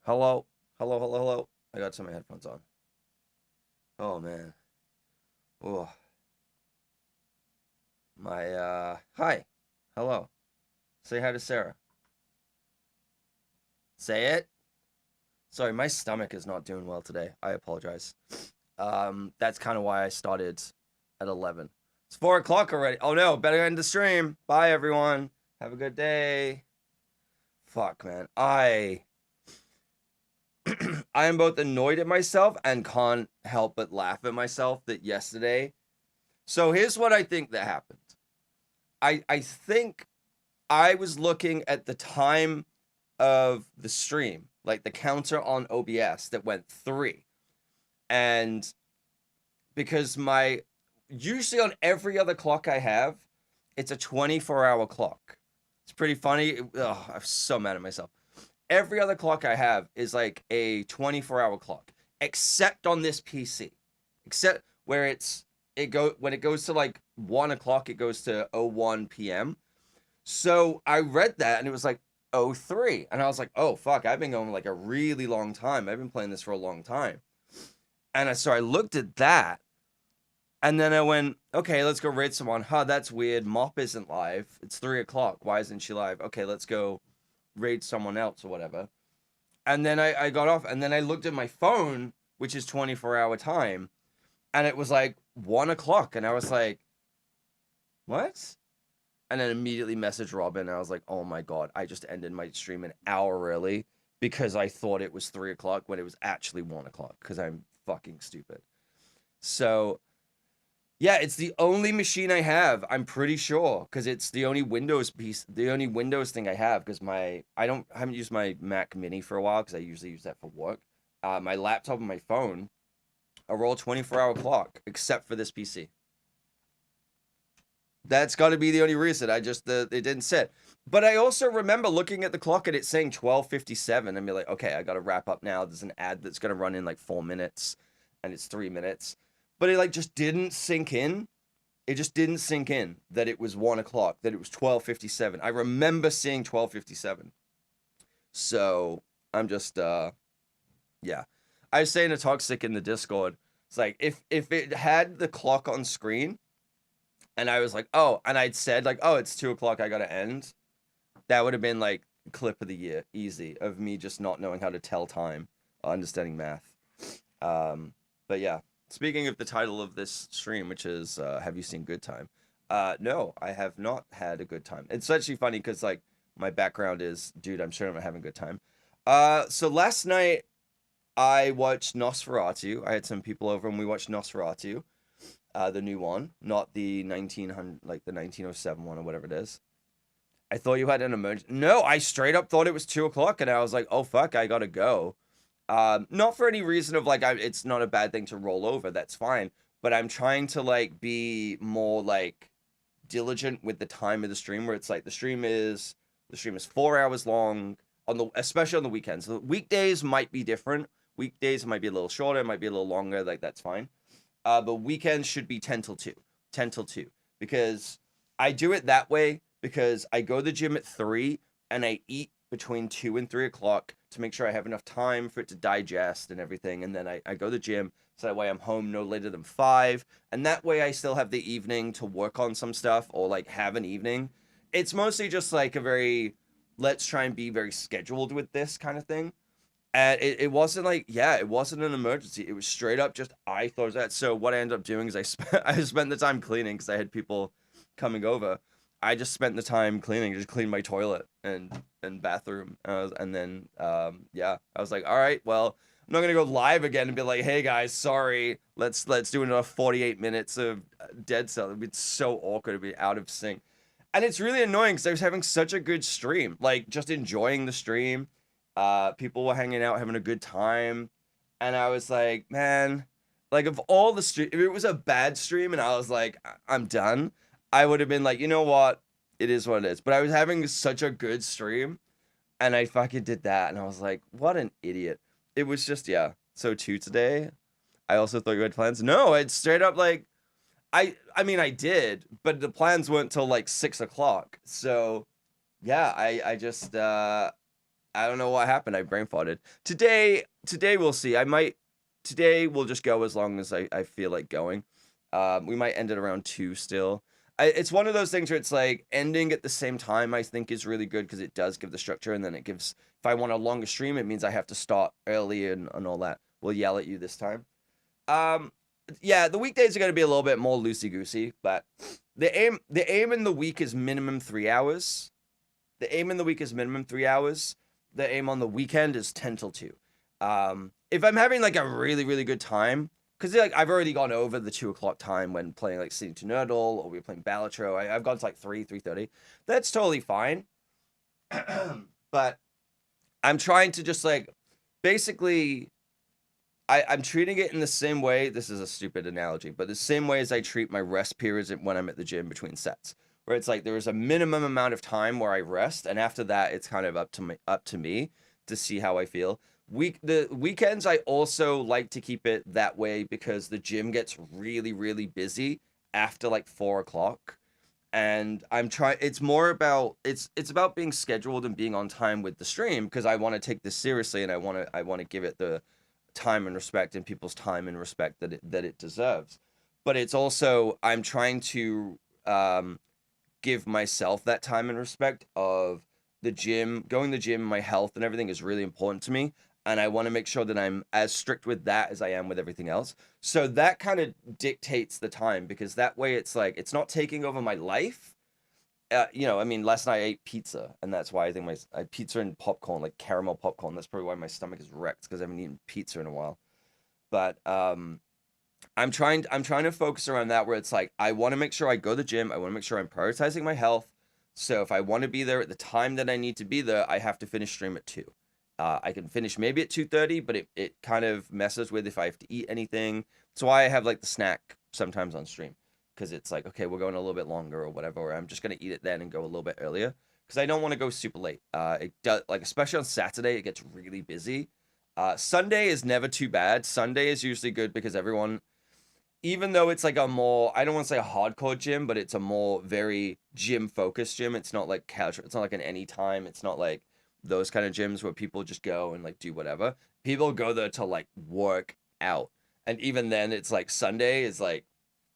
Hello? Hello, hello, hello. I got some headphones on. Oh man. Oh, hi. Hello. Say hi to Sarah. Say it. Sorry, my stomach is not doing well today. I apologize. That's kind of why I started at 11. It's 4 o'clock already. Oh no, better end the stream. Bye everyone. Have a good day. Fuck, man. I am both annoyed at myself and can't help but laugh at myself that yesterday. So here's what I think that happened. I think I was looking at the time of the stream, like the counter on OBS that went 3. And because my usually on every other clock I have, it's a 24-hour clock. It's pretty funny. I'm so mad at myself. Every other clock I have is like a 24-hour clock, except on this PC. Except where when it goes to like 1 o'clock, it goes to 01 p.m. So I read that and it was like 03. And I was like, oh fuck, I've been going like a really long time. I've been playing this for a long time. And so I looked at that and then I went, okay, let's go raid someone. Huh, that's weird. Mop isn't live. It's 3 o'clock. Why isn't she live? Okay, let's go raid someone else or whatever. And then I got off and then I looked at my phone, which is 24-hour time, and it was like 1 o'clock. And I was like, what? And then immediately messaged Robin. And I was like, oh my God, I just ended my stream an hour early because I thought it was 3 o'clock when it was actually 1 o'clock because I'm fucking stupid. So yeah, it's the only machine I have. I'm pretty sure because it's the only Windows piece, the only Windows thing I have. Because I haven't used my Mac Mini for a while because I usually use that for work. My laptop and my phone are all 24-hour clock except for this PC. That's got to be the only reason. It didn't set. But I also remember looking at the clock and it saying 12:57 and be like, okay, I got to wrap up now. There's an ad that's gonna run in like 4 minutes, and it's 3 minutes. But it like just didn't sink in. It just didn't sink in that it was 1 o'clock, that it was 12:57. I remember seeing 12:57. So I'm just yeah. I was saying to Toxic in the Discord, it's like if it had the clock on screen and I was like, oh, and I'd said like, oh, it's 2 o'clock, I gotta end, that would have been like clip of the year, easy, of me just not knowing how to tell time, understanding math. But yeah. Speaking of the title of this stream, which is have you seen Good Time? No, I have not had a good time. It's actually funny because like my background is, dude, I'm sure I'm having a good time. So last night I watched Nosferatu. I had some people over and we watched Nosferatu, the new one, not the 1900, like the 1907 one or whatever it is. I thought you had an emergency. No, I straight up thought it was 2 o'clock and I was like, oh fuck, I gotta go. Not for any reason of like, it's not a bad thing to roll over. That's fine. But I'm trying to like be more like diligent with the time of the stream where it's like the stream is 4 hours long especially on the weekends. The weekdays might be different. Weekdays might be a little shorter, might be a little longer. Like that's fine. But weekends should be 10 till 2, 10 till 2, because I do it that way because I go to the gym at 3 and I eat between 2 and 3 o'clock to make sure I have enough time for it to digest and everything. And then I go to the gym so that way I'm home no later than 5. And that way I still have the evening to work on some stuff or like have an evening. It's mostly just like a very, let's try and be very scheduled with this kind of thing. And it wasn't like, yeah, it wasn't an emergency. It was straight up just, I thought that. So what I ended up doing is I spent the time cleaning because I had people coming over. I just spent the time cleaning, just cleaned my toilet and bathroom. And then, yeah, I was like, all right, well, I'm not going to go live again and be like, hey guys, sorry, let's do another 48 minutes of Dead Cell. It'd be so awkward to be out of sync. And it's really annoying because I was having such a good stream, like just enjoying the stream. People were hanging out, having a good time. And I was like, man, like of all the stream, if it was a bad stream and I was like, I'm done, I would have been like, you know what? It is what it is. But I was having such a good stream and I fucking did that. And I was like, what an idiot. It was just, yeah. So 2 today. I also thought you had plans. No, it's straight up like, I mean, I did, but the plans weren't till like 6 o'clock. So yeah, I just, I don't know what happened. I brain farted. Today we'll see. Today we'll just go as long as I feel like going. We might end it around 2 still. It's one of those things where it's like ending at the same time, I think is really good because it does give the structure, and then it gives, if I want a longer stream, it means I have to start early and all that. We'll yell at you this time. Yeah, the weekdays are going to be a little bit more loosey-goosey, but the aim in the week is minimum 3 hours. The aim in the week is minimum 3 hours. The aim on the weekend is 10 till 2. If I'm having like a really, really good time, because like I've already gone over the 2 o'clock time when playing like City to Nerdle, or we were playing Balatro. I've gone to like 3:30. That's totally fine. But I'm trying to just like basically I'm treating it in the same way. This is a stupid analogy, but the same way as I treat my rest periods when I'm at the gym between sets, where it's like there is a minimum amount of time where I rest, and after that, it's kind of up to me to see how I feel. The weekends, I also like to keep it that way because the gym gets really, really busy after like 4 o'clock. And I'm trying, it's more about, it's about being scheduled and being on time with the stream because I want to take this seriously, and I want to give it the time and respect, and people's time and respect that it deserves. But it's also, I'm trying to give myself that time and respect of the gym. Going to the gym, my health and everything is really important to me, and I want to make sure that I'm as strict with that as I am with everything else. So that kind of dictates the time, because that way it's like it's not taking over my life. I mean, last night I ate pizza, and that's why I think I had pizza and popcorn, like caramel popcorn. That's probably why my stomach is wrecked, because I haven't eaten pizza in a while. But I'm trying to focus around that, where it's like I want to make sure I go to the gym. I want to make sure I'm prioritizing my health. So if I want to be there at the time that I need to be there, I have to finish stream at 2. I can finish maybe at 2:30, but it kind of messes with if I have to eat anything. That's why I have like the snack sometimes on stream, because it's like, okay, we're going a little bit longer or whatever, or I'm just going to eat it then and go a little bit earlier, because I don't want to go super late. It does, like, especially on Saturday, it gets really busy. Sunday is never too bad. Sunday is usually good because everyone, even though it's like a more, I don't want to say a hardcore gym, but it's a more very gym focused gym. It's not like casual. It's not like an anytime. It's not like those kind of gyms where people just go and like do whatever. People go there to like work out. And even then it's like Sunday is like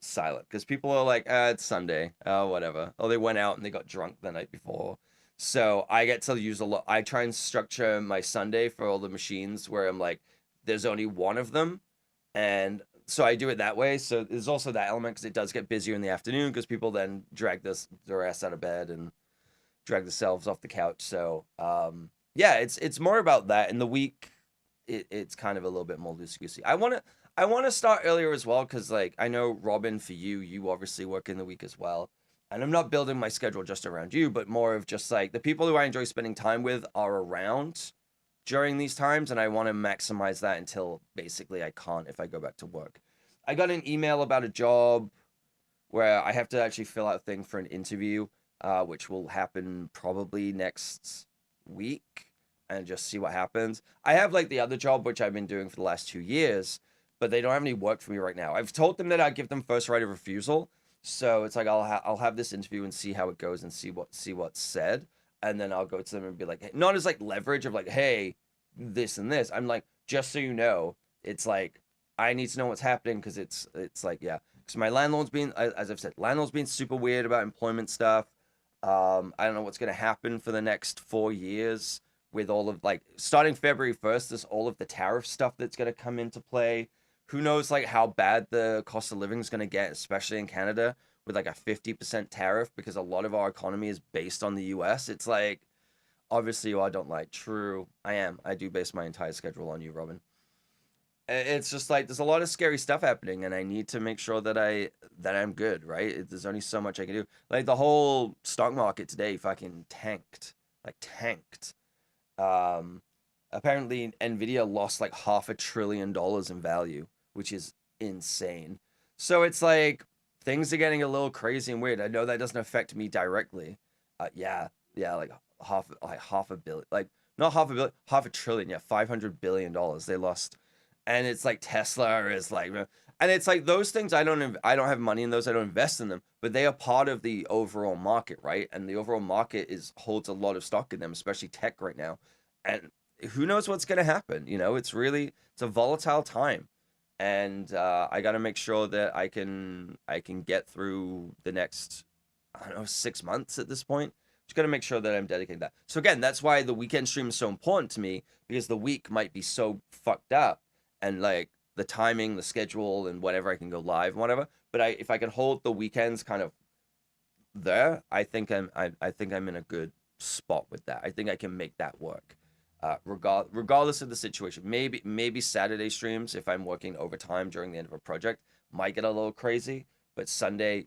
silent because people are like, it's Sunday. Oh, whatever. Oh, they went out and they got drunk the night before. So I get to use a lot. I try and structure my Sunday for all the machines where I'm like, there's only one of them. And so I do it that way. So there's also that element because it does get busier in the afternoon because people then drag their ass out of bed and drag themselves off the couch. So yeah, it's more about that. In the week, it's kind of a little bit more loosey goosey. I want to start earlier as well because like I know Robin, for you obviously work in the week as well. And I'm not building my schedule just around you, but more of just like the people who I enjoy spending time with are around during these times, and I want to maximize that until basically I can't if I go back to work. I got an email about a job where I have to actually fill out a thing for an interview, which will happen probably next week, and just see what happens. I have like the other job, which I've been doing for the last 2 years, but they don't have any work for me right now. I've told them that I'd give them first right of refusal. So it's like I'll have this interview and see how it goes and see what's said, and then I'll go to them and be like, hey, not as like leverage of like, hey, this and this. I'm like, just so you know, it's like I need to know what's happening because it's like, yeah, because my landlord's being, as I've said, landlord's being super weird about employment stuff. I don't know what's gonna happen for the next 4 years with all of like starting February 1st. There's all of the tariff stuff that's gonna come into play. Who knows like how bad the cost of living is going to get, especially in Canada with like a 50% tariff, because a lot of our economy is based on the US. It's like, obviously, I don't like, true. I do base my entire schedule on you, Robin. It's just like there's a lot of scary stuff happening, and I need to make sure that I'm good, right? There's only so much I can do. Like the whole stock market today fucking tanked. Like tanked. Apparently Nvidia lost like $500 billion in value, which is insane. So it's like things are getting a little crazy and weird. I know that doesn't affect me directly. Yeah, like half a billion, like not half a billion, $500 billion, yeah, $500 billion they lost. And it's like Tesla is like, and it's like those things I don't have money in those. I don't invest in them, but they are part of the overall market, right? And the overall market holds a lot of stock in them, especially tech right now. and who knows what's going to happen? It's a volatile time, and I got to make sure that I can get through the next, I don't know, 6 months at this point. Just got to make sure that I'm dedicating that. So again, that's why the weekend stream is so important to me, because the week might be so fucked up, and like the timing, the schedule, and whatever, I can go live and whatever. But if I can hold the weekends kind of there, I think I'm in a good spot with that. I think I can make that work. Regardless of the situation. Maybe Saturday streams, if I'm working overtime during the end of a project, might get a little crazy. But Sunday,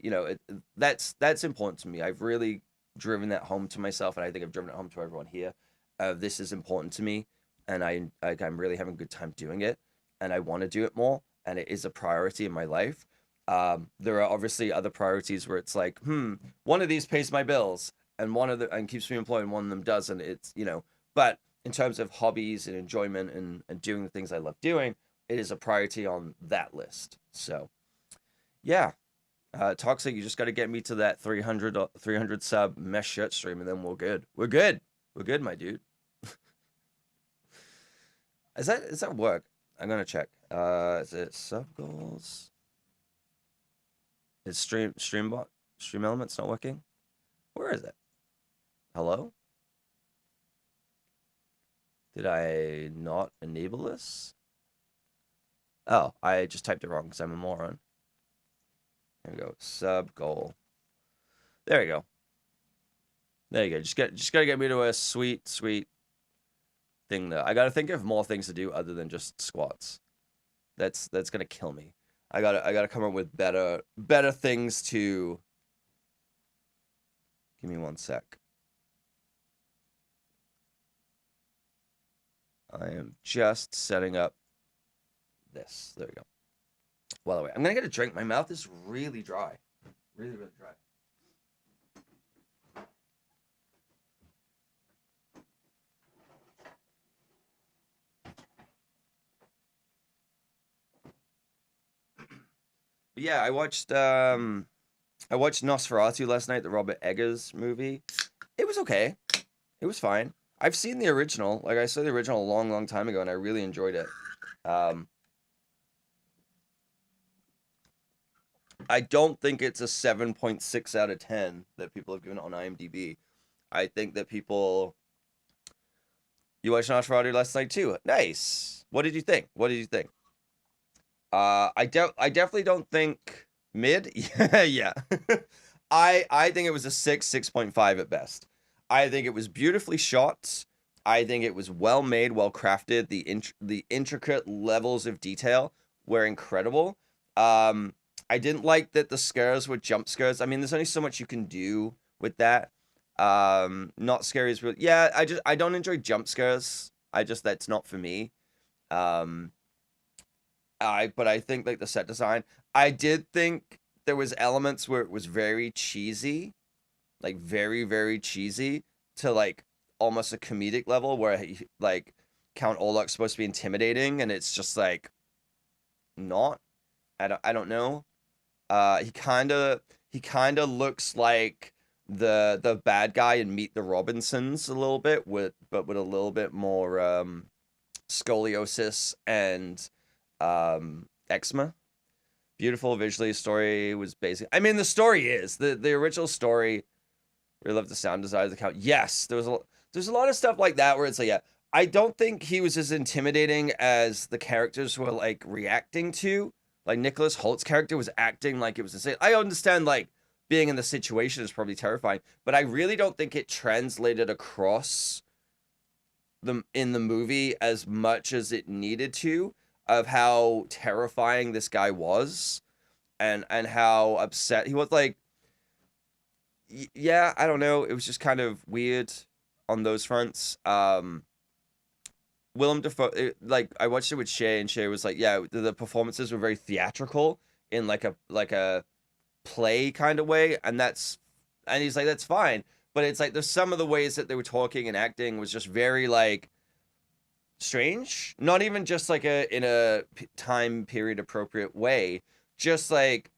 that's important to me. I've really driven that home to myself, and I think I've driven it home to everyone here. This is important to me, and I'm really having a good time doing it, and I want to do it more, and it is a priority in my life. There are obviously other priorities where it's like, one of these pays my bills, and keeps me employed, and one of them doesn't. But in terms of hobbies and enjoyment and doing the things I love doing, it is a priority on that list. So, yeah. Toxic, you just got to get me to that 300 sub mesh shirt stream, and then we're good. We're good. We're good, my dude. Is that work? I'm gonna check. Is it sub goals? Is stream elements not working? Where is it? Hello? Did I not enable this? Oh, I just typed it wrong because I'm a moron. There we go. Sub goal. There we go. There you go. Just gotta get me to a sweet thing though. I gotta think of more things to do other than just squats. That's gonna kill me. I gotta come up with better things to. Give me one sec. I am just setting up this. There we go. Well, wait, I'm gonna get a drink. My mouth is really dry. Really dry. But yeah, I watched Nosferatu last night, the Robert Eggers movie. It was okay. It was fine. I've seen the original. Like, I saw the original a long time ago, and I really enjoyed it. I don't think it's a 7.6 out of 10 that people have given it on IMDb. I think that people... You watched Nosferatu last night too. Nice. What did you think? I definitely don't think mid. Yeah. I think it was a 6.5 at best. I think it was beautifully shot. I think it was well made, well crafted. The intricate levels of detail were incredible. I didn't like that the scares were jump scares. I mean, there's only so much you can do with that. Not scary is really, yeah. I don't enjoy jump scares. That's not for me. But I think like the set design, I did think there was elements where it was very cheesy, like very cheesy to like almost a comedic level where like Count Orlok's supposed to be intimidating, and it's just like not. I don't know. He kind of looks like the bad guy in Meet the Robinsons a little bit, but with a little bit more scoliosis and eczema. Beautiful visually. Story was basic. I mean, the story is the original story. We love the sound design of the count. Yes, there's a lot of stuff like that where it's like, yeah, I don't think he was as intimidating as the characters were like reacting to. Like Nicholas Holt's character was acting like it was insane. I understand like being in the situation is probably terrifying, but I really don't think it translated across in the movie as much as it needed to, of how terrifying this guy was and how upset he was. Like, yeah, I don't know. It was just kind of weird on those fronts. Willem Dafoe, like I watched it with Shay, and Shay was like, yeah, the performances were very theatrical in like a play kind of way, and he's like, that's fine, but it's like there's some of the ways that they were talking and acting was just very like strange, not even just like in a time period appropriate way, just like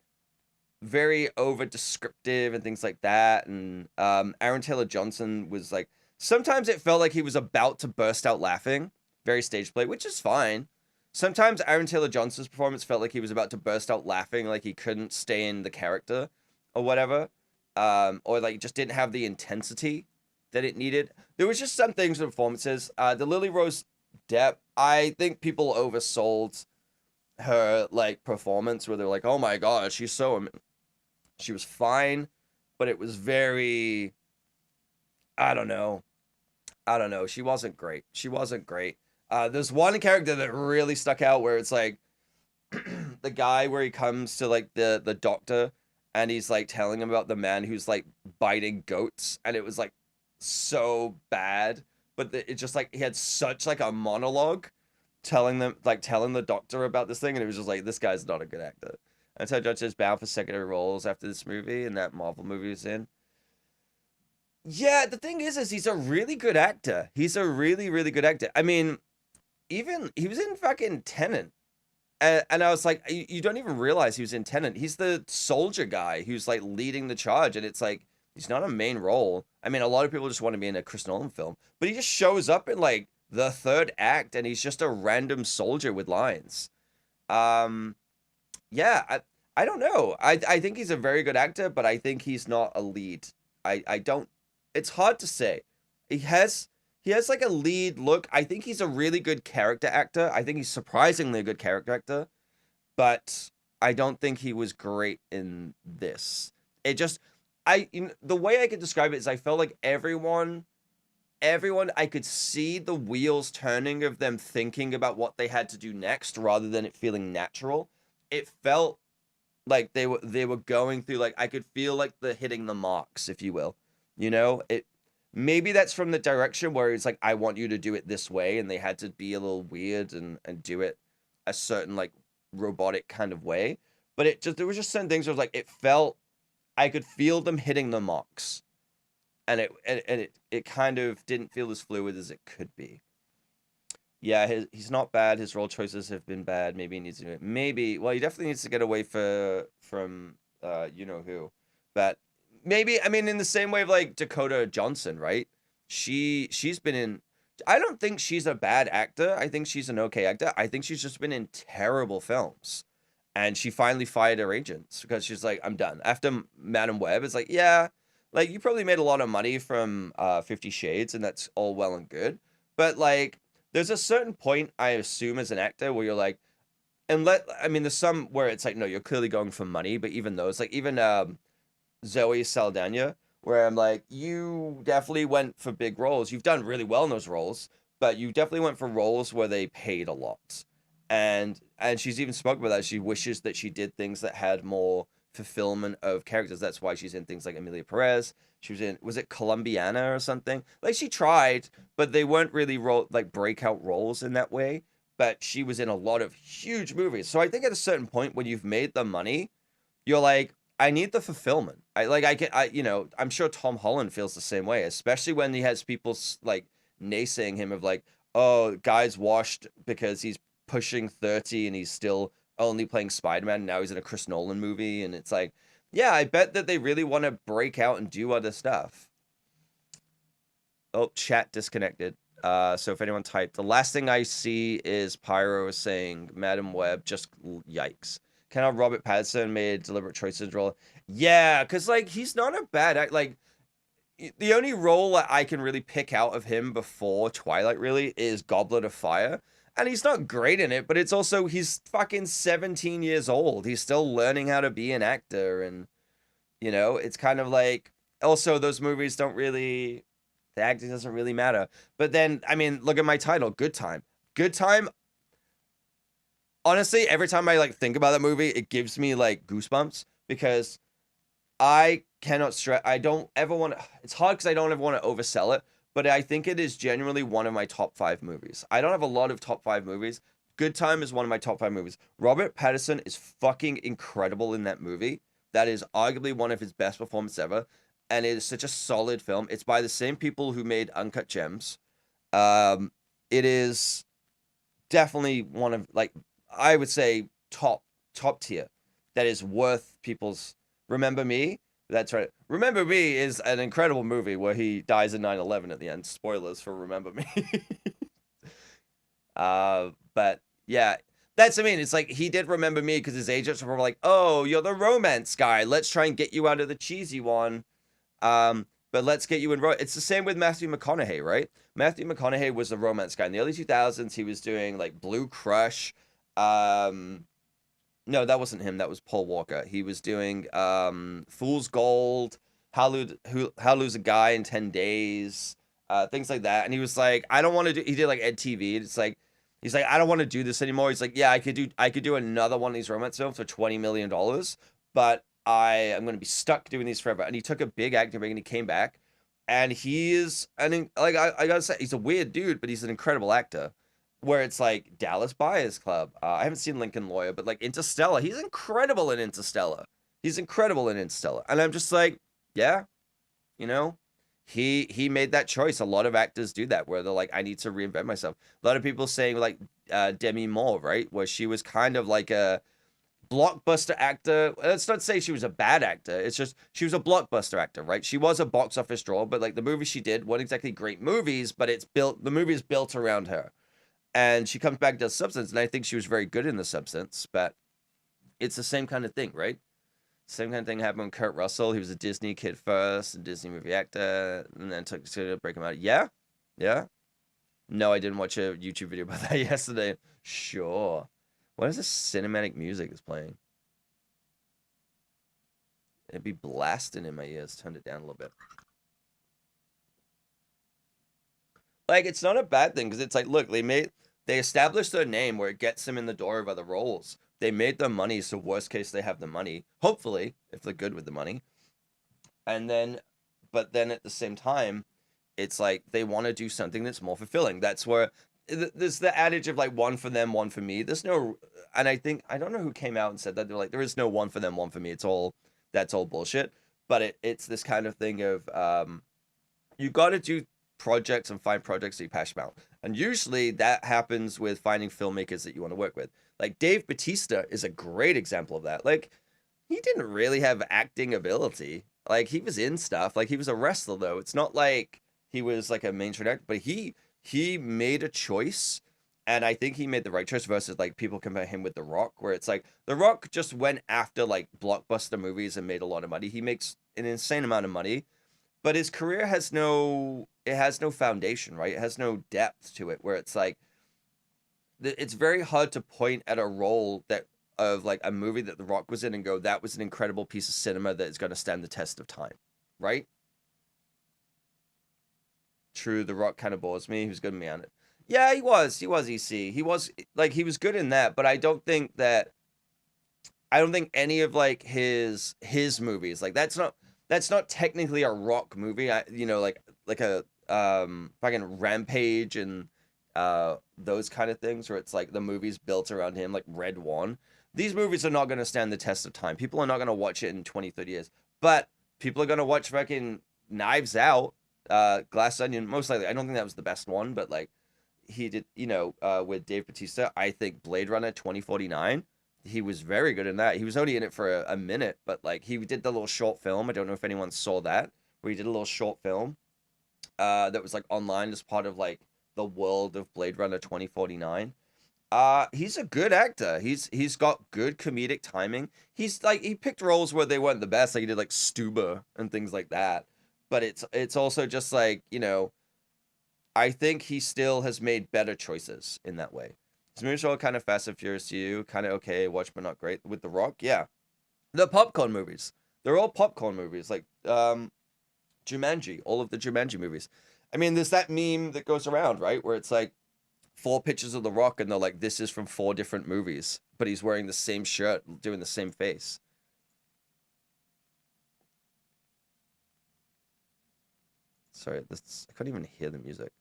very over descriptive and things like that. And Aaron Taylor Johnson was like Sometimes it felt like he was about to burst out laughing, very stage play, which is fine. Sometimes Aaron Taylor Johnson's performance felt like he was about to burst out laughing, like he couldn't stay in the character or whatever, or like just didn't have the intensity that it needed. There was just some things with performances. The Lily Rose Depp, I think people oversold her like performance, where they're like, "Oh my god, she was fine," but it was very, I don't know. I don't know. She wasn't great. She wasn't great. There's one character that really stuck out where it's like the guy where he comes to like the doctor and he's like telling him about the man who's like biting goats, and it was like so bad, but it just like he had such like a monologue telling the doctor about this thing, and it was just like, this guy's not a good actor. And so Judge is bound for secondary roles after this movie and that Marvel movie is in. Yeah, the thing is he's a really good actor. He's a really, really good actor. I mean, even he was in fucking Tenet. And I was like, you don't even realize he was in Tenet. He's the soldier guy who's like leading the charge, and it's like he's not a main role. I mean, a lot of people just want to be in a Chris Nolan film, but he just shows up in like the third act, and he's just a random soldier with lines. Um, yeah, I don't know. I think he's a very good actor, but I think he's not a lead. I don't. It's hard to say. He has he has like a lead look. I think he's a really good character actor. I think he's surprisingly a good character actor, but I don't think he was great in this. It just the way I could describe it is I felt like everyone I could see the wheels turning of them thinking about what they had to do next rather than it feeling natural. It felt like they were going through, like I could feel like the hitting the marks, if you will. It maybe that's from the direction where it's like, I want you to do it this way, and they had to be a little weird and do it a certain like robotic kind of way. But there was just certain things where it was like it felt I could feel them hitting the marks, and it kind of didn't feel as fluid as it could be. Yeah, he's not bad. His role choices have been bad. Maybe he needs to well, he definitely needs to get away from you know who. But maybe, I mean, in the same way of like Dakota Johnson, right? She's been in, I don't think she's a bad actor. I think she's an okay actor. I think she's just been in terrible films. And she finally fired her agents because she's like, I'm done. After Madam Web, it's like, yeah, like you probably made a lot of money from 50 Shades, and that's all well and good. But like there's a certain point, I assume, as an actor where you're like, I mean, there's some where it's like, no, you're clearly going for money, but even those, like even Zoe Saldana, where I'm like, you definitely went for big roles. You've done really well in those roles, but you definitely went for roles where they paid a lot. And she's even spoken about that. She wishes that she did things that had more fulfillment of characters. That's why she's in things like Emilia Perez. She was in, was it Colombiana or something? Like she tried, but they weren't really like breakout roles in that way. But she was in a lot of huge movies. So I think at a certain point when you've made the money, you're like, I need the fulfillment. I'm sure Tom Holland feels the same way, especially when he has people like naysaying him of like, oh, guy's washed because he's pushing 30 and he's still only playing Spider-Man. Now he's in a Chris Nolan movie. And it's like, yeah, I bet that they really want to break out and do other stuff. Oh, chat disconnected. So if anyone typed, the last thing I see is Pyro saying, Madam Web, just yikes. Kind of Robert Pattinson made deliberate choices role. Yeah, because like he's not a bad like the only role that I can really pick out of him before Twilight really is Goblet of Fire. And he's not great in it, but it's also he's fucking 17 years old. He's still learning how to be an actor, and it's kind of like also those movies don't really, the acting doesn't really matter. But then I mean, look at my title, Good Time. Good Time, honestly, every time I like think about that movie, it gives me like goosebumps because I cannot stress. I don't ever want to. It's hard because I don't ever want to oversell it, but I think it is genuinely one of my top 5 movies. I don't have a lot of top 5 movies. Good Time is one of my top 5 movies. Robert Pattinson is fucking incredible in that movie. That is arguably one of his best performances ever, and it is such a solid film. It's by the same people who made Uncut Gems. It is definitely one of like I would say top tier. That is worth people's. Remember Me That's right. Remember Me is an incredible movie where he dies in 9/11 at the end. Spoilers for Remember Me. But yeah, that's, I mean, it's like he did Remember Me because his agents were like, "Oh, you're the romance guy. Let's try and get you out of the cheesy one. But let's get you in." It's the same with Matthew McConaughey, right? Matthew McConaughey was the romance guy in the early 2000s. He was doing like Blue Crush. Um, no, that wasn't him. That was Paul Walker. He was doing Fool's Gold, How Lose a Guy in 10 Days, things like that. And he was like, I don't want to do. He did like Ed TV. It's like he's like, I don't want to do this anymore. He's like, yeah, I could do another one of these romance films for $20 million, but I am going to be stuck doing these forever. And he took a big acting break and he came back, and he is like I gotta say, he's a weird dude, but he's an incredible actor. Where it's like Dallas Buyers Club. I haven't seen Lincoln Lawyer, but like Interstellar, he's incredible in Interstellar. He's incredible in Interstellar, and I'm just like, yeah, you know, he made that choice. A lot of actors do that, where they're like, I need to reinvent myself. A lot of people saying like Demi Moore, right, where she was kind of like a blockbuster actor. Let's not say she was a bad actor. It's just she was a blockbuster actor, right? She was a box office draw, but like the movies she did weren't exactly great movies, but the movie is built around her, and she comes back and does Substance, and I think she was very good in the Substance, but it's the same kind of thing, right? Same kind of thing happened with Kurt Russell. He was a Disney kid first, a Disney movie actor, and then took to break him out. Yeah, yeah. No, I didn't watch a YouTube video about that yesterday. Sure. What is this cinematic music is playing? It'd be blasting in my ears. Turned it down a little bit. Like, it's not a bad thing because it's like, look, they established their name where it gets them in the door of other roles. They made their money, so worst case they have the money. Hopefully, if they're good with the money. And then, but then at the same time, it's like they want to do something that's more fulfilling. That's where there's the adage of like one for them, one for me. There's no, and I think I don't know who came out and said that. They're like, there is no one for them, one for me. It's all that's all bullshit. But it's this kind of thing of you got to do projects and find projects that you're passionate about. And usually that happens with finding filmmakers that you want to work with. Like Dave Batista is a great example of that. Like he didn't really have acting ability. Like he was in stuff. Like he was a wrestler though. It's not like he was like a mainstream actor, but he made a choice, and I think he made the right choice versus like people compare him with The Rock, where it's like The Rock just went after like blockbuster movies and made a lot of money. He makes an insane amount of money, but his career has no foundation, right? It has no depth to it, where it's like it's very hard to point at a role that of like a movie that The Rock was in and go, that was an incredible piece of cinema that is going to stand the test of time, right? True, The Rock kind of bores me. He was good in me on it. Yeah, he was. He was EC. He was like he was good in that, but I don't think any of like his movies like that's not technically a Rock movie. Like a fucking Rampage and those kind of things where it's like the movies built around him, like Red One. These movies are not going to stand the test of time. People are not going to watch it in 20, 30 years. But people are going to watch fucking Knives Out, Glass Onion, most likely. I don't think that was the best one, but like he did, with Dave Bautista. I think Blade Runner 2049, he was very good in that. He was only in it for a minute, but like he did the little short film. I don't know if anyone saw that, where he did a little short film that was like online as part of like the world of Blade Runner 2049. He's a good actor. He's got good comedic timing. He's like he picked roles where they weren't the best. Like he did like Stuber and things like that. But it's also just like, I think he still has made better choices in that way. His movies are all kind of Fast and Furious to you, kind of okay, watch but not great. With The Rock, yeah. The popcorn movies. They're all popcorn movies. Like Jumanji, all of the Jumanji movies. I mean, there's that meme that goes around, right? Where it's like four pictures of The Rock and they're like, this is from four different movies, but he's wearing the same shirt, doing the same face. Sorry, I couldn't even hear the music.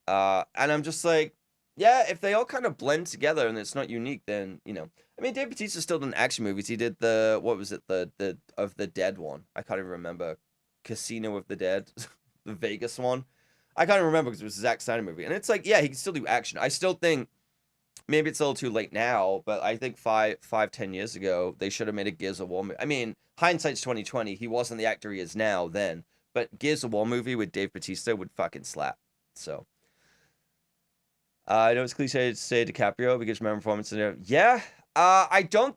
And I'm just like, yeah, if they all kind of blend together and it's not unique, then, I mean, Dave Bautista still done action movies. He did what was it, the of the Dead one. I can't even remember. Casino of the Dead, the Vegas one. I can't even remember because it was a Zack Snyder movie. And it's like, yeah, he can still do action. I still think maybe it's a little too late now, but I think 10 years ago, they should have made a Gears of War movie. I mean, hindsight's 2020. He wasn't the actor he is now then, but Gears of War movie with Dave Bautista would fucking slap. So, I know it's cliche to say DiCaprio because remember performance in there. Yeah, I don't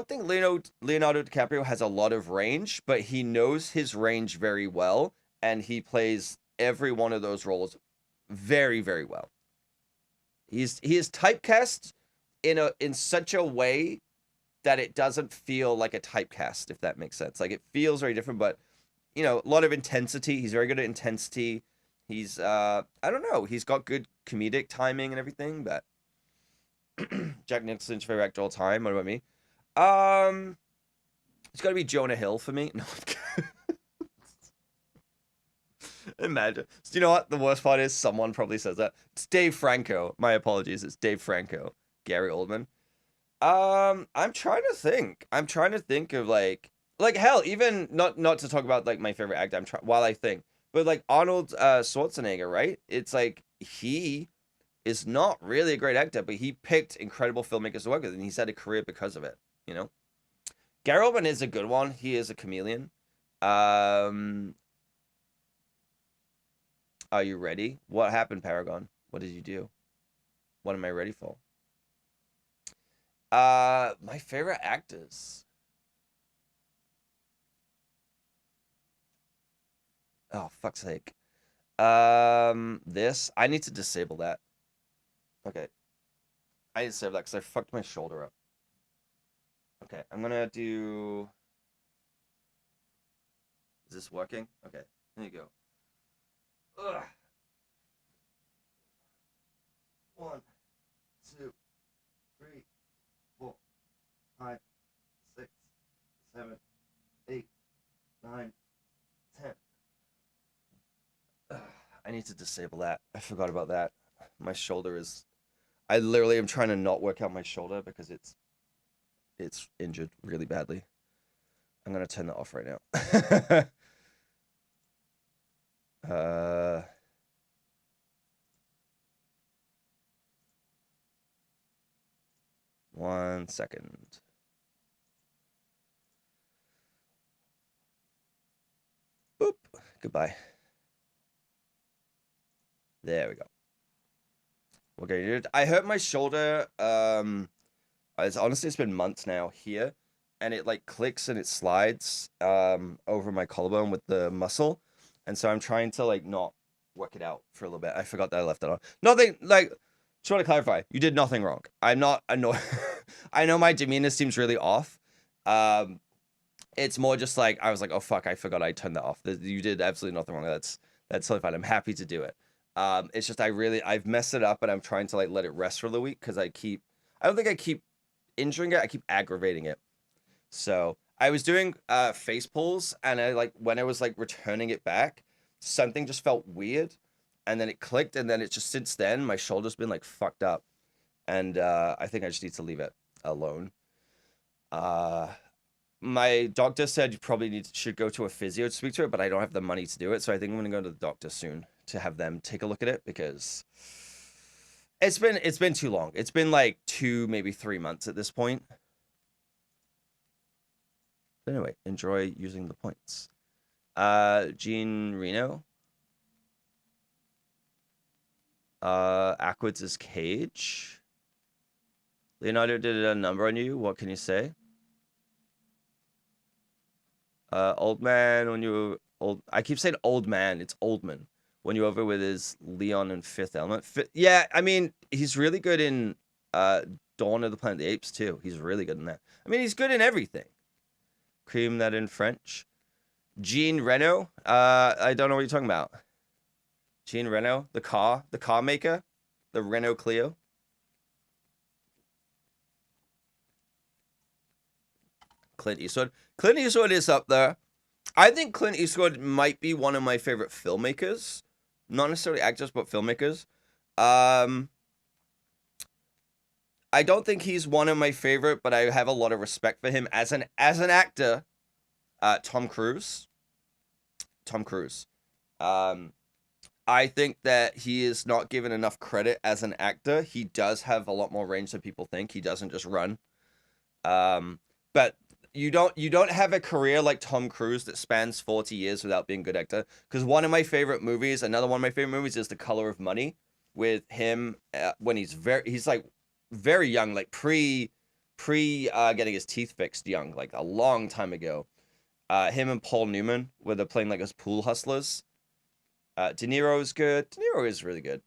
think Leonardo DiCaprio has a lot of range, but he knows his range very well, and he plays every one of those roles very, very well. He is typecast in such a way that it doesn't feel like a typecast, if that makes sense. Like it feels very different, but a lot of intensity. He's very good at intensity. He's I don't know, he's got good comedic timing and everything, but Jack Nicholson's favorite actor all time. What about me? It's gotta be Jonah Hill for me. No, I'm kidding. Imagine. So you know what? The worst part is someone probably says that. It's Dave Franco. My apologies. It's Dave Franco. Gary Oldman. I'm trying to think. I'm trying to think of like hell, even not to talk about like my favorite actor. I'm trying while I think, but like Arnold Schwarzenegger, right? It's like he is not really a great actor, but he picked incredible filmmakers to work with, and he's had a career because of it. You know, Gary Oldman is a good one. He is a chameleon. Um, are you ready? What happened, Paragon? What did you do? What am I ready for? My favorite actors. Oh, fuck's sake. This. I need to disable that. Okay. I need to disable that because I fucked my shoulder up. Okay, I'm gonna do. Is this working? Okay, there you go. Ugh. 1, 2, 3, 4, 5, 6, 7, 8, 9, 10. I need to disable that. I forgot about that. My shoulder is. I literally am trying to not work out my shoulder because it's injured really badly. I'm gonna turn that off right now. uh. One second. Boop. Goodbye. There we go. Okay, I hurt my shoulder. It's been months now here, and it like clicks and it slides over my collarbone with the muscle, and so I'm trying to like not work it out for a little bit. I forgot that I left that on. Nothing like. Just want to clarify. You did nothing wrong. I'm not annoyed. I know my demeanor seems really off. It's more just like I was like, oh fuck, I forgot I turned that off. You did absolutely nothing wrong. That's totally fine. I'm happy to do it. It's just I've messed it up and I'm trying to like let it rest for the week because I don't think I keep injuring it. I keep aggravating it. So I was doing face pulls and I like when I was like returning it back, something just felt weird, and then it clicked, and then it's just since then my shoulder's been like fucked up, and I think I just need to leave it alone. Uh, my doctor said you probably should go to a physio to speak to it, but I don't have the money to do it, so I think I'm gonna go to the doctor soon to have them take a look at it because it's been too long. It's been like 2, maybe 3 months at this point. But anyway, enjoy using the points. Jean Reno. Ackwards is Cage. Leonardo did a number on you. What can you say? Old man, when you old, I keep saying old man. It's Oldman. When you over with his Leon in Fifth Element. Yeah, I mean he's really good in Dawn of the Planet of the Apes too. He's really good in that. I mean he's good in everything. Cream that in French. Jean Reno. I don't know what you're talking about. Jean Reno, the car maker, the Renault Clio. Clint Eastwood. Clint Eastwood is up there. I think Clint Eastwood might be one of my favorite filmmakers. Not necessarily actors, but filmmakers. I don't think he's one of my favorite, but I have a lot of respect for him as an actor. Tom Cruise. I think that he is not given enough credit as an actor. He does have a lot more range than people think. He doesn't just run. But you don't have a career like Tom Cruise that spans 40 years without being a good actor. Because another one of my favorite movies is The Color of Money with him when he's like very young, like pre getting his teeth fixed young, like a long time ago. Him and Paul Newman, where they're playing like as pool hustlers. De Niro is good. De Niro is really good.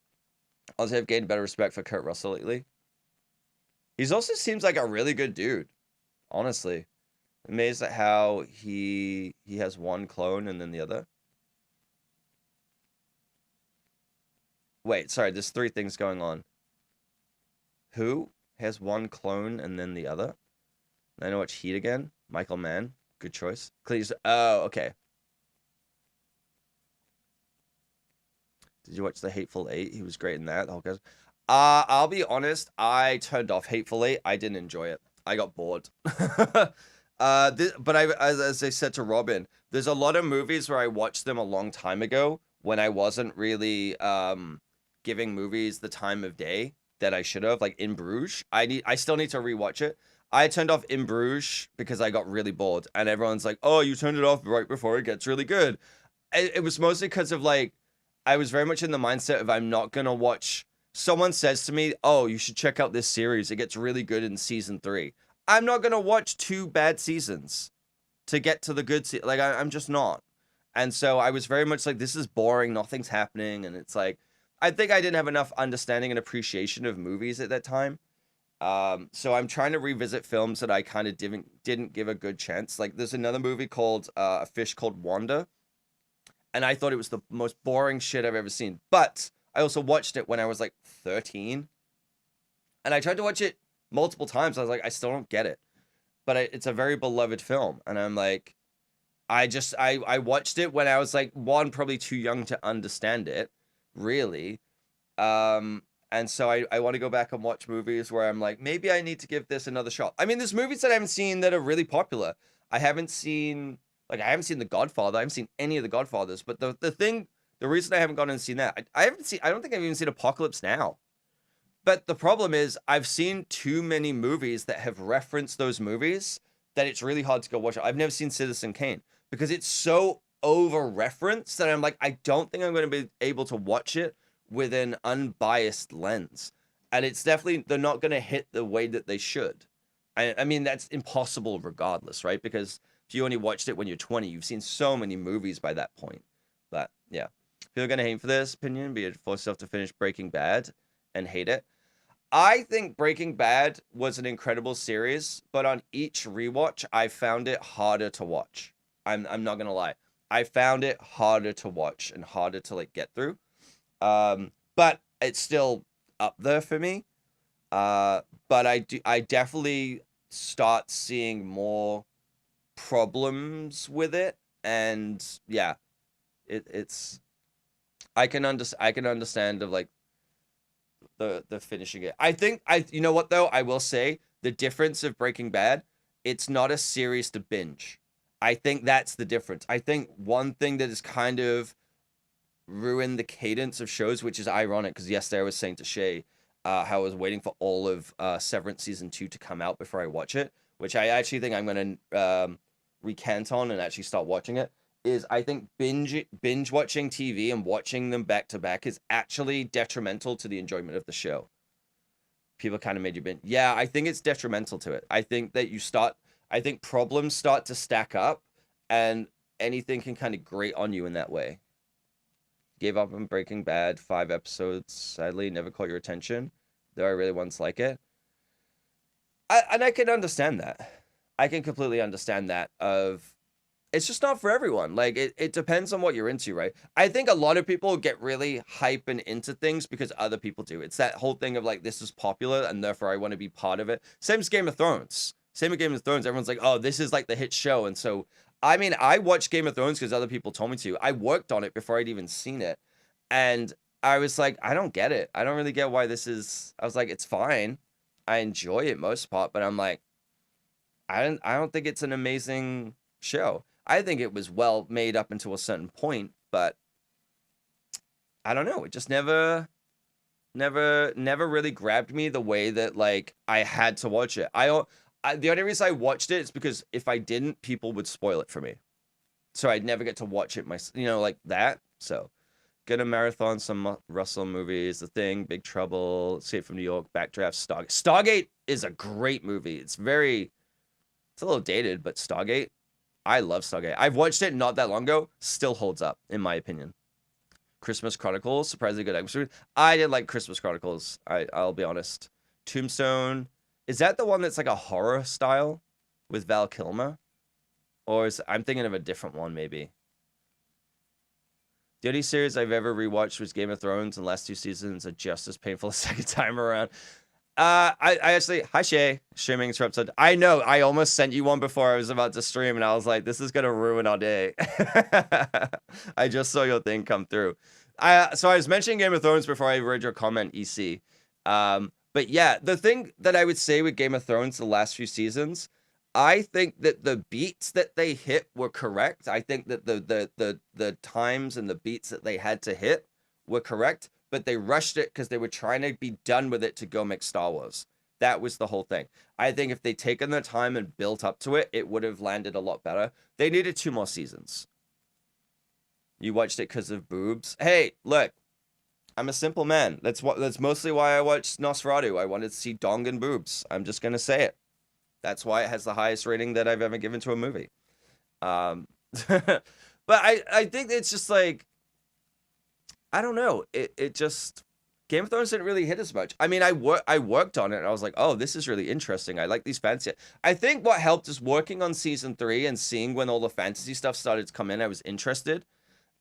Also, I've gained better respect for Kurt Russell lately. He's also seems like a really good dude. Honestly, amazed at how he has one clone and then the other. Wait, sorry. There's three things going on. Who has one clone and then the other? I know watch Heat again. Michael Mann, good choice. Please. Oh, okay. Did you watch The Hateful Eight? He was great in that. The whole guys. I'll be honest. I turned off Hateful Eight. I didn't enjoy it. I got bored. But as I said to Robin, there's a lot of movies where I watched them a long time ago when I wasn't really giving movies the time of day that I should have. Like In Bruges, I still need to rewatch it. I turned off In Bruges because I got really bored, and everyone's like, "Oh, you turned it off right before it gets really good." It was mostly because of like I was very much in the mindset of I'm not gonna watch. Someone says to me, "Oh, you should check out this series. It gets really good in season 3." I'm not gonna watch 2 bad seasons to get to the good like I'm just not. And so I was very much like, this is boring. Nothing's happening, and it's like I think I didn't have enough understanding and appreciation of movies at that time. So I'm trying to revisit films that I kind of didn't give a good chance. Like there's another movie called A Fish Called Wanda, and I thought it was the most boring shit I've ever seen. But I also watched it when I was like 13, and I tried to watch it multiple times. I was like, I still don't get it, but it's a very beloved film, and I'm like, I watched it when I was like one, probably too young to understand it, really. And so I want to go back and watch movies where I'm like, maybe I need to give this another shot. I mean, there's movies that I haven't seen that are really popular. I haven't seen The Godfather. I haven't seen any of the Godfathers. But the reason I haven't gone and seen that, I don't think I've even seen Apocalypse Now. But the problem is I've seen too many movies that have referenced those movies that it's really hard to go watch it. I've never seen Citizen Kane because it's so over referenced that I'm like, I don't think I'm going to be able to watch it with an unbiased lens. And it's definitely, they're not going to hit the way that they should. I mean, that's impossible regardless, right? Because if you only watched it when you're 20, you've seen so many movies by that point. But yeah, if you're going to hate for this opinion, be it force yourself to finish Breaking Bad and hate it. I think Breaking Bad was an incredible series, but on each rewatch, I found it harder to watch. I'm not gonna lie. I found it harder to watch and harder to like get through. But it's still up there for me. But I definitely start seeing more problems with it, and yeah, it's I can understand of like the finishing it. I think you know what though, I will say the difference of Breaking Bad, it's not a series to binge. I think that's the difference. I think one thing that has kind of ruined the cadence of shows, which is ironic because yesterday I was saying to Shay how I was waiting for all of Severance season 2 to come out before I watch it, which I actually think I'm gonna recant on and actually start watching it. Is I think binge watching TV and watching them back to back is actually detrimental to the enjoyment of the show. People kind of made you binge. Yeah, I think it's detrimental to it. I think that I think problems start to stack up, and anything can kind of grate on you in that way. Gave up on Breaking Bad, 5 episodes. Sadly, never caught your attention. Though I really once like it. And I can understand that. I can completely understand that. It's just not for everyone. Like it depends on what you're into, right? I think a lot of people get really hype and into things because other people do. It's that whole thing of like, this is popular and therefore I want to be part of it. Same as Game of Thrones. Same with Game of Thrones. Everyone's like, oh, this is like the hit show. And so, I mean, I watched Game of Thrones because other people told me to. I worked on it before I'd even seen it. And I was like, I don't get it. I don't really get why this is. I was like, it's fine. I enjoy it most part, but I'm like, I don't think it's an amazing show. I think it was well made up until a certain point, but I don't know. It just never really grabbed me the way that like I had to watch it. The only reason I watched it is because if I didn't, people would spoil it for me. So I'd never get to watch it like that. So gonna marathon some Russell movies. The Thing, Big Trouble, Escape from New York, Backdraft, Stargate. Stargate is a great movie. It's a little dated, but Stargate, I love Stargate. I've watched it not that long ago. Still holds up, in my opinion. Christmas Chronicles, surprisingly good episode. I didn't like Christmas Chronicles. I'll be honest. Tombstone, is that the one that's like a horror style with Val Kilmer? Or I'm thinking of a different one, maybe. The only series I've ever rewatched was Game of Thrones, and the last 2 seasons are just as painful a second time around. I actually, hi Shay, streaming interrupted. I know, I almost sent you one before I was about to stream, and I was like, this is gonna ruin our day. I just saw your thing come through. So I was mentioning Game of Thrones before I read your comment, EC. But yeah, the thing that I would say with Game of Thrones the last few seasons, I think that the beats that they hit were correct. I think that the times and the beats that they had to hit were correct, but they rushed it because they were trying to be done with it to go make Star Wars. That was the whole thing. I think if they'd taken their time and built up to it, it would have landed a lot better. They needed 2 more seasons. You watched it because of boobs. Hey, look, I'm a simple man. That's mostly why I watched Nosferatu. I wanted to see dong and boobs. I'm just gonna say it. That's why it has the highest rating that I've ever given to a movie. But I think it's just like, I don't know. It just, Game of Thrones didn't really hit as much. I mean, I worked on it and I was like, oh, this is really interesting. I like these fantasy. I think what helped is working on season 3 and seeing when all the fantasy stuff started to come in. I was interested.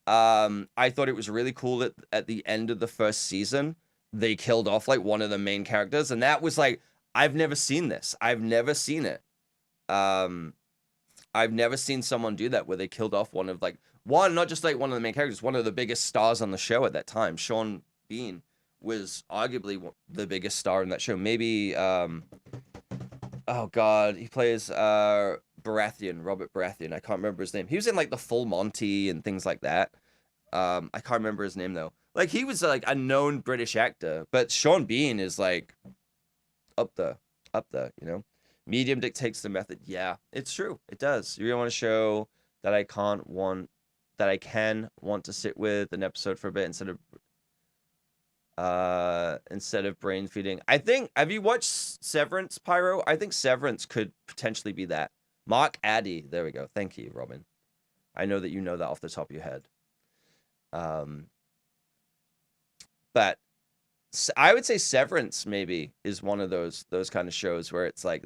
I thought it was really cool that at the end of the first season, they killed off like one of the main characters. And that was like, I've never seen this. I've never seen it. I've never seen someone do that where they killed off one of like, not just like one of the main characters, one of the biggest stars on the show at that time. Sean Bean was arguably the biggest star in that show. Maybe, oh God, he plays Robert Baratheon. I can't remember his name. He was in like the Full Monty and things like that. I can't remember his name though. Like he was like a known British actor, but Sean Bean is like up there, you know. Medium dictates the method. Yeah, it's true. It does. You really want to show that I can want to sit with an episode for a bit instead of brain feeding. I think, have you watched Severance, Pyro? I think Severance could potentially be that. Mark Addy. There we go. Thank you, Robin. I know that you know that off the top of your head. But I would say Severance maybe is one of those kind of shows where it's like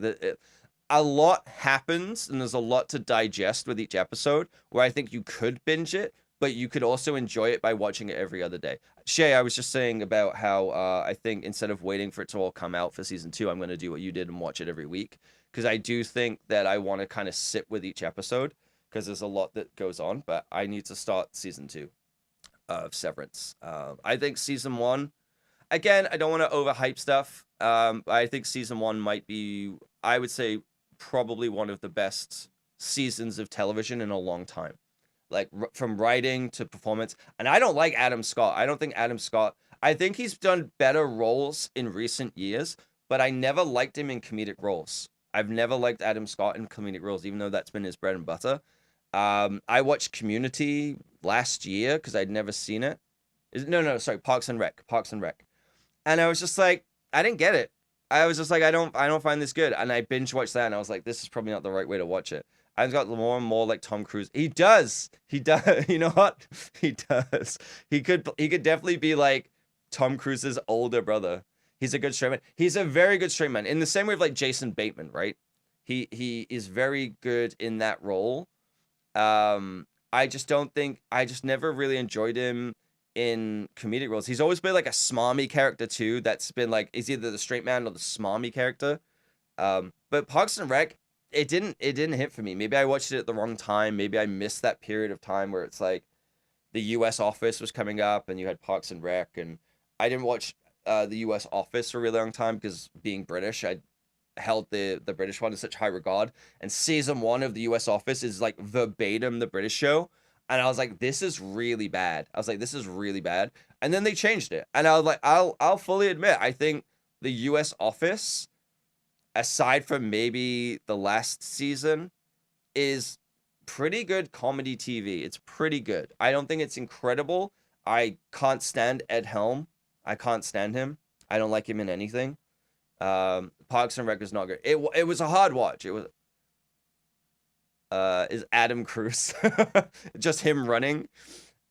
a lot happens and there's a lot to digest with each episode, where I think you could binge it, but you could also enjoy it by watching it every other day. Shay, I was just saying about how I think instead of waiting for it to all come out for season 2, I'm going to do what you did and watch it every week, because I do think that I want to kind of sit with each episode because there's a lot that goes on, but I need to start season 2 of Severance. I think season 1, again, I don't want to overhype stuff. I think season 1 might be, I would say, probably one of the best seasons of television in a long time. Like from writing to performance. And I don't like Adam Scott. I think he's done better roles in recent years, but I never liked him in comedic roles. I've never liked Adam Scott in comedic roles, even though that's been his bread and butter. I watched Community last year because I'd never seen it. Sorry, Parks and Rec. And I was just like, I didn't get it. I was just like, I don't find this good. And I binge watched that and I was like, this is probably not the right way to watch it. I've got more and more like Tom Cruise. He does. You know what? He does. He could definitely be like Tom Cruise's older brother. He's a good straight man. He's a very good straight man. In the same way of like Jason Bateman, right? He is very good in that role. I just never really enjoyed him in comedic roles. He's always been like a smarmy character too. That's been like, is either the straight man or the smarmy character. But Parks and Rec, it didn't hit for me. Maybe I watched it at the wrong time. Maybe I missed that period of time where it's like the U.S. Office was coming up and you had Parks and Rec, and I didn't watch the U.S. Office for a really long time because being British, I held the British one in such high regard. And season 1 of the U.S. Office is like verbatim the British show. And I was like, this is really bad. I was like, this is really bad. And then they changed it. And I was like, I'll fully admit, I think the US Office, aside from maybe the last season, is pretty good comedy TV. It's pretty good. I don't think it's incredible. I can't stand Ed Helm. I can't stand him. I don't like him in anything. Parks and Rec is not good. It was a hard watch. It was is Adam Cruz just him running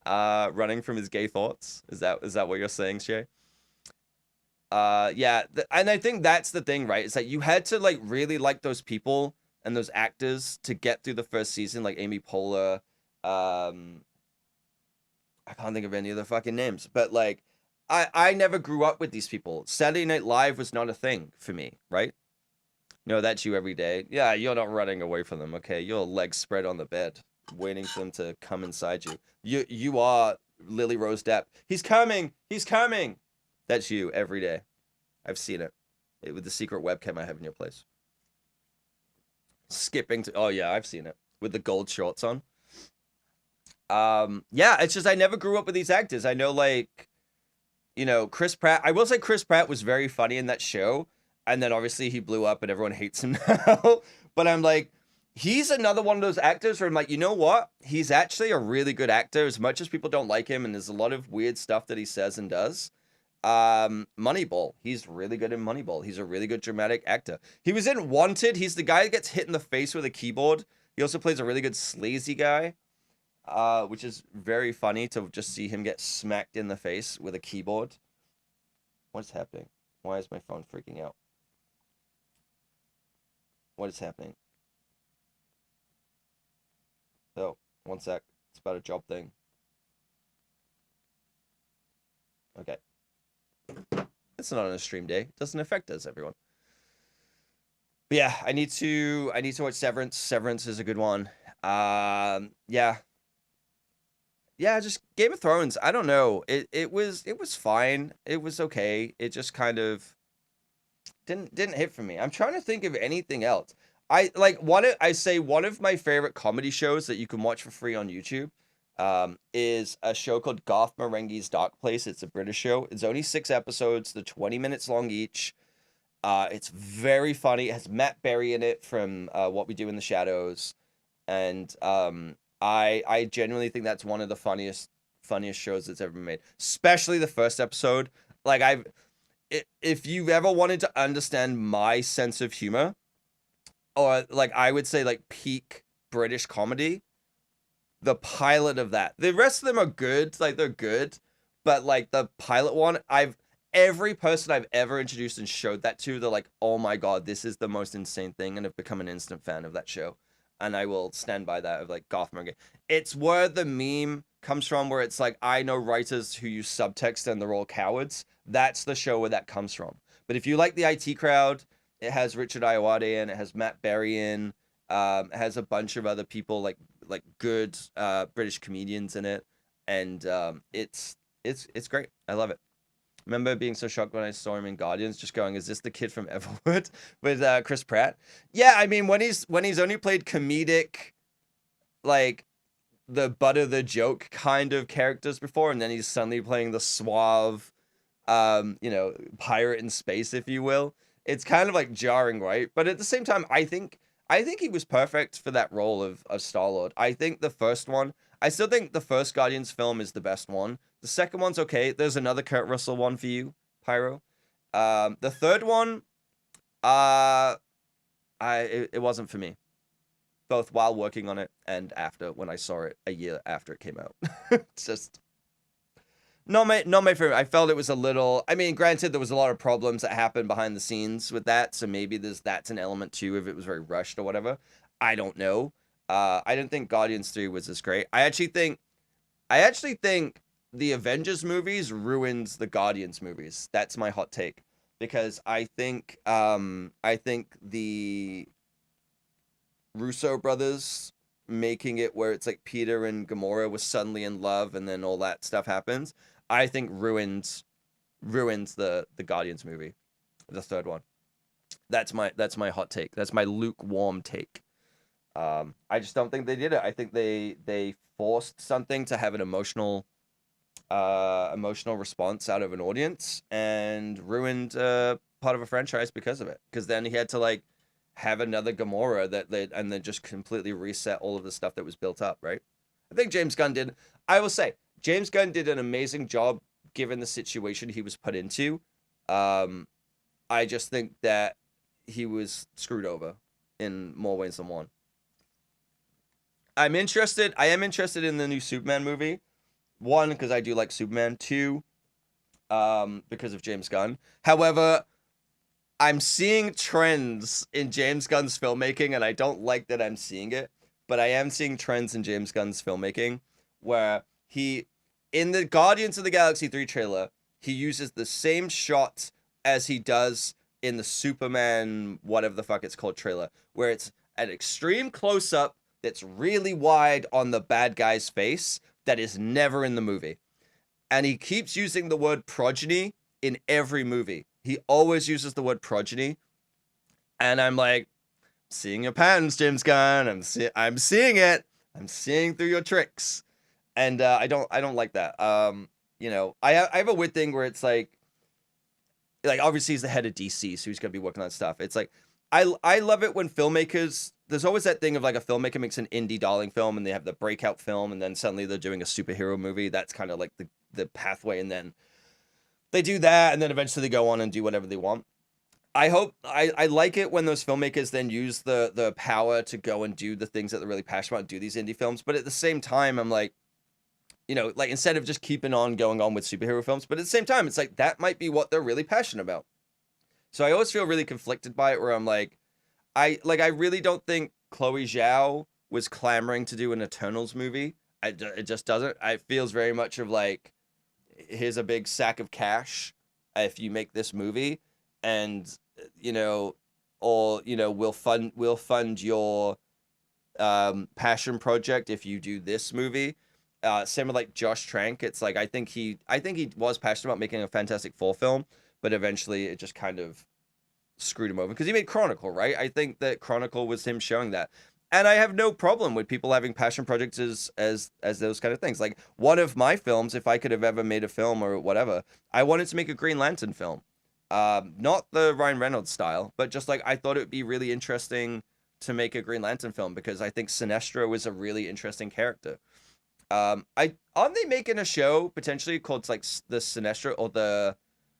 from his gay thoughts? Is that what you're saying, Shay? Yeah, and I think that's the thing, right? It's that you had to like really like those people and those actors to get through the first season, like Amy Poehler. I can't think of any of the fucking names, but like I never grew up with these people. Saturday Night Live was not a thing for me, right? No, that's you every day. Yeah, you're not running away from them, okay? Your legs spread on the bed, waiting for them to come inside you. You are Lily Rose Depp. He's coming! He's coming! That's you every day. I've seen it. With the secret webcam I have in your place. Skipping to... Oh, yeah, I've seen it. With the gold shorts on. Yeah, it's just I never grew up with these actors. I know, like, you know, Chris Pratt. I will say Chris Pratt was very funny in that show. And then obviously he blew up and everyone hates him now. But I'm like, he's another one of those actors where I'm like, you know what? He's actually a really good actor, as much as people don't like him. And there's a lot of weird stuff that he says and does. Moneyball. He's really good in Moneyball. He's a really good dramatic actor. He was in Wanted. He's the guy that gets hit in the face with a keyboard. He also plays a really good sleazy guy. Which is very funny to just see him get smacked in the face with a keyboard. What's happening? Why is my phone freaking out? What is happening? Oh, one sec. It's about a job thing. Okay. It's not on a stream day. It doesn't affect us, everyone. But yeah, I need to watch Severance. Severance is a good one. Yeah. Yeah, just Game of Thrones. I don't know. It was fine. It was okay. It just kind of didn't hit for me. I'm trying to think of anything else. I like one of my favorite comedy shows that you can watch for free on YouTube is a show called Garth Marenghi's Dark Place. It's a British show. It's only 6 episodes. They're 20 minutes long each. It's very funny. It has Matt Berry in it from What We Do in the Shadows. And I genuinely think that's one of the funniest shows that's ever been made. Especially the first episode. Like if you've ever wanted to understand my sense of humor, or like I would say like peak British comedy, the pilot of that. The rest of them are good, like they're good, but like the pilot one, every person I've ever introduced and showed that to, they're like, "Oh my god, this is the most insane thing," and have become an instant fan of that show. And I will stand by that of like Garth Marenghi. It's where the meme comes from, where it's like, I know writers who use subtext and they're all cowards. That's the show where that comes from. But if you like the IT Crowd, it has Richard Ayoade in, it has Matt Berry in, it has a bunch of other people like good British comedians in it, and it's great. I love it. I remember being so shocked when I saw him in Guardians, just going, "Is this the kid from Everwood with Chris Pratt?" Yeah, I mean when he's only played comedic, like the butt of the joke kind of characters before, and then he's suddenly playing the suave, pirate in space, if you will. It's kind of like jarring, right? But at the same time, I think he was perfect for that role of Star-Lord. I think the first one, I still think the first Guardians film is the best one. The second one's okay. There's another Kurt Russell one for you, Pyro. The third one, it wasn't for me. Both while working on it and after, when I saw it a year after it came out. It's just not my favorite. I felt it was a little. I mean, granted, there was a lot of problems that happened behind the scenes with that, so maybe that's an element too if it was very rushed or whatever. I don't know. I didn't think Guardians 3 was as great. I actually think the Avengers movies ruins the Guardians movies. That's my hot take, because I think the Russo brothers making it where it's like Peter and Gamora was suddenly in love and then all that stuff happens, I think ruins the Guardians movie, the third one. That's my hot take. That's my lukewarm take. I just don't think they did it. I think they forced something to have an emotional response out of an audience and ruined part of a franchise because of it. Because then he had to like have another Gamora and then just completely reset all of the stuff that was built up, right? I think James Gunn did. I will say James Gunn did an amazing job given the situation he was put into. I just think that he was screwed over in more ways than one. I am interested in the new Superman movie. One, because I do like Superman. Two, because of James Gunn. However, I'm seeing trends in James Gunn's filmmaking, and I don't like that I'm seeing it, but I am seeing trends in James Gunn's filmmaking where in the Guardians of the Galaxy 3 trailer, he uses the same shot as he does in the Superman, whatever the fuck it's called trailer, where it's an extreme close up that's really wide on the bad guy's face that is never in the movie. And he keeps using the word progeny in every movie. He always uses the word progeny. And I'm like, seeing your patterns, James Gunn. I'm seeing it. I'm seeing through your tricks. And I don't like that. I have a weird thing where it's like obviously he's the head of DC, so he's gonna be working on stuff. It's like I love it when filmmakers. There's always that thing of like a filmmaker makes an indie darling film and they have the breakout film, and then suddenly they're doing a superhero movie. That's kind of like the pathway, and then they do that, and then eventually they go on and do whatever they want. I like it when those filmmakers then use the power to go and do the things that they're really passionate about and do these indie films. But at the same time, I'm like, like instead of just keeping on going on with superhero films, but at the same time, it's like that might be what they're really passionate about. So I always feel really conflicted by it, where I'm like, I really don't think Chloe Zhao was clamoring to do an Eternals movie. It just doesn't. It feels very much of like, here's a big sack of cash if you make this movie, and we'll fund your passion project if you do this movie. Same with like Josh Trank. It's like I think he was passionate about making a Fantastic Four film, but eventually it just kind of screwed him over because he made Chronicle, right? I think that Chronicle was him showing that. And I have no problem with people having passion projects as those kind of things. Like one of my films, if I could have ever made a film or whatever, I wanted to make a Green Lantern film. Not the Ryan Reynolds style, but just like I thought it would be really interesting to make a Green Lantern film because I think Sinestro is a really interesting character. Aren't they making a show potentially called like the Sinestro or the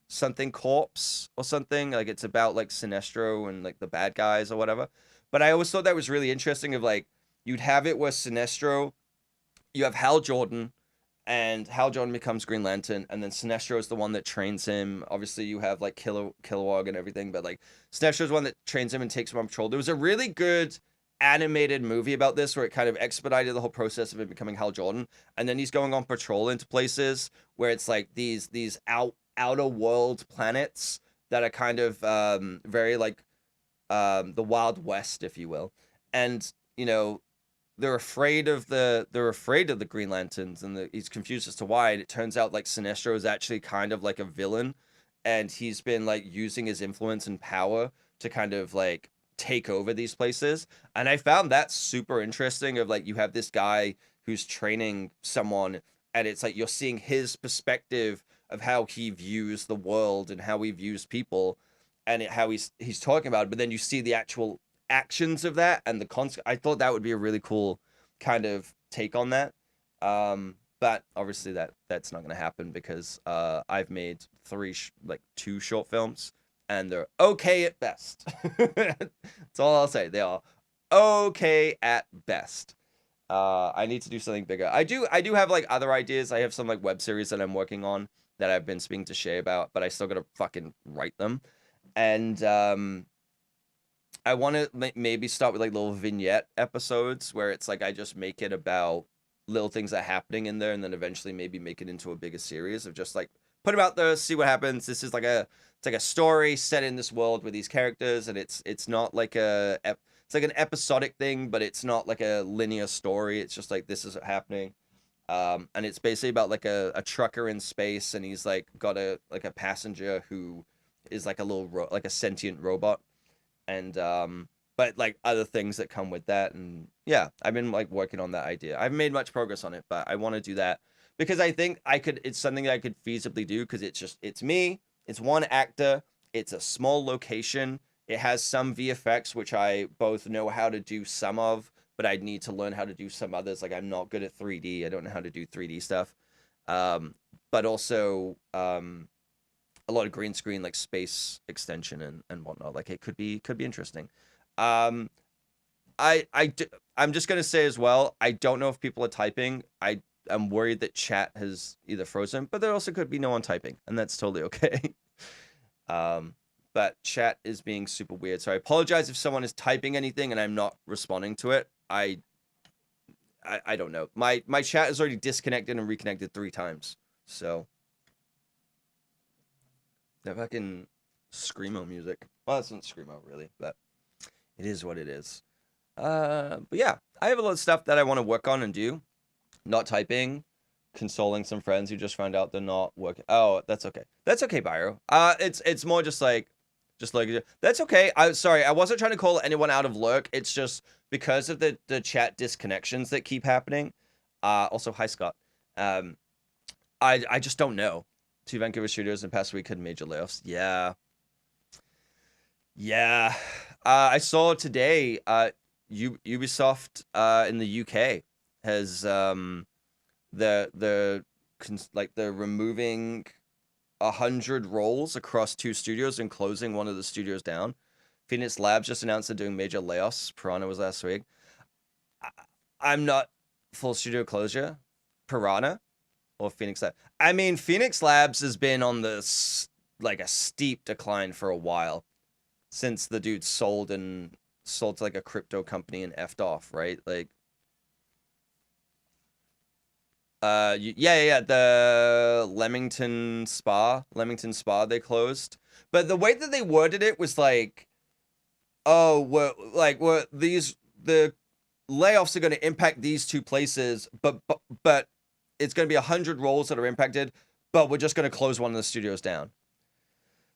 something Corpse or something? Like it's about like Sinestro and like the bad guys or whatever. But I always thought that was really interesting of like you'd have it where Sinestro, you have Hal Jordan, and Hal Jordan becomes Green Lantern, and then Sinestro is the one that trains him. Obviously, you have like Kilowog and everything, but like Sinestro is one that trains him and takes him on patrol. There was a really good animated movie about this where it kind of expedited the whole process of him becoming Hal Jordan, and then he's going on patrol into places where it's like these outer world planets that are kind of very like the Wild West, if you will, and they're afraid of the Green Lanterns, and he's confused as to why. And it turns out like Sinestro is actually kind of like a villain, and he's been like using his influence and power to kind of like take over these places. And I found that super interesting. Of like you have this guy who's training someone, and it's like you're seeing his perspective of how he views the world and how he views people, and how he's talking about it. But then you see the actual actions of that and the I thought that would be a really cool kind of take on that. But obviously that's not going to happen because I've made two short films and they're okay at best. That's all I'll say. They are okay at best. I need to do something bigger. I do have like other ideas. I have some like web series that I'm working on that I've been speaking to Shay about, but I still got to fucking write them. And I want to maybe start with like little vignette episodes where it's like I just make it about little things that are happening in there, and then eventually maybe make it into a bigger series of just like put them out there, see what happens. This is like a story set in this world with these characters, and it's not like it's like an episodic thing, but it's not like a linear story. It's just like this is happening. And it's basically about like a trucker in space, and he's like got a passenger who is like a little like a sentient robot, and but like other things that come with that. And yeah, I've been like working on that idea. I haven't made much progress on it, but I want to do that because I think I could. It's something that I could feasibly do because it's me. It's one actor. It's a small location. It has some VFX, which I both know how to do some of, but I'd need to learn how to do some others. Like I'm not good at 3D. I don't know how to do 3D stuff. But also a lot of green screen, like space extension and whatnot. Like it could be interesting. Um, I'm just gonna say as well. I don't know if people are typing. I'm worried that chat has either frozen, but there also could be no one typing, and that's totally okay. um, but chat is being super weird, so I apologize if someone is typing anything and I'm not responding to it. I don't know. My chat is already disconnected and reconnected 3 times. So that fucking screamo music. Well, that's not screamo really, but it is what it is. But yeah, I have a lot of stuff that I want to work on and do. Not typing, consoling some friends who just found out they're not working. Oh, that's okay. That's okay, Byro. It's more just like that's okay. Sorry, I wasn't trying to call anyone out of lurk. It's just because of the chat disconnections that keep happening. Also, hi Scott. I just don't know. 2 Vancouver studios in the past week had major layoffs. Yeah. Yeah. I saw today Ubisoft in the UK has they're removing 100 roles across 2 studios and closing one of the studios down. Phoenix Labs just announced they're doing major layoffs. Piranha was last week. I'm not full studio closure. Piranha or Phoenix Labs. I mean, Phoenix Labs has been on this like a steep decline for a while since the dude sold to like a crypto company and effed off, right? Like yeah, the Leamington Spa they closed. But the way that they worded it was like, oh, the layoffs are going to impact these 2 places, but it's going to be 100 roles that are impacted, but we're just going to close one of the studios down.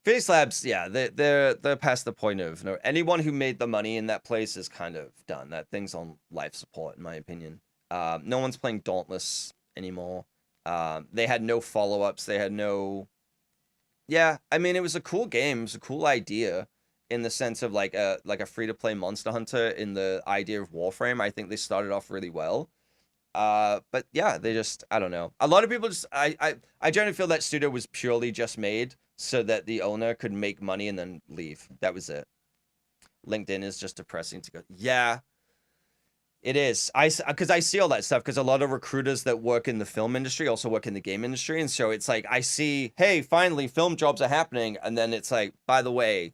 Phoenix Labs, yeah, they're past the point of anyone who made the money in that place is kind of done. That thing's on life support, in my opinion. No one's playing Dauntless anymore. They had no follow-ups. They had no. Yeah, I mean, it was a cool game. It was a cool idea in the sense of like a free-to-play Monster Hunter in the idea of Warframe. I think they started off really well. But yeah, they just, I don't know. A lot of people just, I generally feel that studio was purely just made so that the owner could make money and then leave. That was it. LinkedIn is just depressing to go. Yeah, it is. Because I see all that stuff because a lot of recruiters that work in the film industry also work in the game industry. And so it's like, I see, hey, finally film jobs are happening. And then it's like, by the way,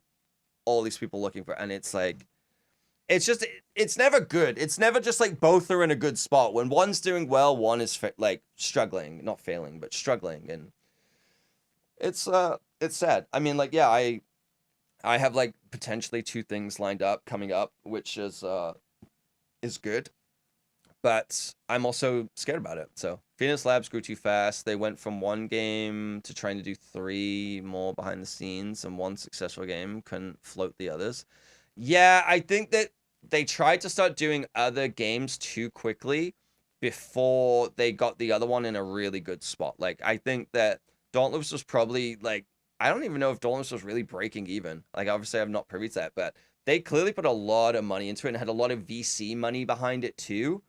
all these people looking for, and it's like, it's never good. It's never just like both are in a good spot. When one's doing well, one is like struggling, not failing, but struggling. And it's sad. I mean, like, yeah, I have like potentially 2 things lined up coming up, which is good, but I'm also scared about it. So Phoenix Labs grew too fast. They went from 1 game to trying to do 3 more behind the scenes, and 1 successful game couldn't float the others. Yeah, I think that they tried to start doing other games too quickly before they got the other one in a really good spot. Like, I think that Dauntless was probably like, I don't even know if Dauntless was really breaking even. Like, obviously I'm not privy to that, but they clearly put a lot of money into it and had a lot of VC money behind it too,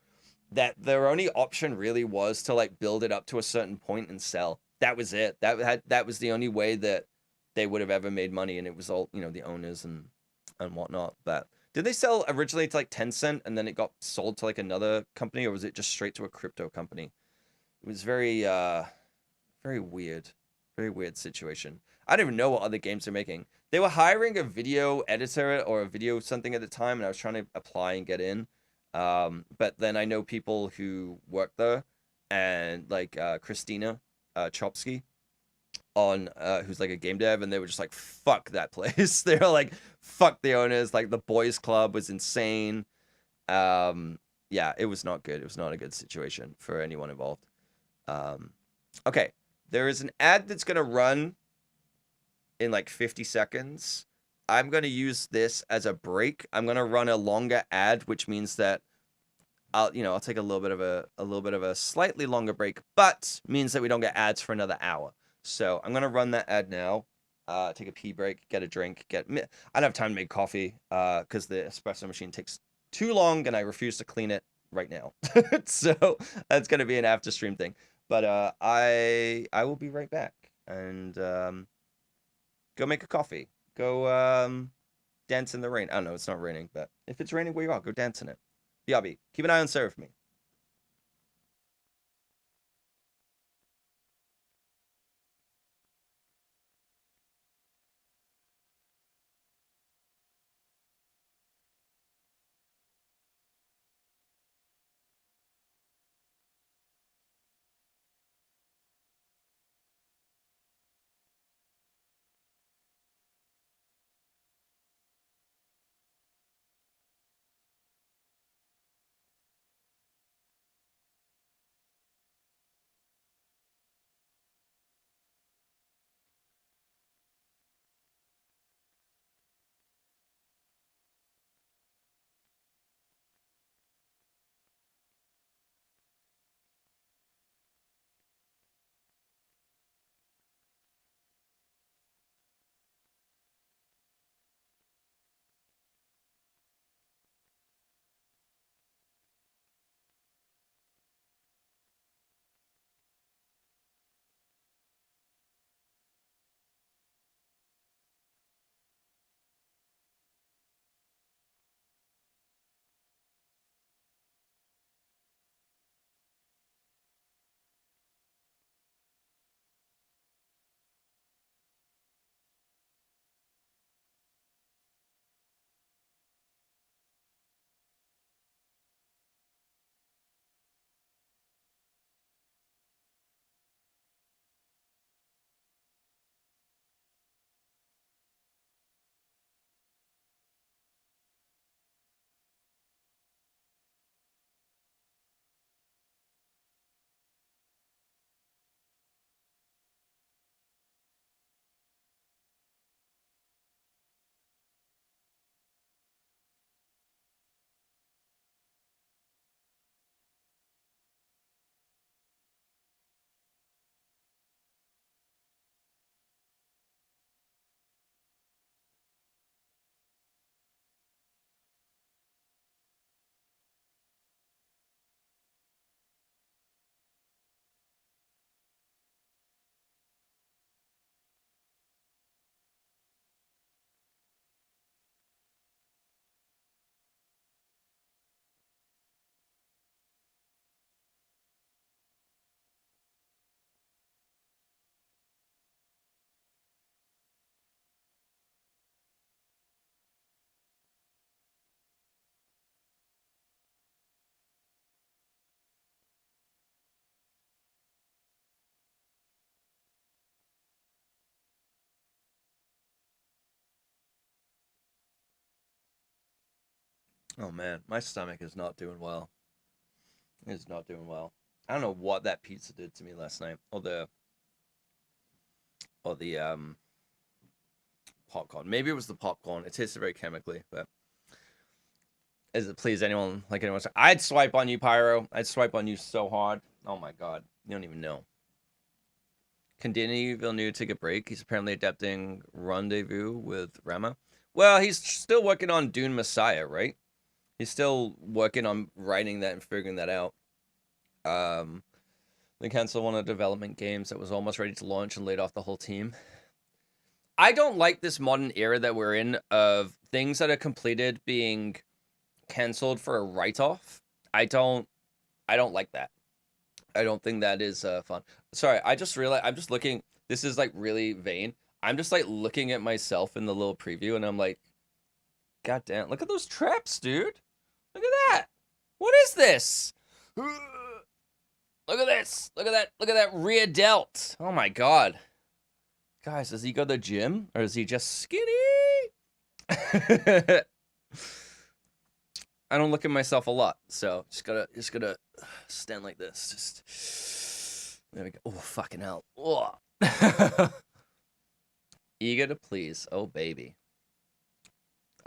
that their only option really was to like build it up to a certain point and sell. That was it. That was the only way that they would have ever made money, and it was all, the owners and whatnot. But did they sell originally to like Tencent and then it got sold to like another company, or was it just straight to a crypto company? It was very very weird situation. I don't even know what other games they're making. They were hiring a video editor or a video something at the time, and I was trying to apply and get in. But then I know people who work there, and like Christina Chopsky on who's like a game dev, and they were just like, fuck that place. They were like, fuck the owners. Like, the boys club was insane. Yeah, it was not good. It was not a good situation for anyone involved. Okay, there is an ad that's gonna run in like 50 seconds I'm going to use this as a break. I'm going to run a longer ad, which means that I'll take a little bit of a slightly longer break, but means that we don't get ads for another hour. So I'm going to run that ad now. Take a pee break, get a drink, I don't have time to make coffee because the espresso machine takes too long and I refuse to clean it right now. So that's going to be an after stream thing. But I will be right back and go make a coffee. Go dance in the rain. I don't know, it's not raining, but if it's raining where you are, go dance in it. BRB, keep an eye on Sarah for me. Oh man, my stomach is not doing well. It is not doing well. I don't know what that pizza did to me last night, or the popcorn. Maybe it was the popcorn. It tasted very chemically, but is it please anyone like anyone? I'd swipe on you, Pyro. I'd swipe on you so hard. Oh my god, you don't even know. Can Denis Villeneuve take a break? He's apparently adapting Rendezvous with Rama. Well, he's still working on Dune Messiah, right? He's still working on writing that and figuring that out. They canceled one of the development games that was almost ready to launch and laid off the whole team. I don't like this modern era that we're in of things that are completed being canceled for a write-off. I don't like that. I don't think that is fun. Sorry, I just realized I'm just looking. This is like really vain. I'm just like looking at myself in the little preview, and I'm like, God damn! Look at those traps, dude. Look at that. What is this? Look at this. Look at that. Look at that rear delt. Oh my god. Guys, does he go to the gym or is he just skinny? I don't look at myself a lot, so just gotta stand like this. Just there we go. Oh fucking hell. Oh. Eager to please. Oh baby.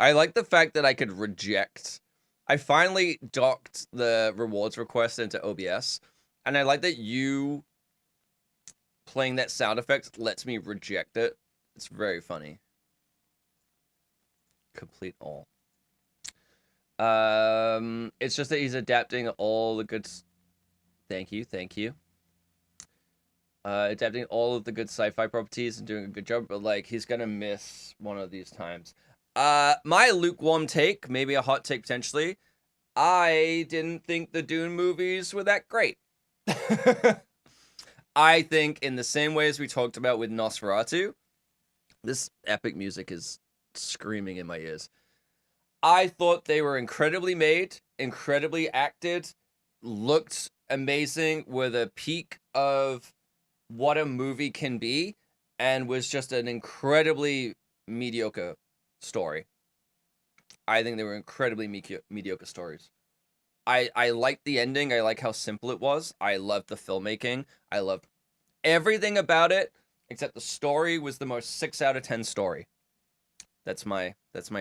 I like the fact that I could reject. I finally docked the rewards request into OBS, and I like that you playing that sound effect lets me reject it. It's very funny. Complete all. It's just that he's adapting all the good. Thank you, thank you. Adapting all of the good sci-fi properties and doing a good job, but like he's gonna miss one of these times. My lukewarm take, maybe a hot take potentially. I didn't think the Dune movies were that great. I think in the same way as we talked about with Nosferatu, this epic music is screaming in my ears. I thought they were incredibly made, incredibly acted, looked amazing, were the peak of what a movie can be, and was just an incredibly mediocre story. I think they were incredibly mediocre stories. I liked the ending. I like how simple it was. I loved the filmmaking. I loved everything about it, except the story was the most 6 out of 10 story. That's my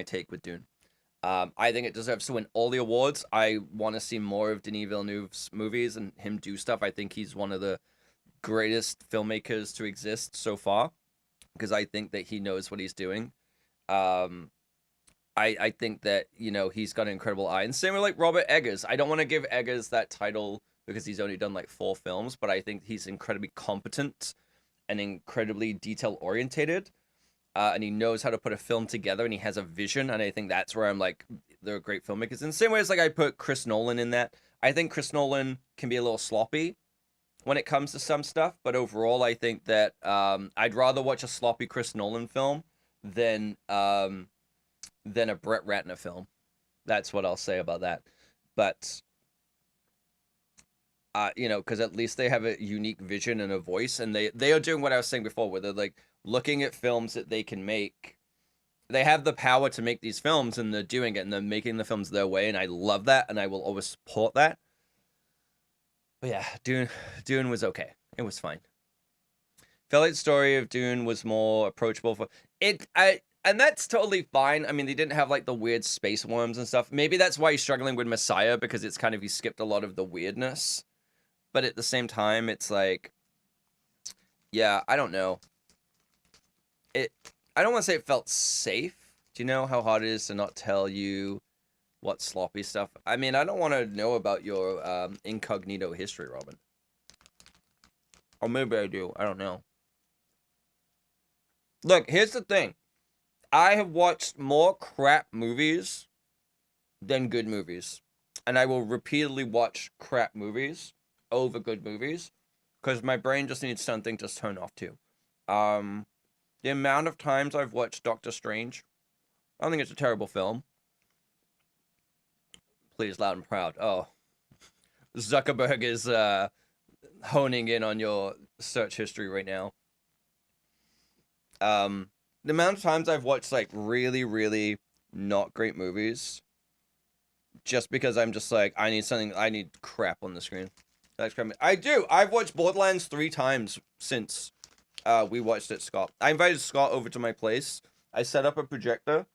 take with Dune. I think it deserves to win all the awards. I want to see more of Denis Villeneuve's movies and him do stuff. I think he's one of the greatest filmmakers to exist so far, because I think that he knows what he's doing. I think that, you know, he's got an incredible eye. And same with like Robert Eggers. I don't want to give Eggers that title because he's only done like 4 films, but I think he's incredibly competent and incredibly detail orientated. And he knows how to put a film together, and he has a vision. And I think that's where I'm like, they're great filmmakers. In the same way as like I put Chris Nolan in that. I think Chris Nolan can be a little sloppy when it comes to some stuff, but overall I think that I'd rather watch a sloppy Chris Nolan film than a Brett Ratner film. That's what I'll say about that. But you know, because at least they have a unique vision and a voice, and they are doing what I was saying before, where they're like looking at films that they can make. They have the power to make these films, and they're doing it, and they're making the films their way, and I love that, and I will always support that. But yeah, Dune was okay. It was fine. Felt like the story of Dune was more approachable for it. And that's totally fine. I mean, they didn't have like the weird space worms and stuff. Maybe that's why he's struggling with Messiah, because it's kind of, he skipped a lot of the weirdness. But at the same time, it's like, yeah, I don't know. I don't want to say it felt safe. Do you know how hard it is to not tell you what sloppy stuff? I mean, I don't want to know about your incognito history, Robin. Or maybe I do. I don't know. Look, here's the thing. I have watched more crap movies than good movies. And I will repeatedly watch crap movies over good movies, because my brain just needs something to turn off to. The amount of times I've watched Doctor Strange, I don't think it's a terrible film. Please, loud and proud. Oh, Zuckerberg is honing in on your search history right now. The amount of times I've watched like really, really not great movies, just because I'm just like, I need crap on the screen. That's crap. I do. I've watched Borderlands 3 times since we watched it, Scott. I invited Scott over to my place. I set up a projector,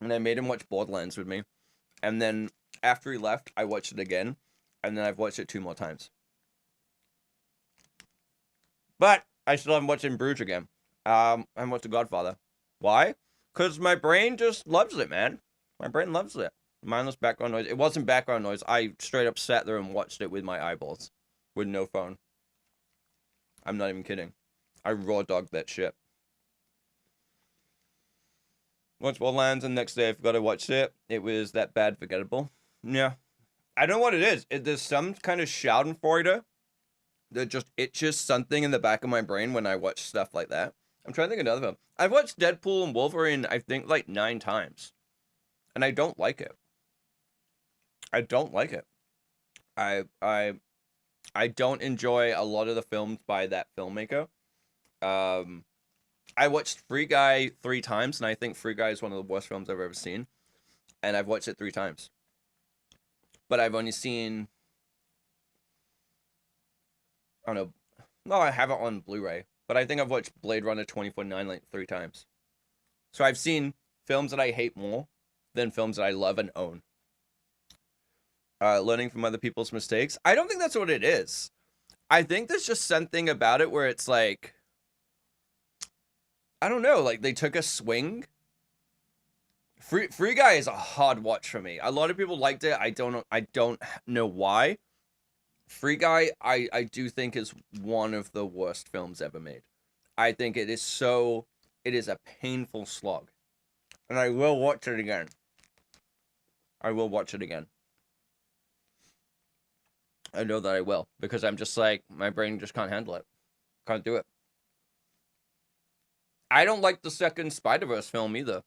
and I made him watch Borderlands with me. And then after he left, I watched it again, and then I've watched it 2 more times. But I still haven't watched In Bruges again. I haven't watched The Godfather. Why? Because my brain just loves it, man. My brain loves it. Mindless background noise. It wasn't background noise. I straight up sat there and watched it with my eyeballs. With no phone. I'm not even kidding. I raw dogged that shit. Watched Borderlands, and the next day I forgot to watch it. It was that bad, forgettable. Yeah. I don't know what it is. There's some kind of schadenfreude that just itches something in the back of my brain when I watch stuff like that. I'm trying to think of another film. I've watched Deadpool and Wolverine, I think, like 9 times. And I don't like it. I don't like it. I don't enjoy a lot of the films by that filmmaker. I watched Free Guy 3 times, and I think Free Guy is one of the worst films I've ever seen. And I've watched it 3 times. But I've only seen, I don't know. No, I have it on Blu-ray. But I think I've watched Blade Runner 2049 like 3 times. So I've seen films that I hate more than films that I love and own. Learning from other people's mistakes. I don't think that's what it is. I think there's just something about it where it's like, I don't know, like they took a swing. Free Guy is a hard watch for me. A lot of people liked it. I don't know why. Free Guy, I do think is one of the worst films ever made. I think it is a painful slog. And I will watch it again. I will watch it again. I know that I will, because I'm just like, my brain just can't handle it. Can't do it. I don't like the second Spider-Verse film either.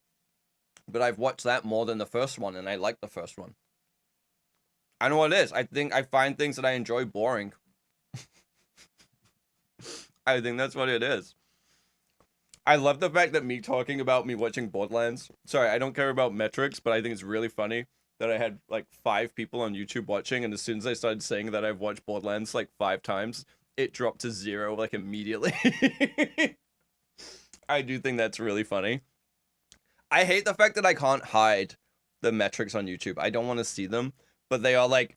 But I've watched that more than the first one, and I like the first one. I know what it is. I think I find things that I enjoy boring. I think that's what it is. I love the fact that me talking about me watching Borderlands. Sorry, I don't care about metrics, but I think it's really funny that I had like 5 people on YouTube watching, and as soon as I started saying that I've watched Borderlands like 5 times, it dropped to 0 like immediately. I do think that's really funny. I hate the fact that I can't hide the metrics on YouTube. I don't want to see them, but they are like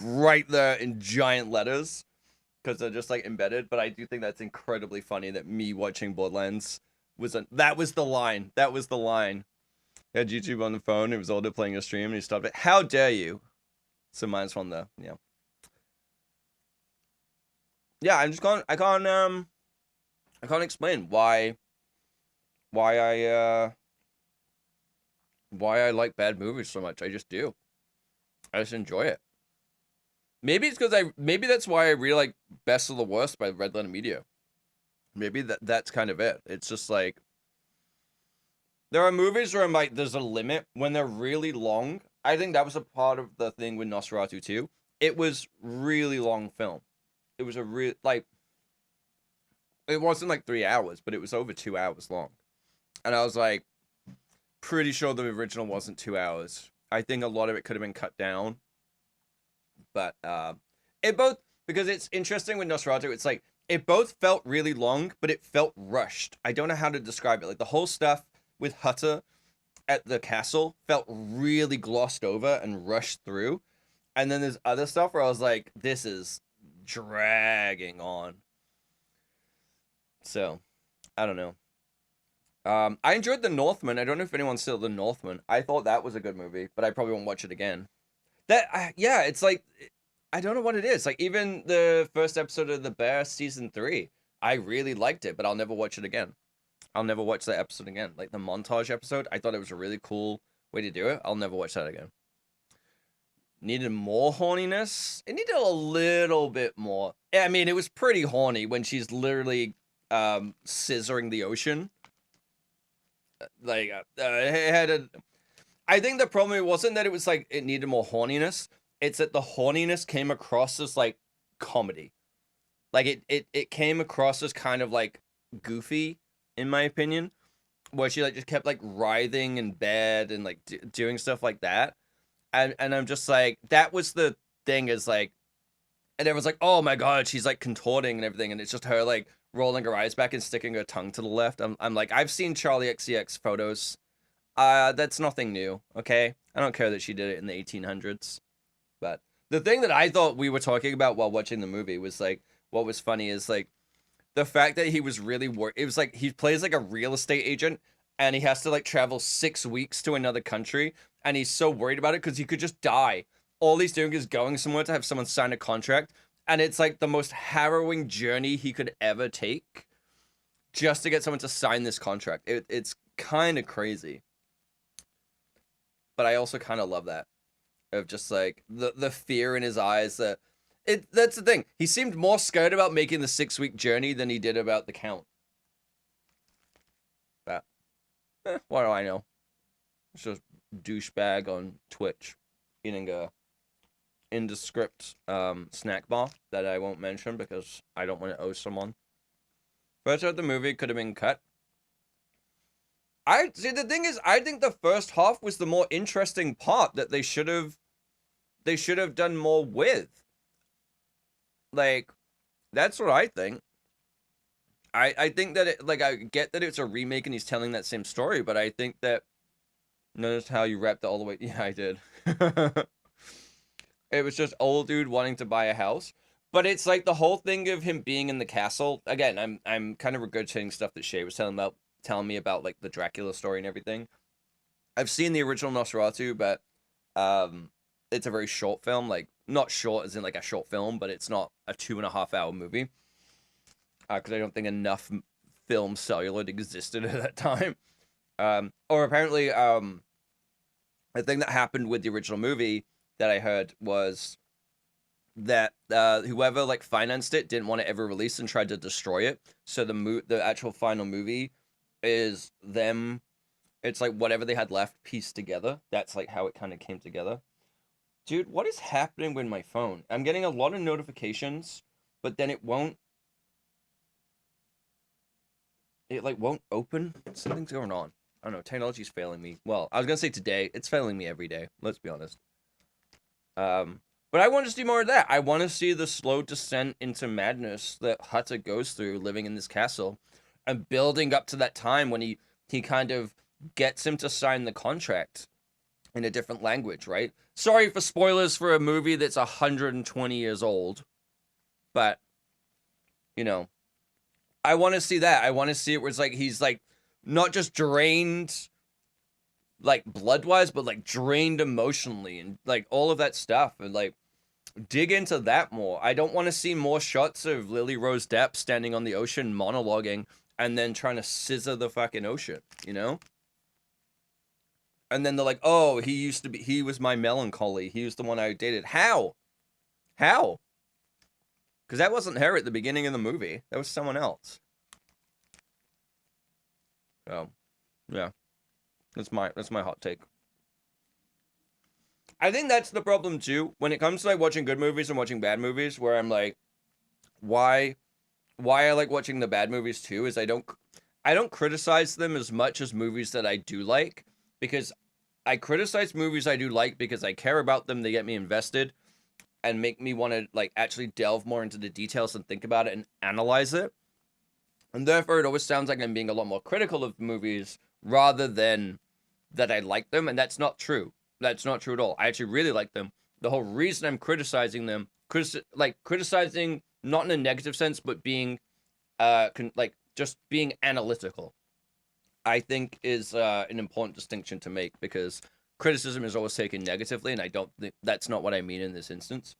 right there in giant letters because they're just like embedded. But I do think that's incredibly funny that me watching Borderlands that was the line. That was the line. I had YouTube on the phone. It was Alder playing a stream, and he stopped it. How dare you? So mine's from the yeah. I can't explain why I like bad movies so much. I just do. I just enjoy it. Maybe it's because maybe that's why I really like Best of the Worst by Red Letter Media. Maybe that's kind of it. It's just like, there are movies where I'm like, there's a limit when they're really long. I think that was a part of the thing with Nosferatu 2. It was really long film. It was a real, like, it wasn't like 3 hours, but it was over 2 hours long. And I was like, pretty sure the original wasn't 2 hours. I think a lot of it could have been cut down. But it both, because it's interesting with Nosferatu, it's like, it both felt really long, but it felt rushed. I don't know how to describe it. Like the whole stuff with Hutter at the castle felt really glossed over and rushed through. And then there's other stuff where I was like, this is dragging on. So, I don't know. I enjoyed The Northman. I don't know if anyone's still The Northman. I thought that was a good movie, but I probably won't watch it again. Yeah, it's like, I don't know what it is. Like, even the first episode of The Bear season 3, I really liked it, but I'll never watch it again. I'll never watch that episode again. Like, the montage episode, I thought it was a really cool way to do it. I'll never watch that again. Needed more horniness? It needed a little bit more. I mean, it was pretty horny when she's literally scissoring the ocean. Like, it had a... I think the problem it wasn't that it was like it needed more horniness. It's that the horniness came across as like comedy. Like it came across as kind of like goofy, in my opinion, where she like just kept like writhing in bed and like doing stuff like that. And I'm just like, that was the thing, is like, and everyone's like, oh my god, she's like contorting and everything, and it's just her like rolling her eyes back and sticking her tongue to the left. I'm like, I've seen Charlie XCX photos. That's nothing new, okay? I don't care that she did it in the 1800s. But the thing that I thought we were talking about while watching the movie was like, what was funny is like the fact that he was really worried. It was like he plays like a real estate agent, and he has to like travel 6 weeks to another country, and he's so worried about it because he could just die. All he's doing is going somewhere to have someone sign a contract, and it's like the most harrowing journey he could ever take just to get someone to sign this contract. It's kind of crazy. But I also kind of love that, of just like the fear in his eyes. That's the thing. He seemed more scared about making the 6-week journey than he did about the count. But what do I know? It's just douchebag on Twitch eating a indescript snack bar that I won't mention because I don't want to owe someone. First half of the movie could have been cut. I see, the thing is, I think the first half was the more interesting part that they should have done more with. Like, that's what I think. I think that it, like, I get that it's a remake and he's telling that same story, but I think that Notice how you wrapped it all the way. Yeah, I did. It was just old dude wanting to buy a house. But it's like the whole thing of him being in the castle. Again, I'm kind of regurgitating stuff that Shay was telling me about like the Dracula story and everything. I've seen the original Nosferatu, but it's a very short film. Like not short as in like a short film, but it's not a 2.5 hour movie. Because I don't think enough film celluloid existed at that time. Or apparently, the thing that happened with the original movie that I heard was that whoever like financed it didn't want to ever release and tried to destroy it. So the actual final movie is them. It's like whatever they had left pieced together. That's like how it kind of came together. Dude, what is happening with my phone? I'm getting a lot of notifications, but then it won't. It like won't open. Something's going on. I don't know. Technology's failing me. Well, I was gonna say today. It's failing me every day. Let's be honest. But I want to see more of that. I want to see the slow descent into madness that Hutta goes through living in this castle, and building up to that time when he kind of gets him to sign the contract in a different language, right? Sorry for spoilers for a movie that's 120 years old, but you know, I want to see that. I want to see it where it's like he's like not just drained like blood wise, but like drained emotionally and like all of that stuff, and like dig into that more. I don't want to see more shots of Lily Rose Depp standing on the ocean monologuing and then trying to scissor the fucking ocean, you know? And then they're like, oh, he was my melancholy. He was the one I dated. How? How? Because that wasn't her at the beginning of the movie. That was someone else. So, yeah. That's my hot take. I think that's the problem too when it comes to like watching good movies and watching bad movies, where I'm like, why I like watching the bad movies too is I don't criticize them as much as movies that I do like, because I criticize movies I do like because I care about them, they get me invested and make me want to like actually delve more into the details and think about it and analyze it. And therefore it always sounds like I'm being a lot more critical of movies rather than that I like them, and that's not true. That's not true at all. I actually really like them. The whole reason I'm criticizing them, criticizing not in a negative sense, but being, like just being analytical, I think is an important distinction to make, because criticism is always taken negatively, and I don't think that's not what I mean in this instance.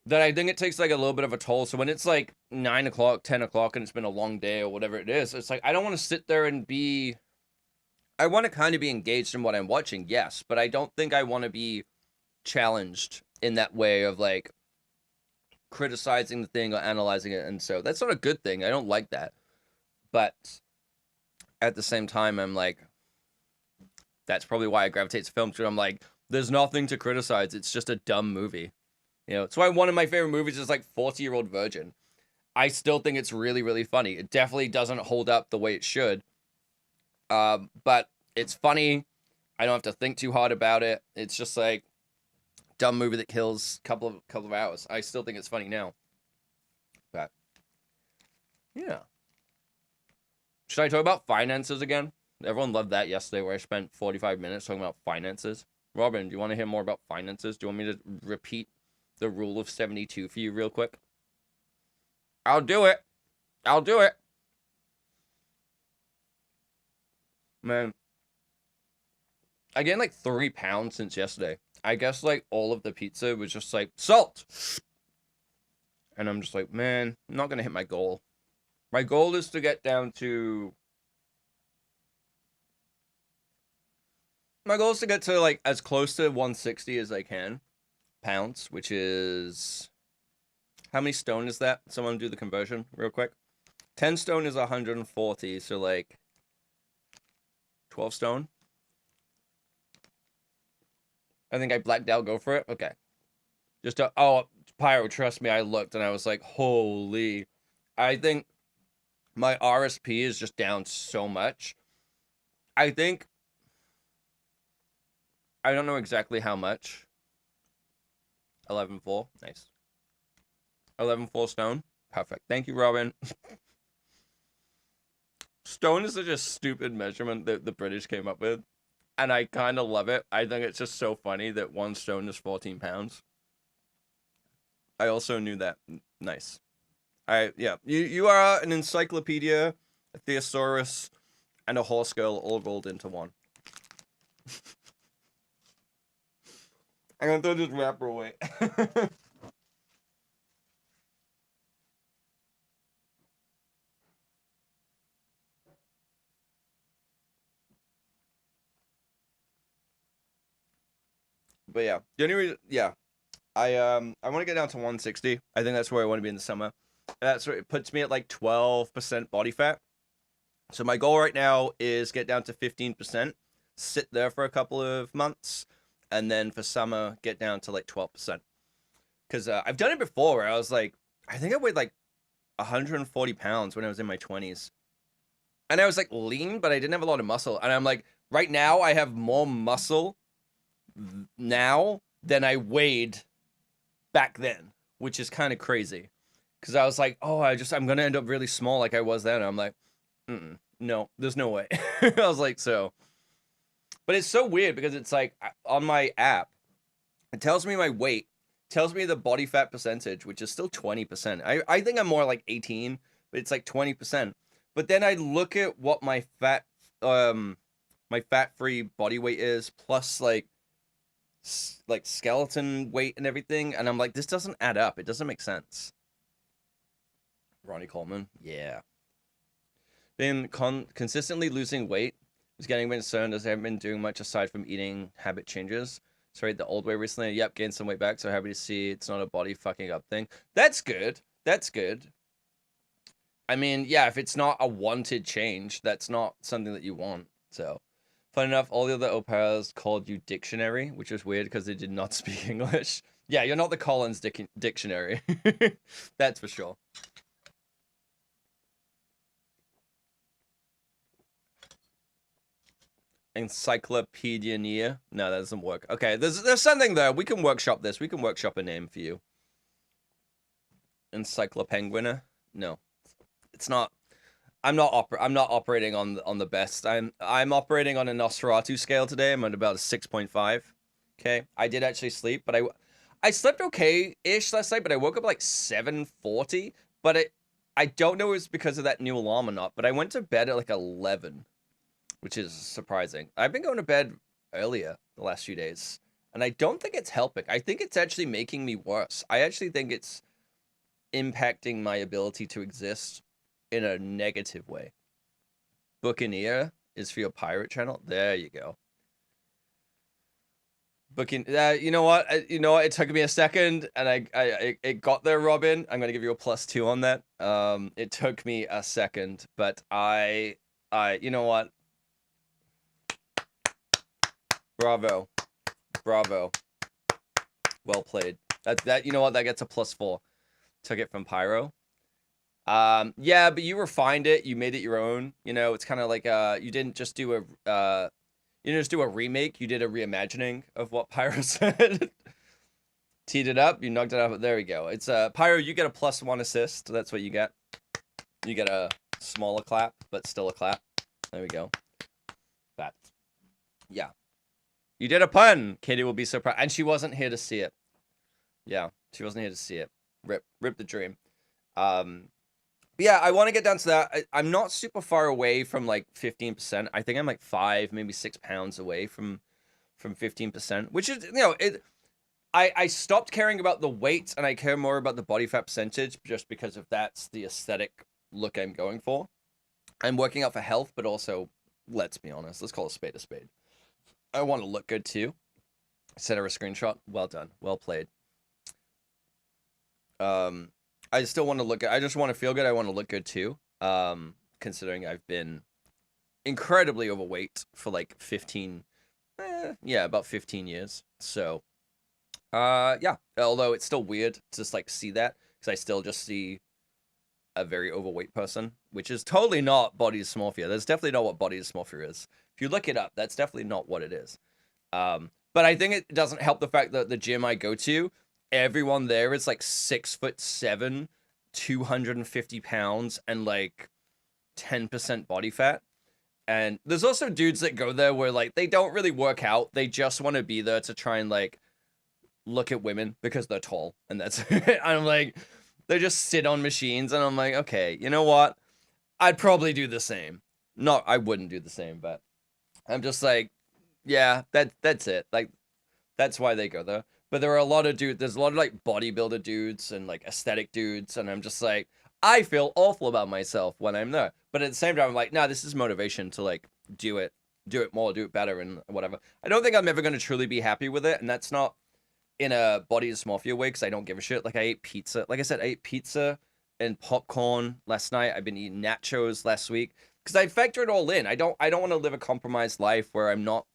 That I think it takes like a little bit of a toll. So when it's like 9 o'clock, 10 o'clock, and it's been a long day or whatever it is, it's like I don't want to sit there and be. I want to kind of be engaged in what I'm watching, yes, but I don't think I want to be challenged in that way of like criticizing the thing or analyzing it. And so that's not a good thing. I don't like that. But at the same time, I'm like, that's probably why I gravitate to films. I'm like, there's nothing to criticize. It's just a dumb movie. You know, it's why one of my favorite movies is like 40-Year-Old Virgin. I still think it's really, really funny. It definitely doesn't hold up the way it should. But it's funny. I don't have to think too hard about it. It's just like dumb movie that kills couple of hours. I still think it's funny now. But yeah. Should I talk about finances again? Everyone loved that yesterday where I spent 45 minutes talking about finances. Robin, do you want to hear more about finances? Do you want me to repeat the rule of 72 for you real quick? I'll do it. I'll do it. Man, I gained like 3 pounds since yesterday. I guess like all of the pizza was just like salt. And I'm just like, man, I'm not going to hit my goal. My goal is to get down to. My goal is to get to like as close to 160 as I can pounds, which is. How many stone is that? Someone do the conversion real quick. 10 stone is 140, so like 12 stone. I think I blacked out. Go for it. Okay. Pyro, trust me, I looked and I was like, holy. I think my RSP is just down so much. I think. I don't know exactly how much. 11.4. Nice. 11.4 stone. Perfect. Thank you, Robin. Stone is such a stupid measurement that the British came up with, and I kind of love it. I think it's just so funny that 1 stone is 14 pounds. I also knew that. Nice. Yeah. You are an encyclopedia, a thesaurus, and a horse girl all rolled into one. I'm gonna throw this wrapper away. But yeah, the only reason, yeah, I want to get down to 160. I think that's where I want to be in the summer. That's where it puts me at like 12% body fat. So my goal right now is get down to 15%, sit there for a couple of months, and then for summer get down to like 12%. Because I've done it before where I was like, I think I weighed like 140 pounds when I was in my 20s. And I was like lean, but I didn't have a lot of muscle. And I'm like, right now I have more muscle now than I weighed back then, which is kind of crazy. Because I was like, oh, I'm going to end up really small like I was then. And I'm like, no, there's no way. I was like, so. But it's so weird because it's like on my app, it tells me my weight, tells me the body fat percentage, which is still 20%. I think I'm more like 18, but it's like 20%. But then I look at what my fat-free body weight is, plus like skeleton weight and everything, and I'm like, this doesn't add up. It doesn't make sense. Ronnie Coleman, yeah. Been consistently losing weight. Was getting concerned as I haven't been doing much aside from eating habit changes. Sorry, the old way recently. Yep, gained some weight back. So happy to see it's not a body fucking up thing. That's good. That's good. I mean, yeah, if it's not a wanted change, that's not something that you want. So, fun enough, all the other au pairs called you dictionary, which is weird because they did not speak English. Yeah, you're not the Collins dictionary. That's for sure. Encyclopedia. No, that doesn't work. Okay, there's something there. We can workshop this. We can workshop a name for you. Encyclopenguina? No, it's not. I'm not operating on the best. I'm operating on a Nosferatu scale today. I'm at about a 6.5. Okay, I did actually sleep, but I slept okay-ish last night, but I woke up like 7:40. But I don't know if it's because of that new alarm or not. But I went to bed at like 11. Which is surprising. I've been going to bed earlier the last few days, and I don't think it's helping. I think it's actually making me worse. I actually think it's impacting my ability to exist in a negative way. Buccaneer is for your pirate channel. There you go. You know what? It took me a second, and it got there, Robin. I'm gonna give you a +2 on that. It took me a second, but you know what? Bravo. Well played. That you know what? That gets a +4. Took it from Pyro. Yeah, but you refined it. You made it your own. You know, it's kind of like you didn't just do a remake. You did a reimagining of what Pyro said. Teed it up. You knocked it out. There we go. It's Pyro. You get a +1 assist. That's what you get. You get a smaller clap, but still a clap. There we go. That. Yeah. You did a pun. Katie will be so proud. And she wasn't here to see it. Yeah, she wasn't here to see it. Rip the dream. But yeah, I want to get down to that. I'm not super far away from like 15%. I think I'm like 5, maybe 6 pounds away from 15%, which is, I stopped caring about the weight and I care more about the body fat percentage just because of that's the aesthetic look I'm going for. I'm working out for health, but also, let's be honest, let's call a spade a spade. I want to look good too. Send her a screenshot. Well done. Well played. I still want to look good. I just want to feel good. I want to look good too. Considering I've been incredibly overweight for like 15, about 15 years. So, yeah. Although it's still weird to just like see that because I still just see a very overweight person, which is totally not body dysmorphia. That's definitely not what body dysmorphia is. If you look it up, that's definitely not what it is. But I think it doesn't help the fact that the gym I go to, everyone there is like 6'7", 250 pounds, and like 10% body fat. And there's also dudes that go there where like they don't really work out. They just want to be there to try and like look at women because they're tall and that's it. I'm like, they just sit on machines and I'm like, okay, you know what? I'd probably do the same. No, I wouldn't do the same, but I'm just like, yeah, that's it. Like, that's why they go there. But there are a lot of dudes, there's a lot of like bodybuilder dudes and like aesthetic dudes, and I'm just like, I feel awful about myself when I'm there. But at the same time, I'm like, nah, this is motivation to like do it more, do it better, and whatever. I don't think I'm ever going to truly be happy with it, and that's not in a body dysmorphia way because I don't give a shit. Like, I ate pizza. Like I said, I ate pizza and popcorn last night. I've been eating nachos last week because I factor it all in. I don't want to live a compromised life where I'm not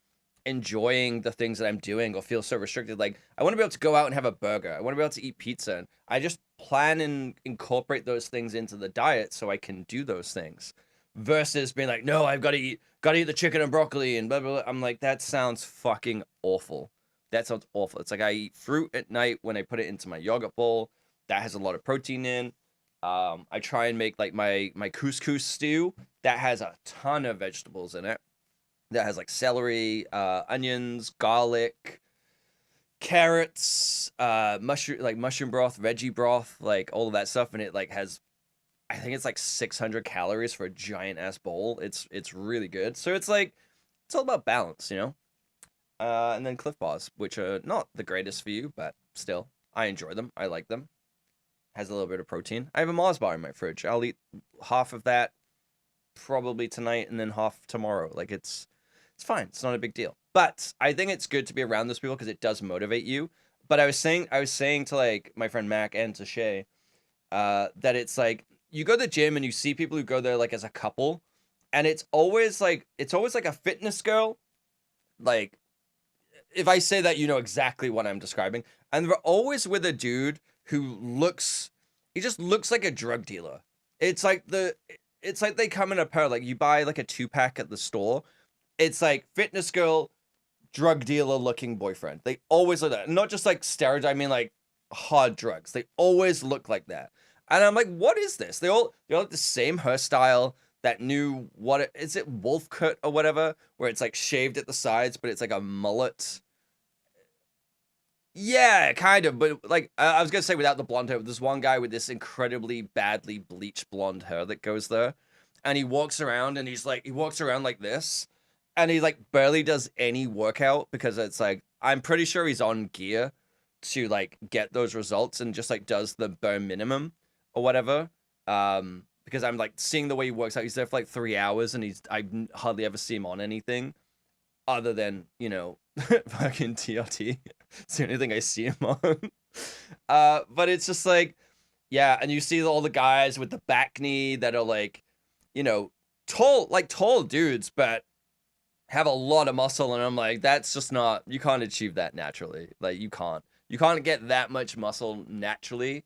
enjoying the things that I'm doing or feel so restricted. Like, I want to be able to go out and have a burger. I want to be able to eat pizza. And I just plan and incorporate those things into the diet so I can do those things. Versus being like, no, I've got to eat the chicken and broccoli and blah, blah, blah. I'm like, that sounds fucking awful. That sounds awful. It's like I eat fruit at night when I put it into my yogurt bowl. That has a lot of protein in. I try and make like my couscous stew that has a ton of vegetables in it. That has like celery, onions, garlic, carrots, mushroom broth, veggie broth, like all of that stuff, and it like has, I think it's like 600 calories for a giant ass bowl. It's really good. So it's like it's all about balance, you know. And then Cliff Bars, which are not the greatest for you, but still, I enjoy them. I like them. Has a little bit of protein. I have a Mars bar in my fridge. I'll eat half of that probably tonight and then half tomorrow. Like it's fine. It's not a big deal. But I think it's good to be around those people because it does motivate you. But I was saying to like my friend Mac and to Shay, that it's like you go to the gym and you see people who go there like as a couple, and it's always like a fitness girl. Like, if I say that, you know exactly what I'm describing. And they're always with a dude who he just looks like a drug dealer. It's like they come in a pair. Like, you buy like a 2-pack at the store. It's like fitness girl, drug dealer looking boyfriend. They always look like that. Not just like steroids. I mean like hard drugs. They always look like that. And I'm like, what is this? They all have the same hairstyle. That new, what is it, wolf cut or whatever, where it's like shaved at the sides, but it's like a mullet. Yeah, kind of, but like I was gonna say without the blonde hair, there's one guy with this incredibly badly bleached blonde hair that goes there, and he walks around and he walks around like this, and he like barely does any workout because it's like I'm pretty sure he's on gear to like get those results and just like does the bare minimum or whatever. Because I'm like seeing the way he works out. He's there for like 3 hours and I hardly ever see him on anything other than, you know, fucking TRT. It's the only thing I see him on. But it's just like, yeah. And you see all the guys with the back knee that are like, you know, tall dudes, but have a lot of muscle. And I'm like, that's just not, you can't achieve that naturally. Like you can't get that much muscle naturally.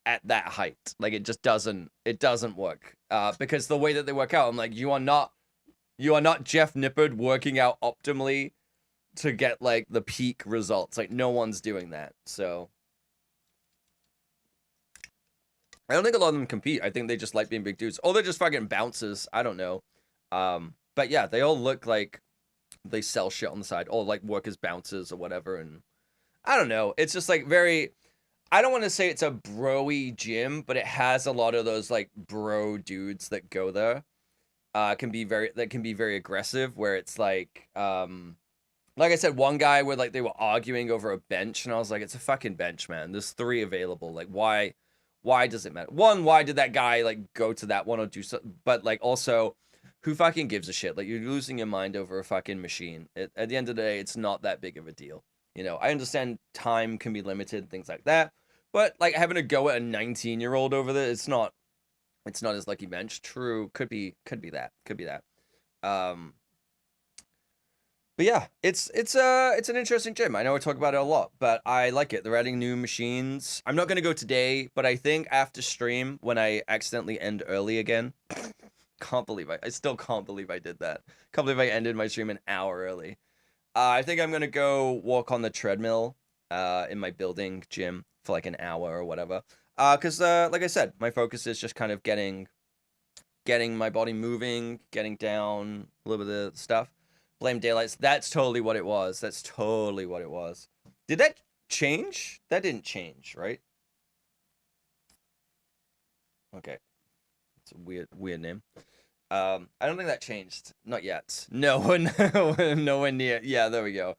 At that height, like it doesn't work, because the way that they work out, I'm like, you are not Jeff Nippard working out optimally to get like the peak results. Like no one's doing that. So I don't think a lot of them compete. I think they just like being big dudes, or they're just fucking bouncers. I don't know. But yeah, they all look like they sell shit on the side, or like work as bouncers or whatever. And I don't know. It's just like very, I don't want to say it's a bro-y gym, but it has a lot of those like bro dudes that go there. Can be very aggressive, where it's like I said, one guy where like they were arguing over a bench, and I was like, it's a fucking bench, man. There's 3 available. Like why does it matter? One, why did that guy like go to that one or do something? But like also, who fucking gives a shit? Like you're losing your mind over a fucking machine. At the end of the day, it's not that big of a deal. You know, I understand time can be limited, things like that. But like having a go at a 19-year-old over there, it's not as lucky bench. True, could be that. But yeah, it's an interesting gym. I know I talk about it a lot, but I like it. They're adding new machines. I'm not gonna go today, but I think after stream, when I accidentally end early again, I still can't believe I did that. Can't believe I ended my stream an hour early. I think I'm gonna go walk on the treadmill in my building gym for like an hour or whatever. Because like I said, my focus is just kind of getting getting my body moving, getting down a little bit of the stuff. Blame daylights. That's totally what it was. That's totally what it was. Did that change? That didn't change, right? Okay. It's a weird name. I don't think that changed. Not yet. No, nowhere near. Yeah, there we go.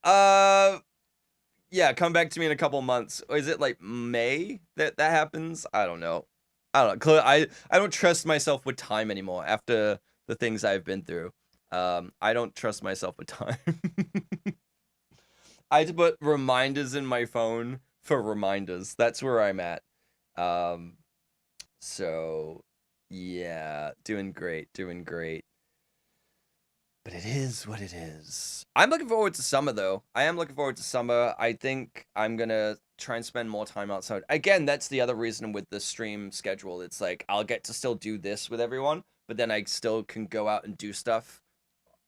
Yeah, come back to me in a couple months. Is it like May that happens? I don't know. I don't know. I don't trust myself with time anymore after the things I've been through. I don't trust myself with time. I had to put reminders in my phone for reminders. That's where I'm at. So yeah, doing great, doing great. But it is what it is. I'm looking forward to summer, though. I am looking forward to summer. I think I'm going to try and spend more time outside. Again, that's the other reason with the stream schedule. It's like I'll get to still do this with everyone, but then I still can go out and do stuff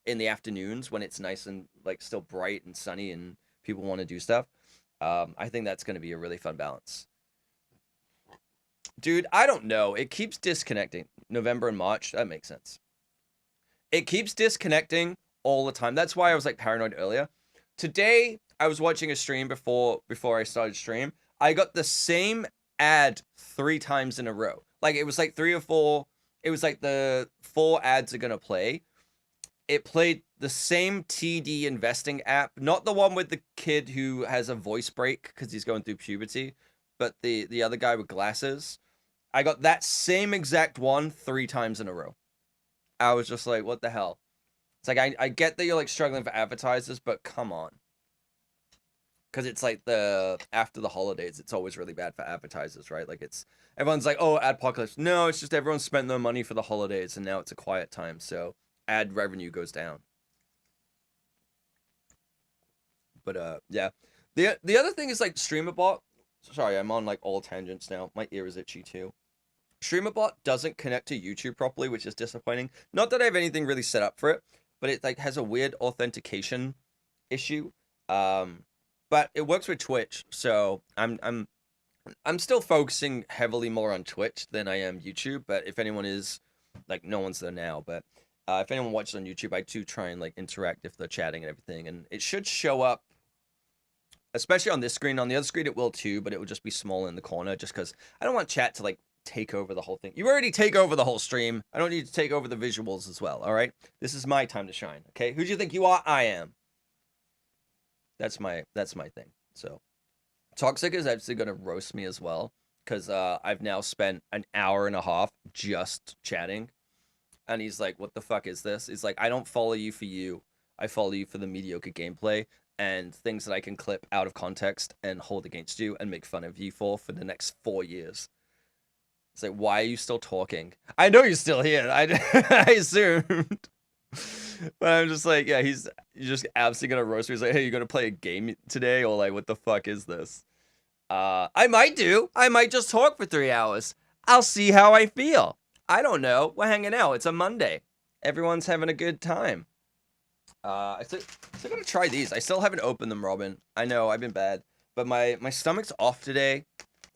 in the afternoons when it's nice and like still bright and sunny and people want to do stuff. I think that's going to be a really fun balance. Dude, I don't know. It keeps disconnecting. November and March, that makes sense. It keeps disconnecting all the time. That's why I was like paranoid earlier. Today, I was watching a stream before I started stream. I got the same ad 3 times in a row. Like it was like 3 or 4. It was like the 4 ads are gonna play. It played the same TD investing app, not the one with the kid who has a voice break because he's going through puberty, but the other guy with glasses. I got that same exact one 3 times in a row. I was just like, what the hell? It's like, I get that you're like struggling for advertisers, but come on. Because it's like after the holidays, it's always really bad for advertisers, right? Like everyone's like, oh, adpocalypse. No, it's just everyone spent their money for the holidays and now it's a quiet time. So ad revenue goes down. But yeah. The other thing is like StreamerBot. Sorry, I'm on like all tangents now. My ear is itchy too. StreamerBot doesn't connect to YouTube properly, which is disappointing. Not that I have anything really set up for it, but it like has a weird authentication issue. But it works with Twitch, so I'm still focusing heavily more on Twitch than I am YouTube. But if anyone is like, no one's there now, but if anyone watches on YouTube, I do try and like interact if they're chatting and everything, and it should show up. Especially on this screen. On the other screen, it will too, but it will just be small in the corner, just because I don't want chat to like take over the whole thing. You already take over the whole stream. I don't need to take over the visuals as well. All right, this is my time to shine. Okay, who do you think you are? I am. That's my thing. So Toxic is actually gonna roast me as well because I've now spent an hour and a half just chatting, and he's like, "What the fuck is this?" He's like, "I don't follow you for you. I follow you for the mediocre gameplay and things that I can clip out of context and hold against you and make fun of you for the next 4 years." It's like, why are you still talking? I know you're still here. I assumed. But I'm just like, yeah, you're just absolutely gonna roast me. He's like, hey, you gonna play a game today? Or like, what the fuck is this? I might do. I might just talk for 3 hours. I'll see how I feel. I don't know. We're hanging out. It's a Monday. Everyone's having a good time. I still gotta try these. I still haven't opened them, Robin. I know, I've been bad. But my stomach's off today.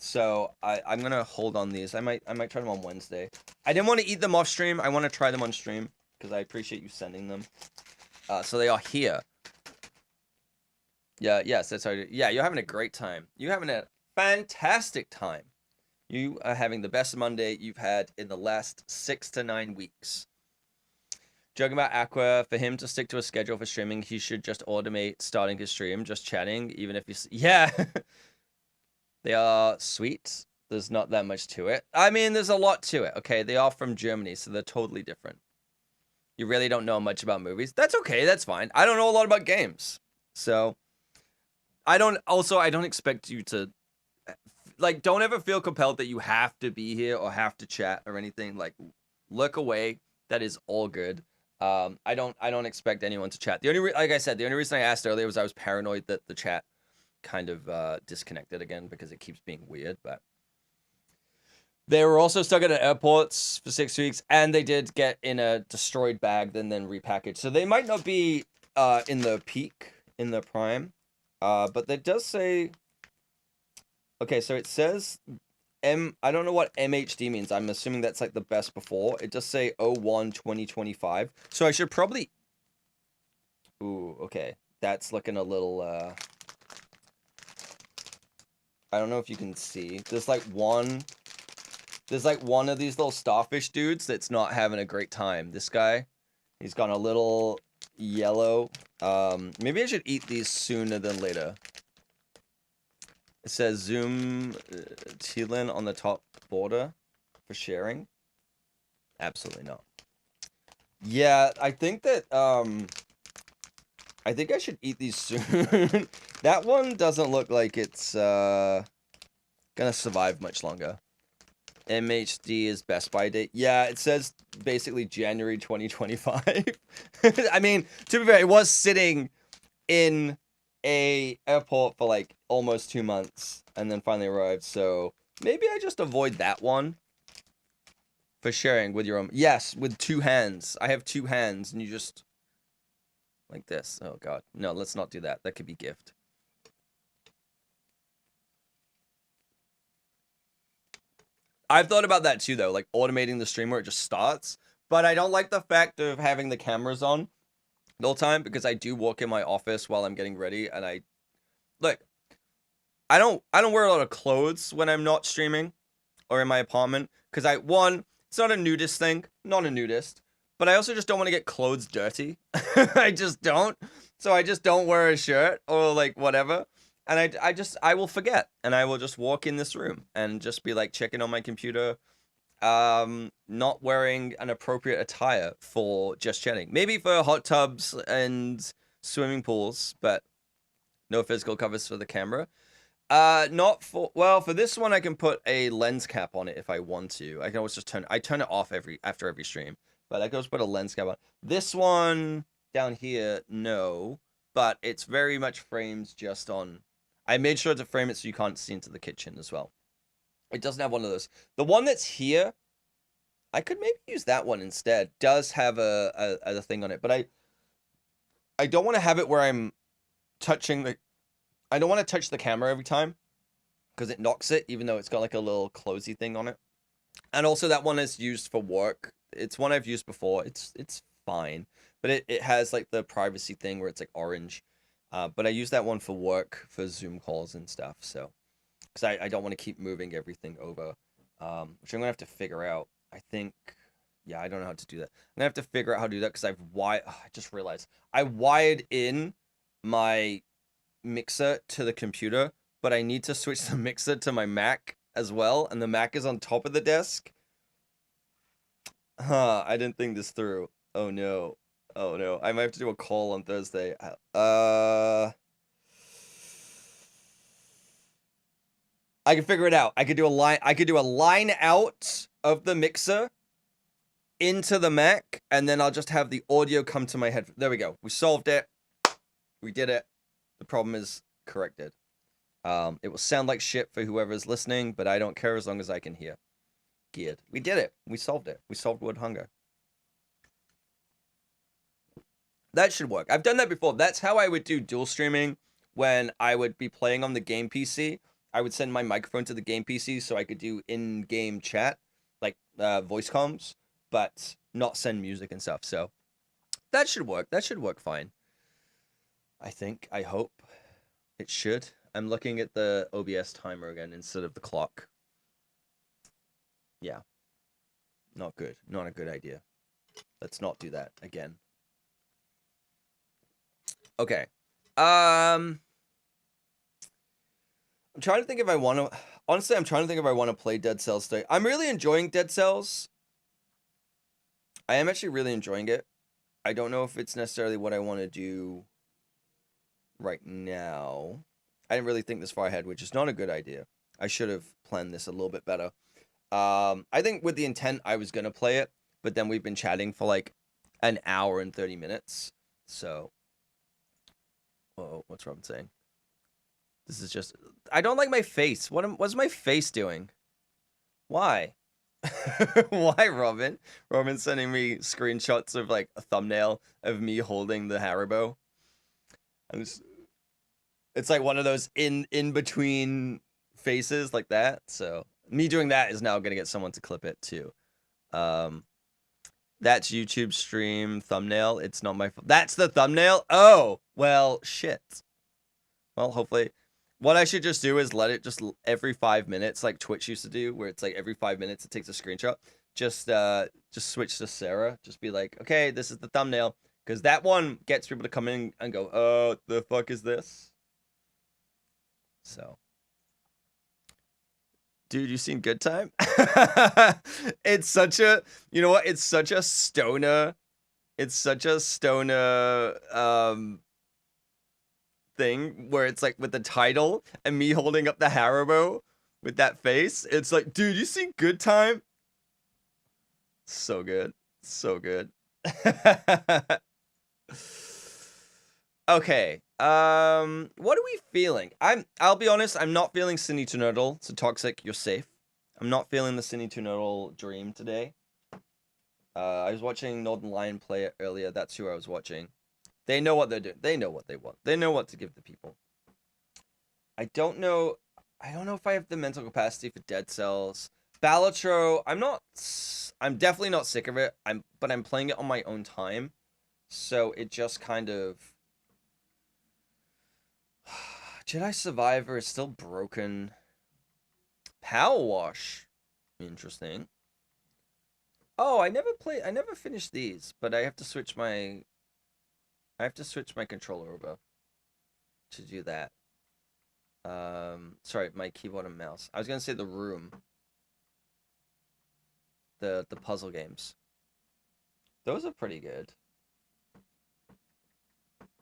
So I'm gonna hold on these. I might try them on Wednesday. I didn't want to eat them off stream. I want to try them on stream because I appreciate you sending them. So they are here. Yeah, yes, that's how. Yeah, you're having a great time. You're having a fantastic time. You are having the best Monday you've had in the last 6 to 9 weeks. Joking about Aqua, for him to stick to a schedule for streaming, he should just automate starting his stream, just chatting, even if he's... Yeah! They are sweet. There's not that much to it. I mean, there's a lot to it, okay? They are from Germany, so they're totally different. You really don't know much about movies. That's okay, that's fine. I don't know a lot about games. So, I don't expect you to... Like, don't ever feel compelled that you have to be here or have to chat or anything. Like, look away. That is all good. I don't expect anyone to chat. Like I said, the only reason I asked earlier was I was paranoid that the chat kind of disconnected again because it keeps being weird. But they were also stuck at airports for 6 weeks, and they did get in a destroyed bag and then repackaged. So they might not be in the peak, in the prime, but that does say. Okay, so it says I don't know what MHD means. I'm assuming that's like the best before. It just say 01/2025. So I should probably. Ooh, okay. That's looking a little. I don't know if you can see. There's like one of these little starfish dudes that's not having a great time. This guy, he's gone a little yellow. Maybe I should eat these sooner than later. It says zoom Tealin on the top border for sharing. Absolutely not. Yeah, I think that I think I should eat these soon. That one doesn't look like it's gonna survive much longer. MHD is best by date. Yeah, it says basically January 2025. I mean, to be fair, it was sitting in a airport for like almost 2 months and then finally arrived. So maybe I just avoid that one for sharing with your own. Yes, with 2 hands. I have 2 hands and you just like this. Oh God, no, let's not do that. That could be gift. I've thought about that too, though, like automating the stream where it just starts. But I don't like the fact of having the cameras on the whole time because I do walk in my office while I'm getting ready, and I don't wear a lot of clothes when I'm not streaming or in my apartment because it's not a nudist thing, not a nudist, but I also just don't want to get clothes dirty. I just don't. So I just don't wear a shirt or like whatever. And I will forget and I will just walk in this room and just be like checking on my computer, not wearing an appropriate attire for just chatting. Maybe for hot tubs and swimming pools, but no physical covers for the camera. Not for, well, for this one I can put a lens cap on it if I want to. I can always just turn it off after every stream, but I can always put a lens cap on. This one down here, no, but it's very much framed just on. I made sure to frame it so you can't see into the kitchen as well. It doesn't have one of those. The one that's here, I could maybe use that one instead. Does have a thing on it, but I don't want to have it where I'm touching the. I don't want to touch the camera every time because it knocks it, even though it's got like a little closey thing on it. And also that one is used for work. It's one I've used before. It's fine, but it has like the privacy thing where it's like orange. But I use that one for work, for Zoom calls and stuff. So, because I don't want to keep moving everything over, which I'm gonna have to figure out. I think, yeah, I don't know how to do that. I'm gonna have to figure out how to do that because I just realized I wired in my mixer to the computer, but I need to switch the mixer to my Mac as well, and the Mac is on top of the desk. I didn't think this through. Oh no. Oh no. I might have to do a call on Thursday. I can figure it out. I could do a line out of the mixer into the Mac, and then I'll just have the audio come to my head. There we go. We solved it. We did it. The problem is corrected. It will sound like shit for whoever's listening, but I don't care as long as I can hear. Geared. We did it. We solved it. We solved word hunger. That should work. I've done that before. That's how I would do dual streaming when I would be playing on the game PC. I would send my microphone to the game PC so I could do in-game chat, like voice comms, but not send music and stuff. So that should work. That should work fine. I think. I hope. It should. I'm looking at the OBS timer again instead of the clock. Yeah. Not good. Not a good idea. Let's not do that again. Okay. I'm trying to think if I want to. Honestly, I'm trying to think if I want to play Dead Cells today. I'm really enjoying Dead Cells. I am actually really enjoying it. I don't know if it's necessarily what I want to do right now. I didn't really think this far ahead, which is not a good idea. I should have planned this a little bit better. I think with the intent I was going to play it, but then we've been chatting for like an hour and 30 minutes. So, oh, what's Robin saying? This is just, I don't like my face. What's my face doing? Why? Why, Robin? Robin's sending me screenshots of like a thumbnail of me holding the Haribo. It's like one of those in between faces like that. So Me doing that is now gonna get someone to clip it too. That's YouTube stream thumbnail. It's not my fault. That's the thumbnail? Oh, well, shit. Well, hopefully. What I should just do is let it just every 5 minutes, like Twitch used to do, where it's like every 5 minutes it takes a screenshot. Just switch to Sarah. Just be like, okay, this is the thumbnail. Because that one gets people to come in and go, oh, the fuck is this? So. Dude, you seen Good Time? It's such a, you know what? It's such a stoner thing where it's like with the title and me holding up the Haribo with that face. It's like, dude, you seen Good Time? So good. So good. Okay. What are we feeling? I'll be honest, I'm not feeling Cine to Nerdle, so Toxic, you're safe. I'm not feeling the Cine to Nerdle dream today. I was watching Northern Lion play it earlier. That's who I was watching. They know what they're doing. They know what they want. They know what to give the people. I don't know if I have the mental capacity for Dead Cells. Balatro, I'm definitely not sick of it. But I'm playing it on my own time. So it just kind of Jedi Survivor is still broken. Power Wash. Interesting. Oh, I never finished these, but I have to switch my controller over to do that. Sorry, my keyboard and mouse. I was gonna say The Room. The puzzle games. Those are pretty good.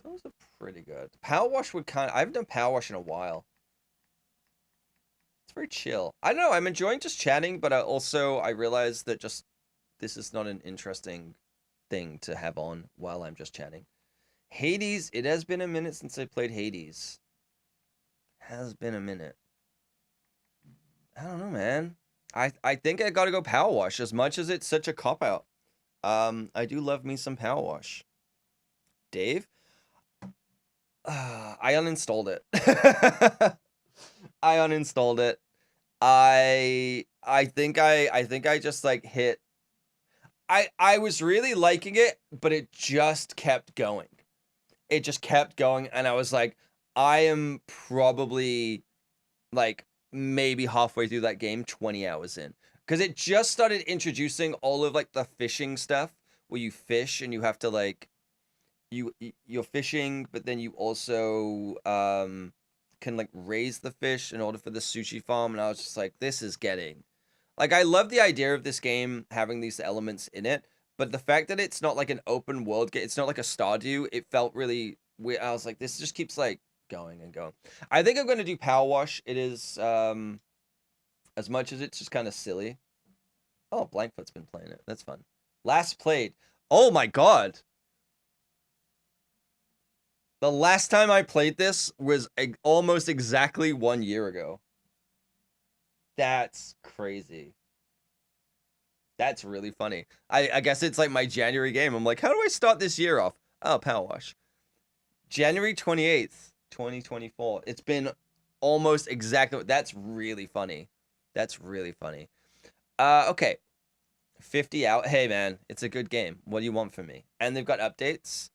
Those are pretty good. Power Wash I haven't done Power Wash in a while. It's very chill. I don't know, I'm enjoying just chatting, but I realize that just this is not an interesting thing to have on while I'm just chatting. Hades, it has been a minute since I played Hades. Has been a minute. I don't know, man. I think I gotta go Power Wash as much as it's such a cop-out. I do love me some Power Wash. Dave? I uninstalled it. I uninstalled it. I think I just like hit. I was really liking it, but it just kept going. It just kept going, and I was like, I am probably like maybe halfway through that game, 20 hours in, because it just started introducing all of like the fishing stuff where you fish and you have to like you're fishing, but then you also can like raise the fish in order for the sushi farm, and I was just like, this is getting like, I love the idea of this game having these elements in it, but the fact that it's not like an open world game, it's not like a Stardew, it felt really weird. I was like, this just keeps like going and going. I think I'm going to do Power Wash. It is, as much as it's just kind of silly. Oh, Blankfoot's been playing it. That's fun. Last played. Oh my god. The last time I played this was almost exactly 1 year ago. That's crazy. That's really funny. I guess it's like my January game. I'm like, how do I start this year off? Oh, Power Wash. January 28th, 2024. It's been almost exactly. That's really funny. That's really funny. Okay. 50 out. Hey, man, it's a good game. What do you want from me? And they've got updates.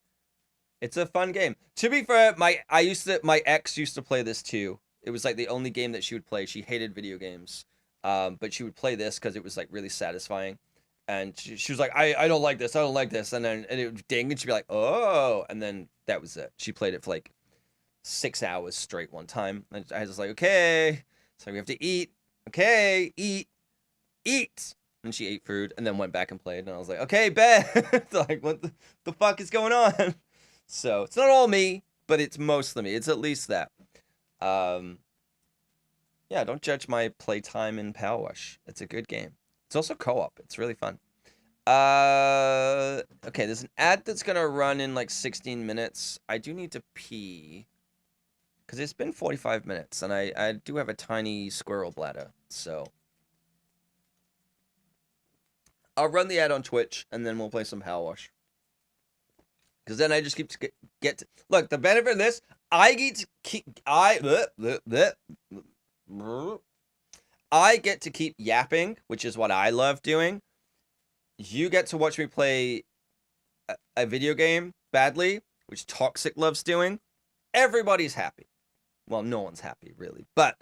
It's a fun game. To be fair, my ex used to play this too. It was like the only game that she would play. She hated video games. But she would play this because it was like really satisfying. And she was like, I don't like this. I don't like this. And then it would ding and she'd be like, oh. And then that was it. She played it for like 6 hours straight one time. And I was just like, okay. So we have to eat. Okay, eat. And she ate food and then went back and played. And I was like, okay, bet. Like, what the fuck is going on? So it's not all me, but it's mostly me. It's at least that. Yeah, don't judge my playtime in Power Wash. It's a good game. It's also co-op. It's really fun. Okay, there's an ad that's gonna run in like 16 minutes. I do need to pee. Because it's been 45 minutes, and I do have a tiny squirrel bladder, so. I'll run the ad on Twitch, and then we'll play some Power Wash. Because then I just keep look, the benefit of this, I I get to keep yapping, which is what I love doing. You get to watch me play a video game badly, which Toxic loves doing. Everybody's happy. Well, no one's happy, really. But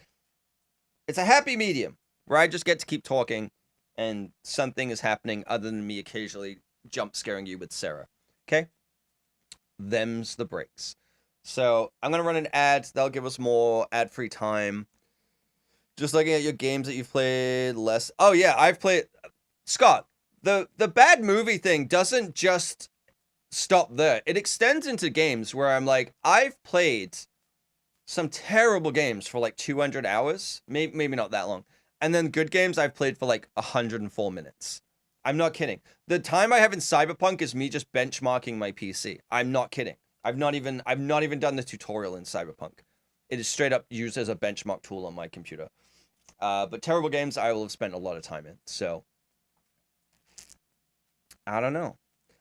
it's a happy medium where I just get to keep talking and something is happening other than me occasionally jump scaring you with Sarah. Okay? Them's the breaks. So I'm going to run an ad. That'll give us more ad-free time. Just looking at your games that you've played less. Oh, yeah, I've played... Scott, the bad movie thing doesn't just stop there. It extends into games where I'm like, I've played some terrible games for like 200 hours. Maybe not that long. And then good games I've played for like 104 minutes. I'm not kidding. The time I have in Cyberpunk is me just benchmarking my PC. I'm not kidding. I've not even done the tutorial in Cyberpunk. It is straight up used as a benchmark tool on my computer. But terrible games I will have spent a lot of time in. So I don't know.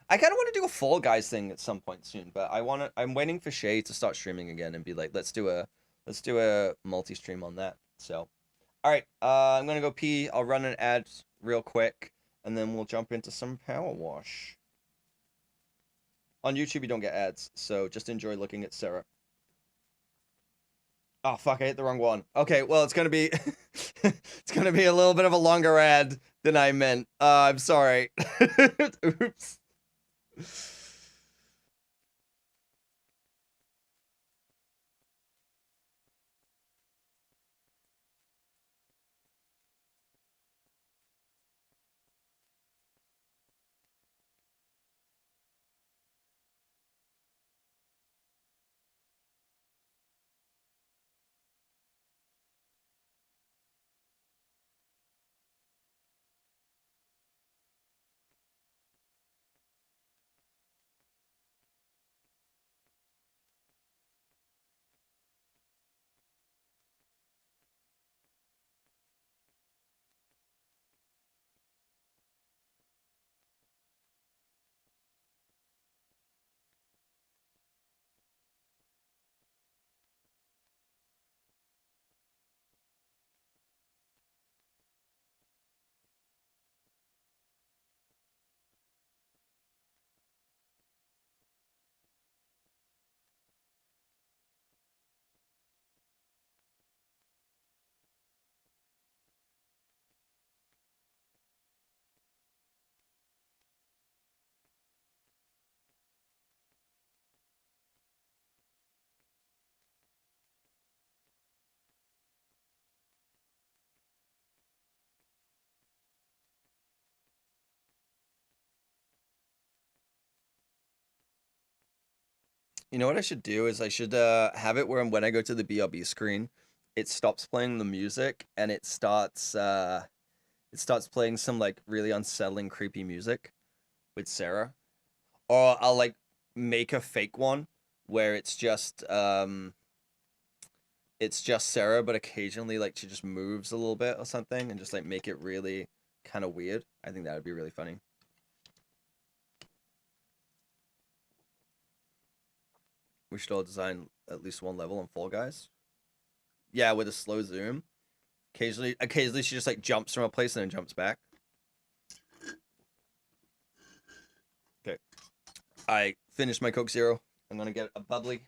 I kind of want to do a Fall Guys thing at some point soon, but I'm waiting for Shay to start streaming again and be like, let's do a multi-stream on that. So, all right, I'm gonna go pee. I'll run an ad real quick, and then we'll jump into some Power Wash. On YouTube, you don't get ads, so just enjoy looking at Sarah. Oh fuck, I hit the wrong one. Okay, well it's gonna be it's gonna be a little bit of a longer ad than I meant. I'm sorry. Oops. You know what I should do is I should have it where when I go to the BRB screen, it stops playing the music and it starts playing some like really unsettling, creepy music with Sarah. Or I'll like make a fake one where it's just Sarah, but occasionally like she just moves a little bit or something and just like make it really kind of weird. I think that would be really funny. We should all design at least one level on Fall Guys. Yeah, with a slow zoom. Occasionally she just like jumps from a place and then jumps back. Okay. I finished my Coke Zero. I'm gonna get a bubbly.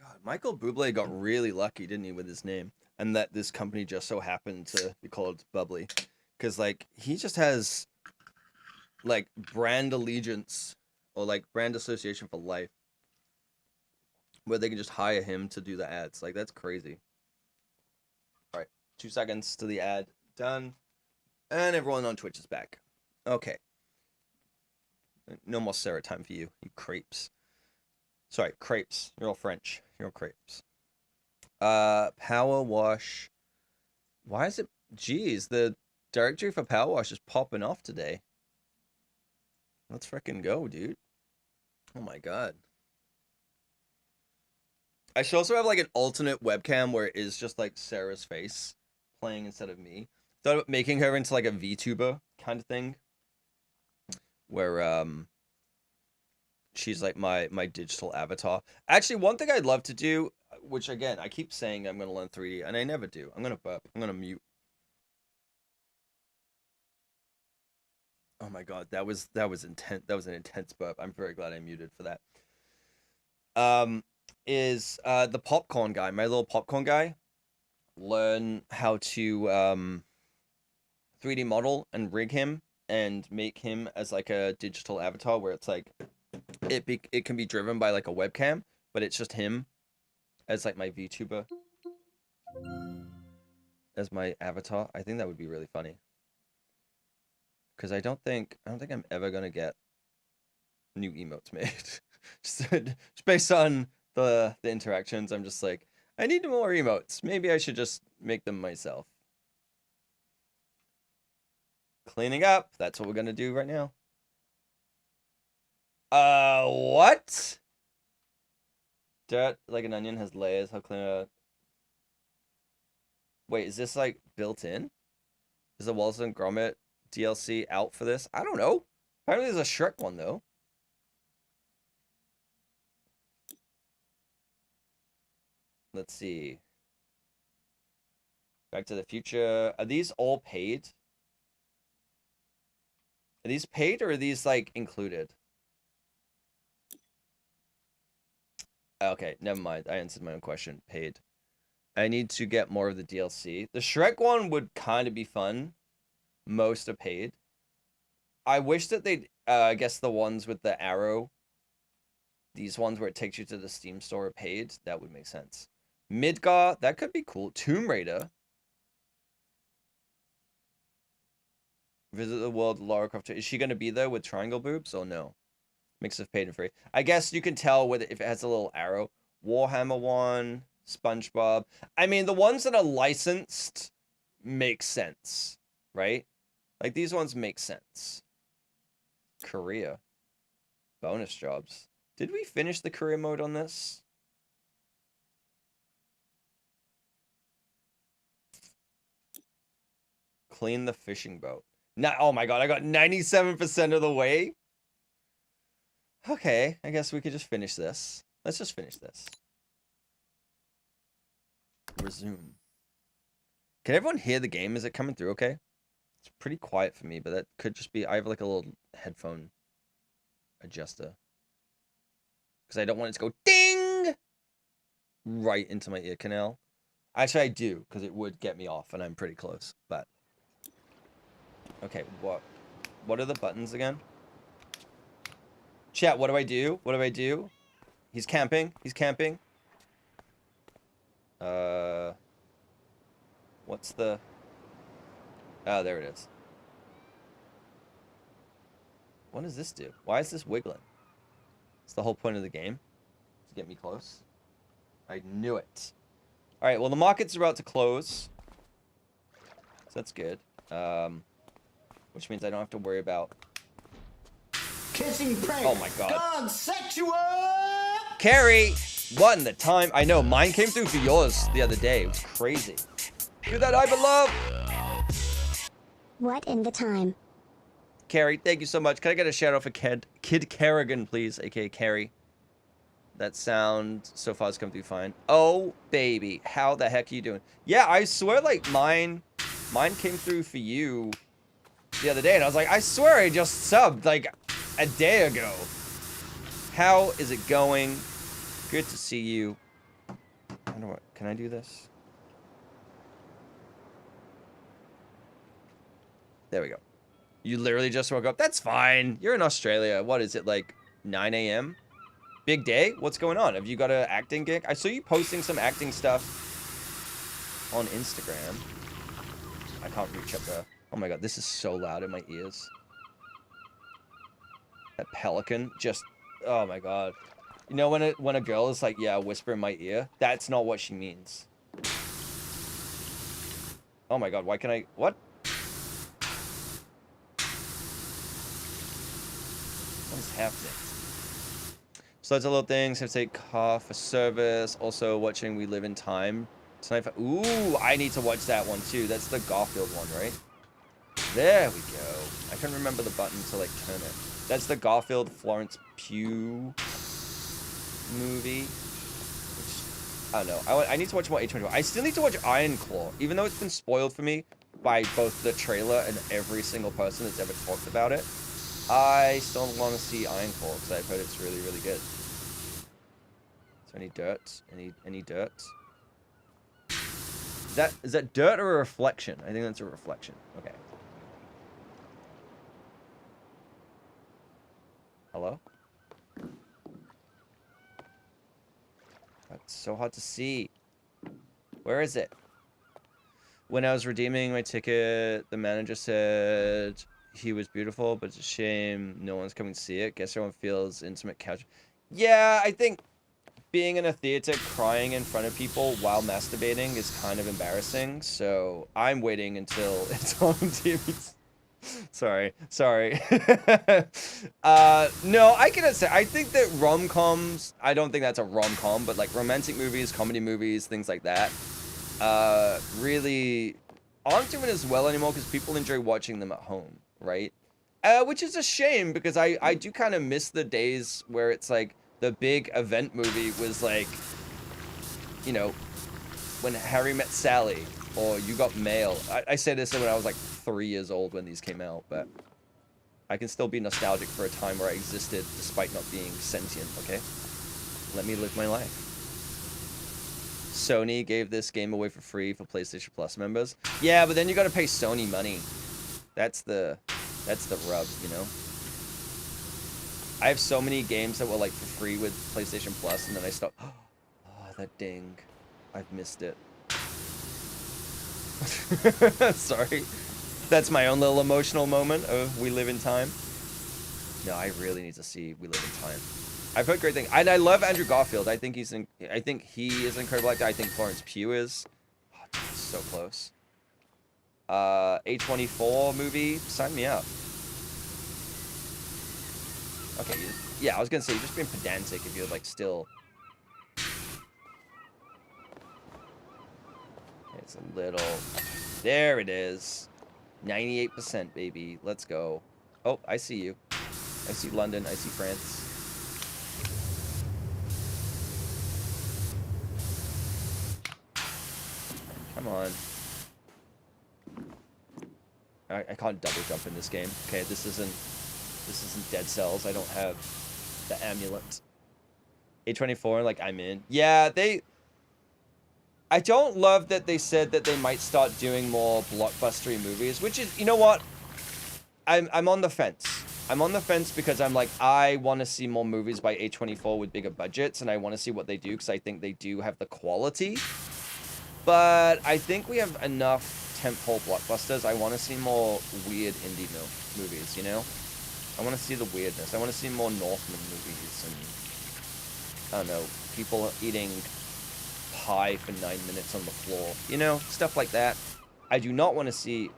God, Michael Bublé got really lucky, didn't he, with his name? And that this company just so happened to be called Bubbly. Because like he just has like brand allegiance or like brand association for life. Where they can just hire him to do the ads. Like that's crazy. All right, 2 seconds to the ad. Done. And everyone on Twitch is back. Okay. No more Sarah time for you, you crepes. Sorry, crepes. You're all French. You're all crepes. Power Wash. Why is it? Geez, the directory for Power Wash is popping off today. Let's freaking go, dude. Oh my god. I should also have like an alternate webcam where it is just like Sarah's face playing instead of me. Thought about making her into like a VTuber kind of thing, where she's like my digital avatar. Actually, one thing I'd love to do, which again I keep saying I'm gonna learn 3D, and I never do. I'm gonna burp. I'm gonna mute. Oh my god, that was intense. That was an intense burp. I'm very glad I muted for that. Is the popcorn guy, my little popcorn guy, learn how to 3D model and rig him and make him as like a digital avatar where it's like it can be driven by like a webcam, but it's just him as like my VTuber as my avatar. I think that would be really funny. Because I don't think I'm ever gonna get new emotes made. just based on the interactions, I'm just like, I need more emotes. Maybe I should just make them myself. Cleaning up. That's what we're gonna do right now. What? Dirt like an onion has layers. How clean? Wait, is this like built in? Is the Wallace and Gromit DLC out for this? I don't know. Apparently there's a Shrek one though. Let's see. Back to the Future. Are these all paid? Are these paid or are these like included? Okay, never mind. I answered my own question. Paid. I need to get more of the DLC. The Shrek one would kind of be fun. Most are paid. I wish that they'd, I guess the ones with the arrow, these ones where it takes you to the Steam store are paid. That would make sense. Midgar, that could be cool. Tomb Raider. Visit the world, Lara Croft. Is she going to be there with triangle boobs or no? Mix of paid and free. I guess you can tell with if it has a little arrow. Warhammer one, SpongeBob. I mean, the ones that are licensed make sense, right? Like these ones make sense. Korea. Bonus jobs. Did we finish the career mode on this? Clean the fishing boat. Now, oh my god, I got 97% of the way. Okay, I guess we could just finish this. Let's just finish this. Resume. Can everyone hear the game? Is it coming through okay? It's pretty quiet for me, but that could just be... I have like a little headphone adjuster. Because I don't want it to go ding! Right into my ear canal. Actually, I do, because it would get me off, and I'm pretty close, but... Okay, what are the buttons again? Chat, what do I do? What do I do? He's camping. He's camping. What's the... Oh, there it is. What does this do? Why is this wiggling? It's the whole point of the game. To get me close. I knew it. Alright, well, the market's about to close. So that's good. Which means I don't have to worry about... Kissing prank. Oh my god. Gone sexual! Carrie! What in the time? I know, mine came through for yours the other day. It was crazy. Do that, I love. What in the time? Carrie, thank you so much. Can I get a shout out for Kid Kerrigan, please? AKA Carrie. That sound so far has come through fine. Oh, baby. How the heck are you doing? Yeah, I swear, like, mine came through for you the other day, and I was like, I swear I just subbed, like, a day ago. How is it going? Good to see you. I don't know what, can I do this? There we go. You literally just woke up. That's fine. You're in Australia. What is it, like 9 a.m.? Big day? What's going on? Have you got an acting gig? I saw you posting some acting stuff on Instagram. I can't reach up there. Oh my god, this is so loud in my ears. That pelican just... Oh my god. You know when a girl is like, yeah, whisper in my ear? That's not what she means. Oh my god, why can I... What? What is happening? So lots of little things. Have to take car for service. Also watching We Live in Time Sniper. Ooh, I need to watch that one too. That's the Garfield one, right? There we go. I couldn't remember the button to like turn it. That's the Garfield Florence Pugh movie. Which, I don't know. I need to watch more A24. I still need to watch Iron Claw, even though it's been spoiled for me by both the trailer and every single person that's ever talked about it. I still want to see Iron Claw because I've heard it's really, really good. Is there any dirt? Any dirt? Is that dirt or a reflection? I think that's a reflection. Okay. Hello? It's so hard to see. Where is it? When I was redeeming my ticket, the manager said he was beautiful, but it's a shame no one's coming to see it. Guess everyone feels intimate couch. Yeah, I think being in a theater crying in front of people while masturbating is kind of embarrassing, so I'm waiting until it's on TV. Sorry. No, I cannot say. I think that rom-coms, I don't think that's a rom-com, but like romantic movies, comedy movies, things like that, really aren't doing as well anymore because people enjoy watching them at home, right? Which is a shame because I do kind of miss the days where it's like the big event movie was like, you know, When Harry Met Sally or You Got Mail. I say this when I was like 3 years old when these came out, but I can still be nostalgic for a time where I existed despite not being sentient, okay? Let me live my life. Sony gave this game away for free for PlayStation Plus members. Yeah, but then you gotta pay Sony money. That's the rub, you know? I have so many games that were like for free with PlayStation Plus, and then I stopped. Oh, that ding. I've missed it. Sorry. That's my own little emotional moment of We Live in Time. No, I really need to see We Live in Time. I've heard great things. And I love Andrew Garfield. I think he is an incredible actor. I think Florence Pugh is. Oh, dude, so close. A24 movie, sign me up. Okay, yeah, I was gonna say, you're just being pedantic if you're, like, still... Okay, it's a little... There it is. 98%, baby. Let's go. Oh, I see you. I see London. I see France. Come on. I can't double jump in this game. Okay, this isn't Dead Cells. I don't have the amulet. A24, like, I'm in. Yeah, I don't love that they said that they might start doing more blockbustery movies, which is, you know what? I'm on the fence. I'm on the fence because I'm like, I want to see more movies by A24 with bigger budgets, and I want to see what they do because I think they do have the quality. But I think we have enough tentpole blockbusters. I want to see more weird indie movies, you know? I want to see the weirdness. I want to see more Northman movies and, I don't know, people eating pie for 9 minutes on the floor. You know, stuff like that. I do not want to see...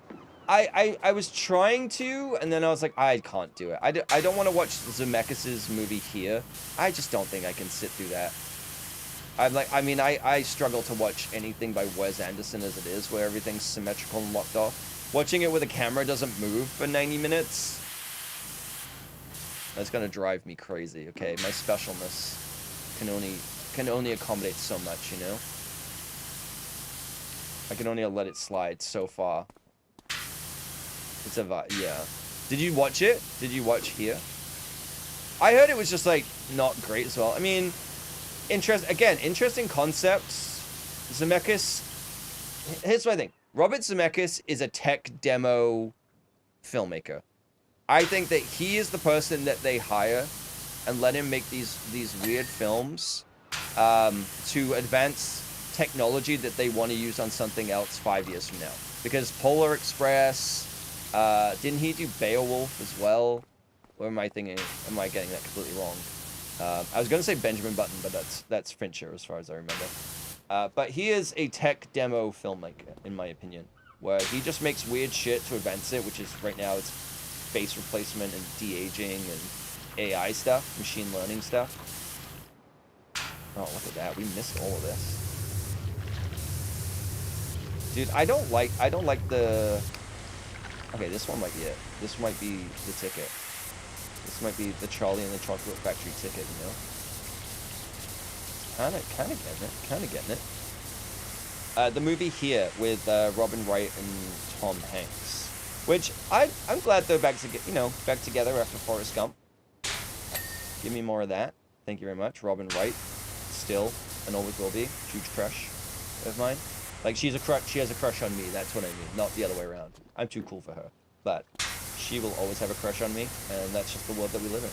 I was trying to, and then I was like, I can't do it. I don't want to watch Zemeckis' movie here. I just don't think I can sit through that. I struggle to watch anything by Wes Anderson as it is, where everything's symmetrical and locked off. Watching it with a camera doesn't move for 90 minutes. That's gonna drive me crazy, okay? My specialness can only accommodate so much, you know? I can only let it slide so far. It's a vibe, yeah. Did you watch it? Did you watch here? I heard it was just, like, not great as well. I mean, interesting concepts. Zemeckis, here's my thing. Robert Zemeckis is a tech demo filmmaker. I think that he is the person that they hire and let him make these weird films to advance technology that they want to use on something else 5 years from now. Because Polar Express, didn't he do Beowulf as well? Or am I getting that completely wrong? I was going to say Benjamin Button, but that's Fincher as far as I remember. But he is a tech demo filmmaker, in my opinion, where he just makes weird shit to advance it, which is right now it's face replacement and de-aging and AI stuff, machine learning stuff. Oh, look at that. We missed all of this. Dude, I don't like the... Okay, this one might be it. This might be the ticket. This might be the Charlie and the Chocolate Factory ticket, you know? Kinda getting it. Kinda getting it. The movie Here with Robin Wright and Tom Hanks. Which, I'm glad they're back together after Forrest Gump. Give me more of that. Thank you very much. Robin Wright, still, and always will be, huge crush of mine. Like, she has a crush on me, that's what I mean, not the other way around. I'm too cool for her. But she will always have a crush on me, and that's just the world that we live in.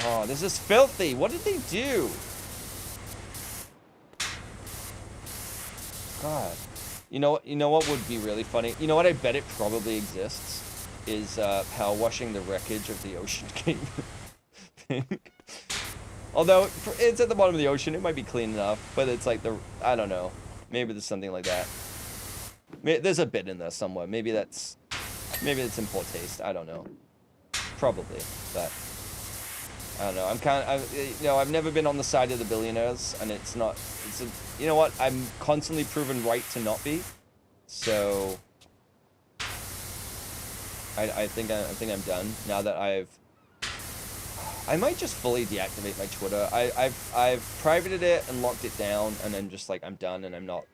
Oh, this is filthy. What did they do? God. You know what would be really funny? You know what I bet it probably exists? Is power washing the wreckage of the Ocean Gate thing. Although, it's at the bottom of the ocean, it might be clean enough, but it's like I don't know. Maybe there's something like that. There's a bit in there somewhere. Maybe it's in poor taste. I don't know. Probably, but I don't know. I've never been on the side of the billionaires, and you know what? I'm constantly proven right to not be. So I think I'm done now that I might just fully deactivate my Twitter. I've privated it and locked it down, and then just like I'm done and I'm not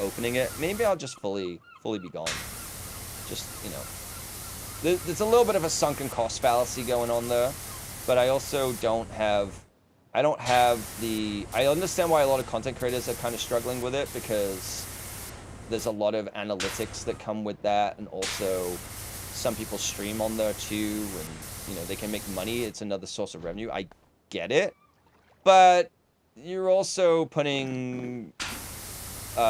opening it. Maybe I'll just fully be gone. Just, you know, there's a little bit of a sunken cost fallacy going on there, but I also don't have I understand why a lot of content creators are kind of struggling with it, because there's a lot of analytics that come with that, and also some people stream on there too, and you know, they can make money. It's another source of revenue. I get it, but you're also putting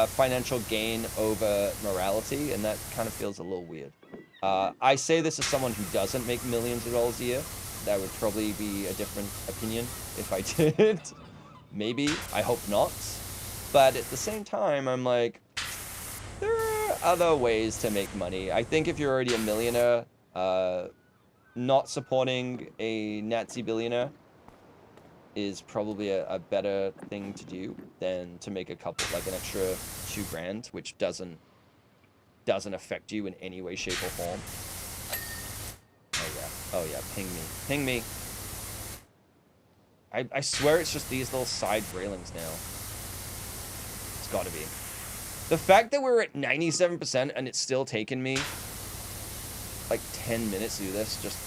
financial gain over morality, and that kind of feels a little weird. I say this as someone who doesn't make millions of dollars a year. That would probably be a different opinion if I did. Maybe. I hope not. But at the same time, I'm like, there are other ways to make money. I think if you're already a millionaire, not supporting a Nazi billionaire is probably a better thing to do than to make an extra $2,000, which doesn't affect you in any way, shape, or form. Oh yeah, ping me. I swear it's just these little side railings now. It's gotta be. The fact that we're at 97% and it's still taking me like 10 minutes to do this, just...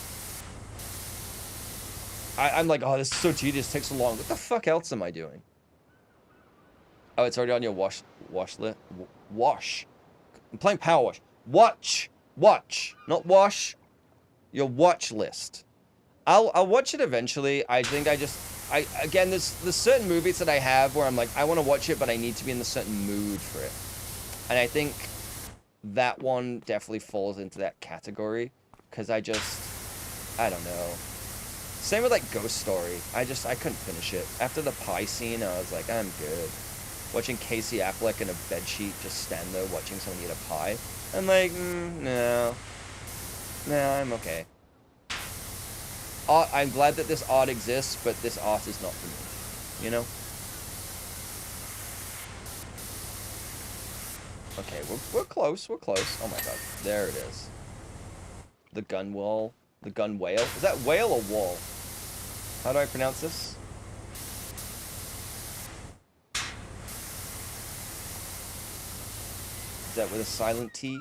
I'm like, oh, this is so tedious, it takes so long. What the fuck else am I doing? Oh, it's already on your wash list. Wash. I'm playing Power Wash. Watch. Not wash. Your watch list. I'll watch it eventually. I think again, there's certain movies that I have where I'm like, I want to watch it, but I need to be in a certain mood for it. And I think that one definitely falls into that category, because I don't know. Same with like Ghost Story. I couldn't finish it. After the pie scene, I was like, I'm good. Watching Casey Affleck in a bedsheet just stand there watching someone eat a pie. I'm like, no. No, I'm okay. I'm glad that this art exists, but this art is not for me. You know? Okay, we're close. We're close. Oh my god. There it is. The gun wall. The gun whale. Is that whale or wall? How do I pronounce this? Is that with a silent T?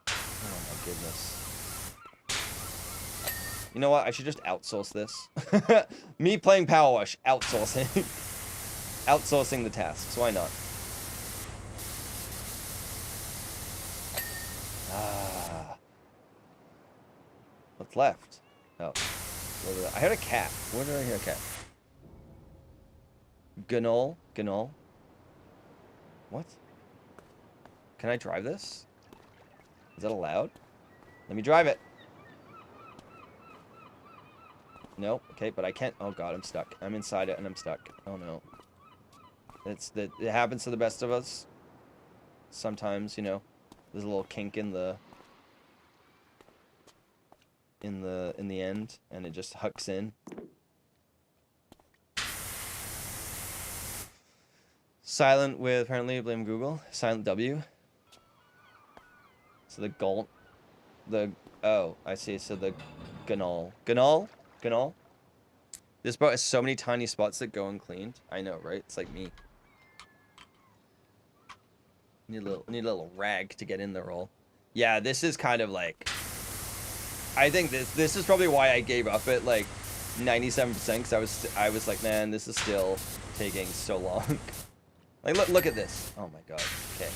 Oh my goodness. You know what? I should just outsource this. Me playing Power Wash. Outsourcing. Outsourcing the tasks. Why not? What's left? Oh. I heard a cat. Where did I hear a cat? Ganol? Ganol? What? Can I drive this? Is that allowed? Let me drive it. No, okay, but I can't. Oh god, I'm stuck. I'm inside it and I'm stuck. Oh no. It happens to the best of us. Sometimes, you know, there's a little kink in the... in the end, and it just hooks in. Silent with apparently blame Google. Silent W. So the Gaunt, oh, I see. So the Ganal. This boat has so many tiny spots that go uncleaned. I know, right? It's like me. Need a little rag to get in there all. Yeah, this is kind of like, I think this is probably why I gave up at like 97%, because I was like, man, this is still taking so long. Like look at this. Oh my god. Okay.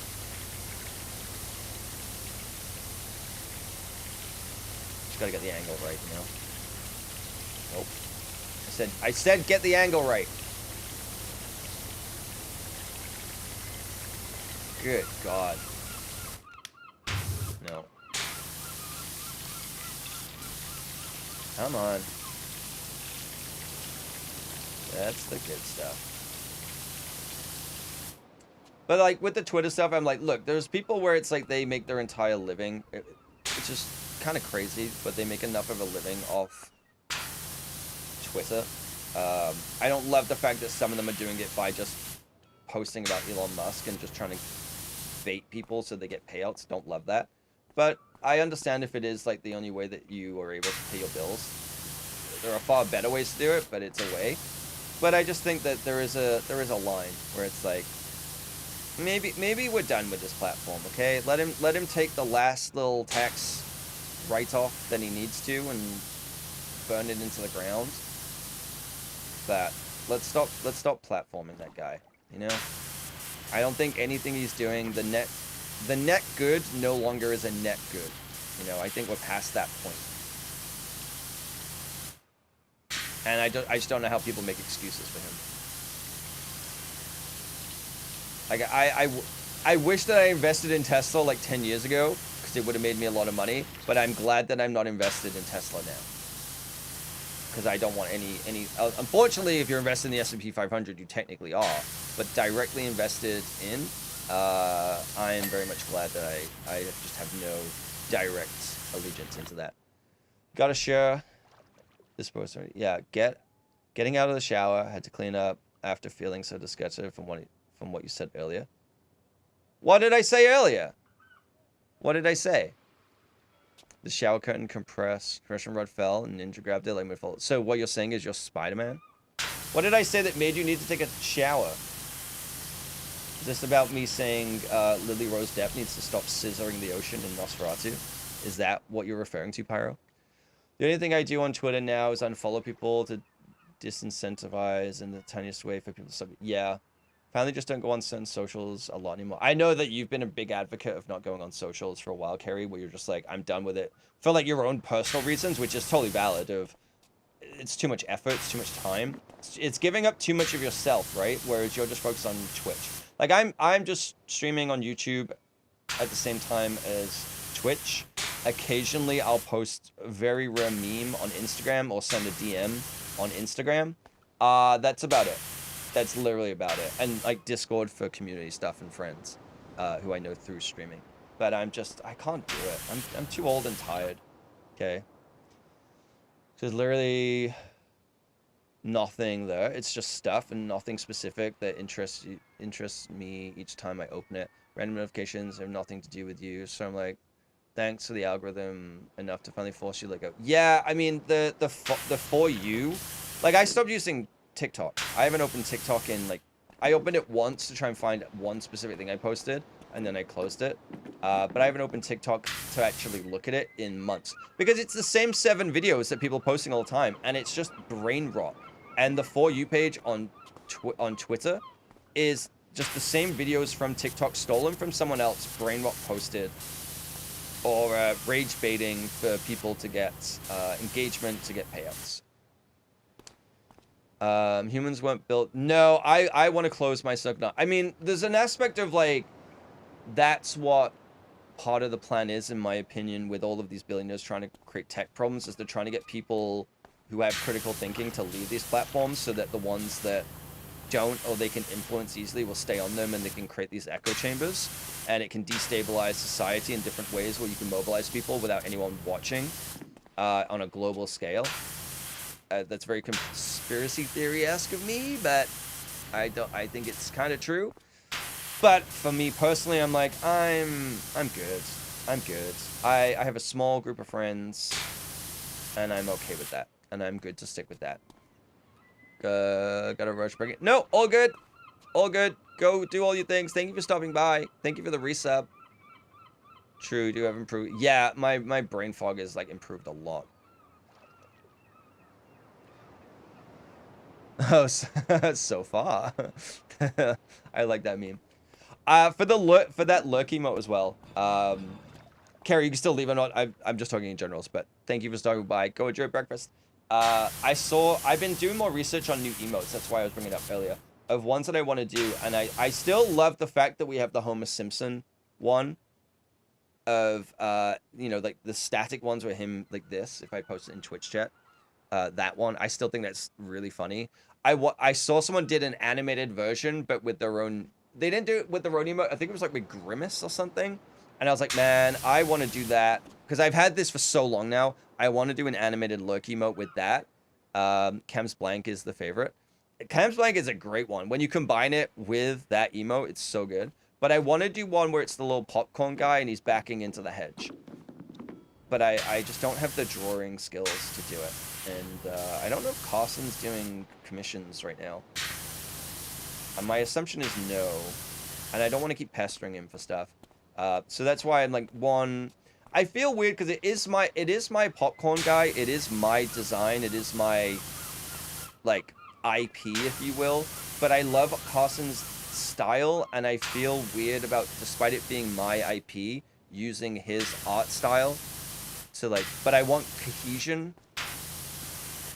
Just gotta get the angle right, you know. Nope. I said get the angle right. Good god. No. Come on. That's the good stuff. But like with the Twitter stuff, I'm like, look, there's people where it's like they make their entire living. It's just kind of crazy, but they make enough of a living off Twitter. I don't love the fact that some of them are doing it by just posting about Elon Musk and just trying to bait people so they get payouts. Don't love that. But I understand if it is like the only way that you are able to pay your bills. There are far better ways to do it, but it's a way. But I just think that there is a line where it's like, maybe we're done with this platform, okay? Let him take the last little tax write-off that he needs to and burn it into the ground. But let's stop platforming that guy, you know? I don't think anything he's doing, the net good no longer is a net good. You know, I think we're past that point. And I just don't know how people make excuses for him. Like I wish that I invested in Tesla like 10 years ago, because it would have made me a lot of money, but I'm glad that I'm not invested in Tesla now. Because I don't want any unfortunately, if you're invested in the S&P 500, you technically are, but directly invested in, I am very much glad that I just have no direct allegiance into that. Gotta share this poster. Yeah, getting out of the shower, had to clean up after feeling so disgusted from what you said earlier. What did I say earlier? What did I say? The shower curtain compression rod fell, and Ninja grabbed it like my fault. So what you're saying is you're Spider-Man? What did I say that made you need to take a shower? Is this about me saying Lily Rose Depp needs to stop scissoring the ocean in Nosferatu? Is that what you're referring to, Pyro? The only thing I do on Twitter now is unfollow people to disincentivize in the tiniest way for people to stop. Yeah. Finally just don't go on certain socials a lot anymore. I know that you've been a big advocate of not going on socials for a while, Kerry, where you're just like, I'm done with it. For like your own personal reasons, which is totally valid, of it's too much effort, it's too much time. It's giving up too much of yourself, right? Whereas you're just focused on Twitch. Like I'm just streaming on YouTube at the same time as Twitch. Occasionally I'll post a very rare meme on Instagram or send a DM on Instagram. That's about it. That's literally about it. And like Discord for community stuff and friends who I know through streaming. But I can't do it. I'm too old and tired. Okay. There's literally nothing there. It's just stuff and nothing specific that interests me each time I open it. Random notifications have nothing to do with you. So I'm like, thanks for the algorithm enough to finally force you to let go. Yeah, I mean the for you, like I stopped using TikTok. I haven't opened TikTok in like, I opened it once to try and find one specific thing I posted, and then I closed it. But I haven't opened TikTok to actually look at it in months, because it's the same 7 videos that people are posting all the time, and it's just brain rot. And the For You page on Twitter is just the same videos from TikTok stolen from someone else, brain rot posted, or rage baiting for people to get engagement, to get payouts. Humans weren't built. No, I want to close my Sugnot. I mean, there's an aspect of like, that's what part of the plan is, in my opinion, with all of these billionaires trying to create tech problems, is they're trying to get people who have critical thinking to leave these platforms, so that the ones that don't, or they can influence easily, will stay on them, and they can create these echo chambers, and it can destabilize society in different ways where you can mobilize people without anyone watching. on a global scale. That's very conspiracy theory-esque of me, but I think it's kind of true. But for me personally, I'm like, I'm good. I'm good. I have a small group of friends, and I'm okay with that. And I'm good to stick with that. Gotta rush break it. No, all good. All good. Go do all your things. Thank you for stopping by. Thank you for the resub. True, do have improved. Yeah, my brain fog is like improved a lot. Oh, so far. I like that meme. For that lurk emote as well. Carrie, you can still leave or not. I'm just talking in generals, but thank you for stopping by. Go enjoy breakfast. I've been doing more research on new emotes. That's why I was bringing it up earlier. Of ones that I want to do, and I still love the fact that we have the Homer Simpson one. Of you know, like the static ones with him like this. If I post it in Twitch chat, that one, I still think that's really funny. I saw someone did an animated version, but with their own. They didn't do it with their own emote. I think it was like with Grimace or something. And I was like, man, I want to do that because I've had this for so long now. I want to do an animated lurk emote with that. Cam's Blank is the favorite. Cam's Blank is a great one. When you combine it with that emote, it's so good. But I want to do one where it's the little popcorn guy and he's backing into the hedge. But I just don't have the drawing skills to do it. And I don't know if Carson's doing commissions right now. My assumption is no. And I don't want to keep pestering him for stuff. So that's why I'm like, one... I feel weird because it is my popcorn guy. It is my design. It is my, like, IP, if you will. But I love Carson's style, and I feel weird about, despite it being my IP, using his art style to, like, but I want cohesion.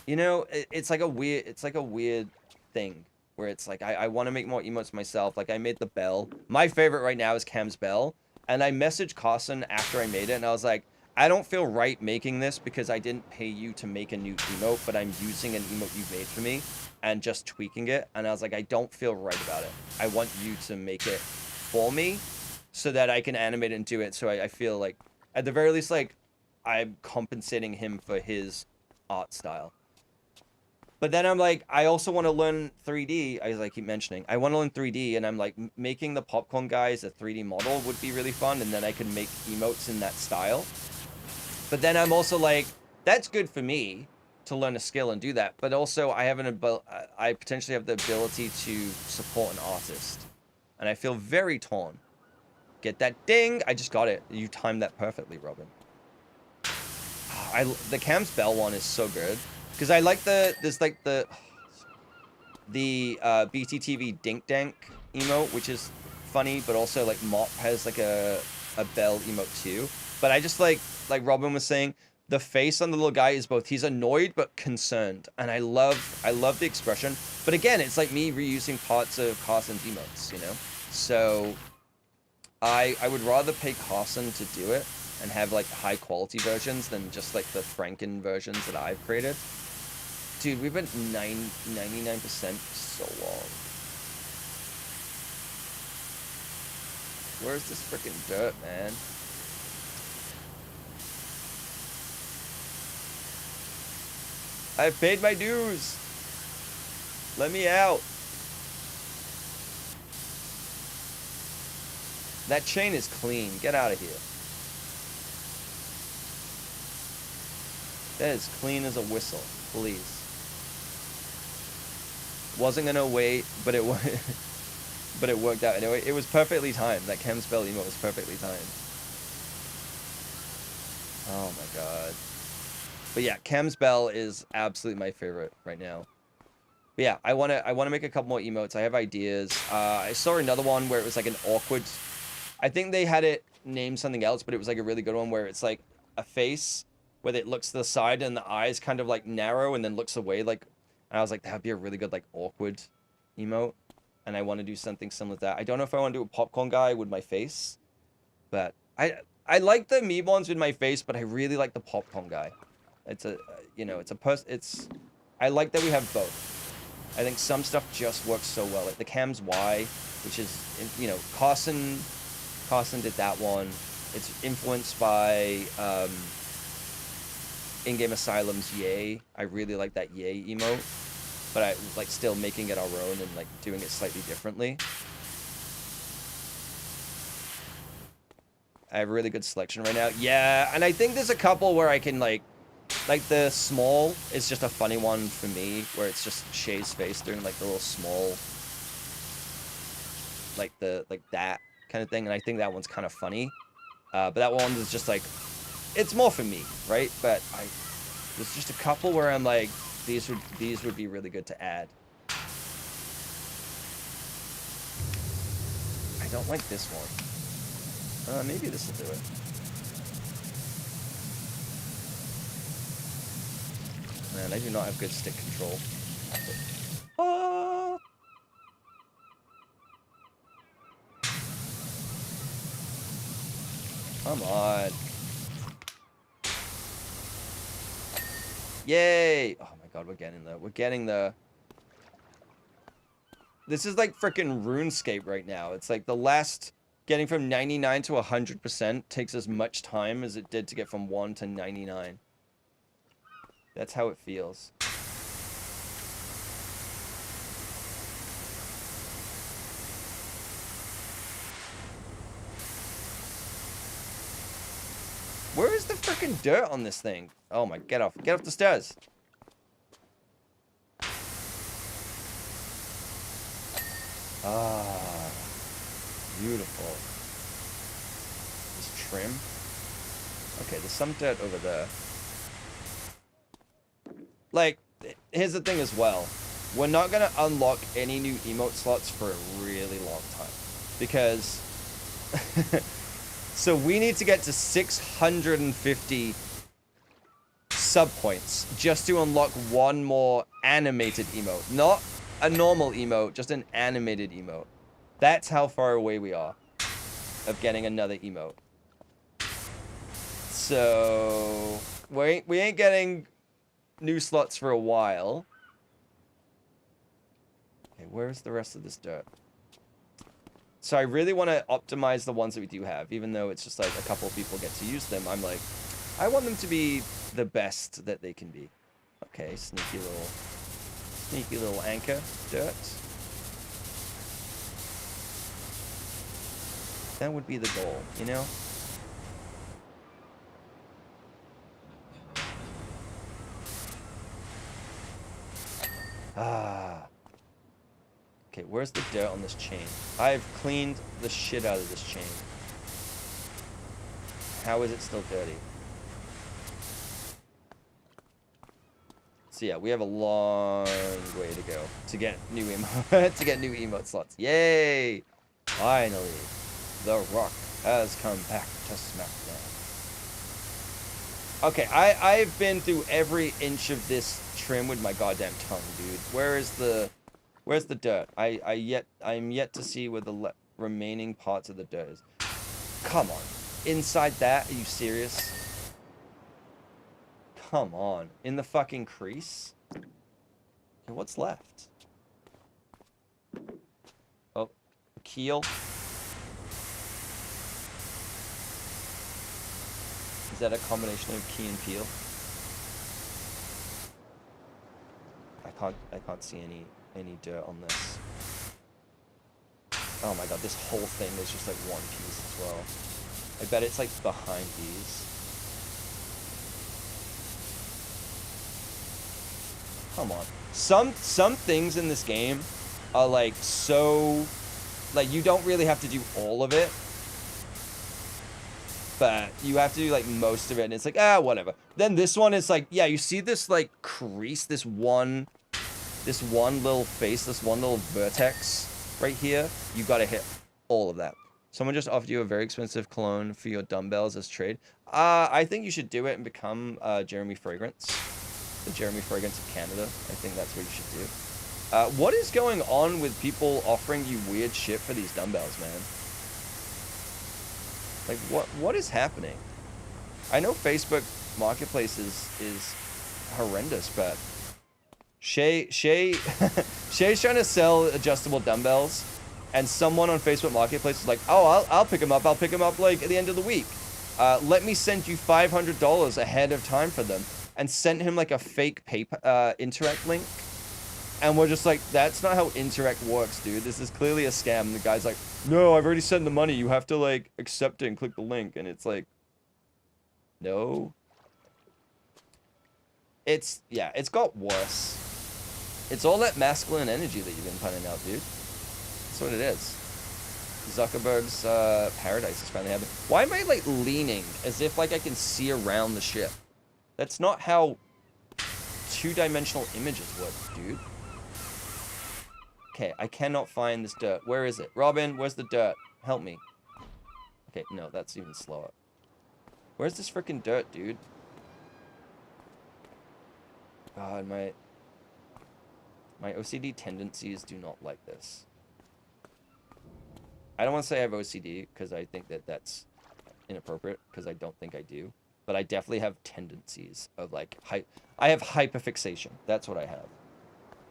You know, it's like a weird thing where it's like, I want to make more emotes myself. Like, I made the bell. My favorite right now is Cam's bell. And I messaged Carson after I made it, and I was like, I don't feel right making this because I didn't pay you to make a new emote, but I'm using an emote you made for me and just tweaking it. And I was like, I don't feel right about it. I want you to make it for me so that I can animate it and do it. So I feel like, at the very least, like, I'm compensating him for his art style. But then I'm like, I also want to learn 3D, as I keep mentioning. I want to learn 3D, and I'm like, making the popcorn guys a 3D model would be really fun, and then I can make emotes in that style. But then I'm also like, that's good for me to learn a skill and do that. But also, I potentially have the ability to support an artist. And I feel very torn. Get that ding! I just got it. You timed that perfectly, Robin. The Cam's Bell one is so good. Because I like the BTTV Dink Dank emote, which is funny, but also like Mop has like a bell emote too. But I just like Robin was saying, the face on the little guy is both, he's annoyed but concerned. And I love the expression. But again, it's like me reusing parts of Carson's emotes, you know? So I would rather pay Carson to do it and have like high quality versions than just like the Franken versions that I've created. Dude, we've been 99% so long. Where's this freaking dirt, man? I've paid my dues. Let me out. That chain is clean. Get out of here. That is clean as a whistle. Please. Wasn't gonna wait, but it but it worked out anyway. It was perfectly timed. That Cam spell emote was perfectly timed. Oh my god. But yeah, Cam's Bell is absolutely my favorite right now. But yeah, I wanna make a couple more emotes. I have ideas. I saw another one where it was like an awkward. I think they had it named something else, but it was like a really good one where it's like a face where it looks to the side and the eyes kind of like narrow and then looks away like. And I was like, that'd be a really good like awkward emote. And I want to do something similar to that. I don't know if I want to do a popcorn guy with my face, but I like the meme ones with my face, but I really like the popcorn guy. It's a, you know, I like that we have both. I think some stuff just works so well. Like the Cam's Y, which is, you know, Carson did that one. It's influenced by, In-game Asylum's Yay. I really like that Yay emote. But I like still making it our own and like doing it slightly differently. I have a really good selection right now. Yeah, and I think there's a couple where I can like the small is just a funny one for me, where it's just Shay's face doing like the little small, like that kind of thing, and I think that one's kind of funny. But that one is just like, it's more for me, right? But there's just a couple where I'm like, these would be really good to add. I don't like this one. Maybe this will do it. Man, I do not have good stick control. Ah! Come on. Yay! Oh my god, we're getting there. We're getting there. This is like freaking RuneScape right now. It's like the last... Getting from 99 to 100% takes as much time as it did to get from 1 to 99. That's how it feels. Where is the freaking dirt on this thing? Oh my, get off the stairs. Ah. Beautiful. This trim. Okay, there's some dirt over there. Like, here's the thing as well. We're not going to unlock any new emote slots for a really long time. Because... so we need to get to 650 sub points just to unlock one more animated emote. Not a normal emote, just an animated emote. That's how far away we are of getting another emote. So we ain't getting new slots for a while. Okay, where's the rest of this dirt? So I really want to optimize the ones that we do have, even though it's just like a couple people get to use them. I'm like, I want them to be the best that they can be. Okay, sneaky little anchor dirt. That would be the goal, you know? Ah. Okay, where's the dirt on this chain? I've cleaned the shit out of this chain. How is it still dirty? So yeah, we have a long way to go to get new emote slots. Yay! Finally. The Rock has come back to SmackDown. Okay, I've been through every inch of this trim with my goddamn tongue, dude. Where's the dirt? I'm yet to see where the remaining parts of the dirt is. Come on. Inside that? Are you serious? Come on. In the fucking crease? Okay, what's left? Oh, keel. Is that a combination of key and peel? I can't see any dirt on this. Oh my god, this whole thing is just like one piece as well. I bet it's like behind these. Come on. Some things in this game are like so, like you don't really have to do all of it. But you have to do like most of it and it's like, whatever. Then this one is like, yeah, you see this like crease, this one little face, this one little vertex right here. You gotta hit all of that. Someone just offered you a very expensive cologne for your dumbbells as trade. I think you should do it and become Jeremy Fragrance. The Jeremy Fragrance of Canada. I think that's what you should do. What is going on with people offering you weird shit for these dumbbells, man? Like, what is happening? I know Facebook Marketplace is horrendous, but Shay's trying to sell adjustable dumbbells, and someone on Facebook Marketplace is like, oh, I'll pick them up. I'll pick them up like at the end of the week. Let me send you $500 ahead of time for them. and sent him like a fake paper Interact link. And we're just like, that's not how Interact works, dude. This is clearly a scam. And the guy's like, no, I've already sent the money. You have to like accept it and click the link. And it's like, no. Yeah, it's got worse. It's all that masculine energy that you've been putting out, dude. That's what it is. Zuckerberg's paradise is finally happening. Why am I like leaning as if like I can see around the ship? That's not how two-dimensional images work, dude. Okay, I cannot find this dirt. Where is it? Robin, where's the dirt? Help me. Okay, no, that's even slower. Where's this freaking dirt, dude? God, my OCD tendencies do not like this. I don't want to say I have OCD, because I think that that's inappropriate, because I don't think I do. But I definitely have tendencies of, like, I have hyperfixation. That's what I have.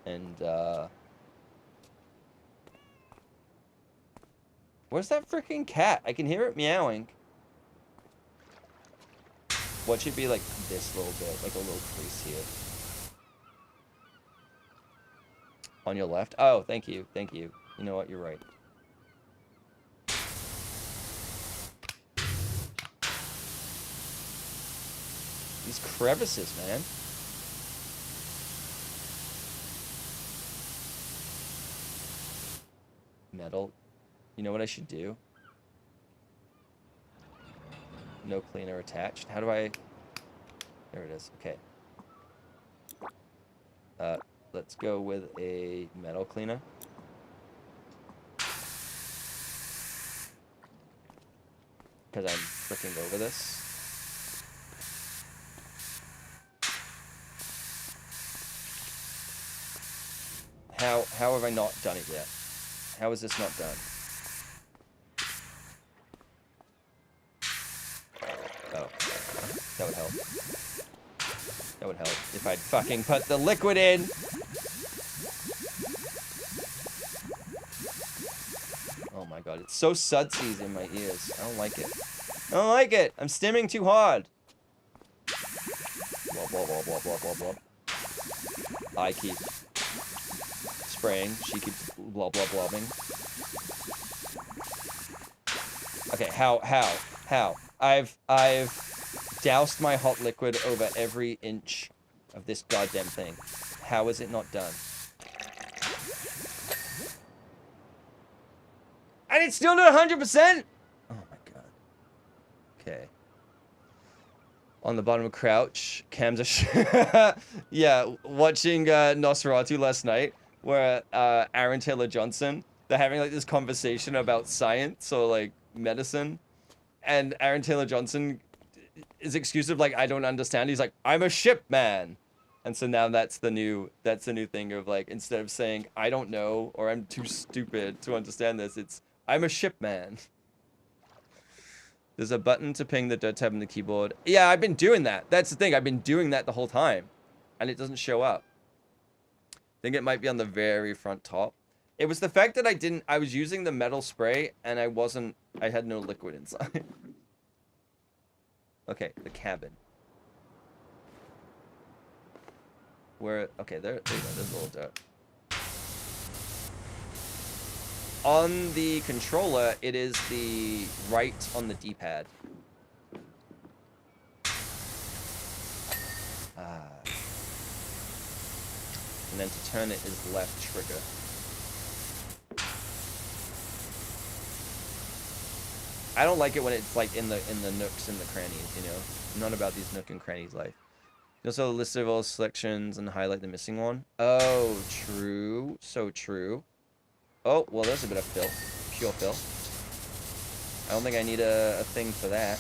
And, where's that freaking cat? I can hear it meowing. What should be, like, this little bit? Like a little crease here. On your left? Oh, thank you. Thank you. You know what? You're right. These crevices, man. Metal. You know what I should do? No cleaner attached. How do I... There it is. Okay. Let's go with a metal cleaner. Because I'm freaking over this. How have I not done it yet? How is this not done? Oh, that would help. That would help if I'd fucking put the liquid in. Oh my god, it's so sudsies in my ears. I don't like it. I don't like it. I'm stimming too hard. Blob, blob, blob, blob, blob, blob, blob. I keep spraying. She keeps blob, blob, blobbing. Okay, how? I've doused my hot liquid over every inch of this goddamn thing. How is it not done? And it's still not 100%? Oh my god. Okay. On the bottom of Crouch, Cam's a yeah, watching Nosferatu last night, where Aaron Taylor Johnson, they're having like this conversation about science or like medicine, and Aaron Taylor Johnson is excuse of like, I don't understand. He's like, I'm a ship man. And so now that's the new thing of like, instead of saying I don't know or I'm too stupid to understand this, it's I'm a ship man. There's a button to ping the dirt tab in the keyboard. Yeah, I've been doing that. That's the thing. I've been doing that the whole time. And it doesn't show up. I think it might be on the very front top. It was the fact that I was using the metal spray and I had no liquid inside. Okay, the cabin. Okay, there you go, there's a little dirt. On the controller, it is the right on the D-pad. And then to turn it is left trigger. I don't like it when it's like in the nooks and the crannies, you know? I'm not about these nook and crannies life. You also list of all selections and highlight the missing one. Oh, true. So true. Oh, well, there's a bit of fill. Pure fill. I don't think I need a thing for that.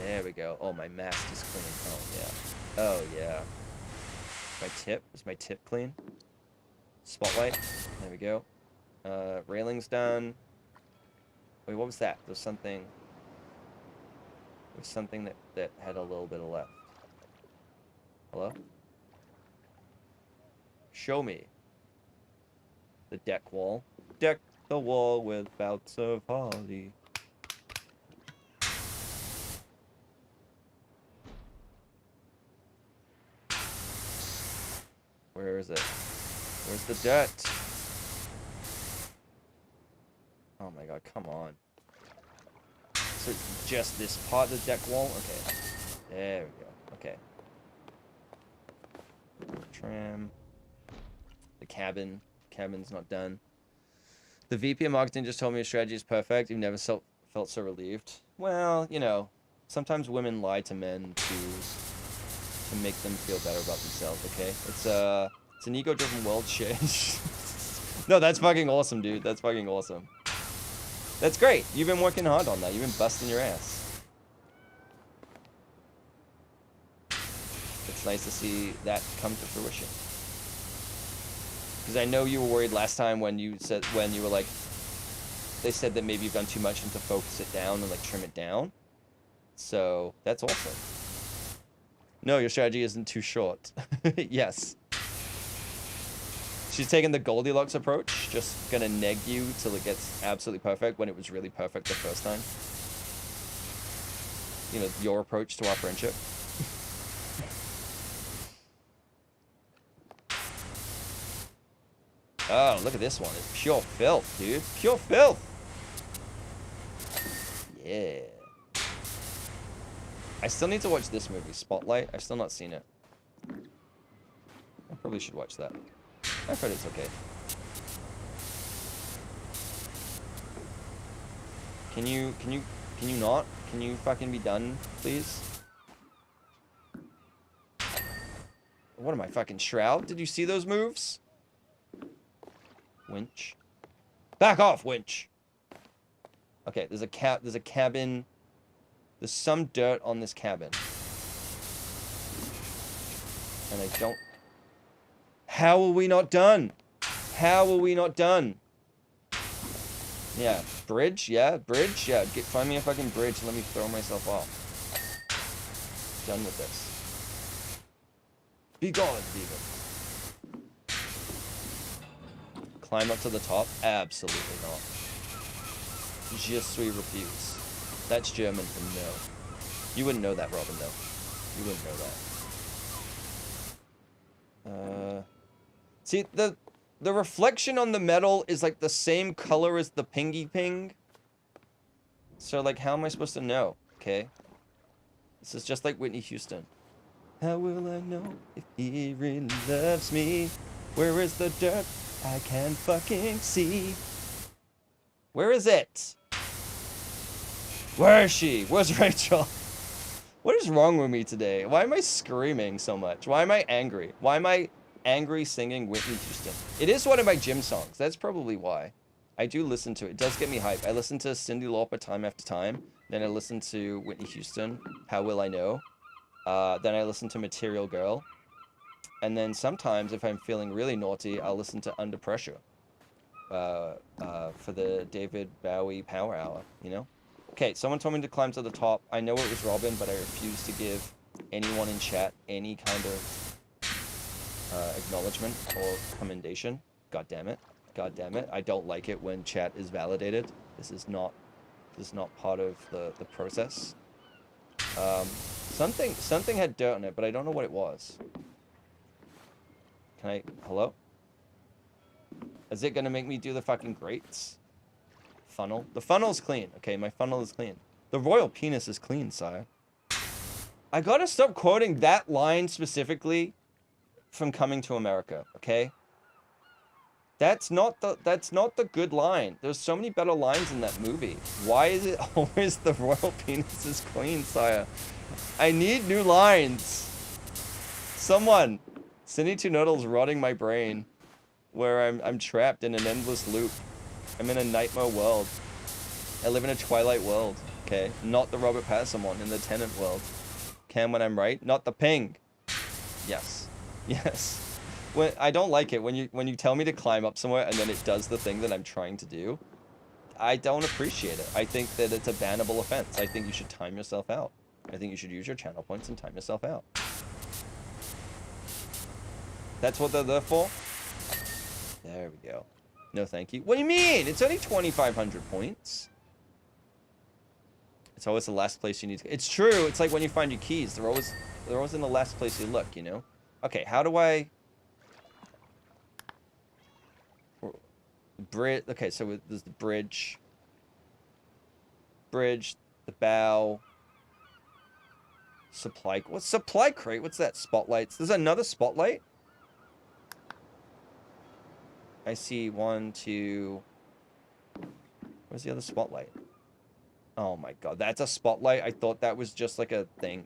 There we go. Oh, my mask is clean. Oh, yeah. Oh, yeah. My tip. Is my tip clean? Spotlight. There we go. Railing's done. Wait, what was that? There's something... There's something that had a little bit of left. Hello? Show me. The deck wall. Deck the wall with bouts of holly. Where is it? Where's the dirt? Oh my god, come on. So just this part of the deck wall? Okay. There we go. Okay. Tram. The cabin. Cabin's not done. The VP of marketing just told me your strategy is perfect. You've never felt so relieved. Well, you know, sometimes women lie to men to make them feel better about themselves, okay? It's an ego-driven world shit. No, that's fucking awesome, dude. That's fucking awesome. That's great. You've been working hard on that. You've been busting your ass. It's nice to see that come to fruition. Because I know you were worried last time when you were like, they said that maybe you've done too much and to focus it down and like trim it down. So that's awesome. No, your strategy isn't too short. Yes. She's taking the Goldilocks approach, just gonna neg you till it gets absolutely perfect when it was really perfect the first time. You know, your approach to our friendship. Oh, look at this one. It's pure filth, dude. Pure filth. Yeah. I still need to watch this movie, Spotlight. I've still not seen it. I probably should watch that. I've heard it's okay. Can you not? Can you fucking be done, please? What am I, fucking Shroud? Did you see those moves? Winch. Back off, winch! Okay, there's a cabin. There's some dirt on this cabin. And I don't... How are we not done? How are we not done? Yeah, bridge? Yeah, bridge? Yeah, find me a fucking bridge and let me throw myself off. Done with this. Be gone, demon. Climb up to the top? Absolutely not. Je suis refuse. That's German for no. You wouldn't know that, Robin, though. You wouldn't know that. See, the reflection on the metal is like the same color as the pingy ping. So, like, how am I supposed to know? Okay. This is just like Whitney Houston. How will I know if he really loves me? Where is the dirt I can fucking see? Where is it? Where is she? Where's Rachel? What is wrong with me today? Why am I screaming so much? Why am I angry? Why am I angry singing Whitney Houston? It is one of my gym songs. That's probably why. I do listen to it. It does get me hyped. I listen to Cyndi Lauper time after time. Then I listen to Whitney Houston, How Will I Know? Then I listen to Material Girl. And then sometimes, if I'm feeling really naughty, I'll listen to Under Pressure. For the David Bowie Power Hour, you know? Okay, someone told me to climb to the top. I know it was Robin, but I refuse to give anyone in chat any kind of acknowledgement or commendation. God damn it. God damn it. I don't like it when chat is validated. This is not part of the process. Something had dirt on it, but I don't know what it was. Can I... Hello? Is it gonna make me do the fucking grates? Funnel? The funnel's clean. Okay, my funnel is clean. The royal penis is clean, sire. I gotta stop quoting that line specifically from Coming to America, okay? That's not the good line. There's so many better lines in that movie. Why is it always the royal penis is clean, sire? I need new lines. Someone. Cindy2 Noodle's rotting my brain. Where I'm trapped in an endless loop. I'm in a nightmare world. I live in a Twilight world. Okay? Not the Robert Pattinson one, in the Tenant world. Cam, when I'm right? Not the ping. Yes. Yes. When I don't like it when you tell me to climb up somewhere and then it does the thing that I'm trying to do. I don't appreciate it. I think that it's a bannable offense. I think you should time yourself out. I think you should use your channel points and time yourself out. That's what they're there for? There we go. No, thank you. What do you mean? It's only 2,500 points. It's always the last place you need to... It's true. It's like when you find your keys. They're always in the last place you look, you know? Okay, how do I bridge. Okay, so there's the bridge. Bridge, the bow. Supply. What's supply crate? What's that? Spotlights. There's another spotlight. I see 1, 2. Where's the other spotlight? Oh my god, that's a spotlight. I thought that was just like a thing.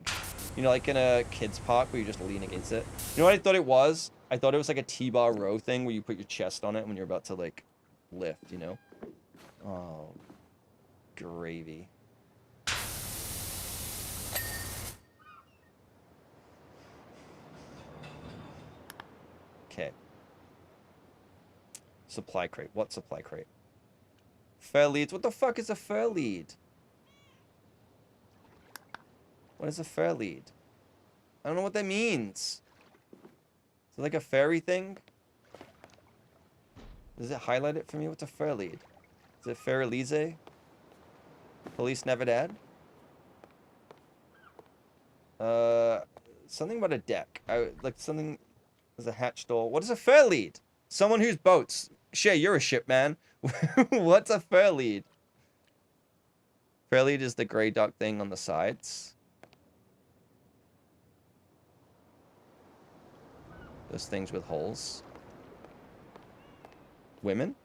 You know, like in a kid's park where you just lean against it. You know what I thought it was? I thought it was like a T-bar row thing where you put your chest on it when you're about to like lift, you know? Oh, gravy. Okay. Supply crate. What supply crate? Fair leads. What the fuck is a fair lead? What is a fair lead? I don't know what that means. Is it like a fairy thing? Does it highlight it for me? What's a fair lead? Is it Fair Elise? Police Navidad? Something about a deck. Like something. There's a hatch door. What is a fair lead? Someone whose boats. Shay, you're a ship man. What's a fair lead? Fair lead is the gray duck thing on the sides. Those things with holes. Women?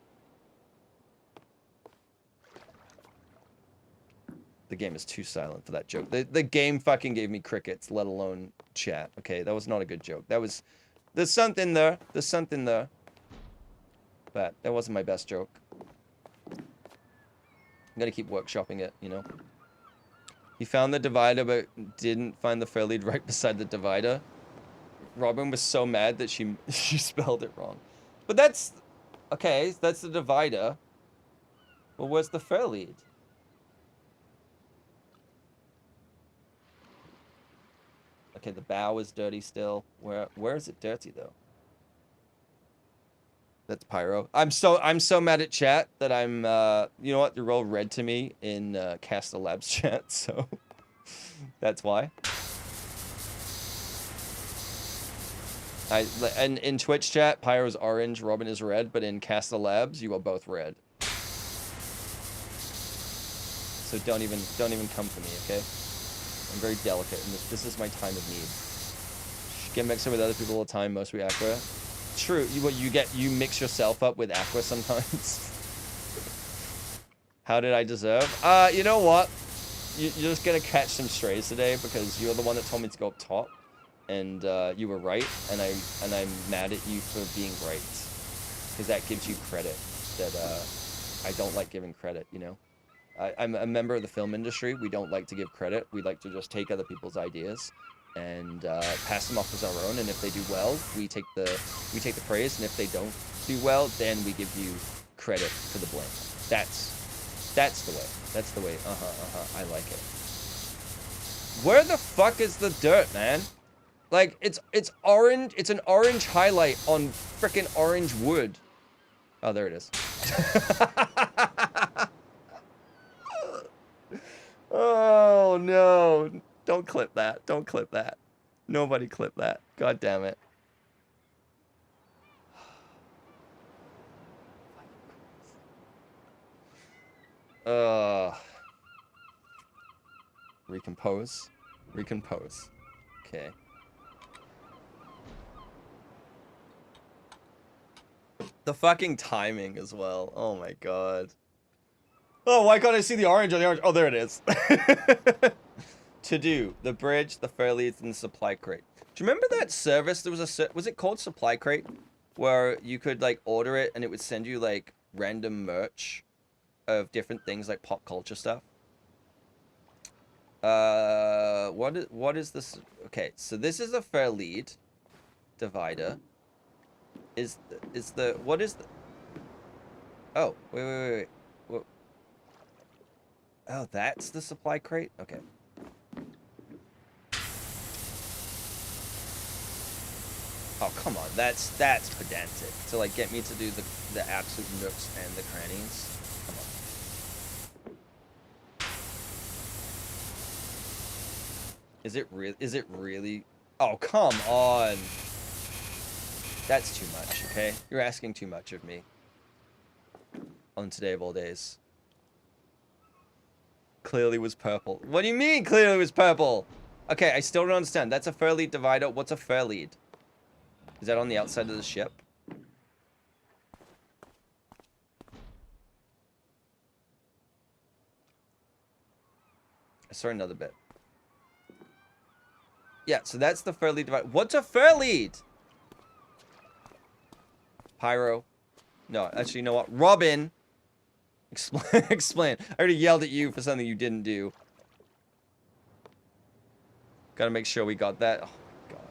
The game is too silent for that joke. The game fucking gave me crickets, let alone chat. Okay, that was not a good joke. That was... There's something there. There's something there. But that wasn't my best joke. I'm gonna keep workshopping it, you know? He found the divider, but didn't find the fair lead right beside the divider. Robin was so mad that she spelled it wrong. But that's... Okay, that's the divider. Well, where's the fair lead? Okay, the bow is dirty still. Where is it dirty though? That's Pyro. I'm so mad at chat that I'm you know what? You're all red to me in Casta Labs chat, so that's why. And in Twitch chat, Pyro's orange, Robin is red, but in Casta Labs, you are both red. So don't even come for me, okay? I'm very delicate, and this is my time of need. Get mixed up with other people all the time, mostly Aqua. True, you mix yourself up with Aqua sometimes. How did I deserve? You know what? You're just gonna catch some strays today because you're the one that told me to go up top, and you were right, and I'm mad at you for being right, because that gives you credit that I don't like giving credit, you know. I'm a member of the film industry. We don't like to give credit. We like to just take other people's ideas and pass them off as our own. And if they do well, we take the praise. And if they don't do well, then we give you credit for the blame. That's the way. That's the way. I like it. Where the fuck is the dirt, man? Like it's orange. It's an orange highlight on frickin' orange wood. Oh, there it is. Oh, no. Don't clip that. Don't clip that. Nobody clip that. God damn it. Recompose. Recompose. Okay. The fucking timing as well. Oh my god. Oh, why can't I see the orange on the orange? Oh, there it is. To do the bridge, the fair leads, and the supply crate. Do you remember that service? There was was it called Supply Crate, where you could like order it and it would send you like random merch of different things like pop culture stuff. What is this? Okay, so this is a fair lead divider. What is the? Oh, wait. Oh, that's the supply crate? Okay. Oh, come on. That's pedantic. To, like, get me to do the absolute nooks and the crannies. Come on. Is it really? Oh, come on. That's too much, okay? You're asking too much of me. on today of all days. Clearly was purple. What do you mean clearly was purple? Okay, I still don't understand. That's a fur lead divider. What's a fur lead? Is that on the outside of the ship? I saw another bit. Yeah, so that's the fur lead divider. What's a fur lead? Pyro. No, actually, you know what? Robin. Explain. Explain. I already yelled at you for something you didn't do. Gotta make sure we got that. Oh, my God.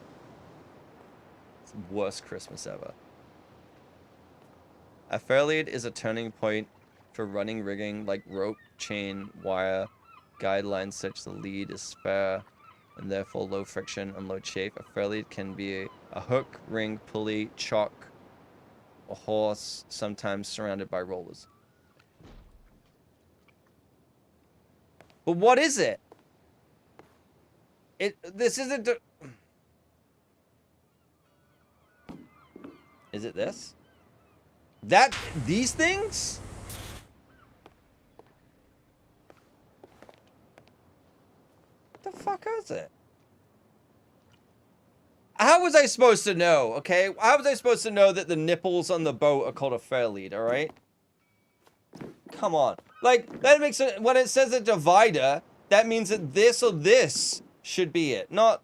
It's the worst Christmas ever. A fur lead is a turning point for running rigging like rope, chain, wire. Guidelines such the lead is spare and therefore low friction and low chafe. A fur lead can be a hook, ring, pulley, chock, a horse, sometimes surrounded by rollers. But what is it? This isn't... Is it this? These things? What the fuck is it? How was I supposed to know, okay? How was I supposed to know that the nipples on the boat are called a fur lead, alright? Come on. Like, that makes it... When it says a divider, that means that this or this should be it. Not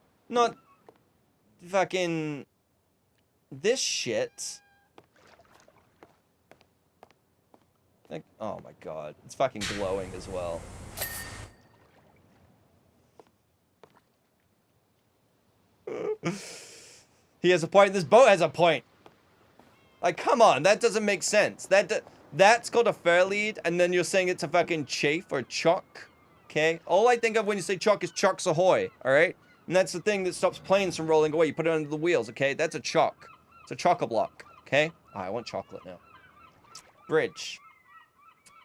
fucking... this shit. Like, oh my God. It's fucking glowing as well. He has a point. This boat has a point. Like, come on. That doesn't make sense. That's called a fur lead, and then you're saying it's a fucking chafe or chock. Okay? All I think of when you say chock is Chocks Ahoy. Alright? And that's the thing that stops planes from rolling away. You put it under the wheels, okay? That's a chock. It's a chock-a-block. Okay? Oh, I want chocolate now. Bridge.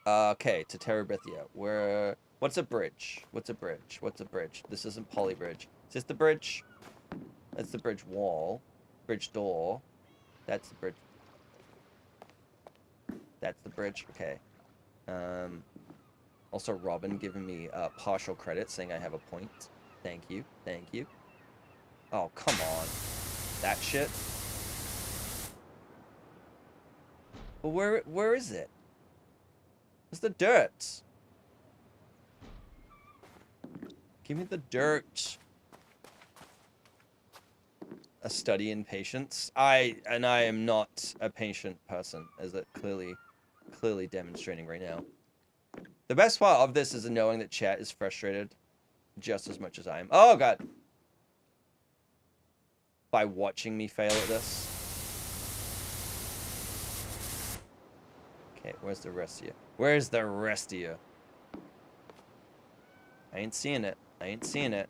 Okay, to Terabithia. What's a bridge? What's a bridge? What's a bridge? This isn't Polybridge. Is this the bridge? That's the bridge wall. Bridge door. That's the bridge. That's the bridge. Okay. Also, Robin giving me partial credit, saying I have a point. Thank you. Thank you. Oh, come on. That shit. But where is it? Where's the dirt? Give me the dirt. A study in patience. I am not a patient person, as it clearly demonstrating right now. The best part of this is knowing that chat is frustrated just as much as I am. Oh God. By watching me fail at this. Okay, where's the rest of you? Where's the rest of you? I ain't seeing it. I ain't seeing it.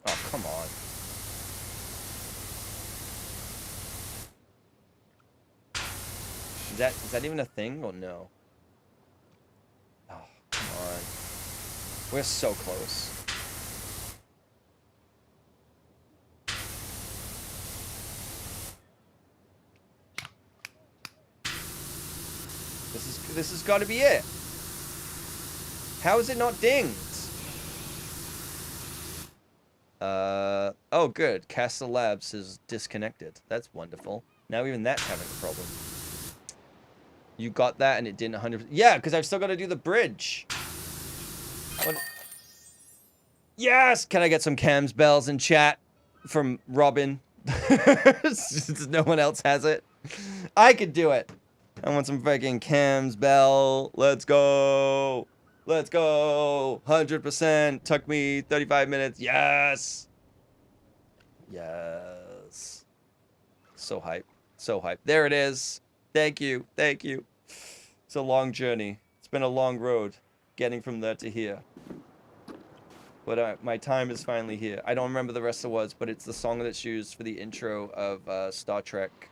Oh, come on. Is that even a thing or no? Oh, come on. We're so close. This has got to be it. How is it not dinged? Oh, good. Castle Labs is disconnected. That's wonderful. Now even that's having a problem. You got that and it didn't 100%. Yeah, because I've still got to do the bridge. What? Yes! Can I get some cams bells in chat from Robin? No one else has it. I could do it. I want some freaking cams bell. Let's go. Let's go. 100%. Took me 35 minutes. Yes. Yes. So hype. So hype. There it is. Thank you. Thank you. It's a long journey. It's been a long road getting from there to here. But my time is finally here. I don't remember the rest of the words, but it's the song that's used for the intro of Star Trek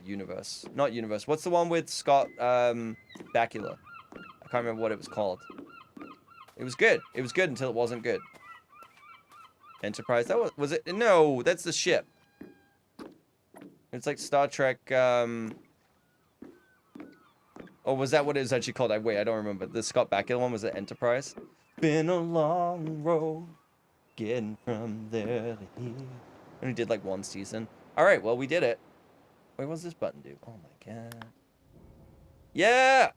Universe. Not Universe. What's the one with Scott Bakula? I can't remember what it was called. It was good. It was good until it wasn't good. Enterprise. That was it? No, that's the ship. It's like Star Trek, or was that what it was actually called? Wait, I don't remember. The Scott Bakula one, was it Enterprise? Been a long road getting from there to here. And we did like one season. All right, well, we did it. Wait, what's this button do? Oh my god. Yeah!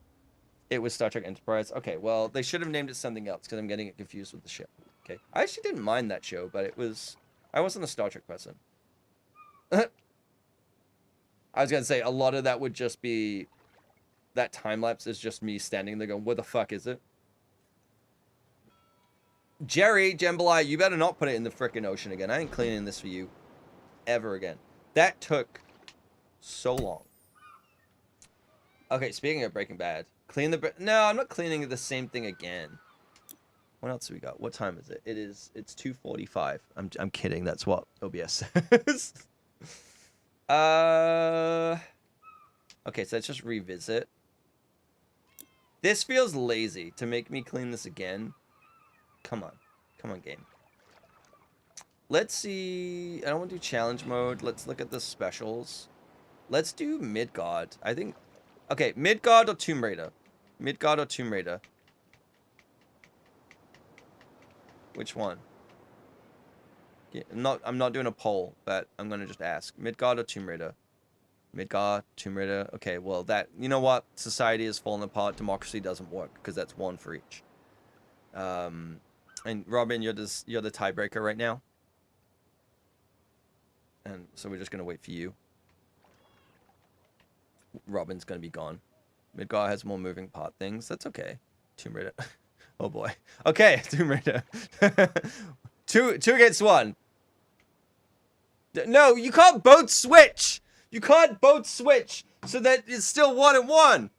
It was Star Trek Enterprise. Okay, well, they should have named it something else because I'm getting it confused with the show. Okay. I actually didn't mind that show, but I wasn't a Star Trek person. I was going to say, a lot of that would just be, that time lapse is just me standing there going, where the fuck is it? Jerry, Jambalaya, you better not put it in the frickin' ocean again. I ain't cleaning this for you ever again. That took so long. Okay, speaking of Breaking Bad, no, I'm not cleaning the same thing again. What else do we got? What time is it? It's 2:45. I'm kidding. That's what OBS says. Okay, so let's just revisit. This feels lazy to make me clean this again. Come on, game. Let's see. I don't want to do challenge mode. Let's look at the specials. Let's do Midgard. I think. Okay, Midgard or Tomb Raider? Midgard or Tomb Raider? Which one? Yeah, I'm not doing a poll, but I'm gonna just ask. Midgard or Tomb Raider? Midgard, Tomb Raider. Okay, well you know what? Society is falling apart. Democracy doesn't work because that's one for each. And Robin, you're the tiebreaker right now. And so we're just gonna wait for you. Robin's gonna be gone. Midgard has more moving part things. That's okay. Tomb Raider. Oh boy. Okay, Tomb Raider. two against one. No, you can't both switch. You can't both switch so that it's still 1-1.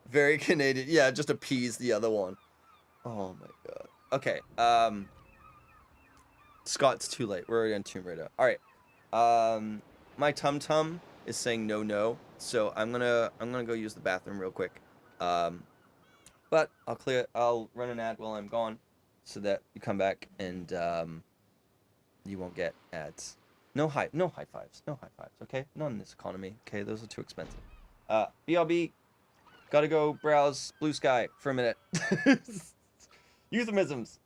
Very Canadian. Yeah, just appease the other one. Oh my god. Okay. Scott, it's too late. We're already on Tomb Raider. All right. My tum tum is saying no, so I'm gonna go use the bathroom real quick. But I'll run an ad while I'm gone, so that you come back and you won't get ads. No high fives. No high fives. Okay, not in this economy. Okay, those are too expensive. BRB. Gotta go browse Blue Sky for a minute. Euphemisms.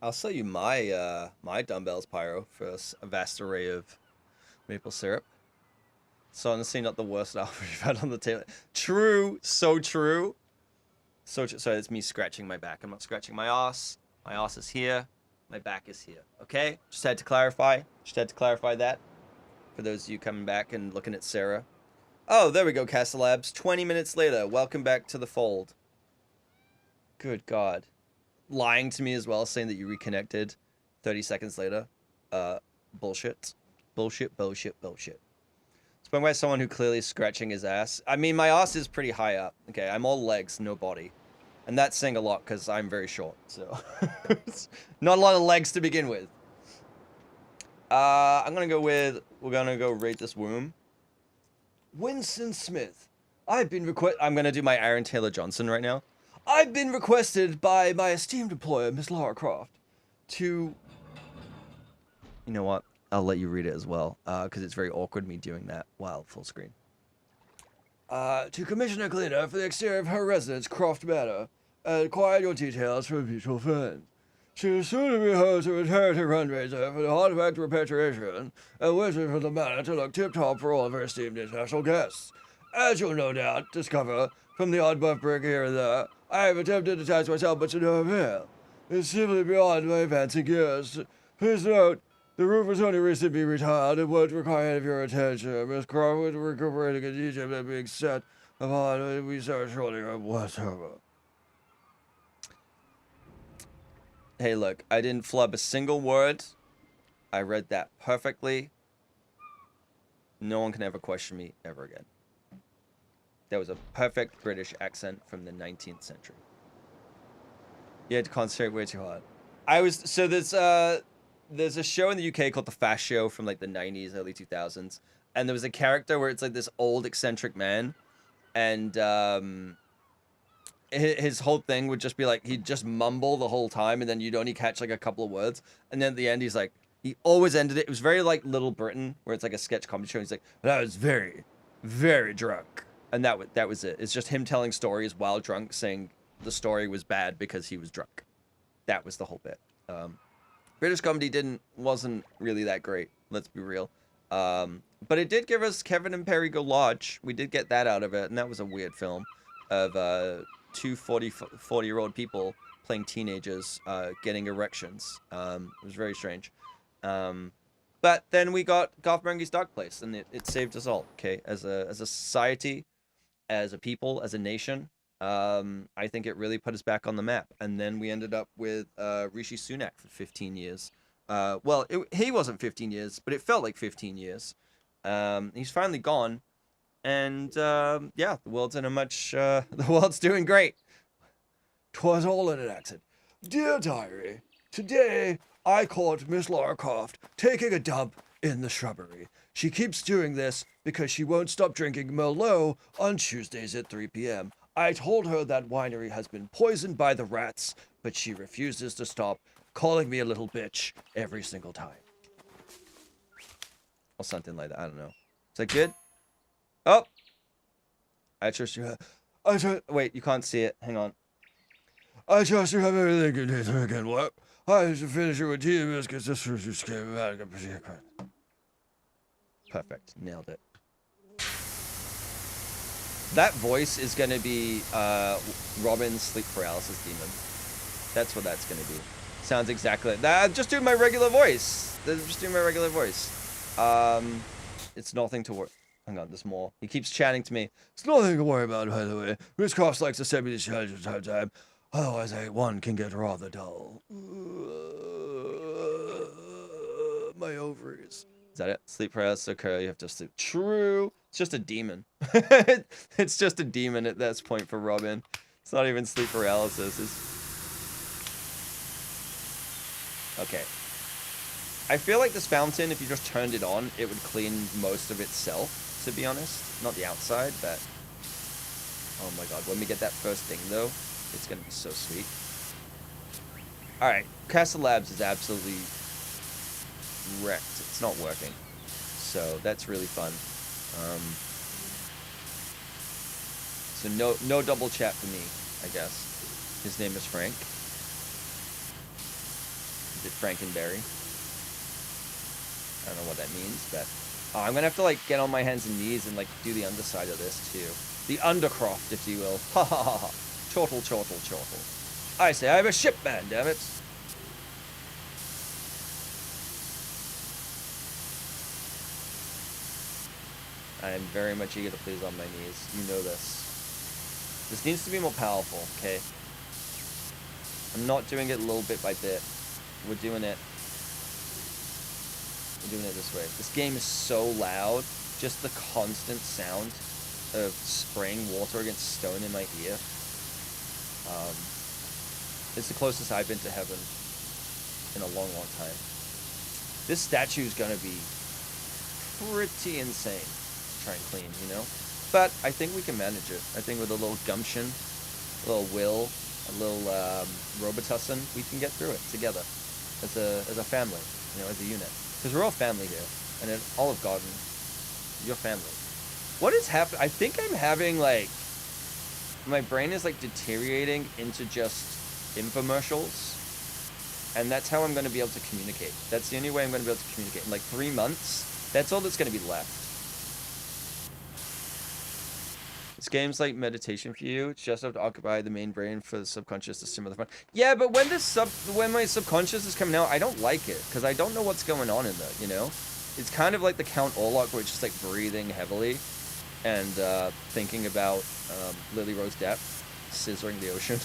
I'll sell you my my dumbbells, Pyro, for a vast array of maple syrup. So honestly, not the worst offer you've had on the table. True, so true. So it's me scratching my back. I'm not scratching my ass. My ass is here. My back is here. Okay? Just had to clarify. Just had to clarify that. For those of you coming back and looking at Sarah. Oh, there we go, Castle Labs. 20 minutes later. Welcome back to the fold. Good God. Lying to me as well, saying that you reconnected 30 seconds later. Bullshit. Bullshit, bullshit, bullshit. Spoken by someone who clearly is scratching his ass. I mean, my ass is pretty high up. Okay, I'm all legs, no body. And that's saying a lot because I'm very short, so. Not a lot of legs to begin with. I'm gonna go with, we're gonna go rate this womb. Winston Smith. I'm gonna do my Aaron Taylor Johnson right now. I've been requested by my esteemed employer, Miss Lara Croft, to... You know what? I'll let you read it as well, because it's very awkward me doing that while full screen. To commission a cleaner for the exterior of her residence, Croft Manor, and acquire your details from a mutual friend. She is soon to be hosted a charity fundraiser for the artifact repatriation, and wishes for the manor to look tip-top for all of her esteemed international guests. As you'll no doubt discover from the odd buff break here and there, I have attempted to attach myself, but to no avail. It's simply beyond my fancy gears. Please note, the roof was only recently retired and won't require any of your attention. Miss Crawford recuperating in Egypt and being set upon we start shortly of whatsoever. Hey, look, I didn't flub a single word. I read that perfectly. No one can ever question me ever again. That was a perfect British accent from the 19th century. You had to concentrate way too hard. So there's a show in the UK called The Fast Show from like the 90s, early 2000s. And there was a character where it's like this old eccentric man. And his whole thing would just be like, he'd just mumble the whole time. And then you'd only catch like a couple of words. And then at the end, he's like, he always ended it. It was very like Little Britain, where it's like a sketch comedy show. He's like, but I was very, very drunk. And that was it. It's just him telling stories while drunk, saying the story was bad because he was drunk. That was the whole bit. British comedy wasn't really that great. Let's be real. But it did give us Kevin and Perry Go Lodge. We did get that out of it, and that was a weird film of two 40-year-old people playing teenagers getting erections. It was very strange. But then we got Garth Marenghi's Dark Place, and it saved us all. Okay, as a society, as a people, as a nation. I think it really put us back on the map. And then we ended up with Rishi Sunak for 15 years. He wasn't 15 years, but it felt like 15 years. He's finally gone. And yeah, the world's in a much... the world's doing great. 'Twas all in an accent. Dear Diary, today I caught Miss Lara Croft taking a dump in the shrubbery. She keeps doing this because she won't stop drinking Merlot on Tuesdays at 3 p.m. I told her that winery has been poisoned by the rats, but she refuses to stop, calling me a little bitch every single time. Or something like that, I don't know. Is that good? Oh! I trust you wait, you can't see it. Hang on. I trust you have everything you need to make it work. I should finish it with tea and biscuits. This was just came out. Perfect. Nailed it. That voice is going to be Robin's sleep paralysis demon. That's what that's going to be. Sounds exactly like that. I'm just doing my regular voice. It's nothing to worry. Hang on, there's more. He keeps chatting to me. It's nothing to worry about, by the way. Miss Croft likes to send me these challenges from time to time. Otherwise, one can get rather dull. My ovaries. Is that it? Sleep paralysis occur. You have to sleep. True. It's just a demon. It's just a demon at this point for Robin. It's not even sleep paralysis. Okay. I feel like this fountain, if you just turned it on, it would clean most of itself, to be honest. Not the outside, but... Oh my god, when we get that first ding, though, it's gonna be so sweet. Alright, Castle Labs is absolutely wrecked. It's not working. So, that's really fun. So, no double chat for me, I guess. His name is Frank. roasted Frankenberry. I don't know what that means, but I'm gonna have to like get on my hands and knees and like do the underside of this too. The undercroft, if you will. Ha ha ha ha. Chortle, chortle, chortle. I say I'm a shipman, damn it. I am very much eager to please on my knees. You know this. This needs to be more powerful, okay? I'm not doing it little bit by bit. We're doing it this way. This game is so loud. Just the constant sound of spraying water against stone in my ear. It's the closest I've been to heaven in a long, long time. This statue is gonna be pretty insane to try and clean, you know? But I think we can manage it. I think with a little gumption, a little will, a little Robitussin, we can get through it together as a family, you know, as a unit. Because we're all family here, and at Olive Garden, you're family. What is happening? I think I'm having like, my brain is like deteriorating into just infomercials, and that's how I'm going to be able to communicate. That's the only way I'm going to be able to communicate. In like 3 months, that's all that's going to be left. This game's like meditation for you. It's just have to occupy the main brain for the subconscious to simmer the fun. Yeah, but when my subconscious is coming out, I don't like it because I don't know what's going on in there. You know, it's kind of like the Count Orlok, where it's just like breathing heavily and thinking about Lily Rose Depp scissoring the ocean.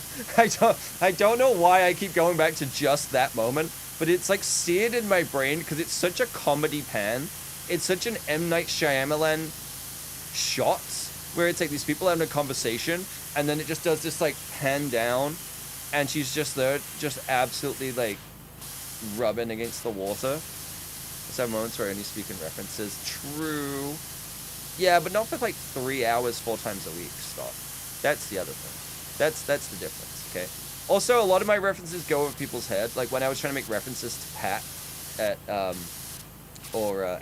I don't know why I keep going back to just that moment, but it's like seared in my brain because it's such a comedy pan. It's such an M. Night Shyamalan shot where it's like these people having a conversation and then it just does this like pan down and she's just there just absolutely like rubbing against the water. There's some moments where I only speak in references. True. Yeah, but not for like 3 hours 4 times a week. Stop. That's the other thing. That's the difference, okay? Also, a lot of my references go over people's head. Like when I was trying to make references to Pat at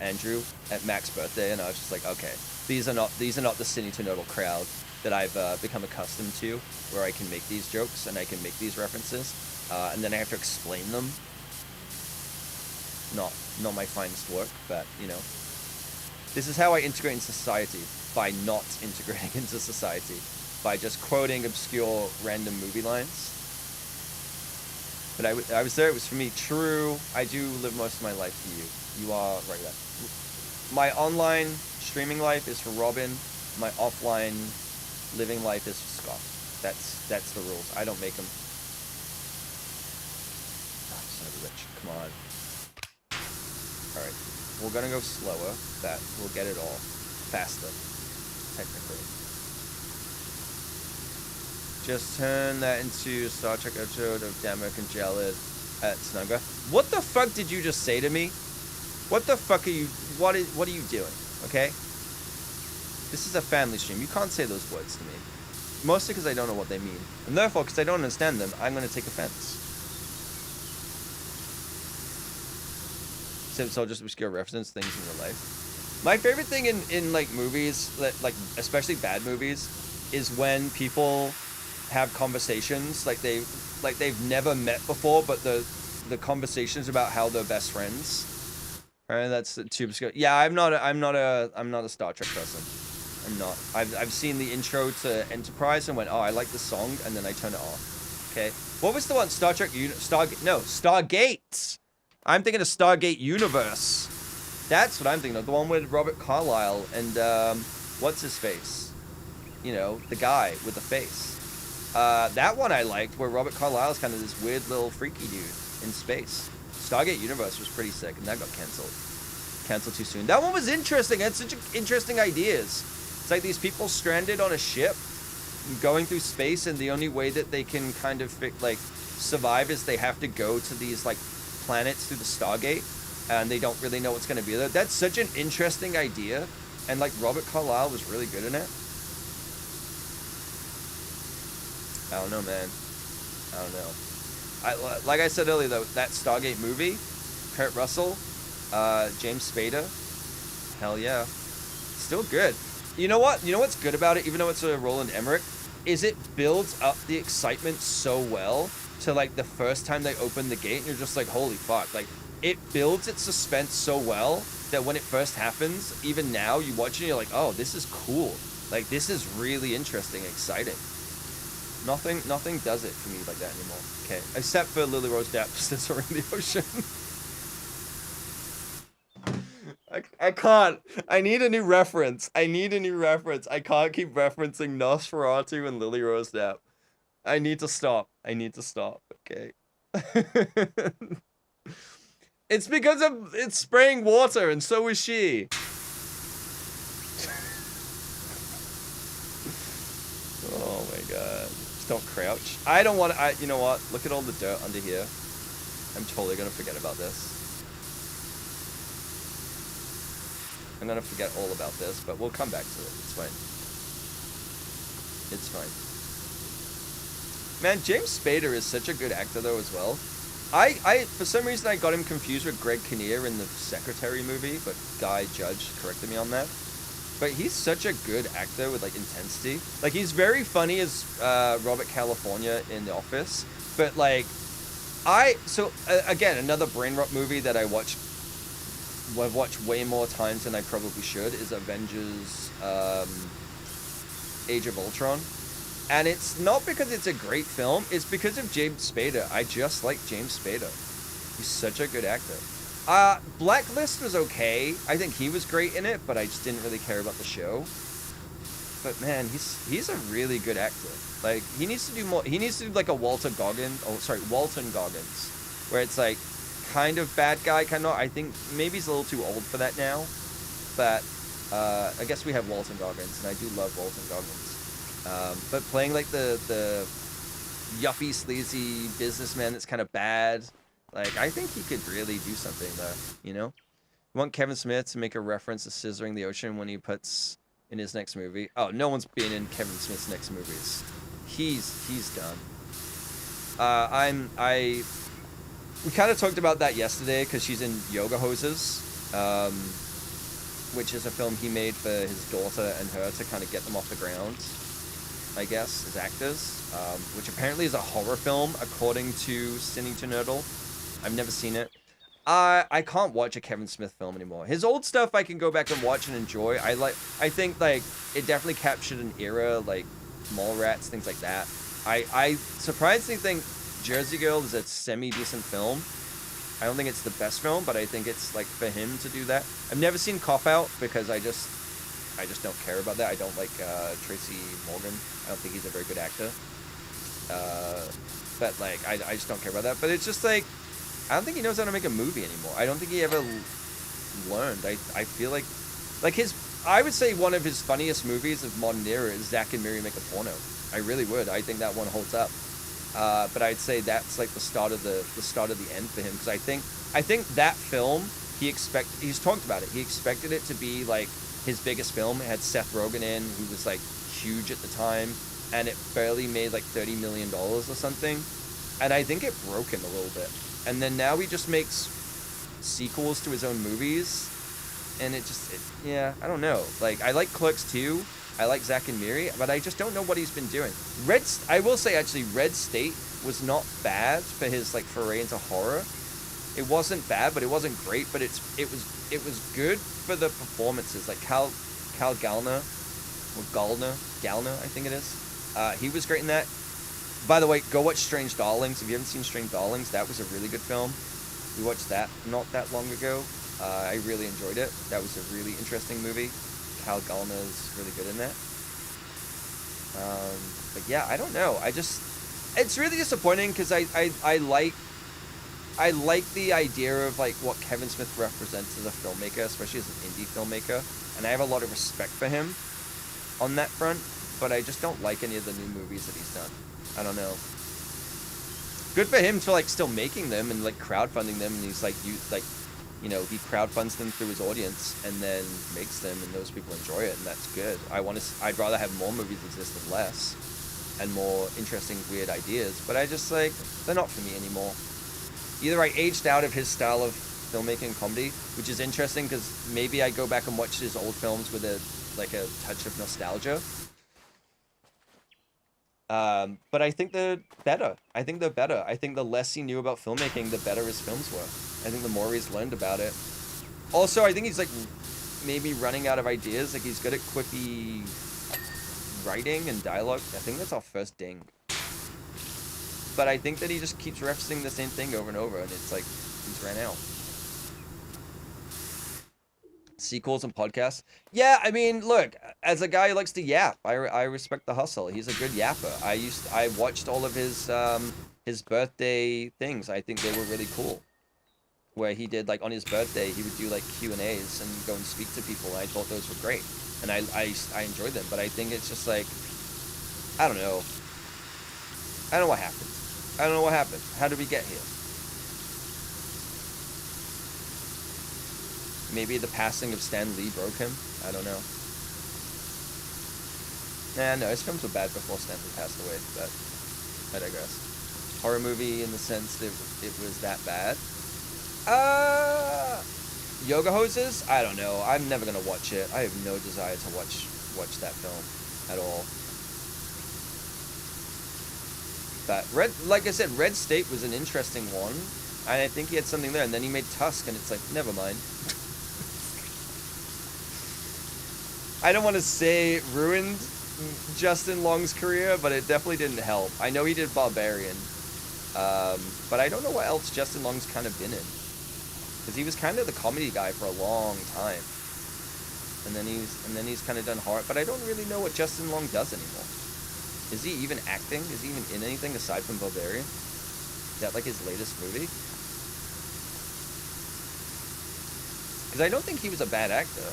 Andrew at Mac's birthday, and I was just like, okay, these are not the Cinetonodal crowd that I've become accustomed to, where I can make these jokes and I can make these references, and then I have to explain them. Not my finest work, but you know, this is how I integrate into society, by not integrating into society, by just quoting obscure random movie lines. But I was there, it was for me. True, I do live most of my life for you. You are right there. My online streaming life is for Robin. My offline living life is for Scott. That's the rules. I don't make them. Oh, son of a bitch. Come on. Alright. We're gonna go slower. That we'll get it all. Faster. Technically. Just turn that into a Star Trek episode of Damek and Jalad at Snugger. What the fuck did you just say to me? What the fuck are you... What are you doing? Okay? This is a family stream. You can't say those words to me. Mostly because I don't know what they mean. And therefore, because I don't understand them, I'm going to take offense. So just obscure reference things in your life. My favorite thing in like movies, like especially bad movies, is when people have conversations like they've never met before, but the conversations about how they're best friends. Right, that's too obscure. Yeah, I'm not a Star Trek person. I'm not. I've seen the intro to Enterprise and went, oh, I like the song, and then I turn it off. Okay. What was the one? Star Trek Stargate. I'm thinking of Stargate Universe. That's what I'm thinking of. The one with Robert Carlyle and what's his face? You know, the guy with the face. That one I liked, where Robert Carlyle is kind of this weird little freaky dude in space. Stargate Universe was pretty sick, and that got canceled. Canceled too soon. That one was interesting. It had such interesting ideas. It's like these people stranded on a ship, going through space, and the only way that they can kind of survive is they have to go to these like planets through the Stargate, and they don't really know what's going to be there. That's such an interesting idea, and like Robert Carlyle was really good in it. I don't know, man. I don't know. Like I said earlier, though, that Stargate movie, Kurt Russell, James Spader, hell yeah, still good. You know what? You know what's good about it, even though it's a Roland Emmerich, is it builds up the excitement so well to like the first time they open the gate, and you're just like, holy fuck. Like, it builds its suspense so well that when it first happens, even now you watch it, you're like, oh, this is cool. Like, this is really interesting, exciting. Nothing does it for me like that anymore. Okay, except for Lily Rose Depp scissoring the ocean. I can't. I need a new reference. I can't keep referencing Nosferatu and Lily Rose Depp. I need to stop. Okay. It's because it's spraying water, and so is she. Oh my god. Just don't crouch. I don't want to. You know what? Look at all the dirt under here. I'm totally gonna forget about this. I'm gonna forget all about this, but we'll come back to it. It's fine. It's fine. Man, James Spader is such a good actor though as well. I for some reason I got him confused with Greg Kinnear in the Secretary movie, but Guy Judge corrected me on that. But he's such a good actor with like intensity. Like, he's very funny as Robert California in The Office, but like again, another brain rot movie that I've watched way more times than I probably should is Avengers Age of Ultron. And it's not because it's a great film, it's because of James Spader. I just like James Spader. He's such a good actor. Blacklist was okay. I think he was great in it, but I just didn't really care about the show. But man, he's a really good actor. Like, he needs to do more. He needs to do like a Walton Goggins, where it's like kind of bad guy, kind of. I think maybe he's a little too old for that now. But I guess we have Walton Goggins, and I do love Walton Goggins. But playing like the yuppie, sleazy businessman that's kind of bad, like, I think he could really do something there, you know? You want Kevin Smith to make a reference to scissoring the ocean when he puts in his next movie? Oh, no one's been in Kevin Smith's next movies. He's done. We kind of talked about that yesterday because she's in Yoga Hoses, which is a film he made for his daughter and her to kind of get them off the ground, I guess, as actors, which apparently is a horror film, according to Sinnington Nerdle. I've never seen it. I can't watch a Kevin Smith film anymore. His old stuff I can go back and watch and enjoy. I think, like, it definitely captured an era, like Mallrats, things like that. I surprisingly think Jersey Girl is a semi-decent film. I don't think it's the best film, but I think it's, like, for him to do that. I've never seen Cop Out because I just don't care about that. I don't like Tracy Morgan. I don't think he's a very good actor. But like, I just don't care about that. But it's just like, I don't think he knows how to make a movie anymore. I don't think he ever learned. I feel like I would say one of his funniest movies of modern era is Zack and Miri Make a Porno. I really would. I think that one holds up. But I'd say that's like the start of the end for him, because I think that film he's talked about it. He expected it to be like his biggest film. It had Seth Rogen in, who was like huge at the time, and it barely made like $30 million or something. And I think it broke him a little bit. And then now he just makes sequels to his own movies, and yeah, I don't know. Like, I like Clerks 2, I like Zack and Miri, but I just don't know what he's been doing. I will say actually, Red State was not bad for his like foray into horror. It wasn't bad, but it wasn't great. But it was good for the performances. Like Cal Gallner, or Gallner, I think it is. He was great in that. By the way, go watch Strange Darlings. If you haven't seen Strange Darlings, that was a really good film. We watched that not that long ago. I really enjoyed it. That was a really interesting movie. Cal Gallner's really good in that. But yeah, I don't know. It's really disappointing because I like the idea of like what Kevin Smith represents as a filmmaker, especially as an indie filmmaker, and I have a lot of respect for him on that front. But I just don't like any of the new movies that he's done. I don't know. Good for him for like still making them and like crowdfunding them, and he's like he crowdfunds them through his audience and then makes them, and those people enjoy it, and that's good. I'd rather have more movies exist than less, and more interesting, weird ideas. But I just like, they're not for me anymore. Either I aged out of his style of filmmaking and comedy, which is interesting because maybe I go back and watch his old films with a touch of nostalgia. But I think they're better. I think they're better. I think the less he knew about filmmaking, the better his films were. I think the more he's learned about it. Also, I think he's like maybe running out of ideas. Like he's good at quippy writing and dialogue. I think that's our first ding. But I think that he just keeps referencing the same thing over and over, and it's like he's ran out. Sequels and podcasts. Yeah, I mean, look, as a guy who likes to yap, I respect the hustle. He's a good yapper. I watched all of his birthday things. I think they were really cool. Where he did like on his birthday, he would do like Q&As and go and speak to people. And I thought those were great, and I enjoyed them. But I think it's just like, I don't know. I don't know what happened. I don't know what happened. How did we get here? Maybe the passing of Stan Lee broke him. I don't know. Nah, no, his films were bad before Stan Lee passed away, but I digress. Horror movie in the sense that it was that bad. Yoga Hoses? I don't know. I'm never gonna watch it. I have no desire to watch that film at all. But like I said, Red State was an interesting one. And I think he had something there, and then he made Tusk, and it's like, never mind. I don't want to say it ruined Justin Long's career, but it definitely didn't help. I know he did Barbarian, but I don't know what else Justin Long's kind of been in. Because he was kind of the comedy guy for a long time, and then he's kind of done horror. But I don't really know what Justin Long does anymore. Is he even acting? Is he even in anything aside from Barbarian? Is that like his latest movie? Because I don't think he was a bad actor.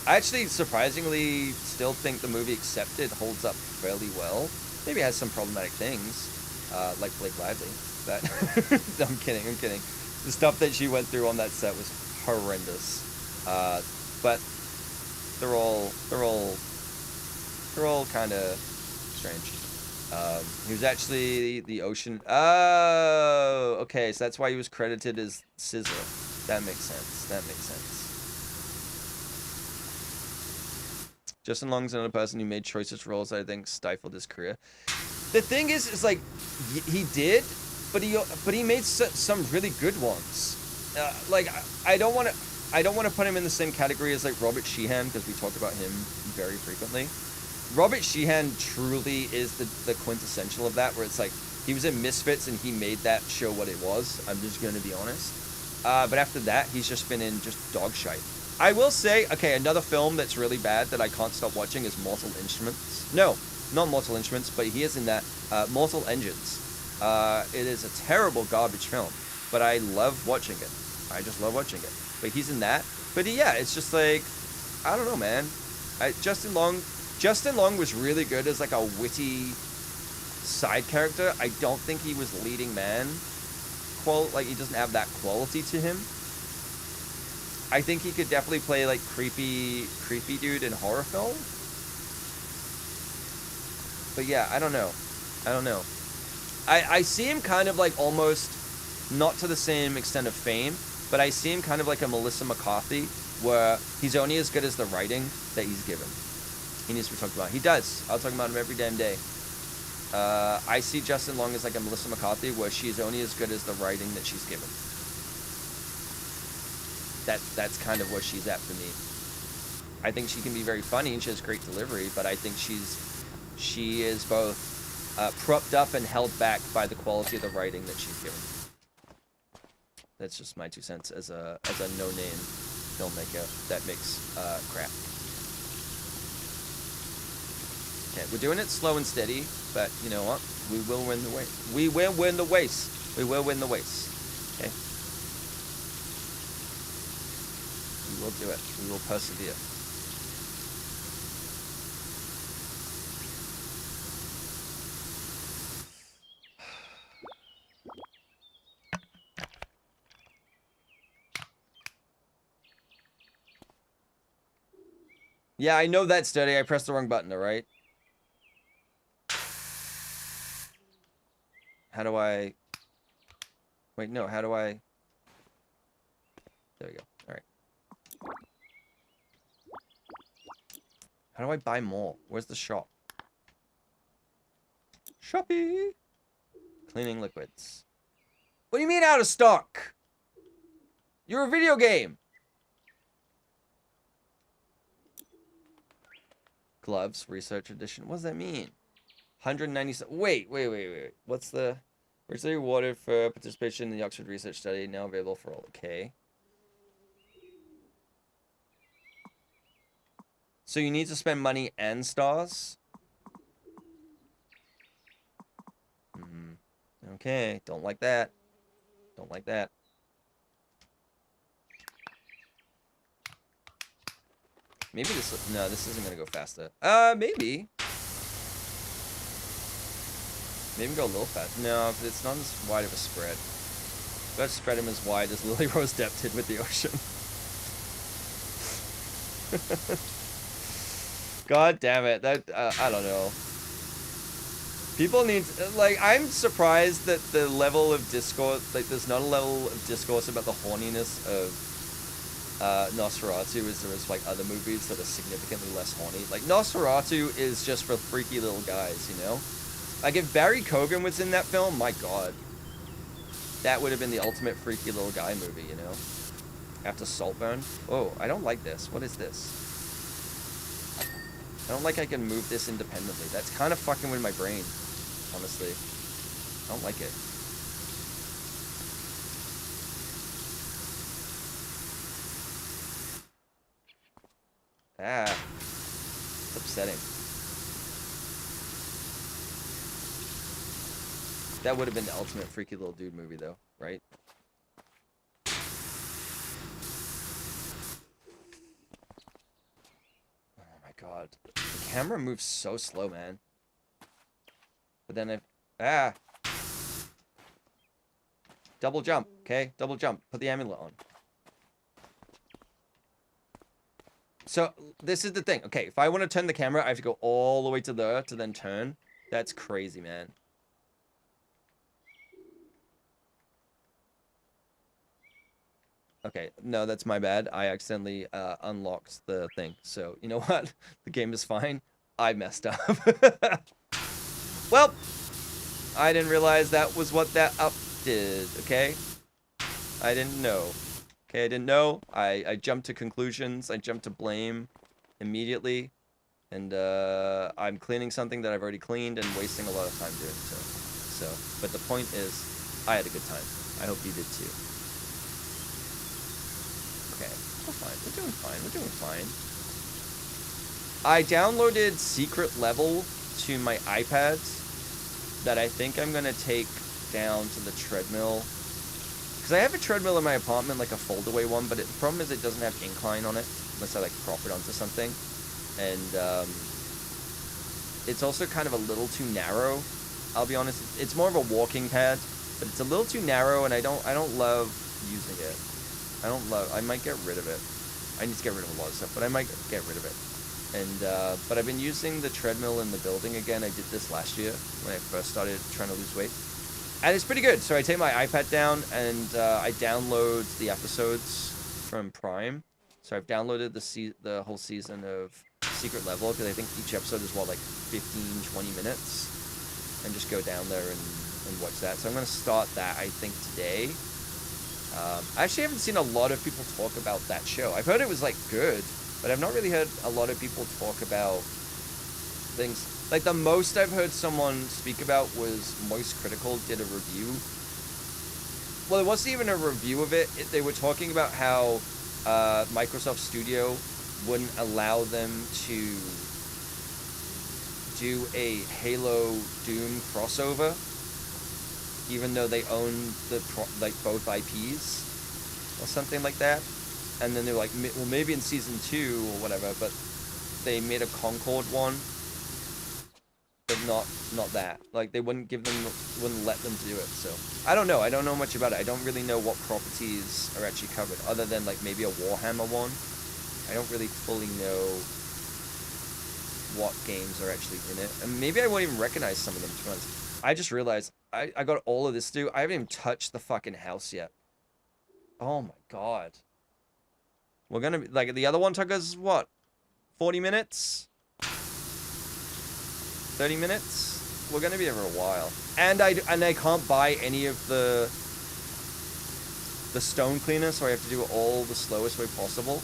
I actually surprisingly still think the movie Accepted holds up fairly well. Maybe it has some problematic things, like Blake Lively. But I'm kidding. The stuff that she went through on that set was horrendous. But they're all kind of strange. He was actually the Ocean. Oh, okay. So that's why he was credited as Scissor. That makes sense. Justin Long's another person who made choices roles that I think stifled his career. The thing is like he did, but he made some really good ones. Like I don't want to put him in the same category as like Robert Sheehan, because we talk about him very frequently. Robert Sheehan truly is the quintessential of that, where it's like he was in Misfits and he made that show what it was. I'm just going to be honest. But after that, he's just been in just dog shite. I will say, okay, another film that's really bad that I can't stop watching is Mortal Instruments. No, not Mortal Instruments, but he is in that. Mortal Engines. It is a terrible garbage film, but I love watching it. I just love watching it. But he's in that. But yeah, it's just like, I don't know, man. Justin Long was really good as like a witty side character. I don't think he was leading man. Like he doesn't have that quality to him. I think he could definitely play like creepy dude in horror film. But yeah, I don't know. I see him kind of like almost, not to the same extent of fame, but I see him kind of like a Melissa McCarthy, where he's only as good as the writing that he's given. He needs to be talked about. He does. I'll talk about him every damn day. I see Justin Long as like a Melissa McCarthy, where she's only as good as the writing that she's given. That's kind of where she's at for me. I think she can be very funny and she has great delivery, but I think she is both propped up and held back by the quality of the writing that she's given. That's just my 2 cents as a no-name filmmaker that makes crap. Okay, we're doing it slow and steady, but you know what? We will win the race. We will win the race. We will win the race. Okay? We will do it. We will persevere. Yeah, I know that's dirty. I pressed the wrong button, alright? How do I... Wait, no, how do I... There we go. Alright. How do I buy more? Where's the shop? Shopee. Cleaning liquids. What do you mean out of stock? You're a video game. Gloves, research edition. What does that mean? 197. Wait. What's the... Recently rewarded for participation in the Oxford Research Study. Now available for all. Okay. So you need to spend money and stars? Okay. Don't like that. Don't like that. Maybe this... No, this isn't going to go faster. Maybe. Maybe go a little faster. No, but it's not as wide of a spread. Let's spread him as wide as Lily Rose Depp did with the ocean. God damn it. That, I don't know. People need... Like, I'm surprised that the level of discourse... Like, there's not a level of discourse about the horniness of Nosferatu as there is, like, other movies that are significantly less horny. Like, Nosferatu is just for freaky little guys, you know? Like, if Barry Keoghan was in that film, my god. That would have been the ultimate freaky little guy movie, you know? After Saltburn. Oh, I don't like this. What is this? I don't like I can move this independently. That's kind of fucking with my brain, honestly. I don't like it. Ah. It's upsetting. That would have been the ultimate freaky little dude movie, though, right? Oh my god. The camera moves so slow, man. But then if... Ah! Double jump, okay? Double jump. Put the amulet on. So, this is the thing. Okay, if I want to turn the camera, I have to go all the way to there to then turn. That's crazy, man. Okay, no, that's my bad. I accidentally unlocked the thing. So, you know what? The game is fine. I messed up. Well, I didn't realize that was what that up did, okay? I didn't know. Okay, I didn't know. I jumped to conclusions. I jumped to blame immediately. And I'm cleaning something that I've already cleaned and wasting a lot of time doing so. But the point is, I had a good time. I hope you did too. Okay, we're fine. We're doing fine. We're doing fine. I downloaded Secret Level to my iPad that I think I'm going to take down to the treadmill. Because I have a treadmill in my apartment, like a fold-away one, but the problem is it doesn't have incline on it, unless I, like, prop it onto something. And, it's also kind of a little too narrow, I'll be honest. It's more of a walking pad, but it's a little too narrow, and I don't love using it. I might get rid of it. I need to get rid of a lot of stuff, but I might get rid of it. And, but I've been using the treadmill in the building again. I did this last year when I first started trying to lose weight. And it's pretty good. So I take my iPad down and I download the episodes from Prime. So I've downloaded the whole season of Secret Level because I think each episode is, what, like 15, 20 minutes? And just go down there and watch that. So I'm going to start that, I think, today. I actually haven't seen a lot of people talk about that show. I've heard it was, like, good, but I've not really heard a lot of people talk about things. Like, the most I've heard someone speak about was Moist Critical did a review. Well, it wasn't even a review of it. They were talking about how Microsoft Studio wouldn't allow them to do a Halo Doom crossover, even though they own both IPs or something like that. And then they're like, well, maybe in season 2 or whatever, but they made a Concord one, but not that. Like, they wouldn't let them do it. So I don't know. I don't know much about it. I don't really know what properties are actually covered, other than like maybe a Warhammer one. I don't really fully know what games are actually in it, and maybe I won't even recognize some of them, to be honest. I just realized I got all of this to do. I haven't even touched the fucking house yet. Oh my god. We're gonna be, like, the other one took us, what, 40 minutes? 30 minutes? we're gonna be here for a while. And I can't buy any of the stone cleaner, so I have to do it all the slowest way possible.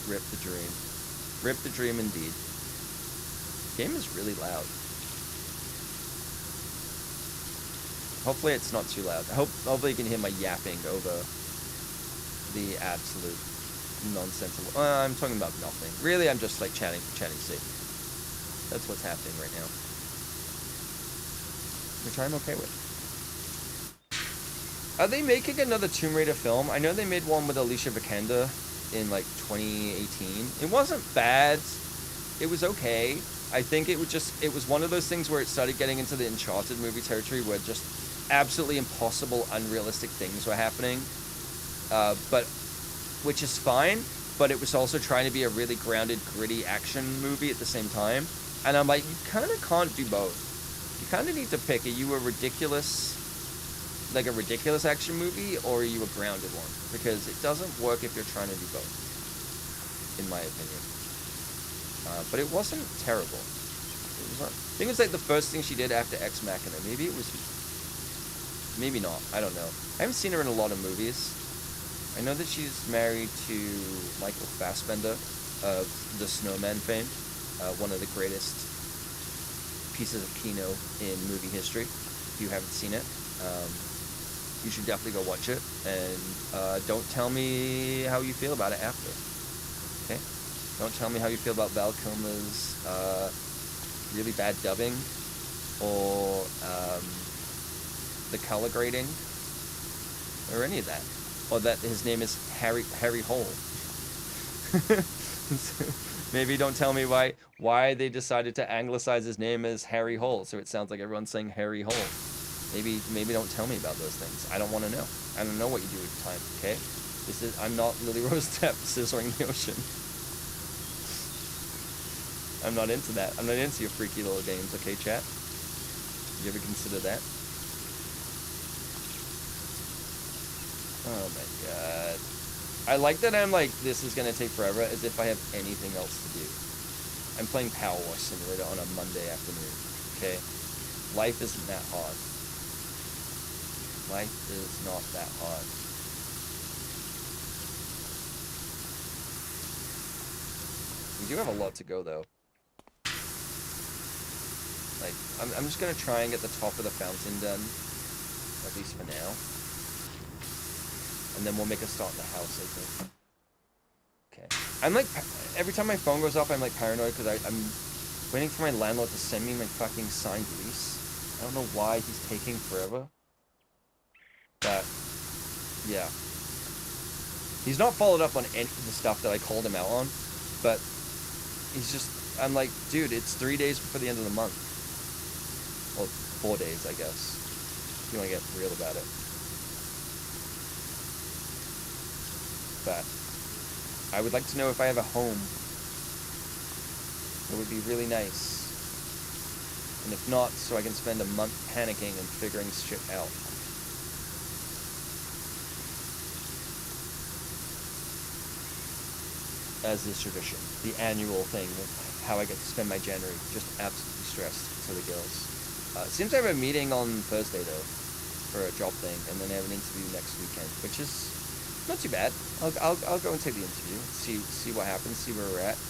Rip the dream. Rip the dream indeed. Game is really loud. Hopefully it's not too loud. Hopefully you can hear my yapping over the absolute nonsensical. I'm talking about nothing. Really, I'm just like chatting for chatting's sake. That's what's happening right now. Which I'm okay with. Are they making another Tomb Raider film? I know they made one with Alicia Vikander in like 2018. It wasn't bad. It was okay. I think it was one of those things where it started getting into the Uncharted movie territory where just absolutely impossible, unrealistic things were happening. But which is fine, but it was also trying to be a really grounded, gritty action movie at the same time. And I'm like, you kind of can't do both. You kind of need to pick. Are you a ridiculous action movie, or are you a grounded one? Because it doesn't work if you're trying to do both, in my opinion. But it wasn't terrible. I think it was like the first thing she did after Ex Machina. Maybe it was, maybe not. I don't know. I haven't seen her in a lot of movies. I know that she's married to Michael Fassbender of the Snowman fame, one of the greatest pieces of Kino in movie history. If you haven't seen it, you should definitely go watch it, and don't tell me how you feel about it after. Okay? Don't tell me how you feel about Val Kilmer's really bad dubbing, or the color grading, or any of that. Or that his name is Harry Hole. Maybe don't tell me why they decided to anglicize his name as Harry Hole, so it sounds like everyone's saying Harry Hole. Maybe don't tell me about those things. I don't want to know. I don't know what you do with time. Okay, I'm not Lily Rose Depp scissoring the ocean. I'm not into that. I'm not into your freaky little games. Okay, chat. You ever consider that? Oh my god. I like that I'm like, this is gonna take forever, as if I have anything else to do. I'm playing Power Wash Simulator on a Monday afternoon, okay? Life isn't that hard. Life is not that hard. We do have a lot to go, though. Like, I'm just gonna try and get the top of the fountain done, at least for now. And then we'll make a start in the house, I think. Okay. I'm like, every time my phone goes off, I'm like paranoid because I'm waiting for my landlord to send me my fucking signed lease. I don't know why he's taking forever. But, yeah. He's not followed up on any of the stuff that I called him out on. But, he's just, I'm like, dude, it's 3 days before the end of the month. Well, 4 days, I guess. If you want to get real about it. But I would like to know if I have a home. It would be really nice. And if not, so I can spend a month panicking and figuring shit out. As is tradition. The annual thing of how I get to spend my January. Just absolutely stressed to the gills. Seems I have a meeting on Thursday, though, for a job thing. And then I have an interview next weekend, which is not too bad. I'll go and take the interview, see what happens, see where we're at.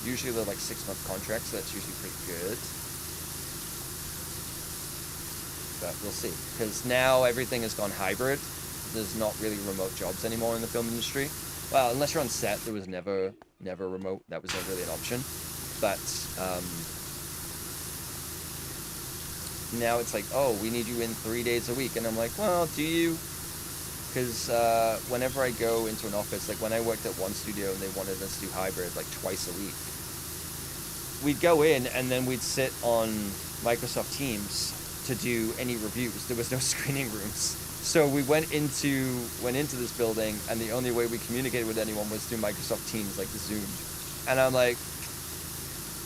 Usually they're like 6-month contracts, so that's usually pretty good. But we'll see, because now everything has gone hybrid. There's not really remote jobs anymore in the film industry. Well, unless you're on set, there was never remote. That was never really an option. But now it's like, oh, we need you in 3 days a week, and I'm like, well, do you? Because whenever I go into an office, like when I worked at one studio and they wanted us to do hybrid like twice a week, we'd go in and then we'd sit on Microsoft Teams to do any reviews. There was no screening rooms. So we went into this building, and the only way we communicated with anyone was through Microsoft Teams, like Zoom. And I'm like,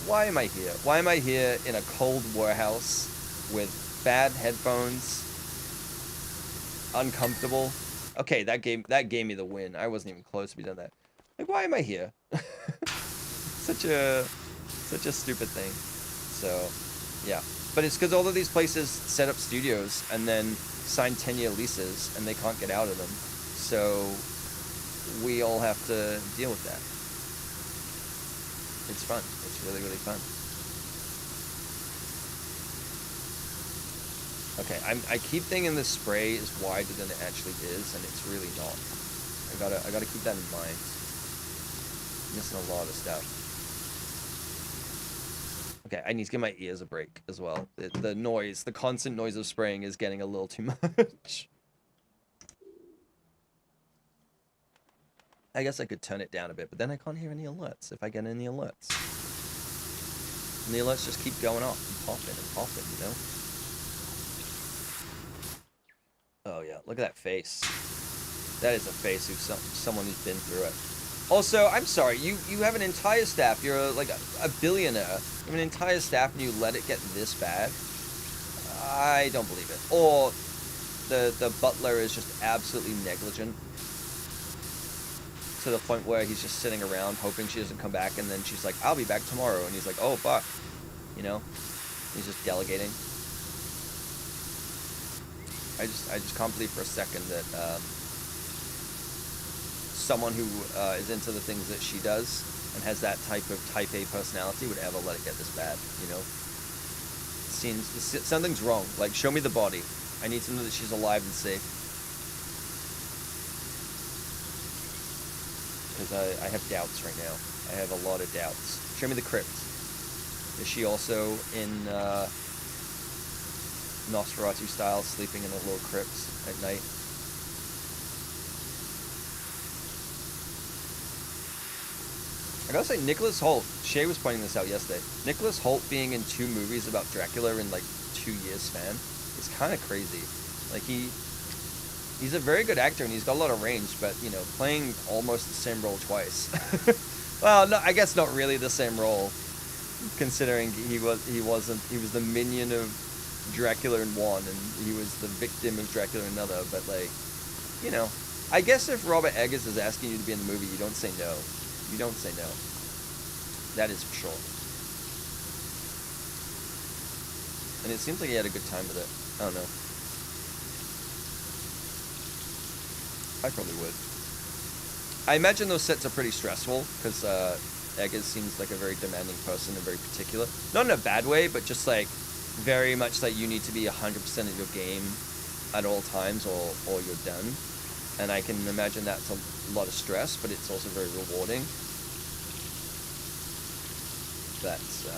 why am I here? Why am I here in a cold warehouse with bad headphones, uncomfortable? Okay, that gave me the win. I wasn't even close to be done that. Like, why am I here? such a stupid thing. So, yeah. But it's because all of these places set up studios and then sign 10-year leases, and they can't get out of them. So we all have to deal with that. It's fun. It's really, really fun. Okay, I keep thinking the spray is wider than it actually is, and it's really not. I gotta keep that in mind. I'm missing a lot of stuff. Okay, I need to give my ears a break as well. The noise, the constant noise of spraying is getting a little too much. I guess I could turn it down a bit, but then I can't hear any alerts if I get any alerts. And the alerts just keep going off and popping, you know? Oh yeah, look at that face. That is a face of someone who's been through it. Also, I'm sorry, you have an entire staff. You're like a billionaire. You have an entire staff and you let it get this bad? I don't believe it. Or the butler is just absolutely negligent to the point where he's just sitting around hoping she doesn't come back, and then she's like, I'll be back tomorrow, and he's like, oh fuck, you know? He's just delegating. I just can't believe for a second that someone who is into the things that she does and has that type of type A personality would ever let it get this bad, you know? Something's wrong. Like, show me the body. I need to know that she's alive and safe. Because I have doubts right now. I have a lot of doubts. Show me the crypt. Is she also in Nosferatu style, sleeping in a little crypt at night? I gotta say, Nicholas Hoult, Shay was pointing this out yesterday, Nicholas Hoult being in 2 movies about Dracula in like 2 years span is kind of crazy. Like, he's a very good actor and he's got a lot of range, but, you know, playing almost the same role twice. Well, no, I guess not really the same role, considering he was the minion of Dracula in one and he was the victim of Dracula in another, but, like, you know, I guess if Robert Eggers is asking you to be in the movie, you don't say no. You don't say no. That is for sure. And it seems like he had a good time with it. I don't know. I probably would. I imagine those sets are pretty stressful, because Eggers seems like a very demanding person and very particular. Not in a bad way, but just like very much like you need to be 100% of your game at all times or you're done. And I can imagine that's a lot of stress, but it's also very rewarding. That's,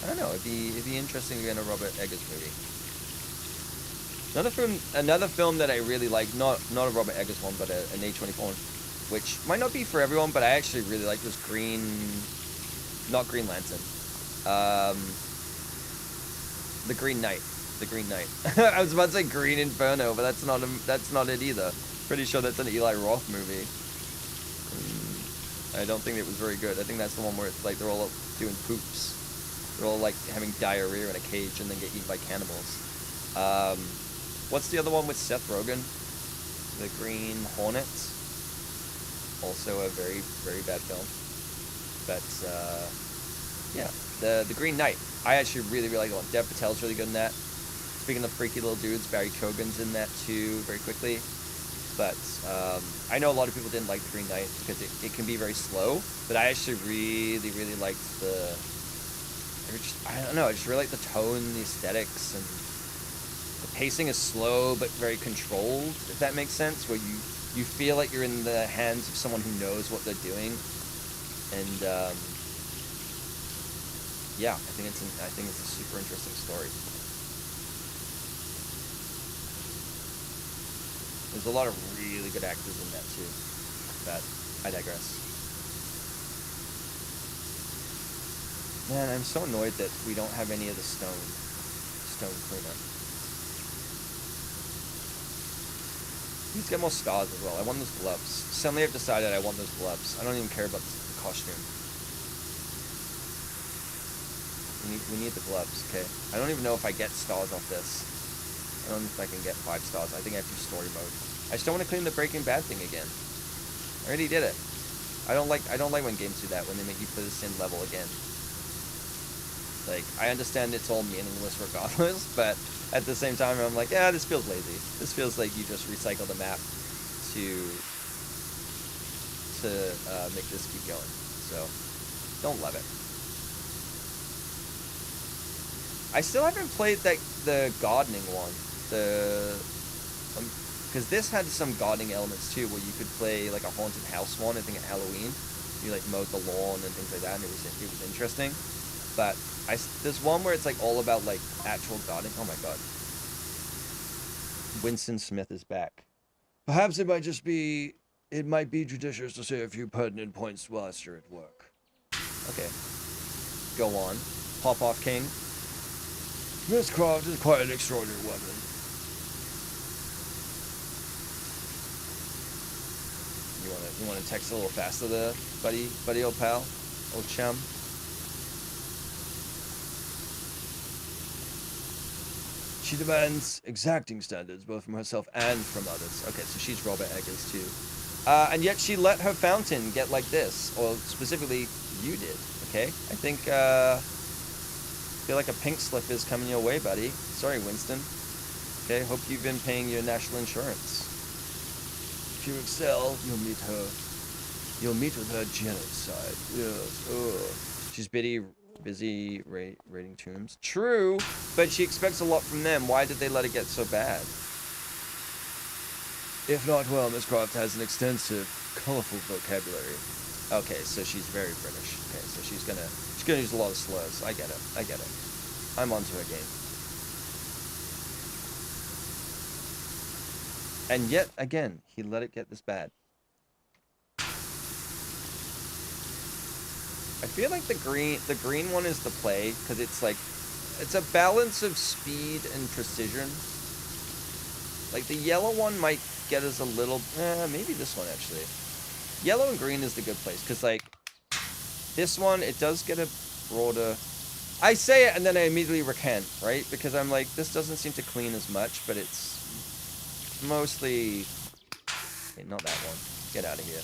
I don't know, it'd be interesting to be in a Robert Eggers movie. Another film that I really like, not a Robert Eggers one, but an A24 one, which might not be for everyone, but I actually really liked, was not Green Lantern, The Green Knight. The Green Knight. I was about to say Green Inferno, but that's not it either. Pretty sure that's an Eli Roth movie. I don't think it was very good. I think that's the one where it's like they're all doing poops. They're all like having diarrhea in a cage and then get eaten by cannibals. What's the other one with Seth Rogen? The Green Hornet. Also a very, very bad film. But yeah, the Green Knight. I actually really, really like that one. Dev Patel's really good in that. Speaking of freaky little dudes, Barry Kogan's in that too, very quickly. But I know a lot of people didn't like The Green Knight because it can be very slow. But I actually really, really liked I don't know, I just really like the tone, the aesthetics, and the pacing is slow but very controlled, if that makes sense, where you feel like you're in the hands of someone who knows what they're doing. And yeah, I think it's a super interesting story. There's a lot of really good actors in that too, but I digress. Man, I'm so annoyed that we don't have any of the stone cleanup. Let's get more stars as well. I want those gloves. Suddenly I've decided I want those gloves. I don't even care about the costume. We need the gloves, okay? I don't even know if I get stars off this. I don't know if I can get 5 stars. I think I have to do story mode. I just don't want to clean the Breaking Bad thing again. I already did it. I don't like when games do that, when they make you play the same level again. Like, I understand it's all meaningless regardless, but at the same time, I'm like, yeah, this feels lazy. This feels like you just recycle the map to make this keep going. So, don't love it. I still haven't played the gardening one. Because this had some gardening elements too, where you could play like a haunted house one. I think at Halloween, you like mowed the lawn and things like that, and it was interesting. But there's one where it's like all about like actual gardening. Oh my god. Winston Smith is back. Perhaps it might be judicious to say a few pertinent points whilst you're at work. Okay. Go on. Pop off, King. Miss Croft is quite an extraordinary woman. You wanna text a little faster there, buddy old pal? Old chum? She demands exacting standards, both from herself and from others. Okay, so she's Robert Eggers too. And yet she let her fountain get like this, or specifically, you did, okay? I think, feel like a pink slip is coming your way, buddy. Sorry, Winston. Okay, hope you've been paying your national insurance. If you excel, you'll meet with her generous side. Yes, she's busy raiding tombs. True, but she expects a lot from them. Why did they let it get so bad? If not, well, Miss Croft has an extensive, colorful vocabulary. Okay, so she's very British. Okay, so she's gonna use a lot of slurs. I get it. I'm onto her game. And yet again, he let it get this bad. I feel like the green one is the play, because it's like, it's a balance of speed and precision. Like the yellow one might get us a little, maybe this one actually. Yellow and green is the good place, because like, this one, it does get a broader, I say it and then I immediately recant, right? Because I'm like, this doesn't seem to clean as much, but it's mostly, okay, not that one, get out of here.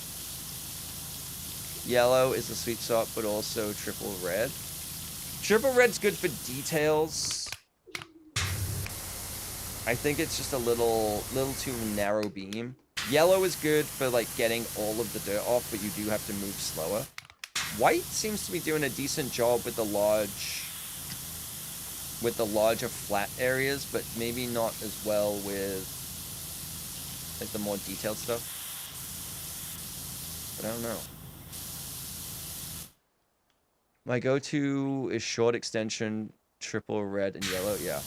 Yellow is the sweet spot, but also triple red. Triple red's good for details. I think it's just a little too narrow beam. Yellow is good for like getting all of the dirt off, but you do have to move slower. White seems to be doing a decent job with the larger flat areas, but maybe not as well with like the more detailed stuff. But I don't know. My go-to is short extension, triple red and yellow. Yeah.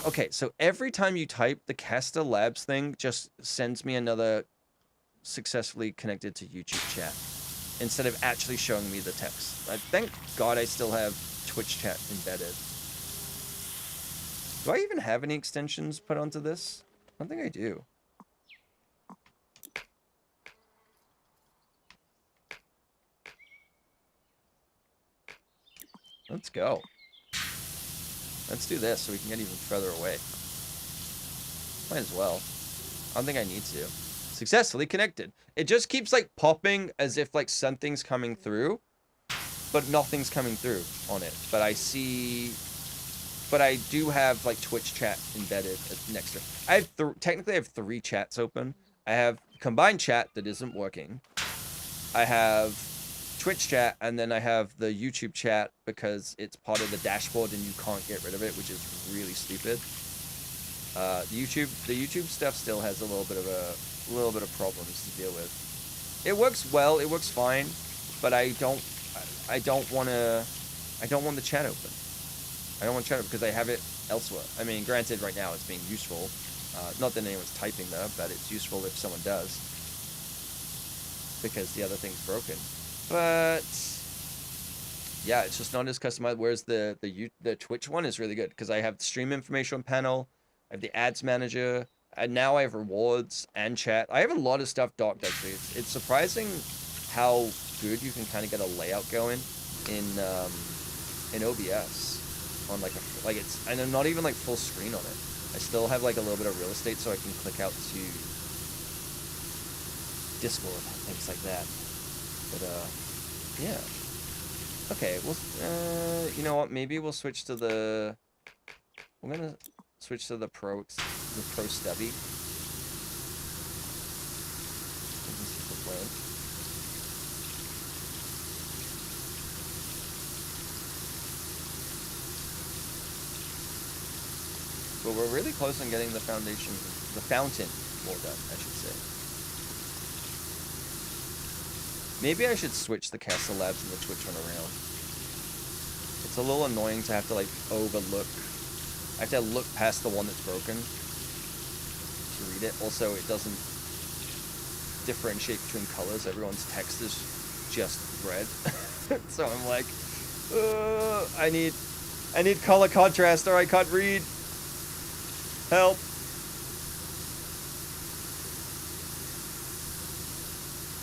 Okay, so every time you type, the Caster Labs thing just sends me another successfully connected to YouTube chat instead of actually showing me the text. Thank God I still have Twitch chat embedded. Do I even have any extensions put onto this? I don't think I do. Let's go. Let's do this so we can get even further away. Might as well. I don't think I need to. Successfully connected. It just keeps like popping as if like something's coming through, but nothing's coming through on it. But I do have like Twitch chat embedded next to it. I have technically I have 3 chats open. I have combined chat that isn't working. I have Twitch chat, and then I have the YouTube chat because it's part of the dashboard and you can't get rid of it, which is really stupid. The YouTube stuff still has a little bit of problems to deal with. It works well, it works fine, but I don't want the chat open. I don't want to chat open because I have it elsewhere. I mean, granted, right now it's being useful. Not that anyone's typing there, but it's useful if someone does, because the other thing's broken. But yeah, it's just not as customized. Whereas the Twitch one is really good because I have the stream information panel, I have the ads manager, and now I have rewards and chat. I have a lot of stuff docked actually. It's surprising how good you can kind of get a layout going in OBS on like it's, and I'm not even like full screen on it. I still have like a little bit of real estate so I can click out to Discord, things like that. But yeah. Okay, well, you know what? Maybe we'll switch to the. We're gonna switch to the Pro Stubby. But we're really close on getting the fountain more done, I should say. Maybe I should switch the Castle Labs and the Twitch one around. It's a little annoying to have to like overlook. I have to look past the one that's broken to read it. Also, it doesn't differentiate between colors. Everyone's text is just red. So I'm like, I need color contrast or I can't read. Help.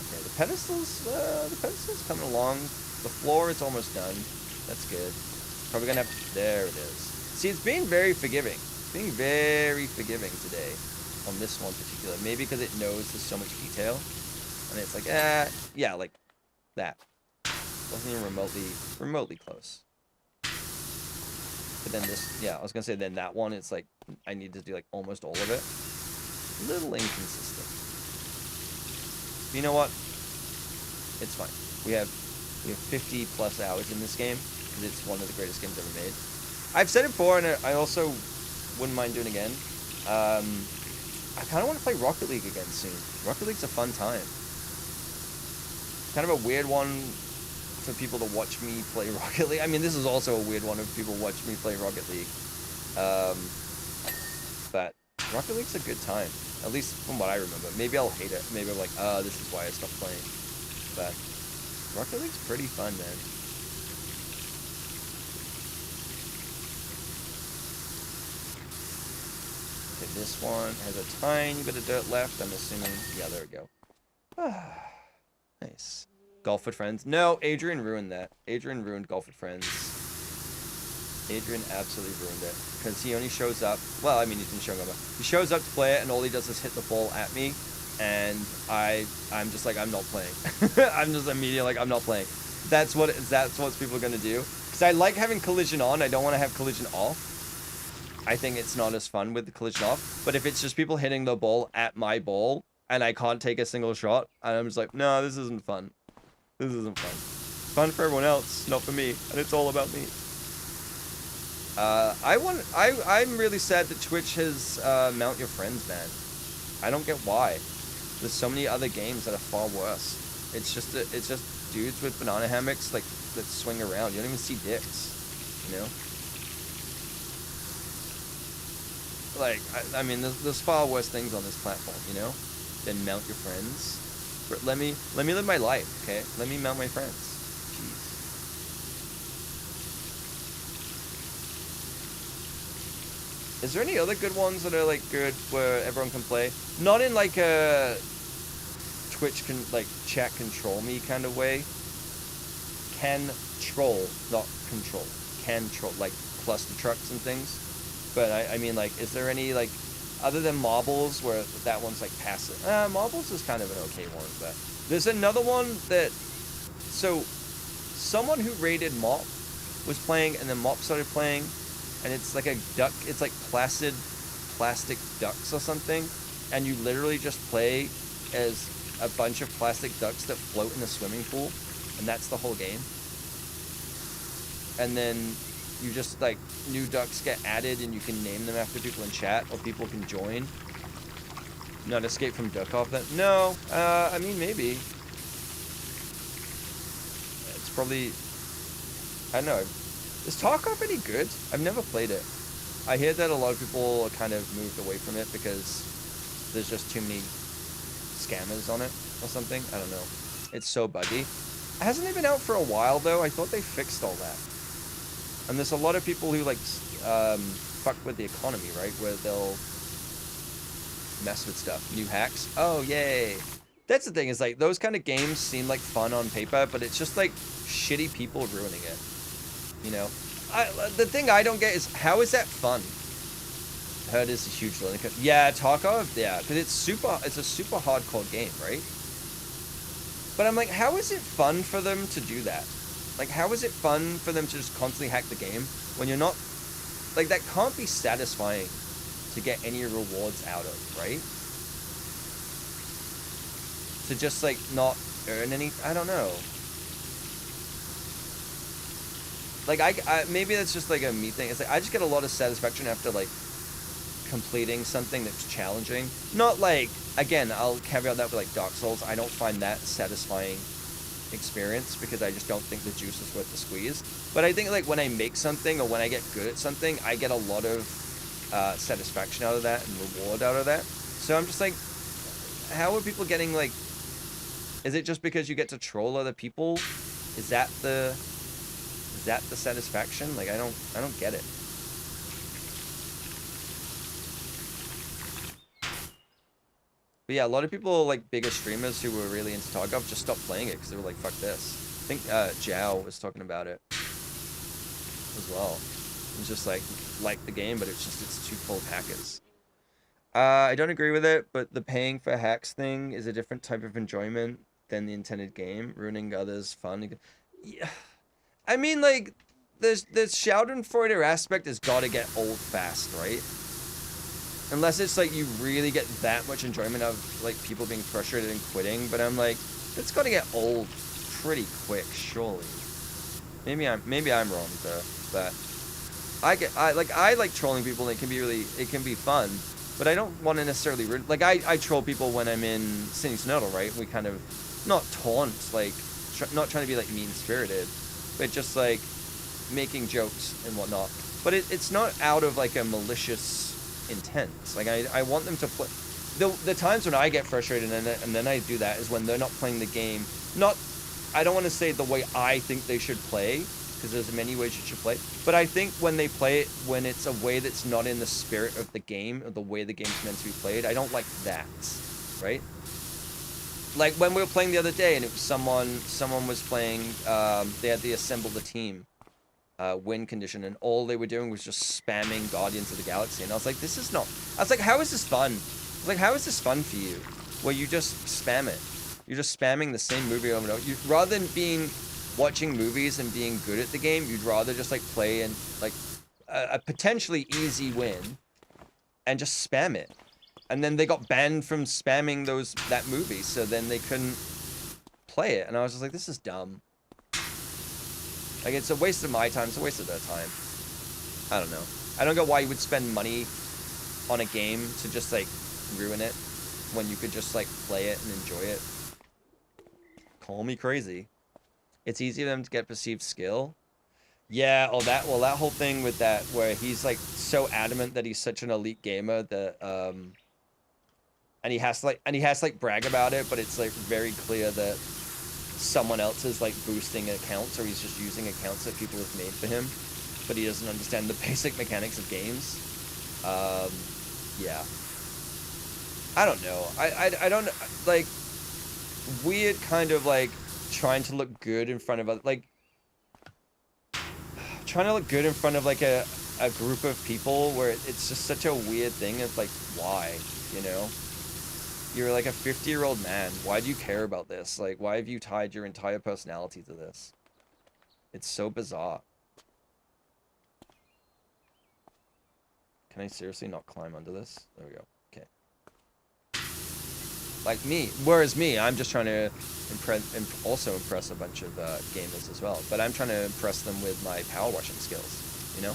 Okay, the pedestal's coming along. The floor is almost done. That's good. Probably gonna have, there it is. See, it's being very forgiving. It's being very forgiving today on this one particular. Maybe because it knows there's so much detail. And it's like, yeah, like that. Wasn't even remotely close. But then this, yeah, I was gonna say then that one, it's like, I need to do like almost all of it. A little inconsistent. But you know what? It's fine. We have 50 plus hours in this game, because it's one of the greatest games ever made. I've said it before, and I also wouldn't mind doing it again. I kind of want to play Rocket League again soon. Rocket League's a fun time. Kind of a weird one for people to watch me play Rocket League. I mean, this is also a weird one if people watch me play Rocket League. But Rocket League's a good time, at least from what I remember. Maybe I'll hate it. Maybe I'm like, this is why I stopped playing. But Rocket League's pretty fun, man. Okay, this one has a tiny bit of dirt left. I'm assuming. Yeah, there we go. Nice. Golf with Friends. No, Adrian ruined that. Adrian ruined Golf with Friends. Adrian absolutely ruined it. Because he only shows up. Well, I mean, he didn't show up. He shows up to play it, and all he does is hit the ball at me. And I'm just like, I'm not playing. I'm just immediately like, I'm not playing. That's what people are going to do. Because I like having collision on. I don't want to have collision off. I think it's not as fun with the collision off. But if it's just people hitting the ball at my ball, and I can't take a single shot, and I'm just like, no, this isn't fun. This isn't fun. It's fun for everyone else, not for me, and it's all about me. I'm really sad that Twitch has Mount Your Friends banned. I don't get why. There's so many other games that are far worse. It's just dudes with banana hammocks like that swing around. You don't even see dicks, you know. Like I mean, there's far worse things on this platform, you know, than Mount Your Friends. Let me live my life, okay? Let me mount my friends. Jeez. Is there any other good ones that are like good where everyone can play? Not in like a Twitch can like chat control me kind of way. Can troll, not control. Can troll like cluster trucks and things. But I mean, like, is there any like other than Marbles, where that one's like passive? Marbles is kind of an okay one, but there's another one that. So, someone who rated Mop was playing, and then Mop started playing, and it's like a duck. It's like placid plastic ducks or something, and you literally just play as a bunch of plastic ducks that float in a swimming pool, and that's the whole game. And then you just like new ducks get added, and you can name them after people in chat, or people can join. Not Escape from Duckov then? No, I mean maybe. It's probably, I don't know. Is Tarkov any good? I've never played it. I hear that a lot of people kind of moved away from it because there's just too many scammers on it or something. I don't know. It's so buggy. Hasn't it been out for a while though? I thought they fixed all that. And there's a lot of people who like fuck with the economy, right? Where they'll mess with stuff. New hacks. Oh, yay. That's the thing, is like those kind of games seem like fun on paper, but it's just like shitty people ruining it. You know? The thing I don't get is, how is that fun? Heard is a huge learning curve. Yeah, Tarkov, yeah, because it's a super hardcore game, right? But I'm like, how is it fun for them to do that? Like, how is it fun for them to just constantly hack the game when you're not... Like, that can't be satisfying to get any rewards out of, right? To just, like, not earn any... I don't know. Like, I maybe that's just, like, a me thing. It's like, I just get a lot of satisfaction after, like, completing something that's challenging. Not, like... Again, I'll caveat that with, like, Dark Souls. I don't find that satisfying experience because I just don't think the juice is worth the squeeze. But I think, like, when I make something or when I get good at something, I get a lot of satisfaction out of that and reward out of that. So I'm just like, how are people getting, like... Is it just because you get to troll other people? Is that the satisfaction? Like, I don't get it. But yeah, a lot of people, like, bigger streamers who were really into Tarkov just stopped playing it because they were like, fuck this. I think Zhao was talking about it as well. It's just like the game, but it's too full of hackers. I don't agree with it, but the paying for hacks thing is a different type of enjoyment than the intended game, ruining others' fun. Yeah. I mean, like, the Schadenfreude aspect has got to get old fast, right? Unless it's like you really get that much enjoyment of like people being frustrated and quitting, but I'm like, it's got to get old pretty quick, surely. Maybe I'm wrong though, but I like trolling people and it can be fun, but I don't want to necessarily like I troll people when I'm in City Snowdle, right? We kind of not taunt, like not trying to be like mean spirited, but just like making jokes and whatnot. But it's not out of like a malicious intent. Like I want them to play. The times when I get frustrated and then I do that is when they're not playing the game. I don't want to say the way I think they should play, because there's many ways you should play. But I think when they play it, when it's a way that's not in the spirit of the game, or the way the game's meant to be played, I don't like that, right? Like when we were playing the other day, and it was someone was playing. They had the assemble the team win condition, and all they were doing was just spamming Guardians of the Galaxy, and I was like, this is not... I was like, how is this fun? I was like, how is this fun for you? Where you just spam it. You're just spamming the same movie over and over. Rather than watching movies and being good at the game, you'd rather just like play and like a potentially easy win and just spam it. And then they got banned from spamming that movie, so then they couldn't play it. And I was just like, this is dumb. Like, it's a waste of my time. It's a waste of their time. I don't know. I don't get why you would spend money on a game to just, like, ruin it when you could just, like, play it and enjoy it. Call me crazy. It's easy for them to get perceived skill. Yeah, that whole thing with that, where he's, like, so adamant that he's such an elite gamer that, and he has to, like, brag about it, but it's, like, very clear that someone else is like boosting accounts, or he's just using accounts that people have made for him, but he doesn't understand the basic mechanics of games. Yeah. I don't know. I don't like weird kind of like trying to look good in front of like trying to look good in front of like a group of people where it's just such a weird thing. It's like, why, you know? You're like a 50-year-old man. Why do you care about this? Like, why have you tied your entire personality to this? It's so bizarre. Can I seriously not climb under this? There we go. Okay. Like me. Whereas me, I'm just trying to also impress a bunch of gamers as well. But I'm trying to impress them with my power washing skills, you know?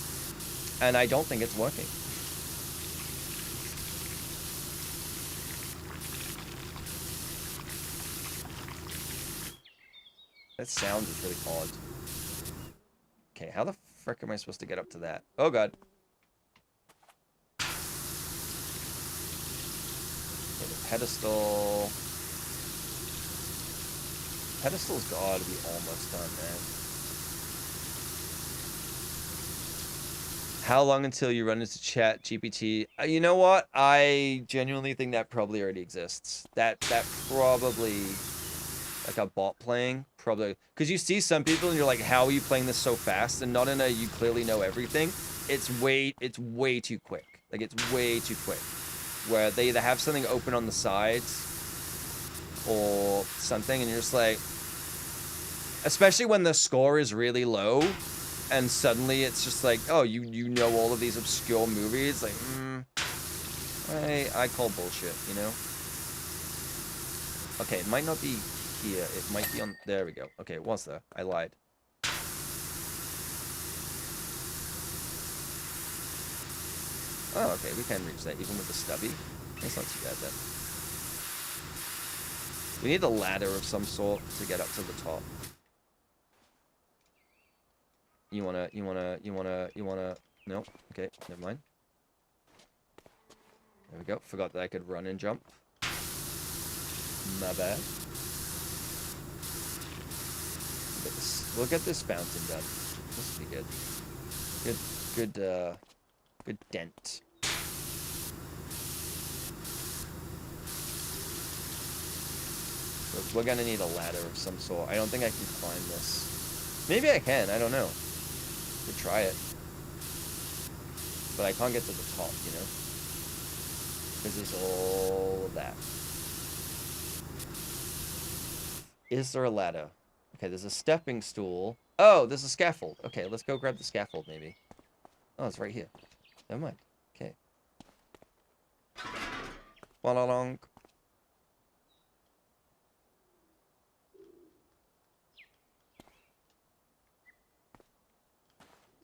And I don't think it's working. That sound is really odd. Okay, how the frick am I supposed to get up to that? Oh god. Okay, the pedestal. Pedestal's gotta be almost done, man. How long until you run into Chat GPT? You know what? I genuinely think that probably already exists. That probably... like a bot playing, probably, because you see some people and you're like, how are you playing this so fast? And not in a you clearly know everything. It's way too quick. Like, it's way too quick, where they either have something open on the sides, or something, and you're just like, especially when the score is really low, and suddenly it's just like, oh, you know all of these obscure movies, like, I call bullshit, you know? Okay, it might not be here. It might be on... There we go. Okay, it was there. I lied. Oh, okay, we can reach that even with the stubby. That's not too bad then. We need a ladder of some sort to get up to the top. You wanna... No? Okay, never mind. There we go. Forgot that I could run and jump. My bad. We'll get this fountain done. This will be good. Good dent. We're gonna need a ladder of some sort. I don't think I can climb this. Maybe I can, I don't know. Could try it. But I can't get to the top, you know? This is all of that. Is there a ladder? Okay, there's a stepping stool. Oh, there's a scaffold. Okay, let's go grab the scaffold, maybe. Oh, it's right here. Never mind. Okay. Along.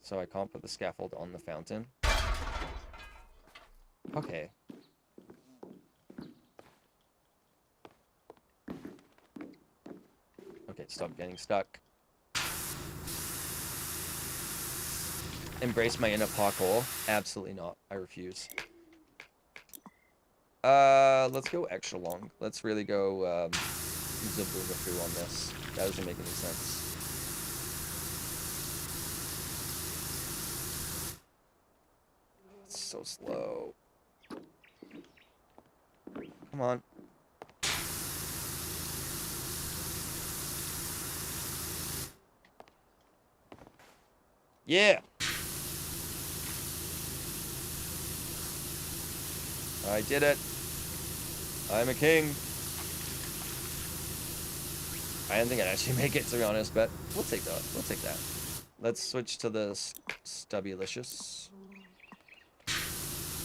So I can't put the scaffold on the fountain. Okay. Okay, stop getting stuck. Embrace my inner parkour? Absolutely not. I refuse. Let's go extra long. Let's really go, Zaboomafoo on this. That doesn't make any sense. It's so slow. Come on. Yeah! I did it. I'm a king. I didn't think I'd actually make it, to be honest, but we'll take that. We'll take that. Let's switch to the Stubbylicious.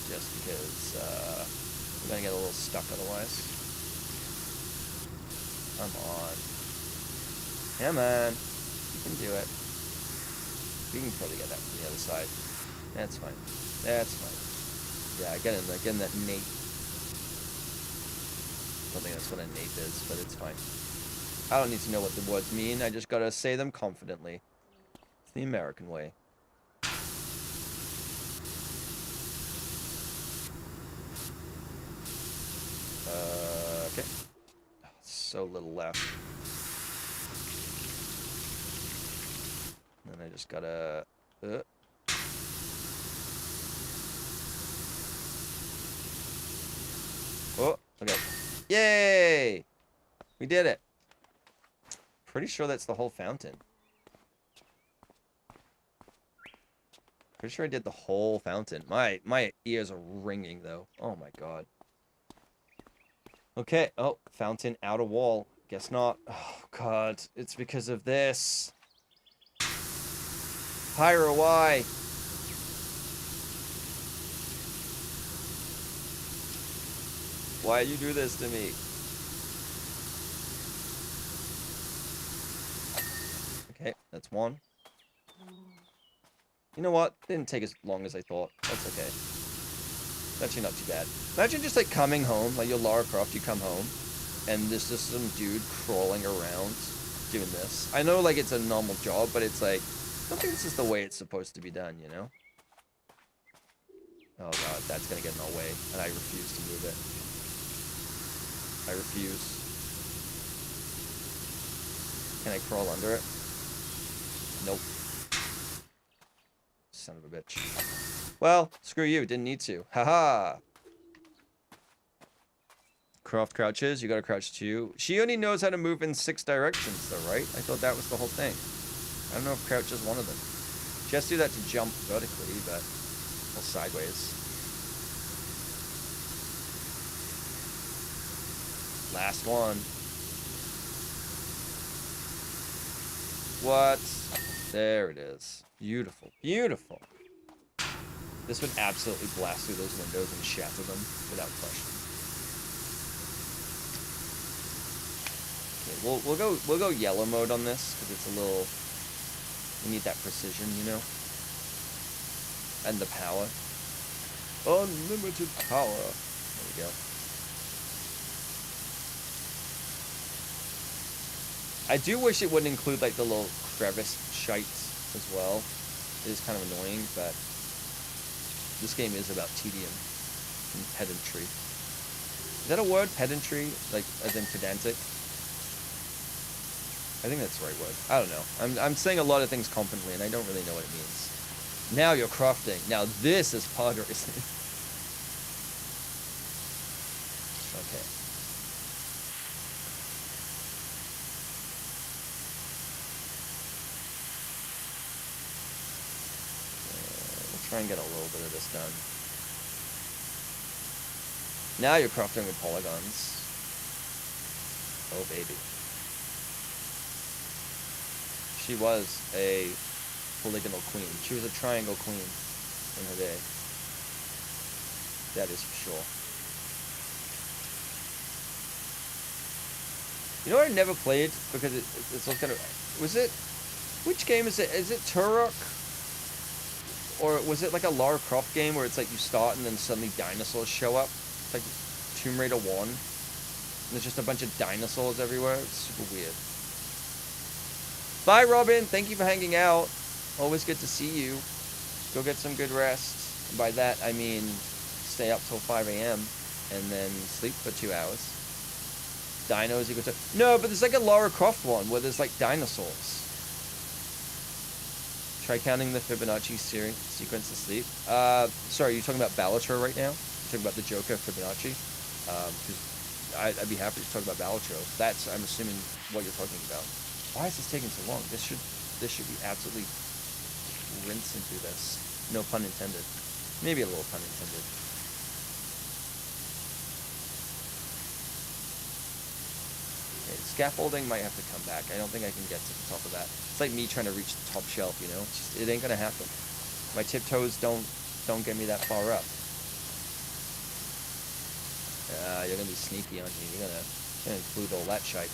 Just because, we're gonna get a little stuck otherwise. Come on. Come on. You can do it. We can probably get that from the other side. That's fine. That's fine. Yeah, getting that nape. Don't think that's what a nape is, but it's fine. I don't need to know what the words mean. I just gotta say them confidently. It's the American way. Okay. So little left. And I just gotta... Oh, okay. Yay! We did it. Pretty sure that's the whole fountain. Pretty sure I did the whole fountain. My ears are ringing, though. Oh, my God. Okay. Oh, fountain, outer wall. Guess not. Oh, God. It's because of this. Pyro, why? Why you do this to me? Okay, that's one. You know what? Didn't take as long as I thought. That's okay. Actually not too bad. Imagine just like coming home, like you're Lara Croft, you come home, and there's just some dude crawling around doing this. I know like it's a normal job, but it's like, I don't think this is the way it's supposed to be done, you know? Oh God, that's gonna get in our way, and I refuse to move it. I refuse. Can I crawl under it? Nope. Son of a bitch. Well, screw you, didn't need to. Haha! Croft crouches, you gotta crouch too. She only knows how to move in 6 directions though, right? I thought that was the whole thing. I don't know if crouch is one of them. She has to do that to jump vertically, but... well, sideways. Last one. What? There it is. Beautiful. Beautiful. This would absolutely blast through those windows and shatter them without question. Okay, we'll go yellow mode on this because it's a little. We need that precision, you know, and the power. Unlimited power. There we go. I do wish it wouldn't include like the little crevice shites as well. It is kind of annoying, but this game is about tedium and pedantry. Is that a word? Pedantry? Like, as in pedantic? I think that's the right word. I don't know. I'm saying a lot of things confidently, and I don't really know what it means. Now you're crafting. Now this is pod racing. Okay. We'll try and get a little bit of this done. Now you're crafting with polygons. Oh, baby. She was a polygonal queen. She was a triangle queen in her day. That is for sure. You know what I never played because it's all kind of. Was it? Which game is it? Is it Turok? Or was it like a Lara Croft game where it's like you start and then suddenly dinosaurs show up? It's like Tomb Raider 1. And there's just a bunch of dinosaurs everywhere. It's super weird. Bye, Robin. Thank you for hanging out. Always good to see you. Go get some good rest. And by that, I mean stay up till 5 a.m. and then sleep for 2 hours. Dinos equal to... No, but there's like a Lara Croft one where there's like dinosaurs. Try counting the Fibonacci sequence to sleep. Sorry, you're talking about Balatro right now? You're talking about the Joker Fibonacci? Because I'd be happy to talk about Balatro. That's, I'm assuming, what you're talking about. Why is this taking so long? This should be absolutely rinse into this. No pun intended. Maybe a little pun intended. Okay, scaffolding might have to come back. I don't think I can get to the top of that. It's like me trying to reach the top shelf, you know? It ain't gonna happen. My tiptoes don't get me that far up. You're gonna be sneaky, aren't you? You're gonna include all that shite.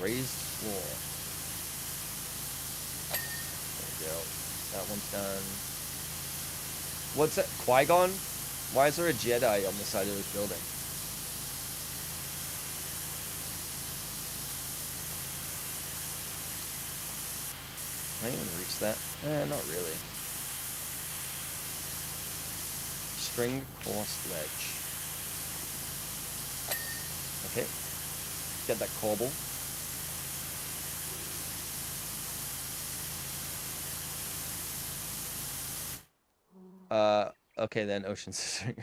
Raised floor. There we go. That one's done. What's that? Qui-Gon? Why is there a Jedi on the side of this building? Can I even reach that? Not really. String course ledge. Okay. Get that cobble. Okay then, Ocean Sister.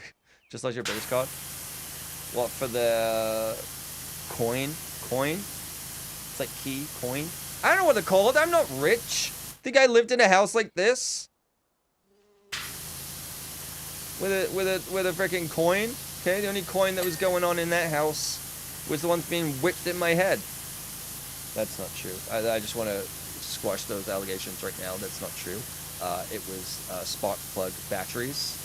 Just like your base card. What, for the coin? Coin? It's like key, coin? I don't know what to call it. I'm not rich. Think I lived in a house like this? With a freaking coin? Okay, the only coin that was going on in that house was the ones being whipped in my head. That's not true. I just want to squash those allegations right now. That's not true. It was spark plug batteries.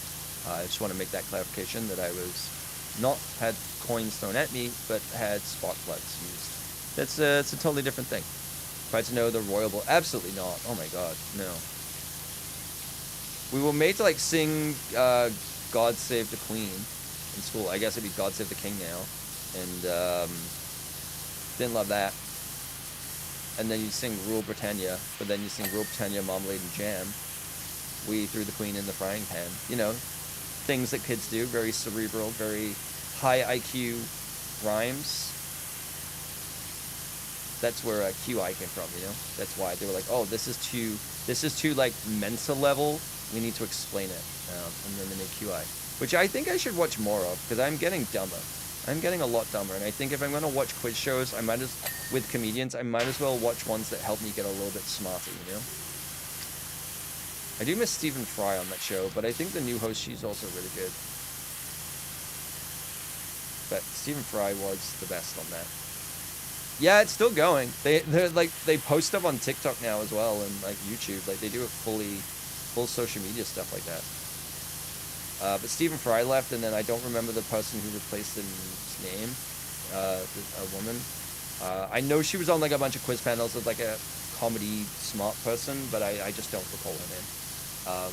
I just want to make that clarification that I was not had coins thrown at me, but had spark plugs used. That's it's a totally different thing. Tried to know the royal bowl. Absolutely not. Oh my god, no. We were made to like sing God Save the Queen in school. I guess it'd be God Save the King now. And didn't love that. And then you sing Rule Britannia, but then you sing Rule Britannia, Marmalade and Jam. We threw the Queen in the frying pan. You know, things that kids do, very cerebral, very high IQ rhymes. That's where QI came from, you know? That's why they were like, oh, this is too like Mensa level. We need to explain it. And then they made QI, which I think I should watch more of because I'm getting dumber. I'm getting a lot dumber, and I think if I'm gonna watch quiz shows, with comedians, I might as well watch ones that help me get a little bit smarter, you know? I do miss Stephen Fry on that show, but I think the new host, she's also really good. But Stephen Fry was the best on that. Yeah, it's still going. They post stuff on TikTok now as well and like YouTube. Like they do it full social media stuff like that. But Stephen Fry left, and then I don't remember the person who replaced his name. A woman. I know she was on like a bunch of quiz panels as like a comedy smart person, but I just don't recall her name.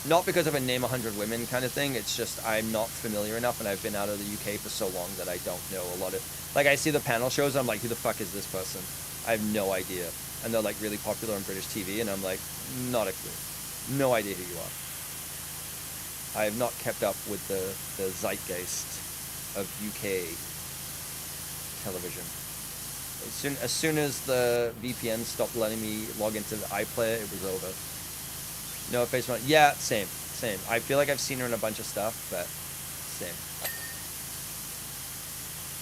Not because of a name 100 women kind of thing. It's just I'm not familiar enough, and I've been out of the UK for so long that I don't know a lot of. Like I see the panel shows, and I'm like, who the fuck is this person? I have no idea, and they're like really popular on British TV, and I'm like, not a clue, no idea who you are. I have not kept up with the zeitgeist of UK television. As soon as the VPN stopped letting me log into the iPlayer, it was over. No face one. Yeah, same. I feel like I've seen her in a bunch of stuff, but same.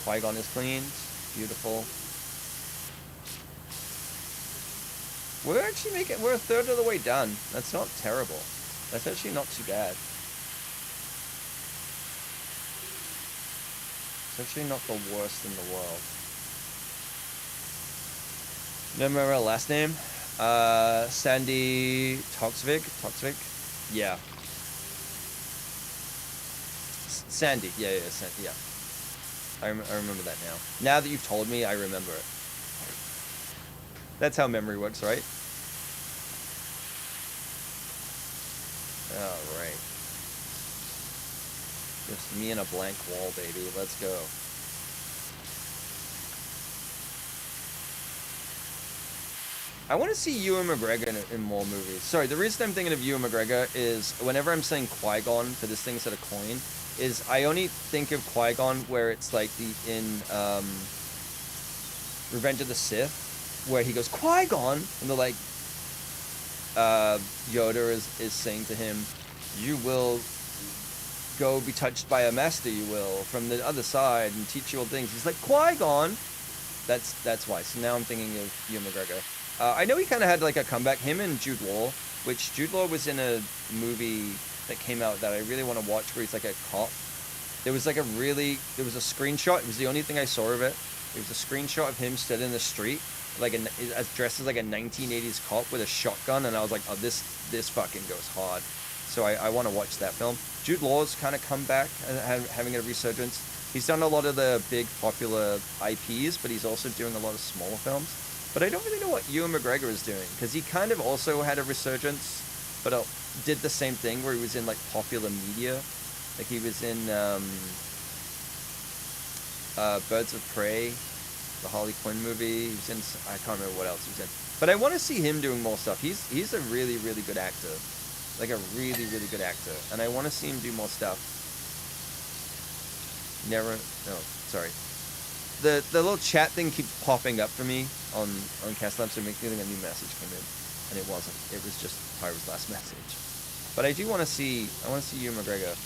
Qui-Gon is cleaned. Beautiful. We're a third of the way done. That's not terrible. That's actually not too bad. It's actually not the worst in the world. Remember her last name? Sandy Toksvig? Yeah. Sandy. Yeah, Sandy, yeah. I remember that now. Now that you've told me, I remember it. That's how memory works, right? Alright. Just me and a blank wall, baby. Let's go. I want to see Ewan McGregor in more movies. Sorry, the reason I'm thinking of Ewan McGregor is whenever I'm saying Qui-Gon for this thing instead of coin, is I only think of Qui-Gon where it's like in Revenge of the Sith, where he goes, Qui-Gon! And they're like, Yoda is saying to him, you will go be touched by a master, you will, from the other side and teach you all things. He's like, Qui-Gon! That's why. So now I'm thinking of Ewan McGregor. I know he kind of had like a comeback, him and Jude Law, which Jude Law was in a movie that came out that I really want to watch where he's like a cop. There was a screenshot. It was the only thing I saw of it. It was a screenshot of him stood in the street, like dressed as like a 1980s cop with a shotgun, and I was like, oh, this fucking goes hard. So I want to watch that film. Jude Law's kind of come back, having a resurgence. He's done a lot of the big popular IPs, but he's also doing a lot of smaller films. But I don't really know what Ewan McGregor is doing, because he kind of also had a resurgence, but did the same thing where he was in like popular media. Like he was in Birds of Prey, the Harley Quinn movie. He was in, I can't remember what else he was in. But I want to see him doing more stuff. He's a really, really good actor. Like a really, really good actor. And I want to see him do more stuff. Sorry. The little chat thing keeps popping up for me on Castlab, so it makes me think a new message came in. And it wasn't. It was just Pyro's last message. But I do want to see Ewan McGregor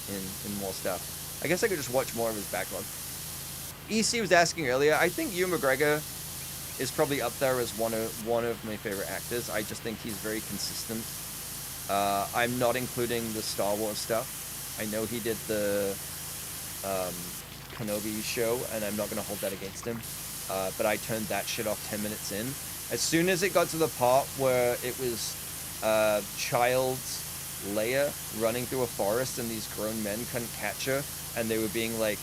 in more stuff. I guess I could just watch more of his backlog. EC was asking earlier, I think Ewan McGregor is probably up there as one of my favorite actors. I just think he's very consistent. I'm not including the Star Wars stuff. I know he did the Kenobi show, and I'm not going to hold that against him. But I turned that shit off 10 minutes in. As soon as it got to the part where it was child Leia running through a forest and these grown men couldn't catch her, and they were being like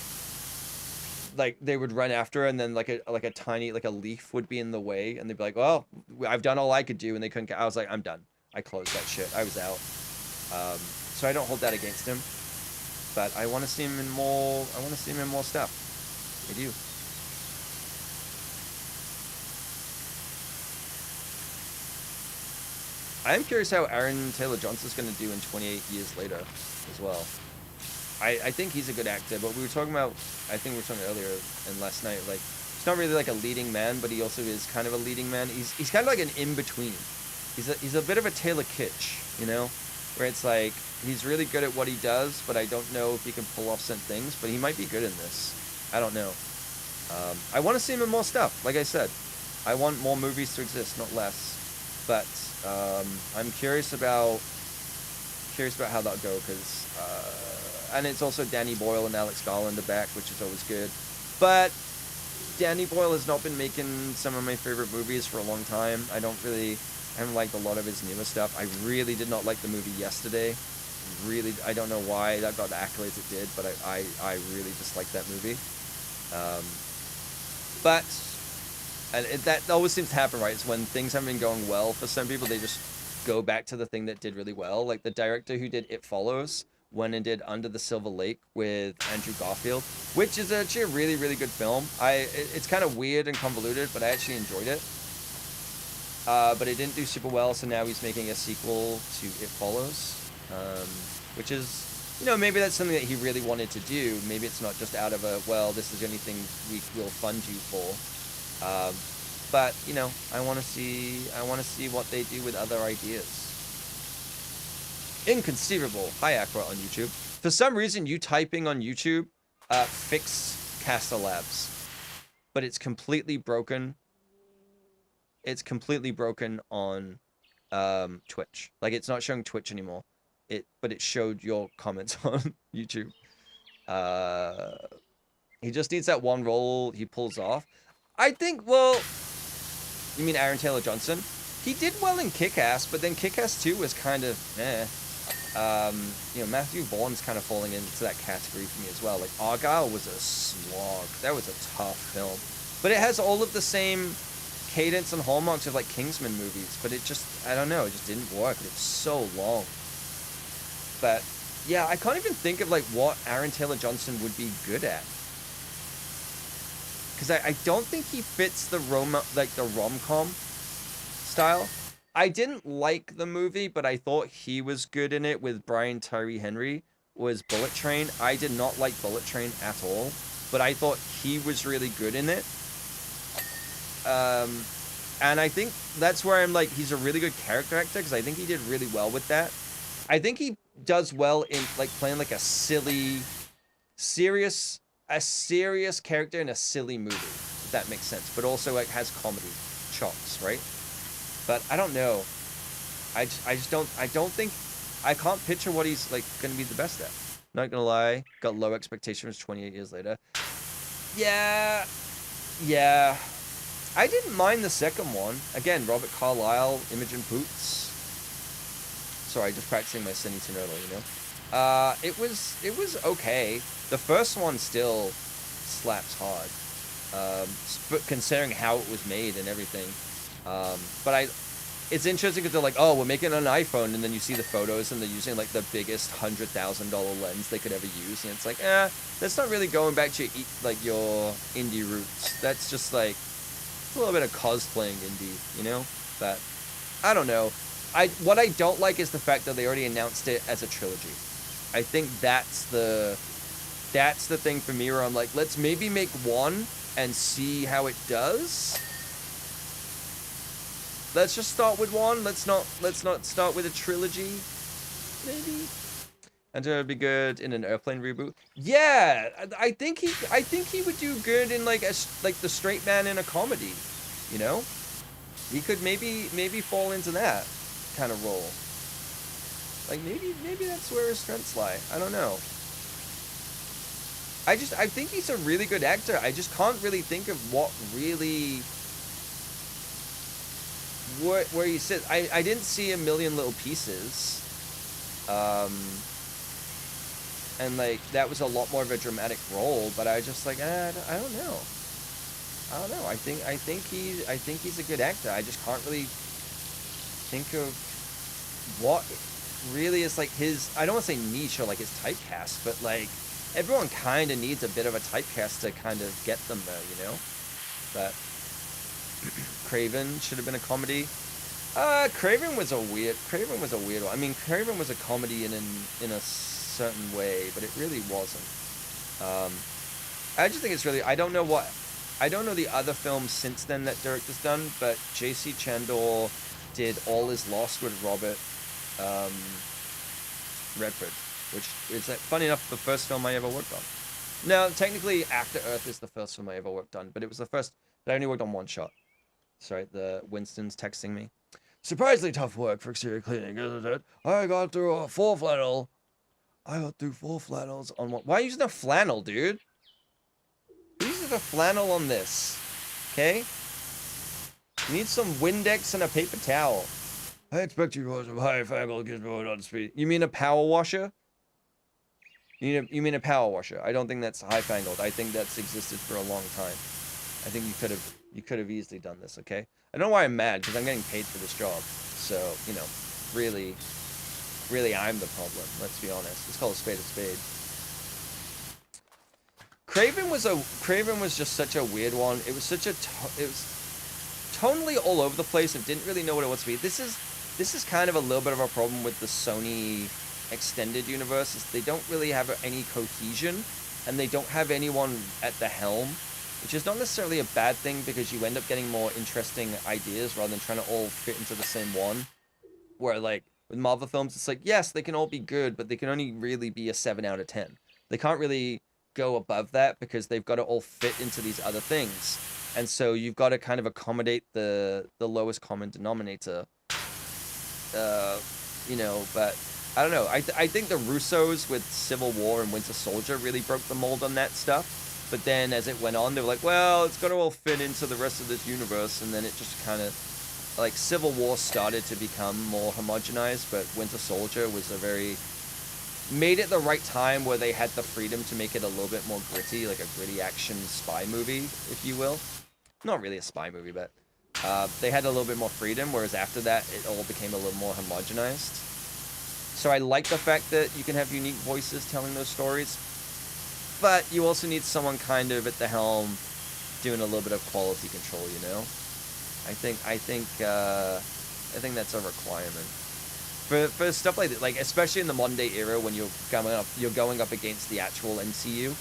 they would run after her, and then like a tiny like a leaf would be in the way, and they'd be like, well, I've done all I could do, and they couldn't. I was like, I'm done. I closed that shit. I was out. So I don't hold that against him, but I want to see him in more. I want to see him in more stuff. I do. I'm curious how Aaron Taylor-Johnson's going to do in 28 years later as well. I think he's a good actor, but we were talking about, I think we were talking earlier and last night, like, he's not really like a leading man, but he also is kind of a leading man. He's kind of like an in-between. He's a bit of a Taylor Kitsch, you know? Where it's like, he's really good at what he does, but I don't know if he can pull off certain things, but he might be good in this. I don't know. I want to see him in more stuff, like I said. I want more movies to exist, not less. But I'm curious about how that'll go, because and it's also Danny Boyle and Alex Garland are back, which is always good. But Danny Boyle has not been making some of my favorite movies for a long time. I haven't liked a lot of his newer stuff. I really did not like the movie Yesterday. Really, I don't know why that got the accolades it did, but I really disliked that movie. But that always seems to happen, right? It's when things haven't been going well for some people, they just go back to the thing that did really well. Like the director who did It Follows went and did Under the Silver Lake with Andrew Garfield, which is actually a really, really good film. It's kind of weird and convoluted, but I actually enjoyed it. But it didn't do super well, so now he's making a sequel to It Follows, which is, maybe that's something that he really wanted to do. Maybe it's not just out of well, this is the only thing we will fund you for. But I want to see what they do with other ideas. Inconceivable. Hi, Aqua on YouTube. For some reason, you typing on YouTube, fix Caster Labs, but it's completely broken. It's completely broken on Twitch. Like it's not showing Twitch anymore. But it showed your comments on YouTube. He just needs that one roll he pulls off. I think, well, you mean Aaron Taylor Johnson? He did well in Kick-Ass, but then Kick-Ass 2 was kind of eh. Matthew Vaughn's kind of falling into that category for me as well. Like Argyle was a slog. That was a tough film. But it has all of the same cadence and hallmarks of like Kingsman movies, but it just, I don't know, it just didn't work. It was so long. But yeah, I can't even think of like what Aaron Taylor Johnson would be good at. Because I don't think he fits the rom-com style. I didn't like the movie, but I thought he was good in it with Brian Tyree Henry, was Bullet Train. I did not like Bullet Train at all, but I thought he was really good in it. And I think that's where I'm like, he's a really good character actor, because I think he did really well with that. I think he does well in like playing like a serious character in a silly movie, if that makes sense, but also like has comedy chops, right? But I don't know. I don't think, I can't picture what he's like going to be the best at. Not gonna lie, got low expectations 28 years later. Yeah. I didn't mind the second one. Again, Robert Carlyle, Imogen Poots. Sorry, just practicing my Cindy Ternodal, It was okay. The first one still slaps hard. But considering how it was made and everything. But it's interesting because they're like, oh, we're making an iPhone, and then you see the photos and they're using like the biggest $100,000 lens they could ever use, and it's like, that's not really going back to your indie roots. That's just like a little bit of cosplaying indie, But I don't know. What I don't like is the fact that they already announced it as a trilogy. I think that's the thing for me where I'm like, let's maybe make one and see how it does. Let's just start with one. Let's not start with a trilogy. Maybe. And it would be good in an Airplane reboot. Yeah, I think he would do good in like the straight man in a comedy. He could maybe fall into that kind of role. Like maybe that's where his strengths lie. I don't know. I think he's a really good actor. I just can't really think of what really where he sits. I didn't see A Million Little Pieces. And like that was a lot more of a dramatic role, but I just like I don't know. I think he's a good actor. I just can't really think of what really is like his, I don't want to say niche or like his typecast, but like everyone kind of needs a bit of a typecast to kind of get them there, But Craven should have been a comedy. Craven was a weird one. I mean, Craven was a comedy in a certain way, but it really wasn't. I just think it's really, I don't know the other films since then that Derek has done, but J.C. Chandor did All Is Lost with Robert Redford, which is, funny enough, the first film I ever worked on. Now, technically, After Earth is the first film I ever worked on, but it was the first that I only worked on one shot. Sorry, the Winston's texting me. Surprisingly tough work for exterior cleaning, isn't it? I got through 4 flannels on one. Why are you using a flannel, dude? Who's of a flannel on this. Okay? You need some Windex and a paper towel. I expect you to have some high-fangled gizmo on speed. You mean a power washer? You mean a power washer? I don't think that's high-fangled. I think that's existed for a long time. I think you could have easily done this, okay? I don't know why I'm mad, because I'm getting paid for this job. So, you know, really, I'm the problem. Let's be honest. Let's call a spade a spade. Craven was just such a weird one. It was such a, it was tonally all over the place. It didn't really know what it was to be. This is kind of a little bit of a problem with the Sony extended universe. Is they don't really have any cohesion, and they don't have anyone at the helm, which is not necessarily a bad thing because you end up getting more interesting ideas rather than trying to all fit into the same one. Where like with Marvel films, it's like, yes, they can all be good, but they can only really be a 7 out of 10. They can't really go above that because they've got to all fit into these other things. And so you've got to kind of accommodate the lowest common denominator. You know, but I don't know. I think the Russos with Civil War and Winter Soldier really broke the mold on that stuff. But then as it went on, they were like, well, it's got to all fit into the rest of this universe. And then it just kind of, like, Civil War started to become more homogenized, but Winter Soldier was a very, made it the right time where they had the freedom to make it a little bit more gritty, like a gritty action spy movie, if you will. Not really a spy movie, but they had a little bit more freedom, whereas after that, it all became a little more homogenized. So I like the fact that you can have unique voices telling those stories, but you also need someone kind of at the helm doing a little bit of quality control, you know? I think that's a requirement. For stuff like that, like especially in the modern day era when you're going up against the actual MCU,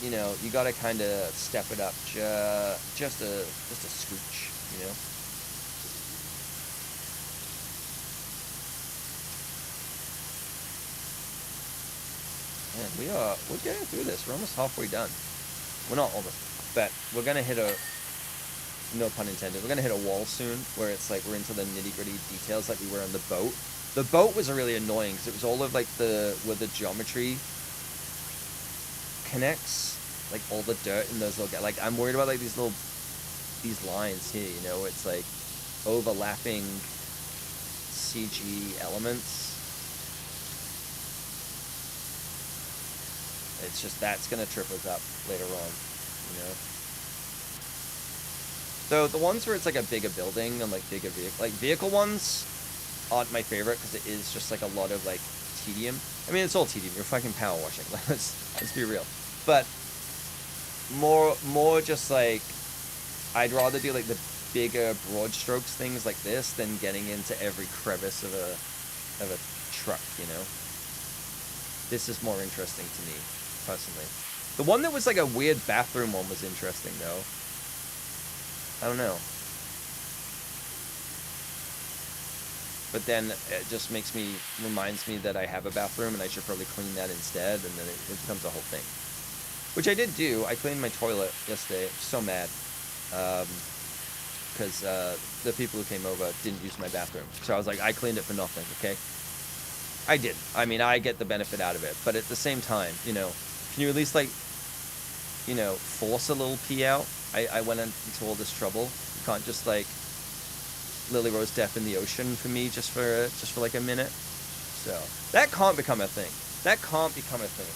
you know, you gotta kind of step it up just a scooch, you know. Man, we're getting through this. We're almost halfway done. We're not almost, but we're gonna hit a, no pun intended, we're gonna hit a wall soon where it's like we're into the nitty-gritty details like we were on the boat. The boat was really annoying because it was all of like where the geometry connects, like all the dirt in those little, like I'm worried about like these lines here, you know, it's like overlapping CG elements. It's just that's gonna trip us up later on, you know. So the ones where it's like a bigger building and like bigger vehicle ones aren't my favorite because it is just like a lot of like tedium. I mean, it's all tedium. You're fucking power washing. Let's be real. But more just like I'd rather do like the bigger broad strokes things like this than getting into every crevice of a truck, you know. This is more interesting to me personally. The one that was like a weird bathroom one was interesting though. I don't know. But then it just reminds me that I have a bathroom and I should probably clean that instead, and then it becomes a whole thing. Which I did do. I cleaned my toilet yesterday. I'm so mad. Because the people who came over didn't use my bathroom. So I was like, I cleaned it for nothing, okay? I did. I mean, I get the benefit out of it. But at the same time, you know, can you at least, like, you know, force a little pee out? I went into all this trouble. You can't just, like, Lily Rose Depp in the ocean for me just for like a minute. So that can't become a thing. That can't become a thing.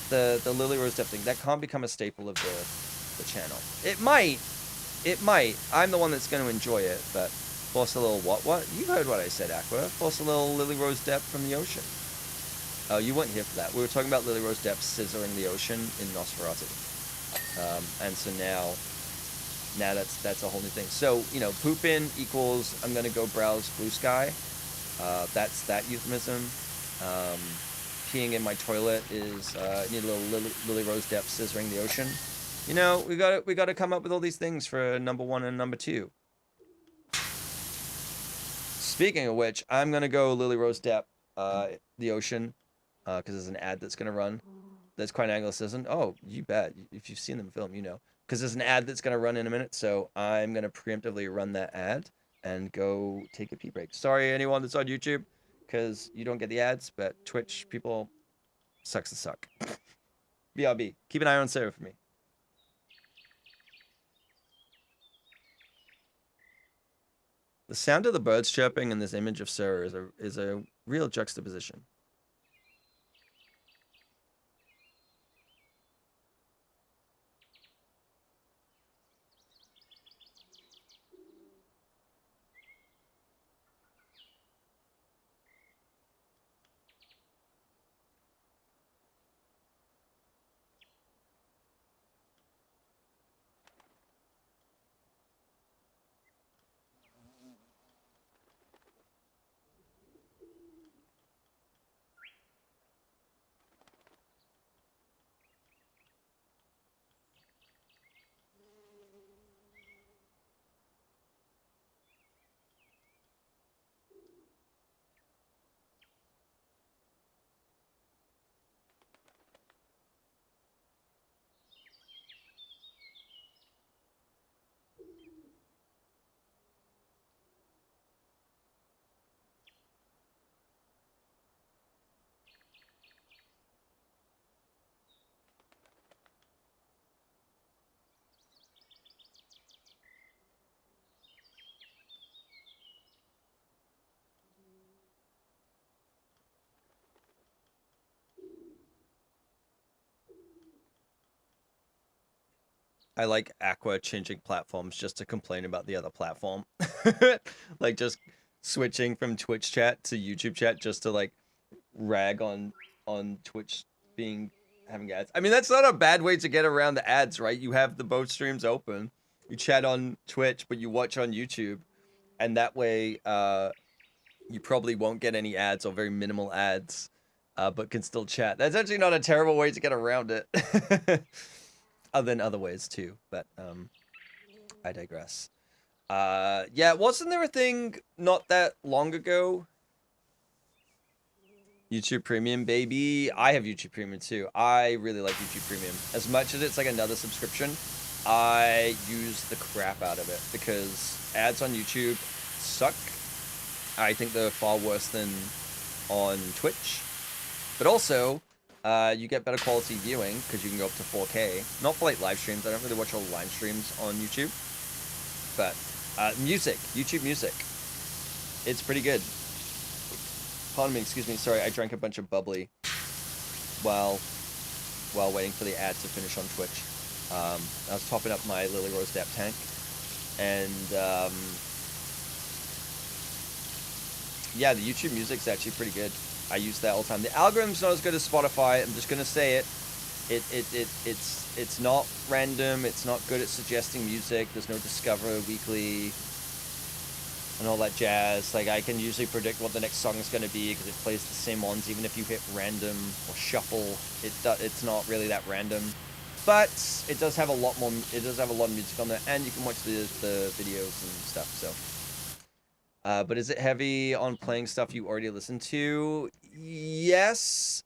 The Lily Rose Depp thing, that can't become a staple of the channel. It might. I'm the one that's going to enjoy it, but force a little what? You heard what I said, Aqua. Force a little Lily Rose Depp from the ocean. Oh, you weren't here for that. We were talking about Lily Rose Depp scissoring the ocean in Nosferatu. And so now that's a whole new thing. So, you know, pooping equals I'm going to go browse Blue Sky. That's that euphemism. Peeing in my toilet is need a little Lily Rose Depp scissoring the ocean. You know, we got to come up with all these things for number 1 and number 2. Speaking of which, I'm gonna go Lily Rose Depp, the ocean, because there's an ad that's gonna run. That's quite an Anglicism. Oh, you bet. If you've seen the film, you know. Because there's an ad that's gonna run in a minute, so I'm gonna preemptively run that ad and go take a pee break. Sorry, anyone that's on YouTube, because you don't get the ads, but Twitch people sucks to suck. BRB. Keep an eye on Sarah for me. The sound of the birds chirping and this image of Sarah is a real juxtaposition. I like Aqua changing platforms just to complain about the other platform. Like just switching from Twitch chat to YouTube chat just to like rag on Twitch having ads. I mean, that's not a bad way to get around the ads, right? You have the both streams open. You chat on Twitch, but you watch on YouTube, and that way you probably won't get any ads or very minimal ads, but can still chat. That's actually not a terrible way to get around it. Other than other ways too, but I digress. Yeah, wasn't there a thing not that long ago? YouTube Premium, baby. I have YouTube Premium too. I really like YouTube Premium. As much as it's like another subscription, I use the crap out of it because ads on YouTube suck. I think they're far worse than on Twitch. But also, you get better quality viewing because you can go up to 4K. Not for like live streams. I don't really watch all the live streams on YouTube. But music, YouTube music. It's pretty good. Pardon me, excuse me. Sorry, I drank a bunch of bubbly while waiting for the ad to finish on Twitch. I was topping up my Lily Rose Dep tank, and yeah, the YouTube music's actually pretty good. I use that all the time. The algorithm's not as good as Spotify. I'm just gonna say it. It's not random. It's not good at suggesting music. There's no Discover Weekly and all that jazz. Like, I can usually predict what the next song is going to be because it plays the same ones. Even if you hit random or shuffle, it's not really that random. But it does have a lot more. It does have a lot of music on there, and you can watch the videos and stuff. So. But is it heavy on playing stuff you already listened to? Yes.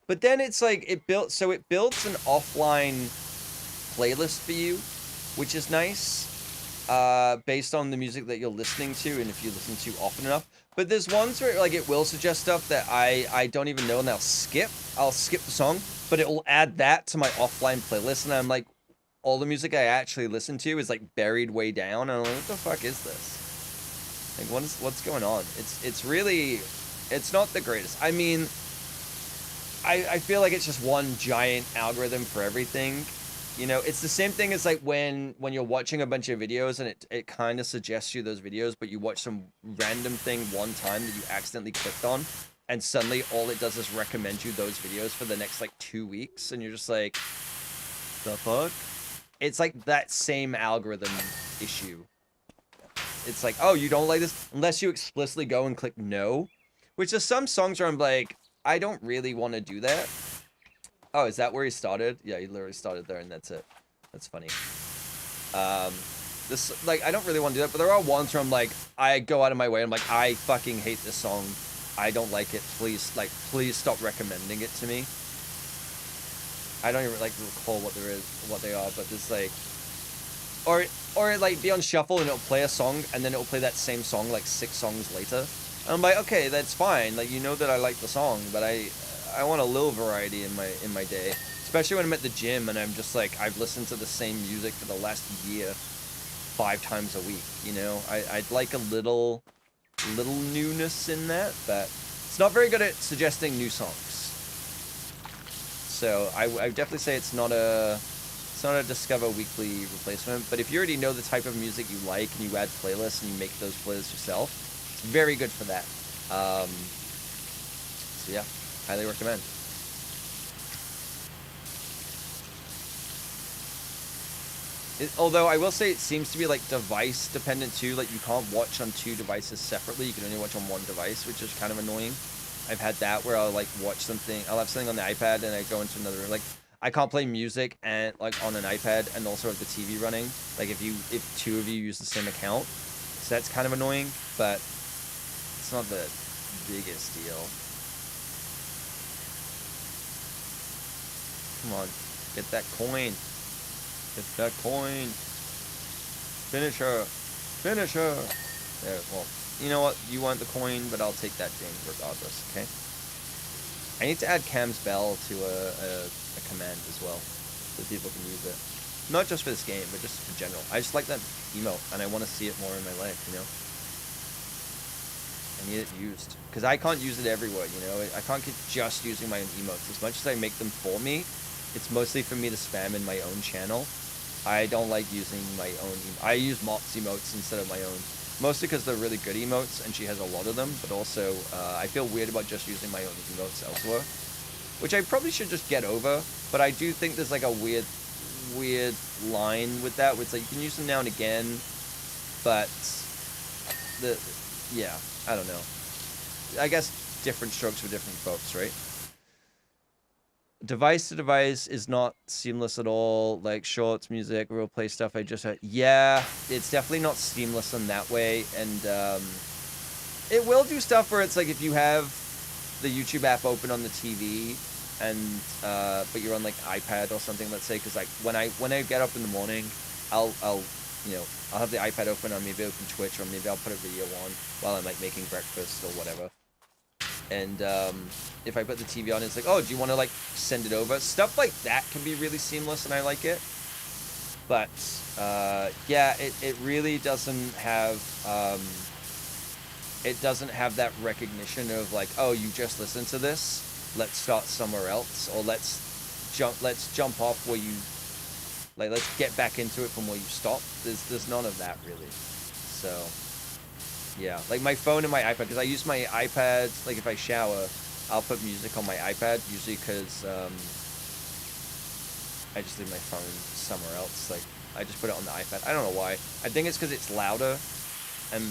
But then it's like it builds an offline playlist for you, which is nice, based on the music that you're listening to and if you listen to often enough. But there's ones where like it will suggest stuff that I don't even know, and I'll skip the song, but it will add that to my offline playlist, and I'm like, all the music I actually listen to is like buried way down, and I'm like, what the fuck is this? Like, what's going on? It's really, it's not the greatest. I mean, I feel like it's just one giant algorithm for everything. You know, it's the same thing as like when you're watching a bunch of videos and it kind of suggests you those videos, but you watch some random thing one time that you accidentally clicked on, and suddenly all it does is recommend you those videos for the next like 2 weeks, and you're just like, the fuck? It's like that same algorithm issue. It's like, oh, you don't like this? Unless you explicitly go and click no. Which there's some songs where I'm like, I don't really want to do that. Oh, is that where he started? Yeah, he literally started there and that's it. That's funny. This, like, I don't really want to do that, but there are ones where I'm like, I go out of my way. I'm like, I fucking hate this song. I don't like it. Please stop recommending it to me. I don't even like recall what they are, but it's like, or like be on shuffle and it'll play a song and then it'll play that same song like 6 songs later. And I'm like, okay, that's fine. Like, you know that I like the song, but I want a little variety in my day. especially when I'm at the gym and I'm just like, I've listened to the same music for the last year 5 times a week, you know? I'd like a little newness in that, but it's not very good at suggesting new songs. So I would definitely say it's not a Discover Weekly replacement, but if you already know the type of music you like and you add playlists and you make those playlists yourself, it's very good for that. So yeah, highly recommend. Although I will say it seems to be like device dependent too, like you can't watch on 2 devices separately, you can only watch on 1 device, which is kind of annoying. I've had that where I'll like watch something, I'll have something on the iPad and I go into another room. Like I can't play music and like on an iPad and also have the TV running. Like if 2 of you use the same account, so that's kind of annoying, but it's not the biggest deal. Come on, get that coin. Get that coin. Finish her. Finish her. There, well, you know what? You want the coin, but I'll take that thing regardless, okay? I need to add Cam's Bell to a command as well, so people can use it. Not just for this game, but just for general. I just like that emote, and I want to see it more in my life, you know? I need it used. Because I can't use it everywhere, you know? I can't keep just using my own emotes. As much as I make them for me, it's mostly for me to spam in my own channel. I don't like using my own I use Mop's emotes instead of my own. Mostly because they're really good emotes, and she has a lot of them, but also, I feel weird about just using my own emotes elsewhere. Which I probably should just get over, but I do think there's like a weird line with that, where it's like, you can use them now and again, but, yeah, I don't know. I guess different strokes for different folks, right? Device to device is not seamless at all. Like shorts, music, real play stuff I just heard. Yeah, it's definitely not seamless in that way. And it will do stuff where it's like if you have the YouTube app open on the TV and but you're on like iPad or something, let's say, because like when I get up in the morning, I'll have the iPad open, or maybe open Twitch, or maybe I'll put a video on while I'm like making breakfast or whatever. And if I put the TV on, it's like, oh, do you want to like send it over? Stuff like that can be really seamless, and I like it. But yeah, it really doesn't have that recognition of like, oh, you just listened to this, let's start somewhere else, or let's jump off where you like, let's get back into it from where you stopped. There's none of that really. So yeah, like my phone and my iPad, because I use my iPad, like if I shower, I'll put music on my iPad, usually because I just leave my phone somewhere else. Like, I just put it on the iPad. I don't know why. I think it's because it's louder, and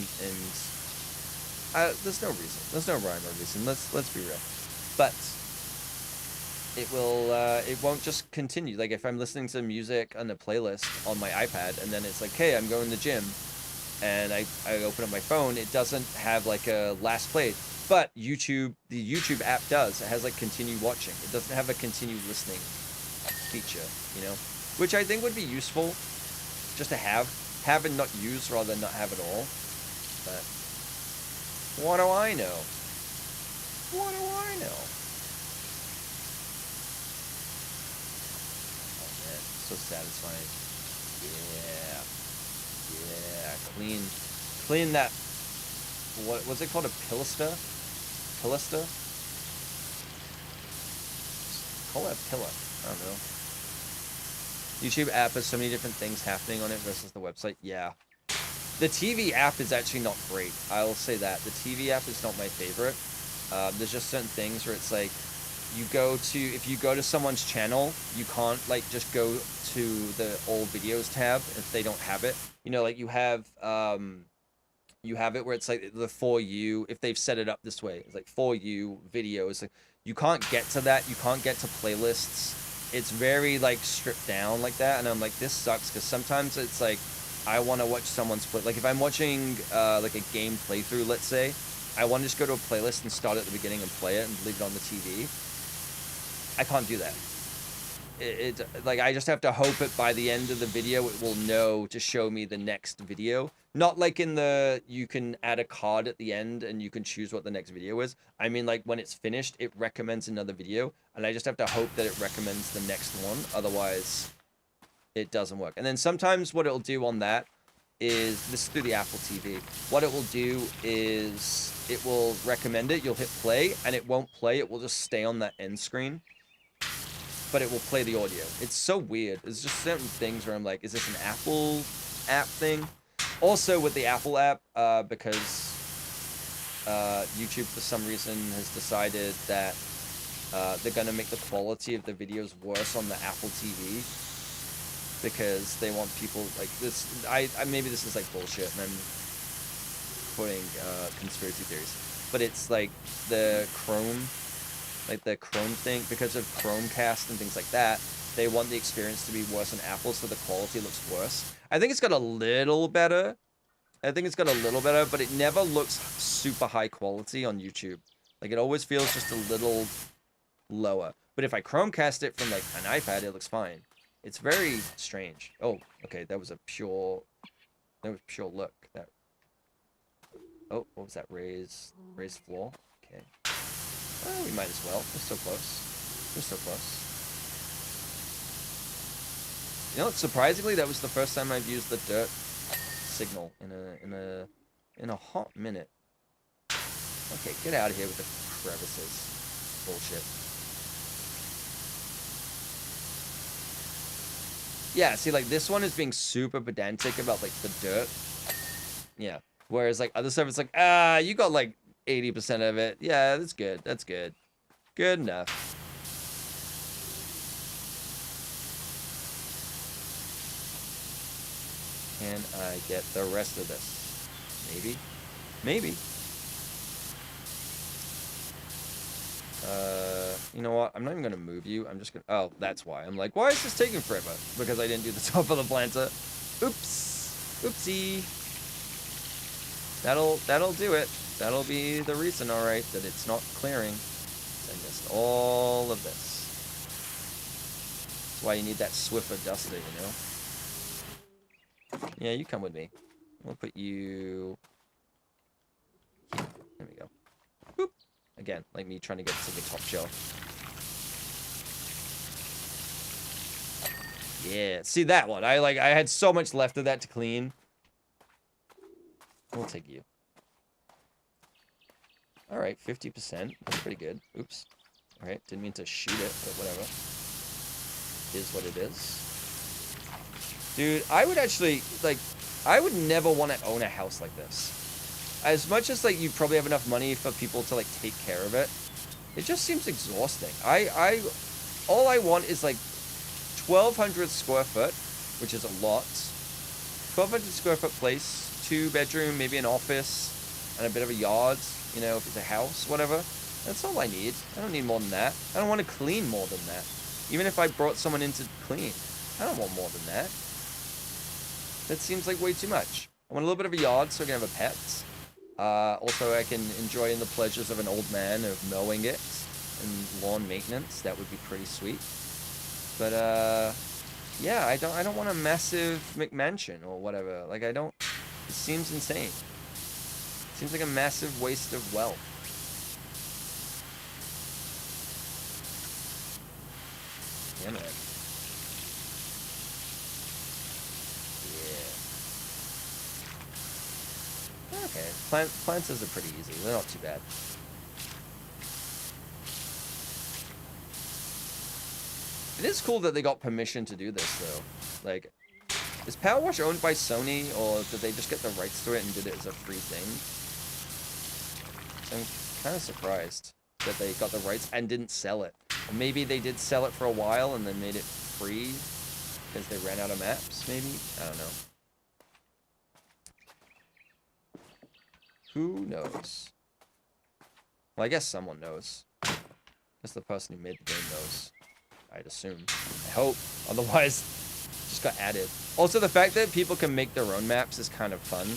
there's no reason. There's no rhyme or reason. Let's be real. But it won't just continue. Like, if I'm listening to music on a playlist on my iPad, and then it's like, hey, I'm going to the gym, and I open up my phone, it doesn't have like a last played. But the YouTube app does. It has like continue watching. It doesn't have a continue listening feature, you know? Which I think would be useful just to have and not use rather than not have at all. But what do I know? What do I know? Oh man, so satisfying. Yeah, clean that, what was it called, a pilaster? Call it a pillar, I don't know. YouTube app has so many different things happening on it versus the website. Yeah, the TV app is actually not great, I will say that. The TV app is not my favorite. There's just certain things where it's like, if you go to someone's channel, you can't like just go to the all videos tab if they don't have it. You know, like you have it where it's like the For You, if they've set it up this way, it's like For You videos. Like, you can't get to that. You can't get to playlists. It's very like stripped down like that, and I'm like, this sucks, because sometimes it's like I want to watch someone's play. Like if I'm watching like a game playthrough, let's say, I want to just go to a playlist and start at the beginning and play it and leave it on the TV. I can't do that. like I just have to hope it by the end of the video it will know to show me the next video. Not like in the you can add a card at the end and you can choose what the next video is. I mean like when it's finished it recommends another video and I just have to hope that it recommends the next one, otherwise it doesn't work. And then sometimes what it'll do on that is, this is through the Apple TV, what it will do is it will recommend it, you'll hit play and it won't play, it will just stay on that end screen. But it will play the audio. It's so weird. There's just certain things where I'm like, is this an Apple app thing? Also with the Apple app, because YouTube for some reason has decided that they're gonna make the quality of the videos worse on the Apple TV because they want people like this. Maybe this is like bullshit and I'm putting conspiracy theories, but it's like the Chrome. Like the Chrome thing, because of Chromecast and things like that, they want the experience to be worse on Apple, so the quality looks worse. I think it's got a little better. But it never looks super high quality on YouTube. Like, it always feels just a little lower. But if I Chromecast it from, like, an iPad, it looks fine. It's very strange. Oh, okay, that was pure look. Oh, what was that? Raised floor? Okay. Oh, we might as well. We're so close. You know what? Surprisingly, that was the first time I've used the dirt signal in a hot minute. Okay, get out of here with the crevices. Bullshit. Yeah, see, like, this one is being super pedantic about, like, the dirt. Yeah. Whereas, like, other stuff, it's like, you got, like, 80% of it. Yeah, that's good. That's good. Good enough. Can I get the rest of this? Maybe. Maybe. You know what? I'm not even going to move you. I'm just going to... Oh, that's why. I'm like, why is this taking forever? Because I didn't do the top of the planter. Oops. Oopsie. That'll do it. That'll be the reason, alright, that it's not clearing. I missed all of this. That's why you need that Swiffer duster, you know? Yeah, you come with me. We'll put you... here. There we go. Boop. Again, like me trying to get to the top shelf. Yeah, see that one? I had so much left of that to clean. We'll take you. Alright, 50%. That's pretty good. Oops. Alright, didn't mean to shoot it, but whatever. Is what it is. Dude, I would actually, like, I would never want to own a house like this. As much as, like, you probably have enough money for people to, like, take care of it, it just seems exhausting. All I want is, like, 1,200 square foot, which is a lot. 1,200 square foot place, 2-bedroom, maybe an office, and a bit of a yard, you know, if it's a house, whatever. That's all I need. I don't need more than that. I don't want to clean more than that. Even if I brought someone in to clean, I don't want more than that. That seems like way too much. I want a little bit of a yard so I can have a pet. Also, I can enjoy in the pleasures of an old man of mowing it and lawn maintenance. That would be pretty sweet. But, yeah, I don't want a massive McMansion or whatever. Like, I don't... It seems insane. It seems like a massive waste of wealth. Yeah, man. Yeah. Okay. Plants are pretty easy. They're not too bad. It is cool that they got permission to do this, though. Like, is Power Wash owned by Sony, or did they just get the rights to it and did it as a free thing? So I'm kind of surprised that they got the rights and didn't sell it. Or maybe they did sell it for a while and then made it free because they ran out of maps, maybe? I don't know. Who knows? Well, I guess someone knows. I guess the person who made the game knows. I'd assume. I hope. Otherwise, just got added. Also, the fact that people can make their own maps is kind of fun.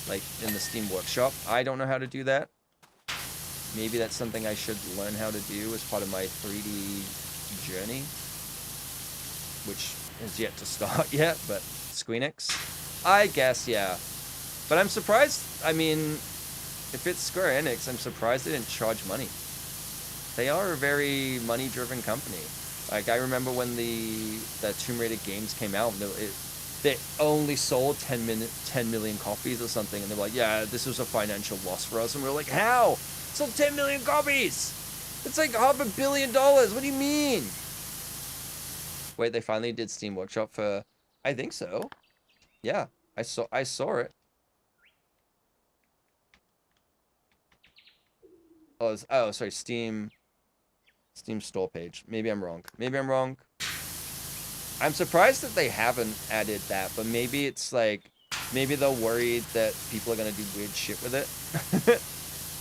Like, in the Steam Workshop. I don't know how to do that. Maybe that's something I should learn how to do as part of my 3D journey. which is yet to start yet, but Squeenix, I guess, yeah. But I'm surprised, I mean, if it's Square Enix, I'm surprised they didn't charge money. They are a very money-driven company. Like, I remember when the Tomb Raider games came out, they only sold 10 million copies or something, and they were like, yeah, this was a financial loss for us. And we were like, how? Sold 10 million copies! It's like $500 million. What do you mean? Wait, they finally did Steam Workshop for... I think so. Yeah, I saw it. Oh, sorry, Steam store page. Maybe I'm wrong. I'm surprised that they haven't added that, but maybe it's like, maybe they're worried that people are gonna do weird shit with it.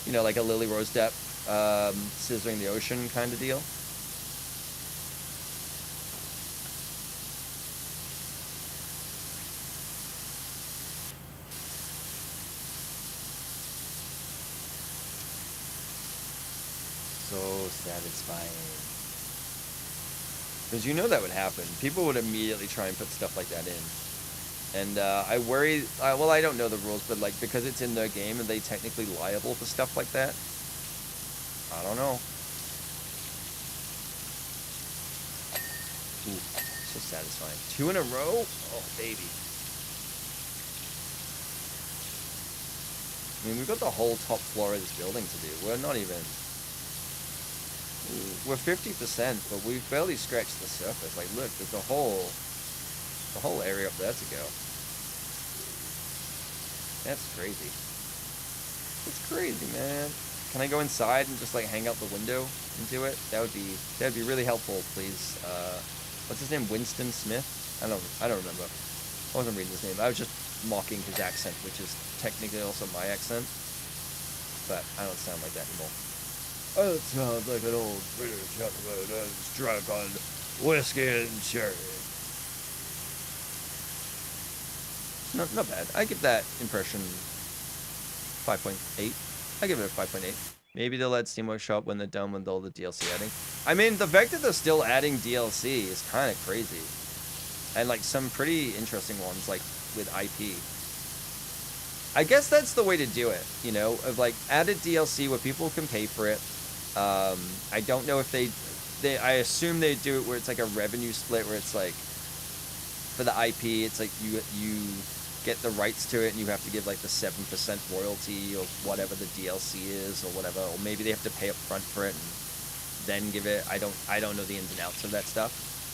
You know, like a Lily Rose Depp, Scissoring the Ocean kind of deal. So satisfying. Because you know that would happen. People would immediately try and put stuff like that in. And I worry, well, I don't know the rules, but like, because it's in their game, are they technically liable for stuff like that? I don't know. Ooh, so satisfying. 2 in a row? Oh, baby. I mean, we've got the whole top floor of this building to do. We're not even... We're 50%, but we've barely scratched the surface. Like, look, there's the whole area up there to go. That's crazy. It's crazy, man. Can I go inside and just like hang out the window and do it? That'd be really helpful, please. What's his name? Winston Smith? I don't remember. I wasn't reading his name. I was just mocking his accent, which is technically also my accent. But I don't sound like that anymore. Oh, it sounds like an old British gentleman that's drunk on whiskey and sherry. Not bad. I give that impression 5.8. I give it a 5.8. Maybe they'll add Steam Workshop when they're done with all the DLC adding. I mean, the fact that they're still adding DLC is kind of crazy. And like some pretty interesting ones, like with IP. I guess that's the way to do it, you know, of like added DLC where people can pay for it. I don't know if I assume they do it where it's like a revenue split where it's like for the IP, it's like you get the rights to it and you have to give like the 7% royalty or whatever the DLC is or whatever, or maybe they have to pay up front for it and then give it. I don't know the ins and outs of that stuff.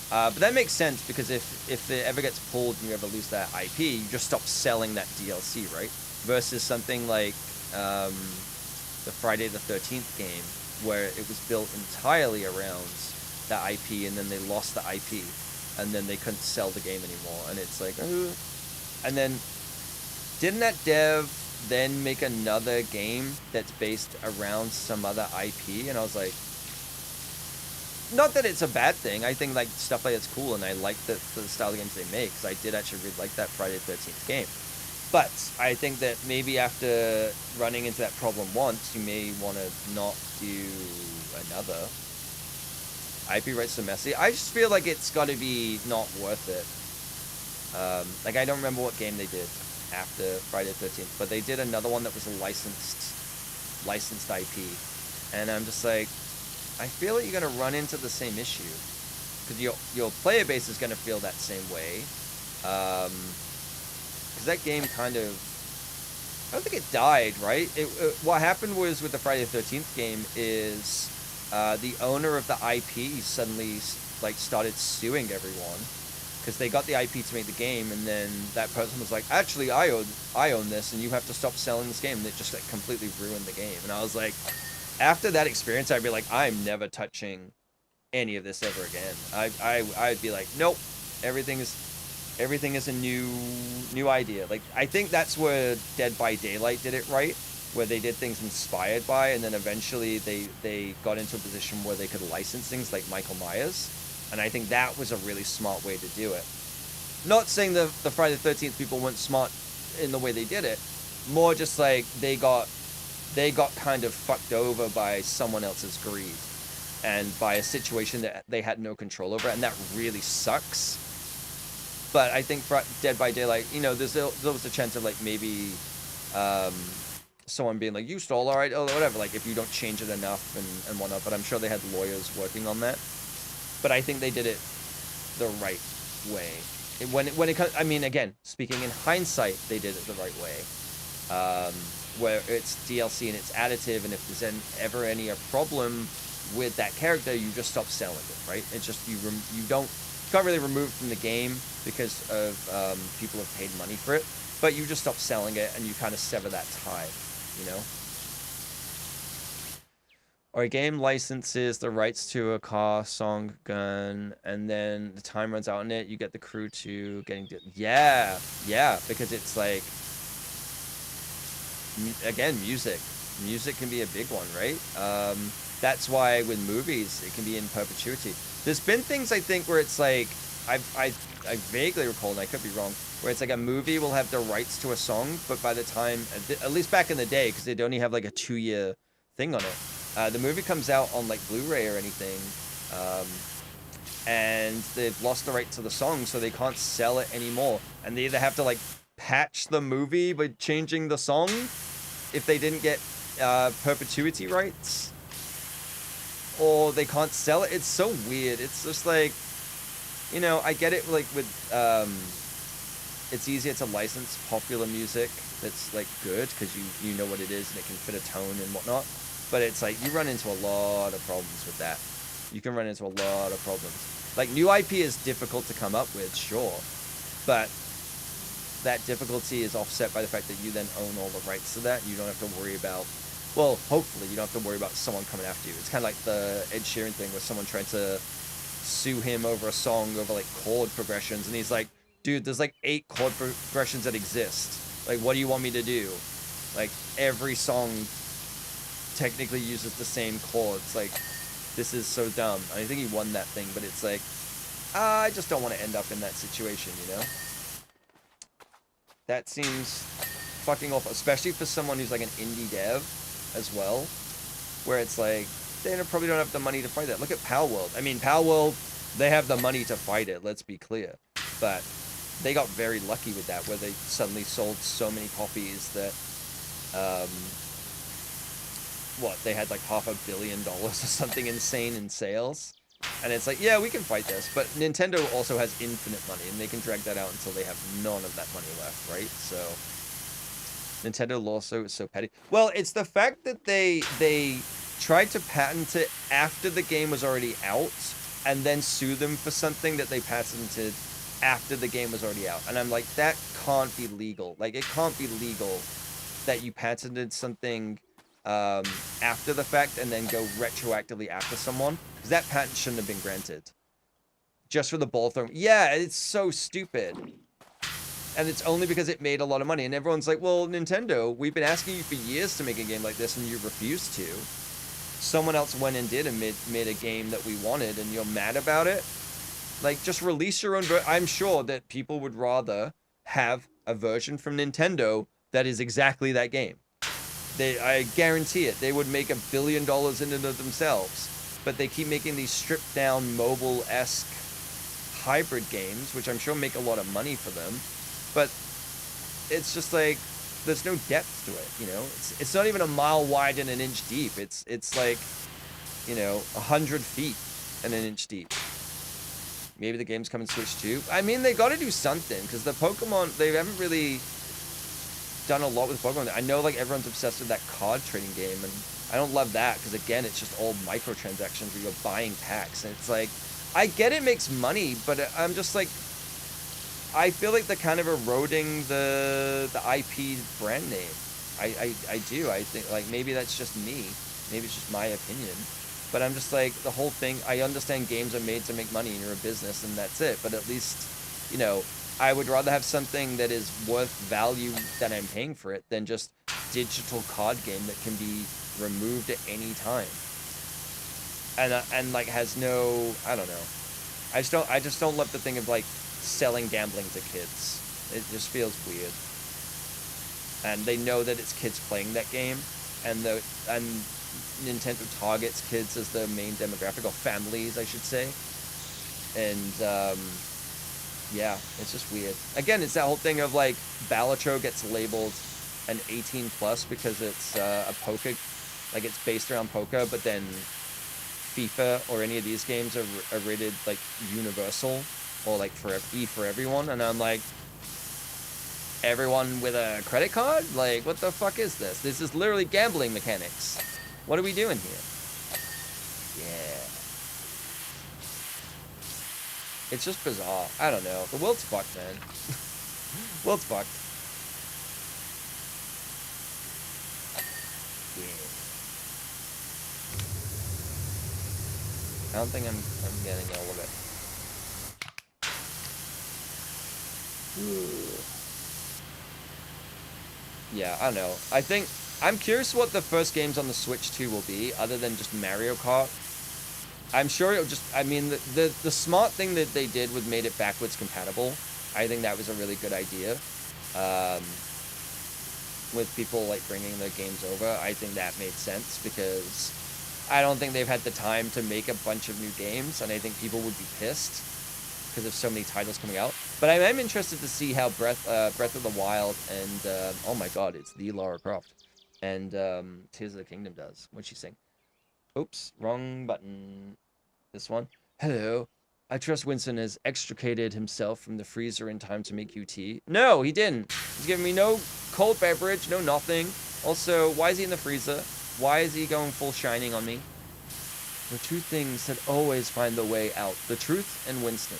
But that makes sense because if it ever gets pulled and you ever lose that IP, you just stop selling that DLC, right? Versus something like the Friday the 13th game where it was built entirely around the IP and then they lost the IP and then they couldn't sell the game anymore. And it's like, and then didn't that dev then make another game that's based around some other IP? And I was like, not that it's a bad thing. I think like stuff like that's cool and I like the style of games they make because I did actually really like that Friday the 13th game. But I think that maybe after running into that problem once, you may want to not do another. IP rights so messy. I just feel like it's got to be not worth it. Like I don't remember what game they did after Friday the 13th, but they did another one that was a licensed IP, and I'm just like, I feel like you're gonna run into the same issue because your player base is gonna feel that same way. Because that game kind of, I don't think it died, right? What happened was with the Friday the 13th game is the owner of the IP suddenly like started suing everyone because they got the IP to make the game, and then that person was like, actually, I own this, and you have to stop selling this game. And it just like completely ruined the game. And I was like, after that experience, I'd be like, I'm never touching any of this ever again. I'd be like, nope, everything is a new idea. Like I think that's where Dead by Daylight did it right, where they did things inspired by, and then eventually they got into a position where they could license things like Michael Myers, and I think that was a really smart way to do it. Not saying the Friday the 13th people weren't smart in the way they did it, more just like they got kind of fucked over by someone else's greed and by a situation that they had no control over, and that really sucks. But I think for Dead by Daylight, you know, there's a chance of like maybe someone being like, you stole, all right, or whatever, like if you don't change it enough and whatnot. But I'm sure they had lawyers working on that. But I think they did it the right way. When it comes, I mean, again, speaking in hindsight, they did it the right way. Where it's DLC and it's additive, and if there's ever any problem with that character, you just stop selling it, right? It's just you can't really remove it from the game because of people have paid money for it, but you just stop selling it and you kind of sever that tie, you know? Or a game licenses the rights to a car, song, gun, and then the time runs out on it, you get the crew to getting... Yeah, because it's like... Again, music. Music can be a big one, right? That's why with movies, it can be in perpetuity. There's been things, I think, where it's like... I vaguely recall, and I could be wrong, where it's like a movie will have the rights to a song, but by the time... At least back in the day, because they'd only have like a 2-year thing on it. The movie comes out on like Blu-ray or anything, and they've lost the right to the song, so they can't sell it anymore. And they either have to like patch the movie by changing the song if they didn't get perpetuity rights, or they can't sell it. It's so weird. It's just like, you know, I get it, like with it's easier to license popular music that's like good because you know what it is and it can fit a tone and whatnot. But it's like, you run into a lot of problems with that. You can run into a lot of problems. Like, new IP is difficult to come up with, sure. But that difficulty is offset by the fact that you then own all the rights to that. You don't have to worry about... Well, hopefully, you don't have to worry about someone coming after you. It's kind of like the Ed Sheeran thing where someone tried to sue him over a song over, like, chord progressions. And he's like, dude, there's, like, 8 chord progressions that exist. Like, what do you want me to do? Like, every song... technically uses the same chords. Like, this is so dumb. I think he won that thing, but it's like, I just don't want to end up in that situation, you know? That seems fucking awful, especially for someone who's like an indie dev as well, where it's like, they probably don't have the money to fight that. Look at Palworld. I mean, Palworld, they have the money to fight it, let's be clear. But they got very lucky with that, where they suddenly sold so many copies that, they had like $500 million or something insane in sales. And it's like, yeah, we can fight this. But Nintendo also has infinite money, and they can drag that out until they have none of that money left, right? So Nintendo lawsuit is so petty. Well, it's the fact that they tried to patent it after the game was already out, and then sue them for something that they patented after the game was already out. And I'm like, that can't be legal. Like, it can't be legal that you patented something after the fact and then go retroactively after someone, because that patent shouldn't have been granted just for the ball throw. Yeah, it's so stupid, and it's only because it made a lot of money. And everyone's like, well, Nintendo, we've been asking you for years to make a game like this and you refused to. Someone else went and did and made a game that we wanted, and you're mad about it. Like, just release your own I'm sure that people would rather have a version from Nintendo that is exactly that game. I guarantee it. They would make $1 billion in it themselves. But they keep making these stripped down mobile-esque hybrid games, which I'm sure make a lot of money for them. But it's just like, there's no depth to it, you know? It's not even a mile wide and an inch deep. It's like, you know, 100 feet and an inch deep. Maybe the game's coming Switch 2. I mean, they gotta do something, because the Pokemon, they haven't really done a lot with Pokemon. I know, like, everyone's obsessed with that card trading game, and I don't love that, because again, it's just all microtransactions where you're buying packs, and it's like, I get it makes money, but I'm just like, I feel like they're kind of eroding the IP brand name. I do. I think, like, maybe that's just me. Maybe it's just my opinion. But I'm just like, the whole thing, I understand games are made to make money and you're a business and that's it. But at least, you know, I would rather have something that is worth value that I'm paying for it than just digital card game that can be removed at any time. And like has no, I don't know. I just don't love the thing of like selling gambling to kids. It just feels weird. And they know that it's kids playing that game, and Nintendo targets kids as the main demographic, or families, I should say. And Yeah, it's just weird. Again, it's that whole thing of like Balatro gets labeled an 18 plus because it's a poker, like it's based around poker, but then FIFA or any of these games are rated like universal or like for E for everyone, and I'm like, everyone with a credit card? Like, what the fuck is this? This is literally gambling mechanics. What are we doing here? Yeah. It's just bizarre. I don't know. The world's fucked, man. World's fucked. Yeah. I don't think I'm getting all of it. Yeah, I don't know. I think I'm curious what the first games on the Switch 2 will be, other than just Mario Kart. I'm sure it'll just, I mean, the smart thing that they did was made it backwards compatible. I think that was a really good idea. With people like bringing their games over, I think that made sense because I don't think they've had the time to make a bunch of new games, and I think people would be pissed because of so many titles coming out. But I am interested to see how Breath of the Wild and oh my god, it's the Lara Croft and Tears of the Kingdom does. What'd she sing? Oops, wrong button. This one. Hello. I trust Winston has extricated himself from the freezer in time to make you tea. No, he didn't. He's giving me no cold beverage, no nothing. Also, why is he in the freezer? Why is he going full shining on me? The two things that always find the way out. The truth and Winston.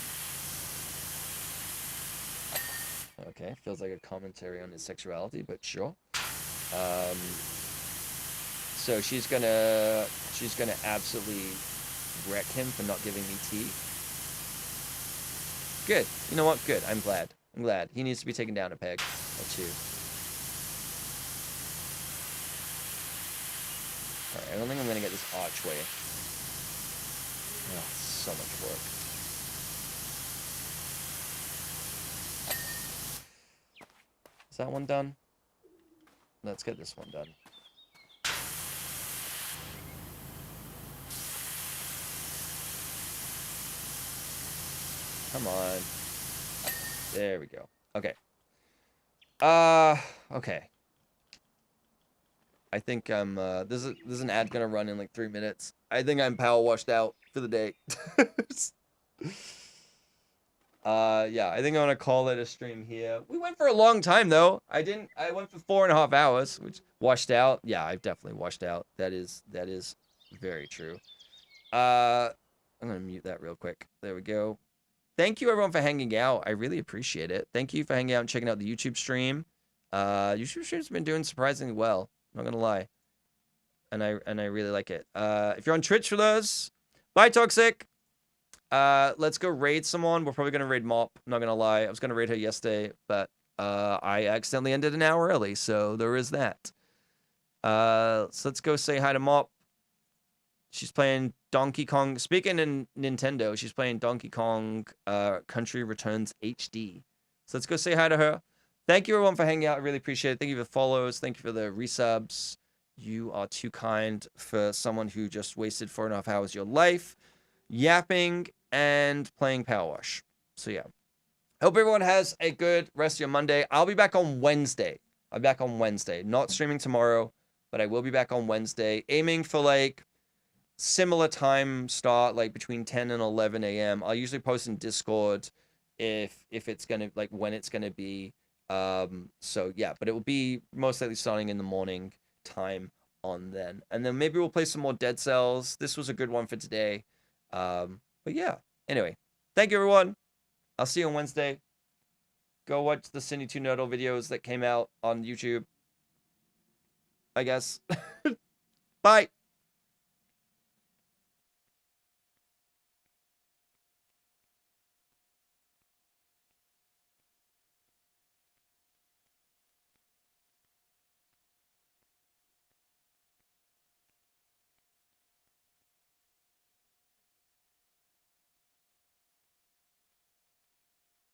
Okay, feels like a commentary on his sexuality, but sure. So she's gonna absolutely wreck him for not giving me tea. Good. You know what? Good. I'm glad. I'm glad. He needs to be taken down a peg or two. Alright, I don't think I'm gonna get this archway. Oh, so much work. Is that one done? Let's get this one done. Come on. There we go. Okay. Okay. I think I'm, there's an ad gonna run in like 3 minutes. I think I'm power washed out for the day. Yeah, I think I'm gonna call it a stream here. We went for a long time though. I went for 4.5 hours, which washed out. Yeah, I've definitely washed out. That is very true. I'm gonna mute that real quick. There we go. Thank you everyone for hanging out. I really appreciate it. Thank you for hanging out and checking out the YouTube stream. YouTube stream's been doing surprisingly well. Not gonna lie. And I really like it. If you're on Twitch with us, bye Toxic. Let's go raid someone. We're probably gonna raid Mop. Not gonna lie. I was gonna raid her yesterday, but I accidentally ended an hour early, so there is that. So let's go say hi to Mop. She's playing Donkey Kong. Speaking in Nintendo, she's playing Donkey Kong Country Returns HD. So let's go say hi to her. Thank you everyone for hanging out. I really appreciate it. Thank you for the follows. Thank you for the resubs. You are too kind for someone who just wasted 4.5 hours of your life yapping and playing Power Wash. So yeah. Hope everyone has a good rest of your Monday. I'll be back on Wednesday. I'll be back on Wednesday. Not streaming tomorrow, but I will be back on Wednesday. Aiming for like similar time start, like between 10 and 11 a.m. I'll usually post in Discord if it's gonna, like, when it's gonna be. So yeah, but it will be most likely starting in the morning time on then. And then maybe we'll play some more Dead Cells. This was a good one for today. But yeah, anyway, thank you everyone. I'll see you on Wednesday. Go watch the Cindy 2 Nerdle videos that came out on YouTube, I guess. Bye.